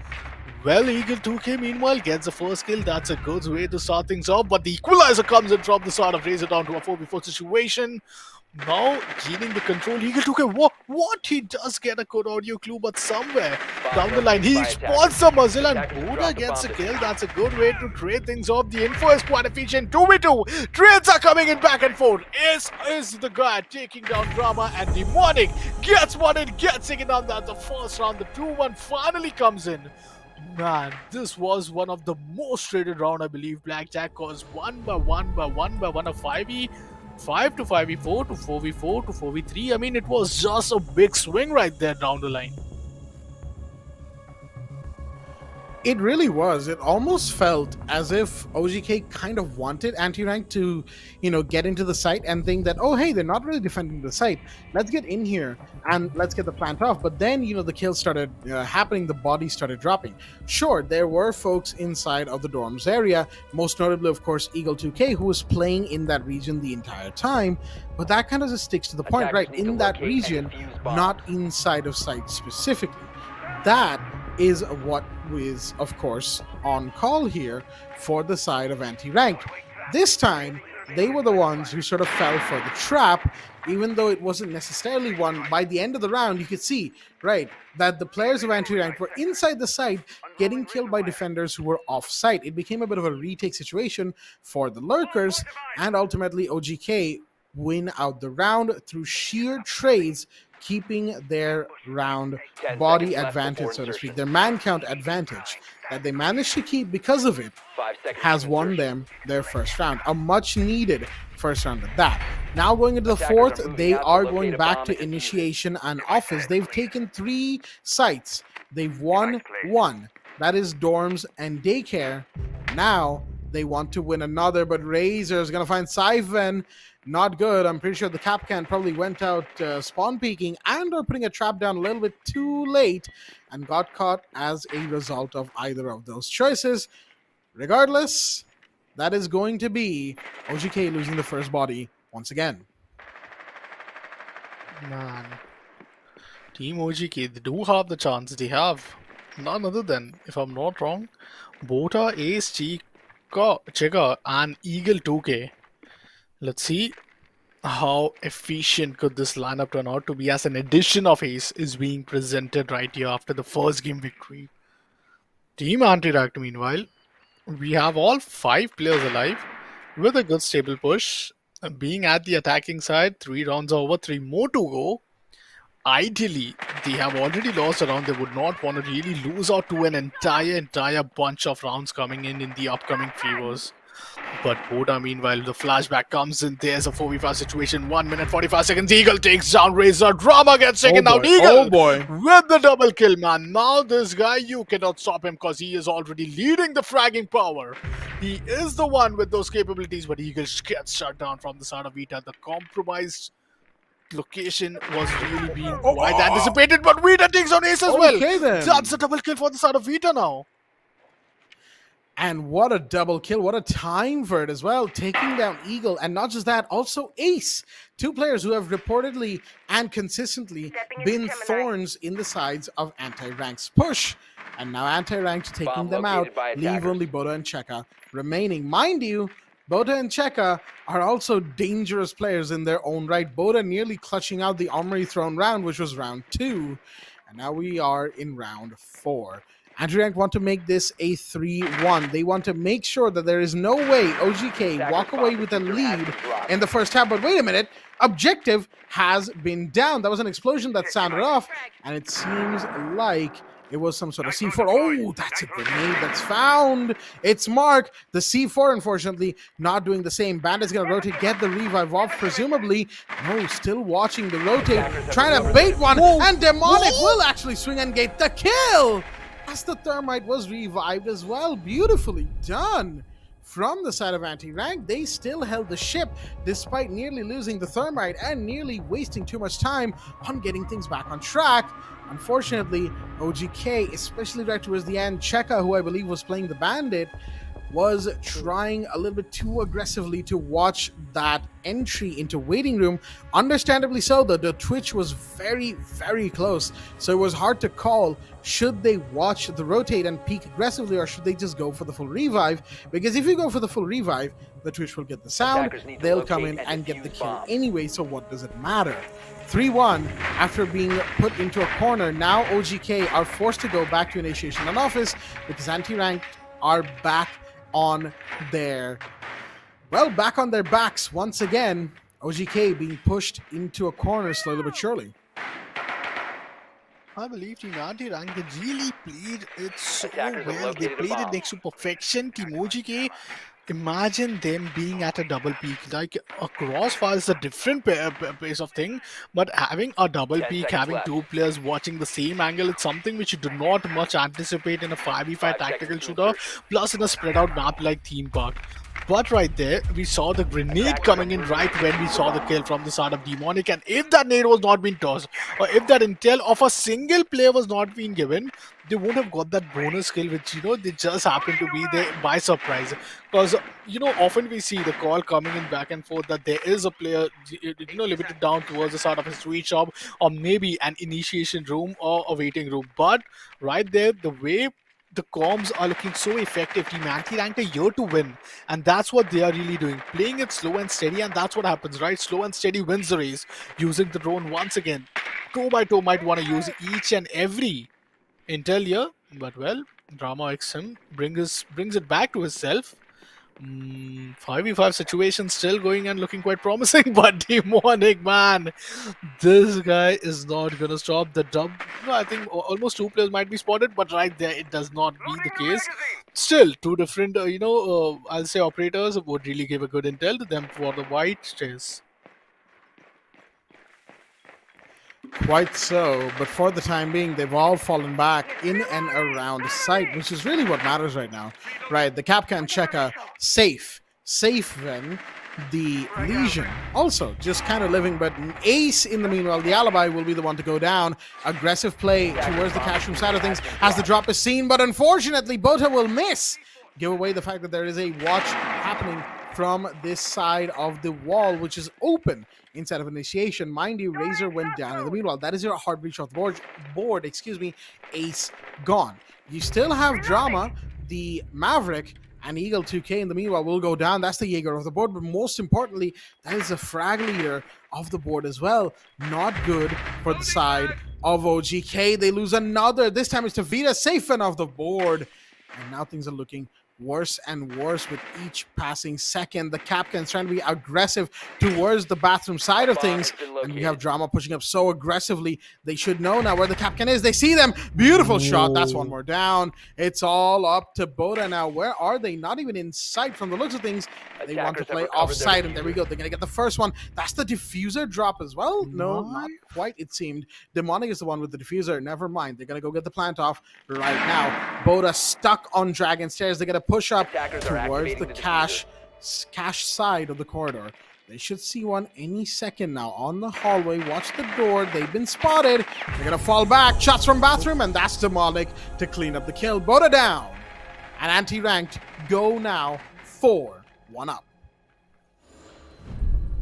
Well, Eagle 2K meanwhile gets the first kill. That's a good way to start things off, but the equalizer comes in from the side of Razor down to a 4v4 situation. Now gaining the control, Eagle 2K, what? He does get a code audio clue, but somewhere down the line, he spots the muzzle and Buddha gets a kill. That's a good way to trade things off. The info is quite efficient. 2v2, trades are coming in back and forth. Ace is the guy taking down Drama, and Demonic gets one and gets taken down. That's the first round. The 2-1 finally comes in. Man, this was one of the most traded round, I believe. Blackjack caused 1 by 1 by 1 by 1 of 5e. 5 to 5v4 to 4v4 to 4v3. I mean, it was just a big swing right there down the line. It really was. It almost felt as if OGK kind of wanted anti-rank to, get into the site and think that, oh, hey, they're not really defending the site. Let's get in here and let's get the plant off. But then, the kills started happening. The bodies started dropping. Sure, there were folks inside of the dorms area, most notably, of course, Eagle 2K, who was playing in that region the entire time. But that kind of just sticks to the point, right? In that region, not inside of site specifically. That is what is, of course, on call here for the side of anti-ranked. This time, they were the ones who sort of fell for the trap, even though it wasn't necessarily one. By the end of the round, you could see, right, that the players of anti-ranked were inside the site getting killed by defenders who were off-site. It became a bit of a retake situation for the lurkers, and ultimately OGK win out the round through sheer trades, keeping their round body advantage, so to speak, their man count advantage that they managed to keep because of it, has won them their first round. A much needed first round at that. Now going into the fourth, they are going back to initiation and office. They've taken 3 sites. They've won 1. That is dorms and daycare. Now they want to win another, but Razor is going to find Siphon. Not good. I'm pretty sure the Capcan probably went out spawn peeking and or putting a trap down a little bit too late and got caught as a result of either of those choices. Regardless, that is going to be OGK losing the first body once again. Man, Team OGK, they do have the chance. They have none other than, if I'm not wrong, Bota, Ace, Chica, and Eagle 2K. Let's see how efficient could this lineup turn out to be, as an addition of Ace is being presented right here after the first game victory. Team Anti-Racked, meanwhile, we have all 5 players alive with a good stable push. Being at the attacking side, 3 rounds are over, 3 more to go. Ideally, they have already lost a round. They would not want to really lose out to an entire bunch of rounds coming in the upcoming favors. But Boda, meanwhile, the flashback comes in. There's a 4v5 situation. 1 minute 45 seconds. Eagle takes down Razor. Drama gets taken down. Eagle with the double kill, man. Now this guy, you cannot stop him because he is already leading the fragging power. He is the one with those capabilities, but Eagle gets shut down from the side of Vita. The compromised location was really being quite anticipated, but Vita takes on Ace as well. Then. That's a double kill for the side of Vita now. And what a double kill. What a time for it as well. Taking down Eagle. And not just that, also Ace. 2 players who have reportedly and consistently been thorns in the sides of Anti-Rank's push. And now Anti-Ranked taking them out. Leave only Bota and Cheka remaining. Mind you, Bota and Cheka are also dangerous players in their own right. Bota nearly clutching out the Armory Throne round, which was round 2. And now we are in round 4. Anti-Ranked want to make this a 3-1. They want to make sure that there is no way OGK walk away with a lead in the first half. But wait a minute, objective has been down. That was an explosion that sounded off, and it seems like it was some sort of C4. Oh, that's a grenade that's found. It's Mark. The C4, unfortunately, not doing the same. Bandit's going to rotate, get the revive off, presumably. No, still watching the rotate, trying to bait one, and Demonic will actually swing and get the kill. As the Thermite was revived as well. Beautifully done from the side of Anti-Rank. They still held the ship despite nearly losing the Thermite and nearly wasting too much time on getting things back on track. Unfortunately, OGK, especially right towards the end, Cheka, who I believe was playing the Bandit, was trying a little bit too aggressively to watch that entry into waiting room. Understandably so, though. The Twitch was very, very close, so it was hard to call. Should they watch the rotate and peek aggressively, or should they just go for the full revive? Because if you go for the full revive, the Twitch will get the sound, they'll come in and get the kill anyway, so what does it matter? 3-1 after being put into a corner. Now OGK are forced to go back to initiation and office because Anti-Ranked are back on their backs once again. OGK being pushed into a corner slowly but surely. I believe Team Anti-Rank, they really played it so well. They played it next to perfection. Team OGK, imagine them being at a double peak. Like a crossfire is a different pace of thing, but having a double 10 peak, seconds having left. two players watching the same angle, it's something which you do not much anticipate in a 5v5 5 tactical seconds to shooter, insertion. plus in a spread out map like Theme Park. But right there, we saw the grenade Attackers coming are in moving right in. when we saw the kill from the side of Demonic. And if that nade was not been tossed, or if that intel of a single player was not being given, they won't have got that bonus kill, which they just happen to be there by surprise. Because often we see the call coming in back and forth that there is a player, limited down towards the side of a sweet shop, or maybe an initiation room or a waiting room. But right there, the way the comms are looking so effective. Team Anti-Ranked are here to win, and that's what they are really doing. Playing it slow and steady, and that's what happens, right? Slow and steady wins the race. Using the drone once again. Toe by toe might want to use each and every intel here, but well, Drama XM brings it back to himself. 5v5 situation still going and looking quite promising, but Demonic, man, this guy is not gonna stop the dub. No, I think almost two players might be spotted, but right there it does not be the case. Still, two different, I'll say operators would really give a good intel to them for the white chase. Quite so, but for the time being, they've all fallen back in and around the site, which is really what matters right now. Right, the Capcan Checker safe then. The Legion also just kind of living, but Ace in the meanwhile, the Alibi will be the one to go down. Aggressive play towards the cash room side of things as the drop is seen, but unfortunately, Bota will miss. Give away the fact that there is a watch happening from this side of the wall, which is open inside of initiation. Mind you, Razor went down in the meanwhile. That is your hard breach of the board. Ace gone. You still have Drama, the Maverick, and Eagle 2K in the meanwhile will go down. That's the Jaeger of the board, but most importantly, that is the frag leader of the board as well. Not good for the side of OGK. They lose another. This time it's to Vita, safe enough the board. And now things are looking worse and worse with each passing second. The Capcan's trying to be aggressive towards the bathroom side of things, and we have Drama pushing up so aggressively. They should know now where the Capcan is. They see them. Beautiful shot. That's one more down. It's all up to Bota now. Where are they? Not even in sight from the looks of things. They want to play offside, and there we go. They're going to get the first one. That's the diffuser drop as well. No, not quite, it seemed. Demonic is the one with the diffuser. Never mind. They're going to go get the plant off right now. Bota stuck on Dragon Stairs. They're going to push up towards the cash side of the corridor. They should see one any second now on the hallway. Watch the door. They've been spotted. They're going to fall back. Shots from bathroom, and that's Demonic to clean up the kill. Bota down. And anti-ranked go now 4-1 up.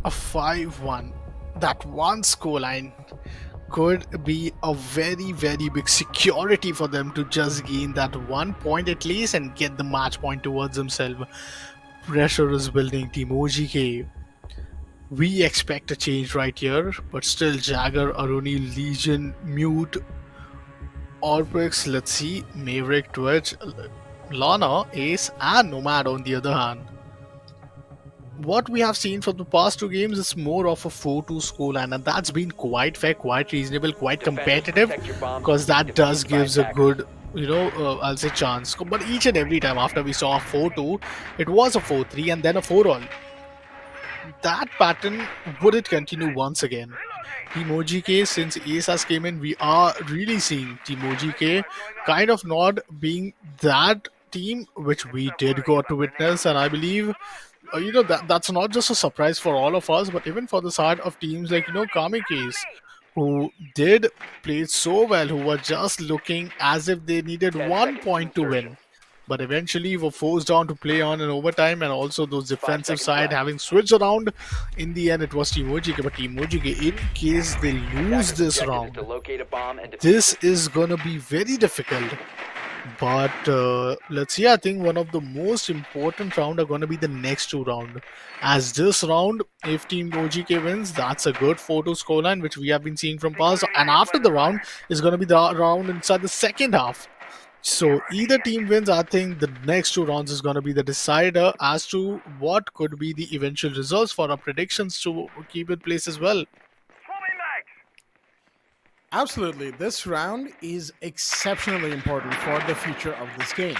A 5-1. That one scoreline could be a very, very big security for them to just gain that 1 point at least and get the match point towards themselves. Pressure is building. Team OGK. We expect a change right here, but still Jagger, Aruni, Legion, Mute, Orbrix, let's see, Maverick, Twitch, Lana, Ace, and Nomad on the other hand. What we have seen from the past two games is more of a 4-2 scoreline, and that's been quite fair, quite reasonable, quite competitive, because that does gives a good, I'll say chance. But each and every time after we saw a 4-2, it was a 4-3 and then a 4-all. That pattern, would it continue once again? Team OGK, since Ace has came in, we are really seeing Team OGK kind of not being that team which we did got to witness, and I believe that's not just a surprise for all of us, but even for the side of teams like Kamikes, who did play so well, who were just looking as if they needed 1 point to win, but eventually were forced down to play on in overtime, and also those defensive side having switched around. In the end, it was Team OGK, but Team OGK, in case they lose this round, this is gonna be very difficult. But let's see, I think one of the most important round are going to be the next two round. As this round, if Team OGK wins, that's a good 4-2 scoreline, which we have been seeing from past. And after the round is going to be the round inside the second half. So either team wins, I think the next two rounds is going to be the decider as to what could be the eventual results for our predictions to keep in place as well. Absolutely. This round is exceptionally important for the future of this game.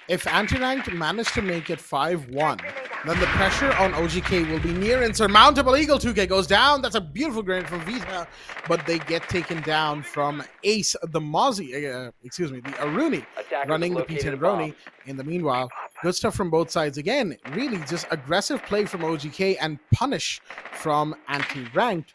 If Anti-Ranked manage to make it 5-1, then the pressure on OGK will be near insurmountable. Eagle 2K goes down. That's a beautiful grenade from Vita, but they get taken down from Ace, the the Aruni, Attackers running the located P10 a bomb. Roni. In the meanwhile, good stuff from both sides. Again, really just aggressive play from OGK and punish from Anti-Ranked.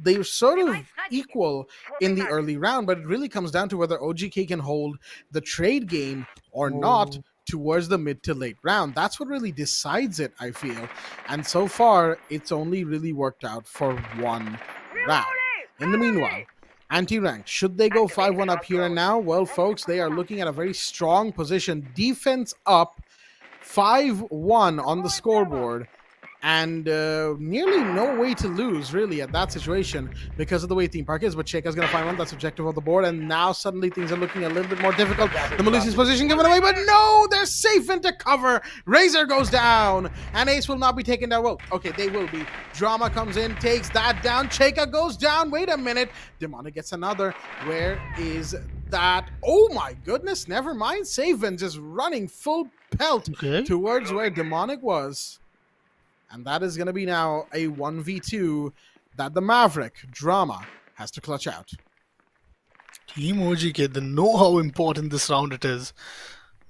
They're sort of equal in the early round, but it really comes down to whether OGK can hold the trade game or not towards the mid to late round. That's what really decides it, I feel. And so far, it's only really worked out for one round. In the meanwhile, Anti-Ranked, should they go 5-1 up here and now? Well, folks, they are looking at a very strong position. Defense up, 5-1 on the scoreboard, and nearly no way to lose, really, at that situation because of the way Theme Park is. But Sheikha's going to find one that's objective on the board, and now suddenly things are looking a little bit more difficult. The Malusi's position given away, but no, they're safe into cover. Razor goes down, and Ace will not be taken down. Well, okay, they will be. Drama comes in, takes that down. Sheikha goes down. Wait a minute. Demonic gets another. Where is that? Oh my goodness, never mind. Saven just running full pelt towards where Demonic was. And that is going to be now a 1v2 that the Maverick Drama has to clutch out. Team OGK, they know how important this round it is.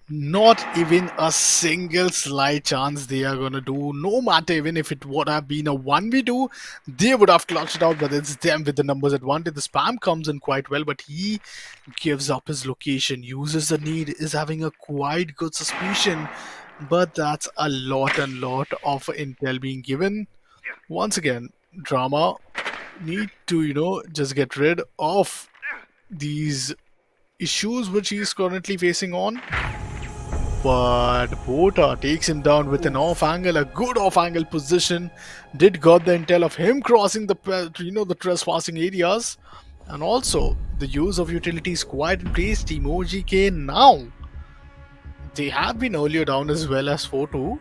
Not even a single slight chance they are going to do. No matter even if it would have been a 1v2, they would have clutched it out, but it's them with the numbers advantage. The spam comes in quite well, but he gives up his location, uses the need, is having a quite good suspicion. But that's a lot of intel being given. Once again, Drama need to, just get rid of these issues which he's currently facing on. But Bota takes him down with an off angle, a good off angle position. Did got the intel of him crossing the trespassing areas. And also the use of utilities quite in place. Team OGK now. They have been earlier down as well as 4-2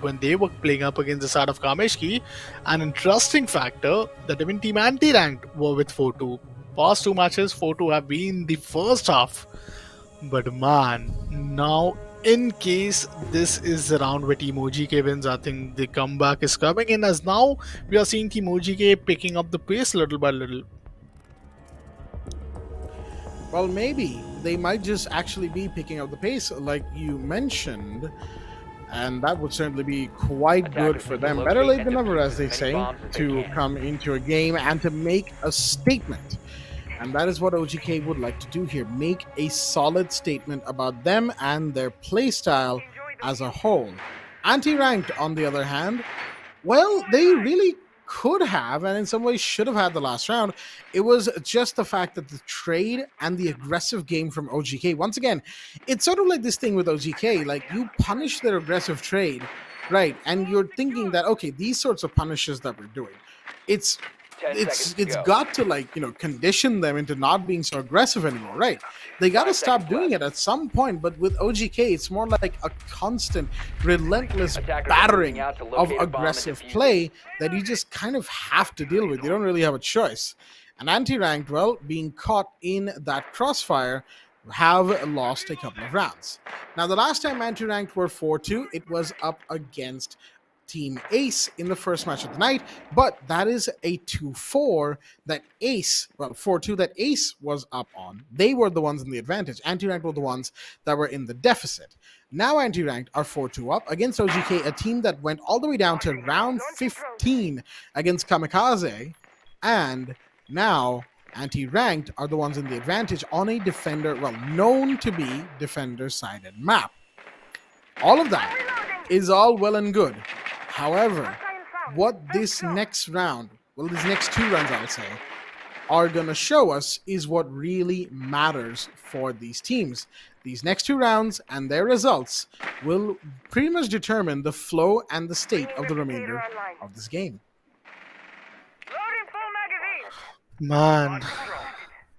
when they were playing up against the side of Kameshki. An interesting factor that even Team Anti-Ranked were with 4-2. Past two matches, 4-2 have been the first half. But man, now in case this is the round where Team OGK wins, I think the comeback is coming in, as now we are seeing Team OGK picking up the pace little by little. Well, maybe they might just actually be picking up the pace, like you mentioned, and that would certainly be quite good for them. Better late than never, as they say, to come into a game and to make a statement. And that is what OGK would like to do here. Make a solid statement about them and their playstyle as a whole. Anti-Ranked, on the other hand, well, they really could have, and in some ways should have had the last round. It was just the fact that the trade and the aggressive game from OGK, once again, it's sort of like this thing with OGK, like you punish their aggressive trade, right? And you're thinking that, okay, these sorts of punishes that we're doing, it's got to condition them into not being so aggressive anymore, right? They got to stop doing it at some point. But with OGK, it's more like a constant, relentless battering of aggressive play that you just kind of have to deal with. You don't really have a choice. And Anti-Ranked, well, being caught in that crossfire, have lost a couple of rounds. Now, the last time Anti-Ranked were 4-2, it was up against Team Ace in the first match of the night, but that is a 2-4 that Ace, 4-2 that Ace was up on. They were the ones in the advantage. Anti-Ranked were the ones that were in the deficit. Now Anti-Ranked are 4-2 up against OGK, a team that went all the way down to round 15 against Kamikaze, and now Anti-Ranked are the ones in the advantage on a defender, known to be defender-sided map. All of that is all well and good. However, what this next round, these next two rounds, I'll say, are going to show us is what really matters for these teams. These next two rounds and their results will pretty much determine the flow and the state of the remainder of this game. Man,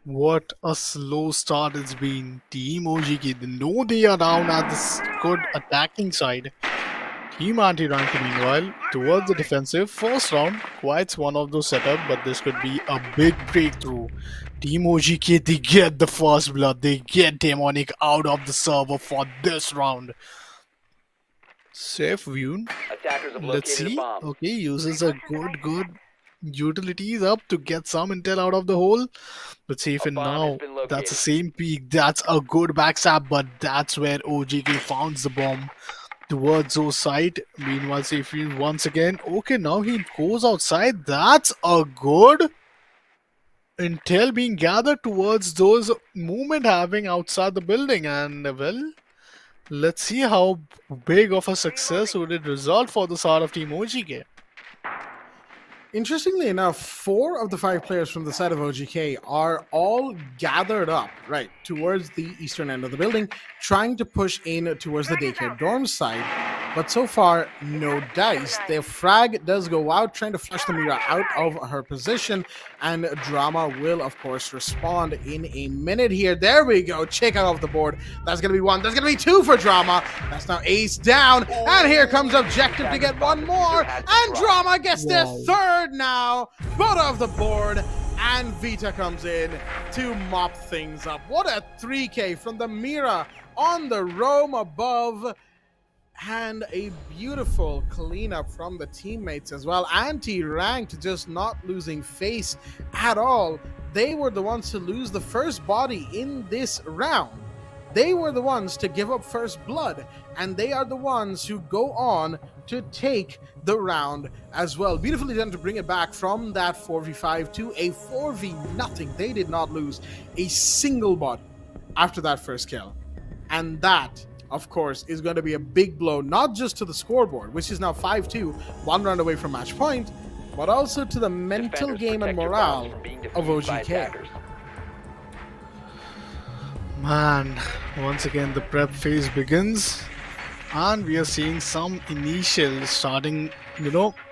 what a slow start it's been. Team OGK, they know they are down at this good attacking side. Team anti-rank, meanwhile, towards the defensive. First round, quite one of those setup, but this could be a big breakthrough. Team OGK, they get the first blood. They get Demonic out of the server for this round. Safe view. Attackers have Let's located a see. bomb. Okay, uses a good utilities up to get some intel out of the hole. But see if A and bomb now has been located. that's the same peak. That's a good backstab, but that's where OGK founds the bomb towards those side. Meanwhile, Safian once again. Okay, now he goes outside. That's a good intel being gathered towards those movement having outside the building. And well, let's see how big of a success would it result for the side of Team OGK. Interestingly enough, 4 of the 5 players from the side of OGK are all gathered up, right, towards the eastern end of the building, trying to push in towards the daycare dorm side. But so far, no dice. Their frag does go out, trying to flush the Mira out of her position, and Drama will, of course, respond in a minute here. There we go. Check out off the board. That's going to be 1. That's going to be 2 for Drama. That's now ace down. And here comes Objective to get 1 more. And Drama gets their 3rd now. Both off the board. And Vita comes in to mop things up. What a 3K from the Mira on the roam above. And a beautiful cleanup from the teammates as well. Anti-ranked just not losing face at all. They were the ones to lose the first body in this round. They were the ones to give up first blood. And they are the ones who go on to take the round as well. Beautifully done to bring it back from that 4v5 to a 4v0. They did not lose a single body after that first kill. And that, of course, is going to be a big blow, not just to the scoreboard, which is now 5-2, 1 round away from match point, but also to the mental Defenders, game and protect your morale bombs from being of defused by OGK. attackers. Man, once again the prep phase begins, and we are seeing some initial starting,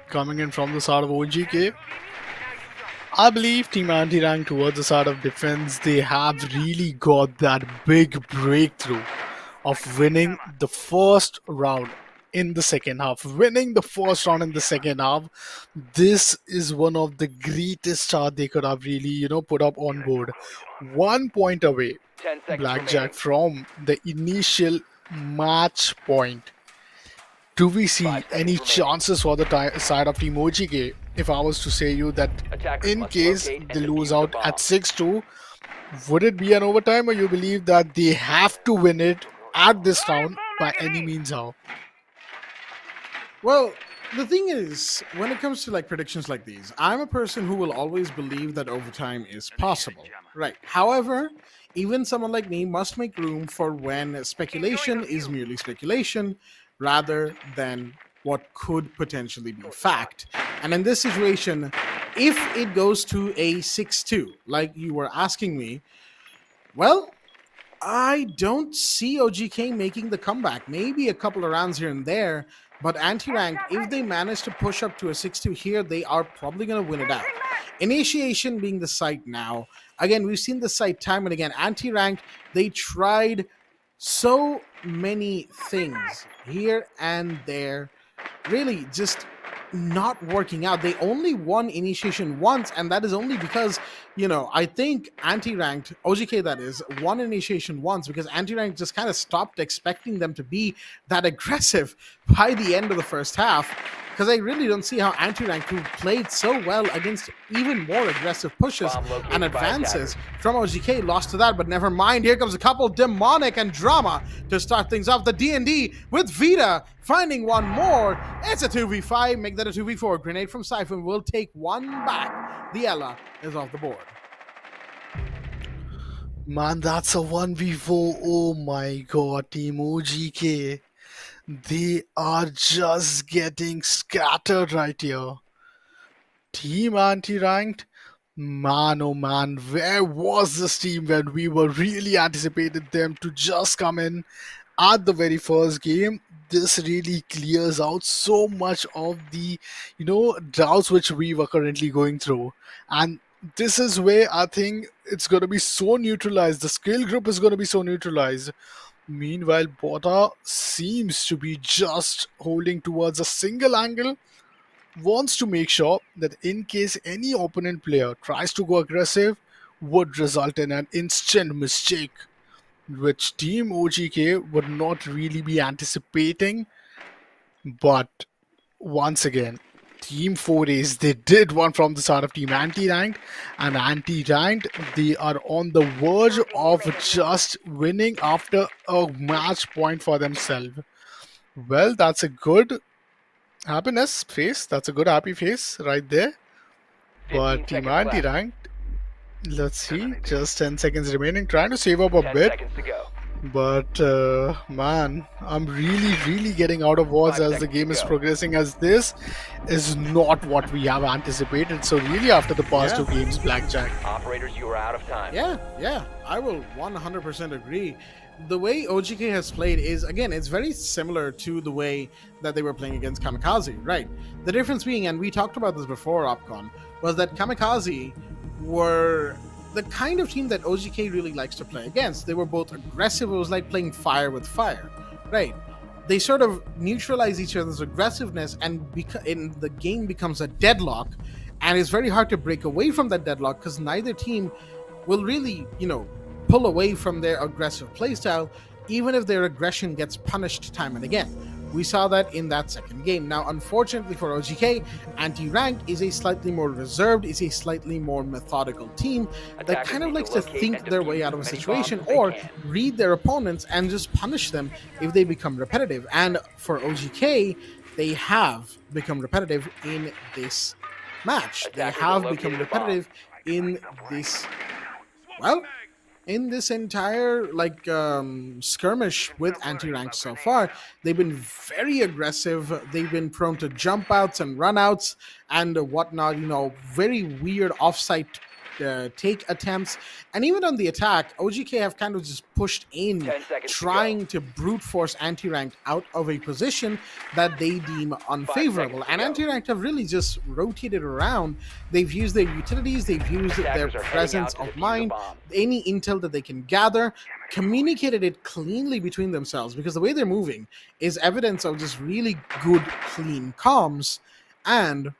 coming in from the side of OGK. I believe Team Anti-Rank towards the side of defense, they have really got that big breakthrough of winning the first round in the second half. Winning the first round in the second half, this is one of the greatest start they could have really, put up on board. 1 point away, 10 seconds Blackjack, remaining. from the initial match point. Do we see 5 seconds any remaining. chances for the side of Team OGK? If I was to say you that Attackers in must case locate and they defuse lose the out bomb. at 6-2, would it be an overtime, or you believe that they have to win it at this round by any means how? Well, the thing is, when it comes to like predictions like these, I'm a person who will always believe that overtime is possible. Right. However, even someone like me must make room for when speculation is merely speculation rather than what could potentially be fact. And in this situation, if it goes to a 6-2, like you were asking me, well, I don't see OGK making the comeback. Maybe a couple of rounds here and there, but anti-rank, if they manage to push up to a 6-2 here, they are probably going to win it out. Initiation being the site now. Again, we've seen the site time and again. Anti-rank, they tried so many things here and there, really just not working out. They only won initiation once, and that is only because, I think anti-ranked, OGK that is, won initiation once because anti-ranked just kind of stopped expecting them to be that aggressive by the end of the first half. Because I really don't see how anti-ranked, who played so well against even more aggressive pushes Bomb located and by advances from OGK, lost to that. But never mind. Here comes a couple Demonic and Drama to start things off. The D&D with Vita finding one more. It's a 2v5. Make that a 2v4. Grenade from Siphon will take one back. The Ella is off the board. Man, that's a 1v4. Oh my god, Team OGK. They are just getting scattered right here. Team anti-ranked, man oh man, where was this team when we were really anticipated them to just come in at the very first game? This really clears out so much of the doubts which we were currently going through, and this is where I think it's going to be so neutralized. The skill group is going to be so neutralized Meanwhile, Bota seems to be just holding towards a single angle, wants to make sure that in case any opponent player tries to go aggressive, would result in an instant mistake, which Team OGK would not really be anticipating. But once again, Team 4A's, they did one from the start of Team Anti-Ranked, and Anti-Ranked, they are on the verge of just winning after a match point for themselves. Well, that's a good happiness face. That's a good happy face right there. 15 But Team seconds left. Anti-Ranked, let's see, just 10 seconds remaining, trying to save up a 10 bit. seconds to go. But man, I'm really getting out of odds 5 as the seconds game to is go. progressing, as this is not what we have anticipated. So really, after the past Yeah. two games, Blackjack. Operators, you are out of time. Yeah, I will 100% agree. The way OGK has played is, again, it's very similar to the way that they were playing against Kamikaze, right? The difference being, and we talked about this before, Opcon, was that Kamikaze were the kind of team that OGK really likes to play against. They were both aggressive. It was like playing fire with fire, right? They sort of neutralize each other's aggressiveness, and the game becomes a deadlock, and it's very hard to break away from that deadlock because neither team will really, pull away from their aggressive playstyle, even if their aggression gets punished time and again. We saw that in that second game. Now, unfortunately for OGK, Anti-Ranked is a slightly more reserved, is a slightly more methodical team that Attackers kind of need likes to to locate think and their defuse way out of a as many situation bombs as they or can. read their opponents and just punish them if they become repetitive. And for OGK, they have become repetitive in this match. They Attackers have have become located a bomb. repetitive in this, well, in this entire skirmish with anti-ranked so far. They've been very aggressive. They've been prone to jump outs and run outs and whatnot, very weird offsite take attempts. And even on the attack, OGK have kind of just pushed in, 10 seconds to trying to brute force anti-ranked out of a position that they deem unfavorable. seconds to And go. anti-ranked have really just rotated around. They've used their utilities, they've used their Attackers are heading presence out to of defuse the mind, bomb. any intel that they can gather, communicated it cleanly between themselves, because the way they're moving is evidence of just really good, clean comms. And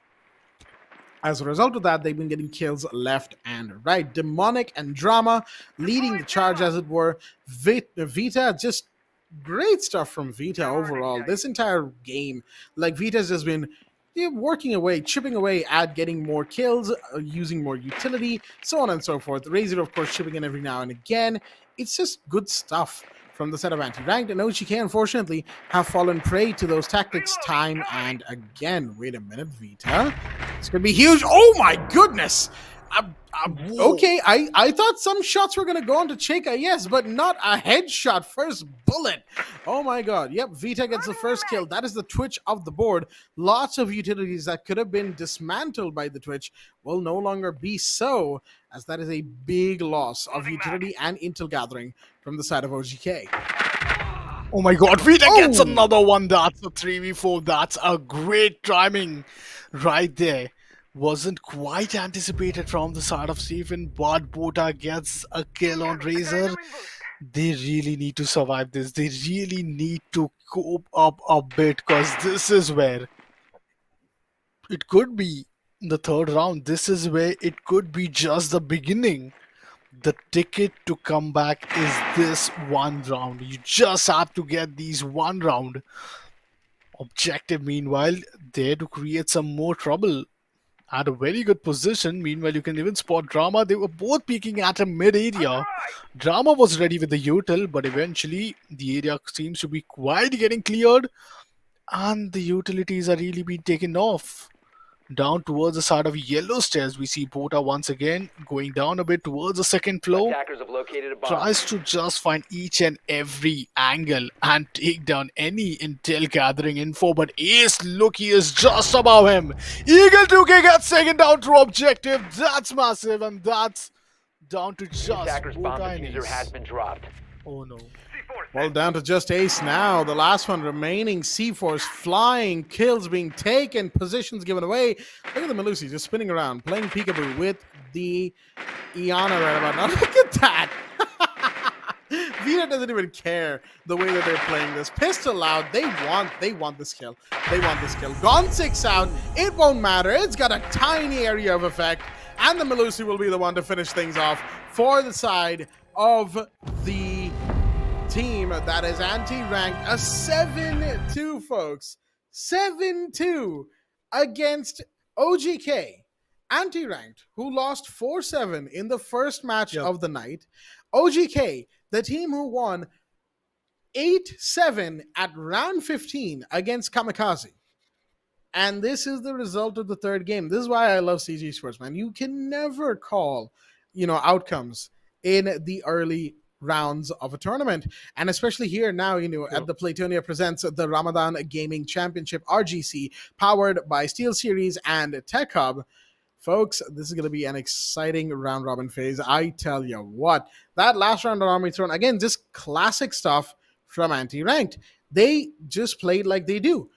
as a result of that, they've been getting kills left and right. Demonic and Drama leading the charge, as it were. Vita, just great stuff from Vita overall. This entire game, Vita's just been working away, chipping away at getting more kills, using more utility, so on and so forth. Razor, of course, chipping in every now and again. It's just good stuff from the set of anti-ranked, and OGK, unfortunately, have fallen prey to those tactics time and again. Wait a minute, Vita. It's going to be huge. Oh my goodness! Okay, I thought some shots were going to go on to Cheka, yes, but not a headshot. First bullet. Oh my god. Yep, Vita gets the first kill. That is the Twitch of the board. Lots of utilities that could have been dismantled by the Twitch will no longer be so, as that is a big loss of utility and intel gathering from the side of OGK. Oh my god, Vita gets another one. That's a 3v4. That's a great timing right there. Wasn't quite anticipated from the side of Stephen, but Bota gets a kill on Razor. They really need to survive this. They really need to cope up a bit, because this is where it could be the third round. This is where it could be just the beginning. The ticket to come back is this one round. You just have to get these one round. Objective, meanwhile, there to create some more trouble. At a very good position. Meanwhile, you can even spot Drama. They were both peeking at a mid area. Drama was ready with the util, but eventually the area seems to be quite getting cleared, and the utilities are really being taken off. Down towards the side of yellow stairs, we see Bota once again going down a bit towards the second floor. Attackers have located a bomb. Tries to just find each and every angle and take down any intel gathering info, but Ace Lucky is just above him. Eagle 2K gets taken down to objective. That's massive, and that's down to just Attackers bomb Bota and diffuser Ace. has been dropped. Oh no. Well, down to just Ace now. The last one remaining. C4's flying, kills being taken, positions given away. Look at the Melusi just spinning around, playing peekaboo with the Iana right about now. Look at that. Vita doesn't even care the way that they're playing this. Pistol out. They want this kill. They want this kill. Gone 6 out. It won't matter. It's got a tiny area of effect. And the Melusi will be the one to finish things off for the side of the team that is anti-ranked. A 7-2, folks. 7-2 against OGK. Anti-ranked, who lost 4-7 in the first match of the night. OGK, the team who won 8-7 at round 15 against Kamikaze. And this is the result of the third game. This is why I love CG Sports, man. You can never call, outcomes in the early rounds of a tournament. And especially here now, at the Playtonia presents the Ramadan Gaming Championship, RGC, powered by SteelSeries and Tech Hub. Folks, this is going to be an exciting round robin phase. I tell you what, that last round on Army Throne, again, just classic stuff from Anti-Ranked. They just played like they do.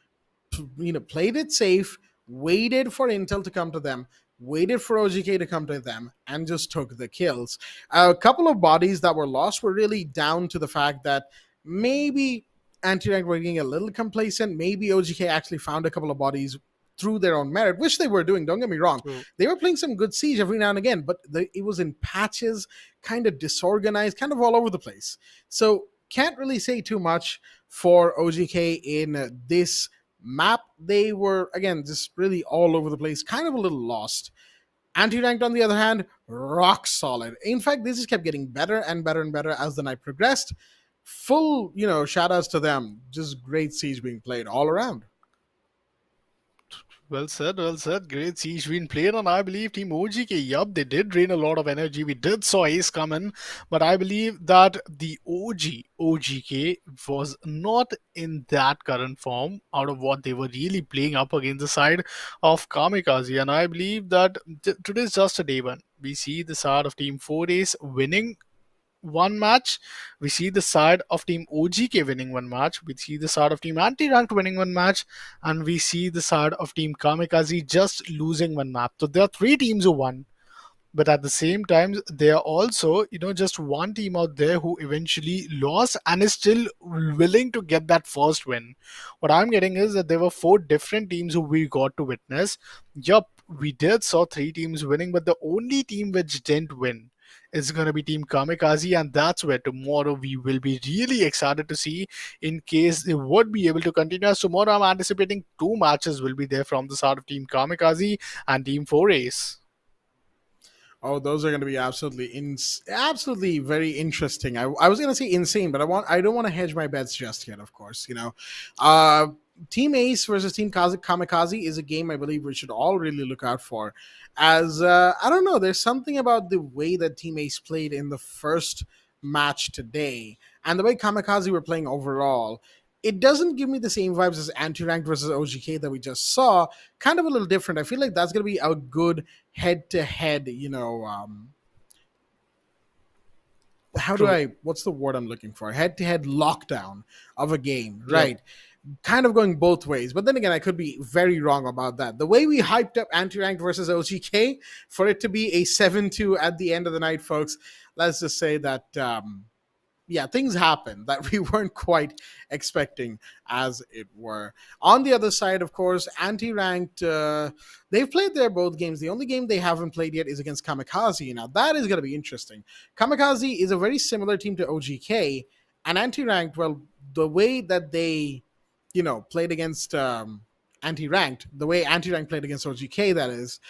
Played it safe, waited for Intel to come to them, waited for OGK to come to them, and just took the kills. A couple of bodies that were lost were really down to the fact that maybe Anti-Ranked were getting a little complacent. Maybe OGK actually found a couple of bodies through their own merit, which they were doing, don't get me wrong. They were playing some good Siege every now and again, but it was in patches, kind of disorganized, kind of all over the place. So can't really say too much for OGK in this map. They were, again, just really all over the place, kind of a little lost. Anti-Ranked, on the other hand, rock solid. In fact, this just kept getting better and better and better as the night progressed. Full, shout outs to them. Just great Siege being played all around. Well said, well said. Great siege being played on, I believe, Team OGK. Yup, they did drain a lot of energy. We did saw Ace come in, but I believe that the OGK was not in that current form out of what they were really playing up against the side of Kamikaze. And I believe that today's just a day one. We see the side of Team 4 Ace winning one match. We see the side of Team OGK winning one match. We see the side of Team Anti-Ranked winning one match. And we see the side of Team Kamikaze just losing one map. So there are 3 teams who won. But at the same time, there are also, just one team out there who eventually lost and is still willing to get that first win. What I'm getting is that there were 4 different teams who we got to witness. Yup, we did saw 3 teams winning, but the only team which didn't win is going to be Team Kamikaze, and that's where tomorrow we will be really excited to see in case they would be able to continue. As tomorrow I'm anticipating 2 matches will be there from the side of Team Kamikaze and Team 4 Ace. Oh, those are going to be absolutely very interesting. I was going to say insane, but I don't want to hedge my bets just yet, of course. Team Ace versus Team Kamikaze is a game I believe we should all really look out for. As, I don't know, there's something about the way that Team Ace played in the first match today and the way Kamikaze were playing overall. It doesn't give me the same vibes as Anti-Ranked versus OGK that we just saw. Kind of a little different. I feel like that's going to be a good head-to-head, what's the word I'm looking for? Head-to-head lockdown of a game, right? Kind of going both ways. But then again, I could be very wrong about that. The way we hyped up Anti-Ranked versus OGK, for it to be a 7-2 at the end of the night, folks, let's just say that, things happened that we weren't quite expecting, as it were. On the other side, of course, Anti-Ranked, they've played their both games. The only game they haven't played yet is against Kamikaze. Now, that is going to be interesting. Kamikaze is a very similar team to OGK, and Anti-Ranked, well, the way that they played against Anti-Ranked, the way Anti-Ranked played against OGK, that is,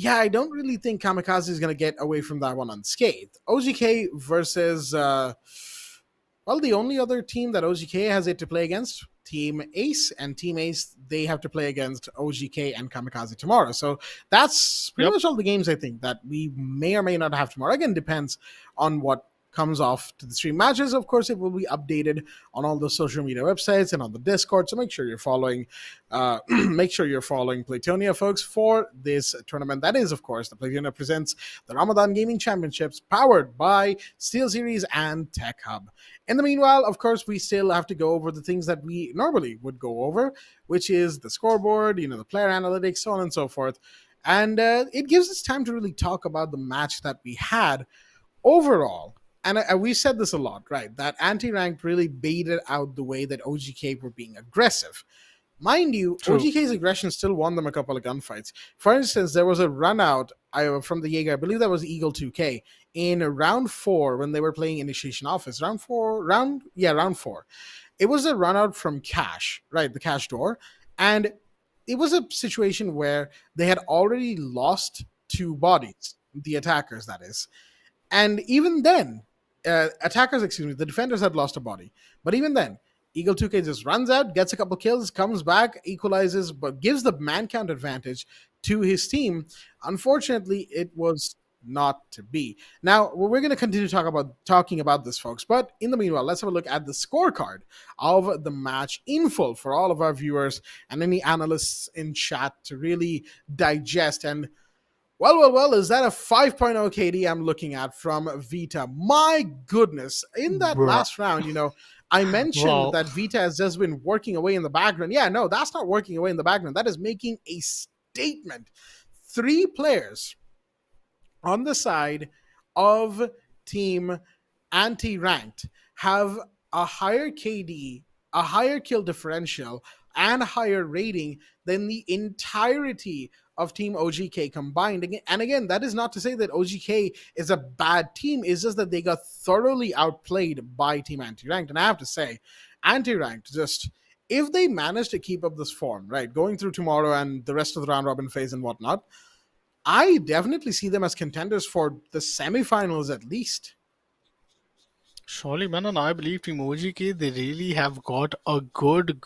I don't really think Kamikaze is going to get away from that one unscathed. OGK versus, the only other team that OGK has yet to play against, Team Ace, and Team Ace, they have to play against OGK and Kamikaze tomorrow. So that's pretty much all the games I think that we may or may not have tomorrow. Again, depends on what comes off to the stream matches. Of course, it will be updated on all the social media websites and on the Discord. So make sure you're following Playtonia, folks, for this tournament. That is, of course, the Playtonia presents the Ramadan Gaming Championships, powered by SteelSeries and Tech Hub. In the meanwhile, of course, we still have to go over the things that we normally would go over, which is the scoreboard, the player analytics, so on and so forth. And it gives us time to really talk about the match that we had overall. and we said this a lot, right? That anti-ranked really baited out the way that OGK were being aggressive. Mind you, True. OGK's aggression still won them a couple of gunfights. For instance, there was a run out from the Jaeger, I believe that was Eagle 2K, in round 4 when they were playing Initiation Office. Round 4. It was a run out from Cash, right? The Cash door. And it was a situation where they had already lost 2 bodies, the attackers, that is. And even then, the defenders had lost a body. But even then, Eagle 2K just runs out, gets a couple kills, comes back, equalizes, but gives the man count advantage to his team. Unfortunately, it was not to be. Now, we're going to continue talking about this, folks. But in the meanwhile, let's have a look at the scorecard of the match in full for all of our viewers and any analysts in chat to really digest. And well, is that a 5.0 KD I'm looking at from Vita? My goodness. In that Bruh. last round, I mentioned Wow. that Vita has just been working away in the background. Yeah, no, that's not working away in the background. That is making a statement. 3 players on the side of team anti-ranked have a higher KD, a higher kill differential, and higher rating than the entirety of Team OGK combined. And again, that is not to say that OGK is a bad team. It's just that they got thoroughly outplayed by Team Anti-Ranked. And I have to say, Anti-Ranked just, if they manage to keep up this form, right, going through tomorrow and the rest of the round robin phase and whatnot, I definitely see them as contenders for the semifinals at least. Surely, man, and I believe Team OGK, they really have got a good,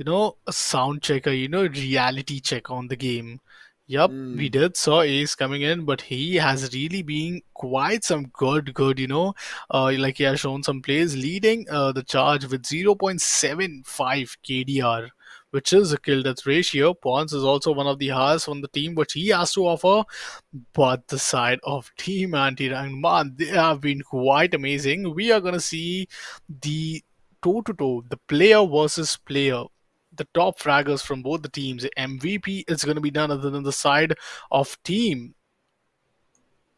a sound checker, reality check on the game. Yup, we did saw Ace coming in, but he has really been quite some good, like he has shown some plays leading the charge with 0.75 KDR, which is a kill death ratio. Pons is also one of the highest on the team, which he has to offer. But the side of Team Anti-Rank, man, they have been quite amazing. We are going to see the toe-to-toe, the player versus player, the top fraggers from both the teams. The MVP is going to be none other than the side of team.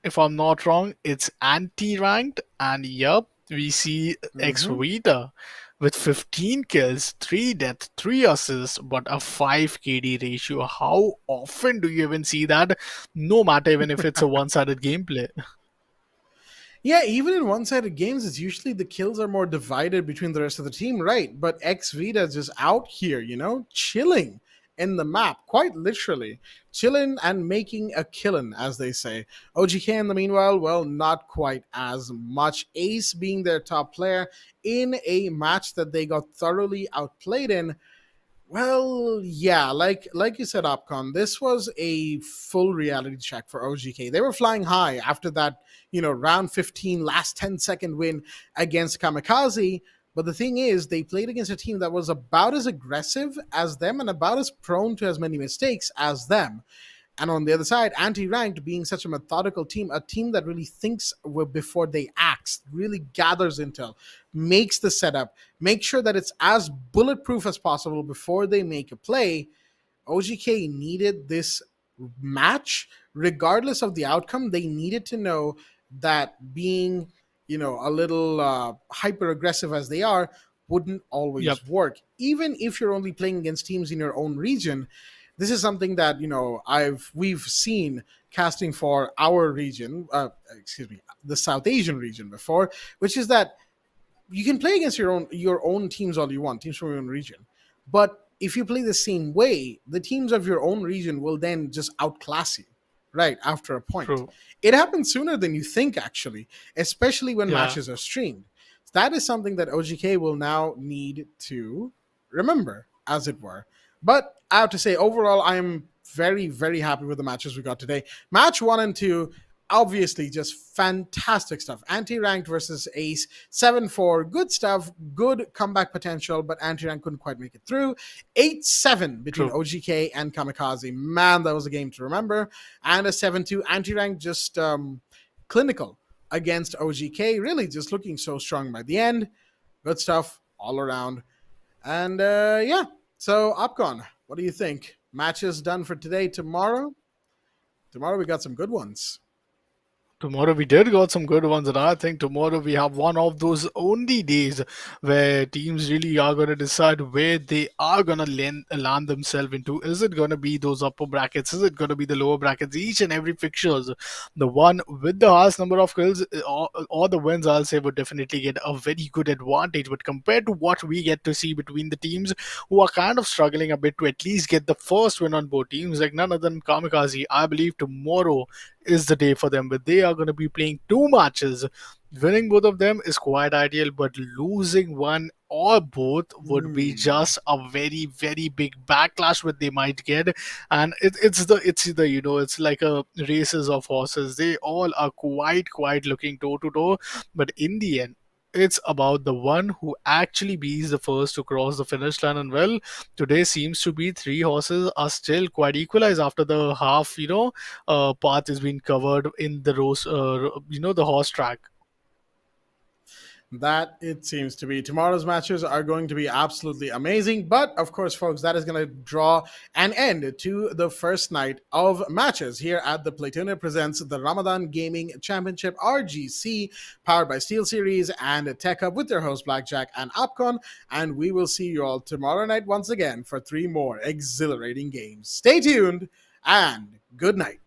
If I'm not wrong, it's anti-ranked, and yup, we see ex Vita with 15 kills, 3 death, 3 assists, but a 5 KD ratio. How often do you even see that? No matter even if it's a one-sided gameplay. Yeah, even in one-sided games, it's usually the kills are more divided between the rest of the team, right? But X Vita is just out here, chilling in the map, quite literally. Chilling and making a killin', as they say. OGK, in the meanwhile, well, not quite as much. Ace being their top player in a match that they got thoroughly outplayed in. Well, yeah, like you said, Opcon, this was a full reality check for OGK. They were flying high after that, round 15, last 10-second win against Kamikaze. But the thing is, they played against a team that was about as aggressive as them and about as prone to as many mistakes as them. And on the other side, Anti-Ranked being such a methodical team, a team that really thinks before they act, really gathers intel, makes the setup, makes sure that it's as bulletproof as possible before they make a play. OGK needed this match. Regardless of the outcome, they needed to know that being, a little hyper-aggressive as they are wouldn't always work. Even if you're only playing against teams in your own region, this is something that we've seen casting for our region, the South Asian region before, which is that you can play against your own teams all you want, teams from your own region, but if you play the same way, the teams of your own region will then just outclass you, right after a point. True. It happens sooner than you think, actually, especially when matches are streamed. That is something that OGK will now need to remember, as it were. But I have to say, overall, I'm very, very happy with the matches we got today. Match 1 and 2, obviously just fantastic stuff. Anti-Ranked versus Ace, 7-4, good stuff, good comeback potential, but Anti-Ranked couldn't quite make it through. 8-7 between OGK and Kamikaze. Man, that was a game to remember. And a 7-2, Anti-Ranked just clinical against OGK, really just looking so strong by the end. Good stuff all around. And so, Opcon, what do you think? Matches done for today. Tomorrow we got some good ones. Tomorrow we did got some good ones, and I think tomorrow we have one of those only days where teams really are going to decide where they are going to land themselves into. Is it going to be those upper brackets? Is it going to be the lower brackets? Each and every fixtures, the one with the highest number of kills or the wins, I'll say, would definitely get a very good advantage. But compared to what we get to see between the teams who are kind of struggling a bit to at least get the first win on both teams, like none other than Kamikaze, I believe tomorrow is the day for them. But they are going to be playing two matches. Winning both of them is quite ideal, but losing one or both would be just a very, very big backlash what they might get. And it's the it's like a races of horses. They all are quite looking toe to toe, but in the end, it's about the one who actually bees the first to cross the finish line. And well, today seems to be three horses are still quite equalized after the half path is being covered in the the horse track. That it seems to be. Tomorrow's matches are going to be absolutely amazing. But of course, folks, that is going to draw an end to the first night of matches here at the Playtonia Presents the Ramadan Gaming Championship RGC, powered by SteelSeries and Tech Hub with their host Blackjack and Opcon. And we will see you all tomorrow night once again for 3 more exhilarating games. Stay tuned and good night.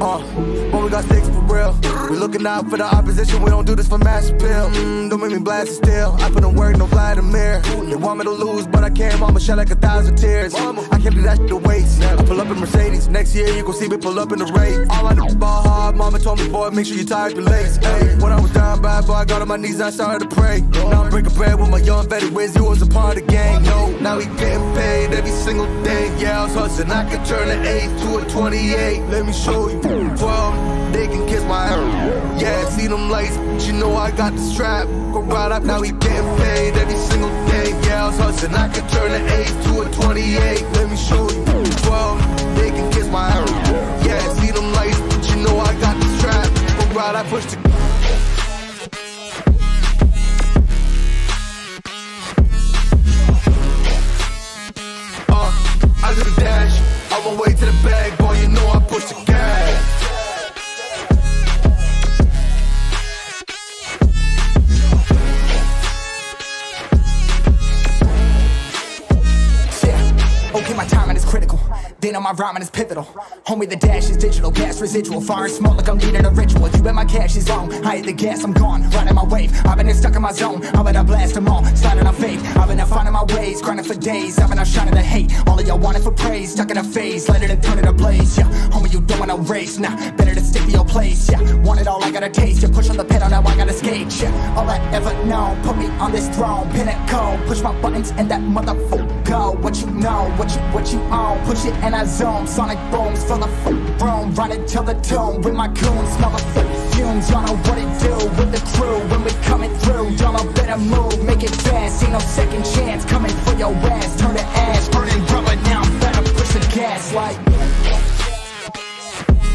When we got sticks for real. We looking out for the opposition, we don't do this for mass appeal. Don't make me blast it still. I put in work, no Vladimir. They want me to lose, but I can't, mama, shed like 1,000 tears. I can't do that shit to waste. I pull up in Mercedes, next year you gon' see me pull up in the race. All I do is ball hard, mama told me, boy, make sure you tie up your legs. Hey, when I was down bad, boy, I got on my knees, I started to pray. Now I'm breaking bread with my young Betty Wiz, you was a part of the gang. No, now he getting paid every single day. Yeah, I was hustling, I could turn an 8 to a 28. Let me show you. 12, they can kiss my ass. Yeah, see them lights, but you know I got the strap. Go right up, now he getting paid every single day. Yeah, I was hustling, I could turn an 8 to a 28. Let me show you. 12, they can kiss my ass. Yeah, see them lights, but you know I got the strap. Go right, I push the. I do the dash, on my way to the bag, boy, you know I push the gas. Okay, my timing is critical. Then on my rhyming is pivotal. Homie, the dash is digital, gas residual. Fire and smoke like I'm needing a ritual. You bet my cash is on. I hit the gas, I'm gone. Riding my wave. I've been stuck in my zone. I bet I blast them all. Sliding on faith. I've been finding my ways. Grinding for days. I've been out shining the hate. All of y'all wanted for praise. Stuck in a phase. Light it and turn it ablaze. Yeah, homie, you don't want no race. Nah, better to stick to your place. Yeah, want it all, I gotta taste. You push on the pedal, now I gotta skate. Yeah, all I ever known. Put me on this throne. Pinnacle. Push my buttons and that motherfucker go. What you know, what you own. Push it and I zone. Sonic booms full of room. Run it till the tomb with my goons. Smell the fumes. Y'all know what it do with the crew when we coming through. Y'all better move, make it fast. Ain't no second chance coming for your ass. Turn to ash, burning rubber now. Better push the gas like.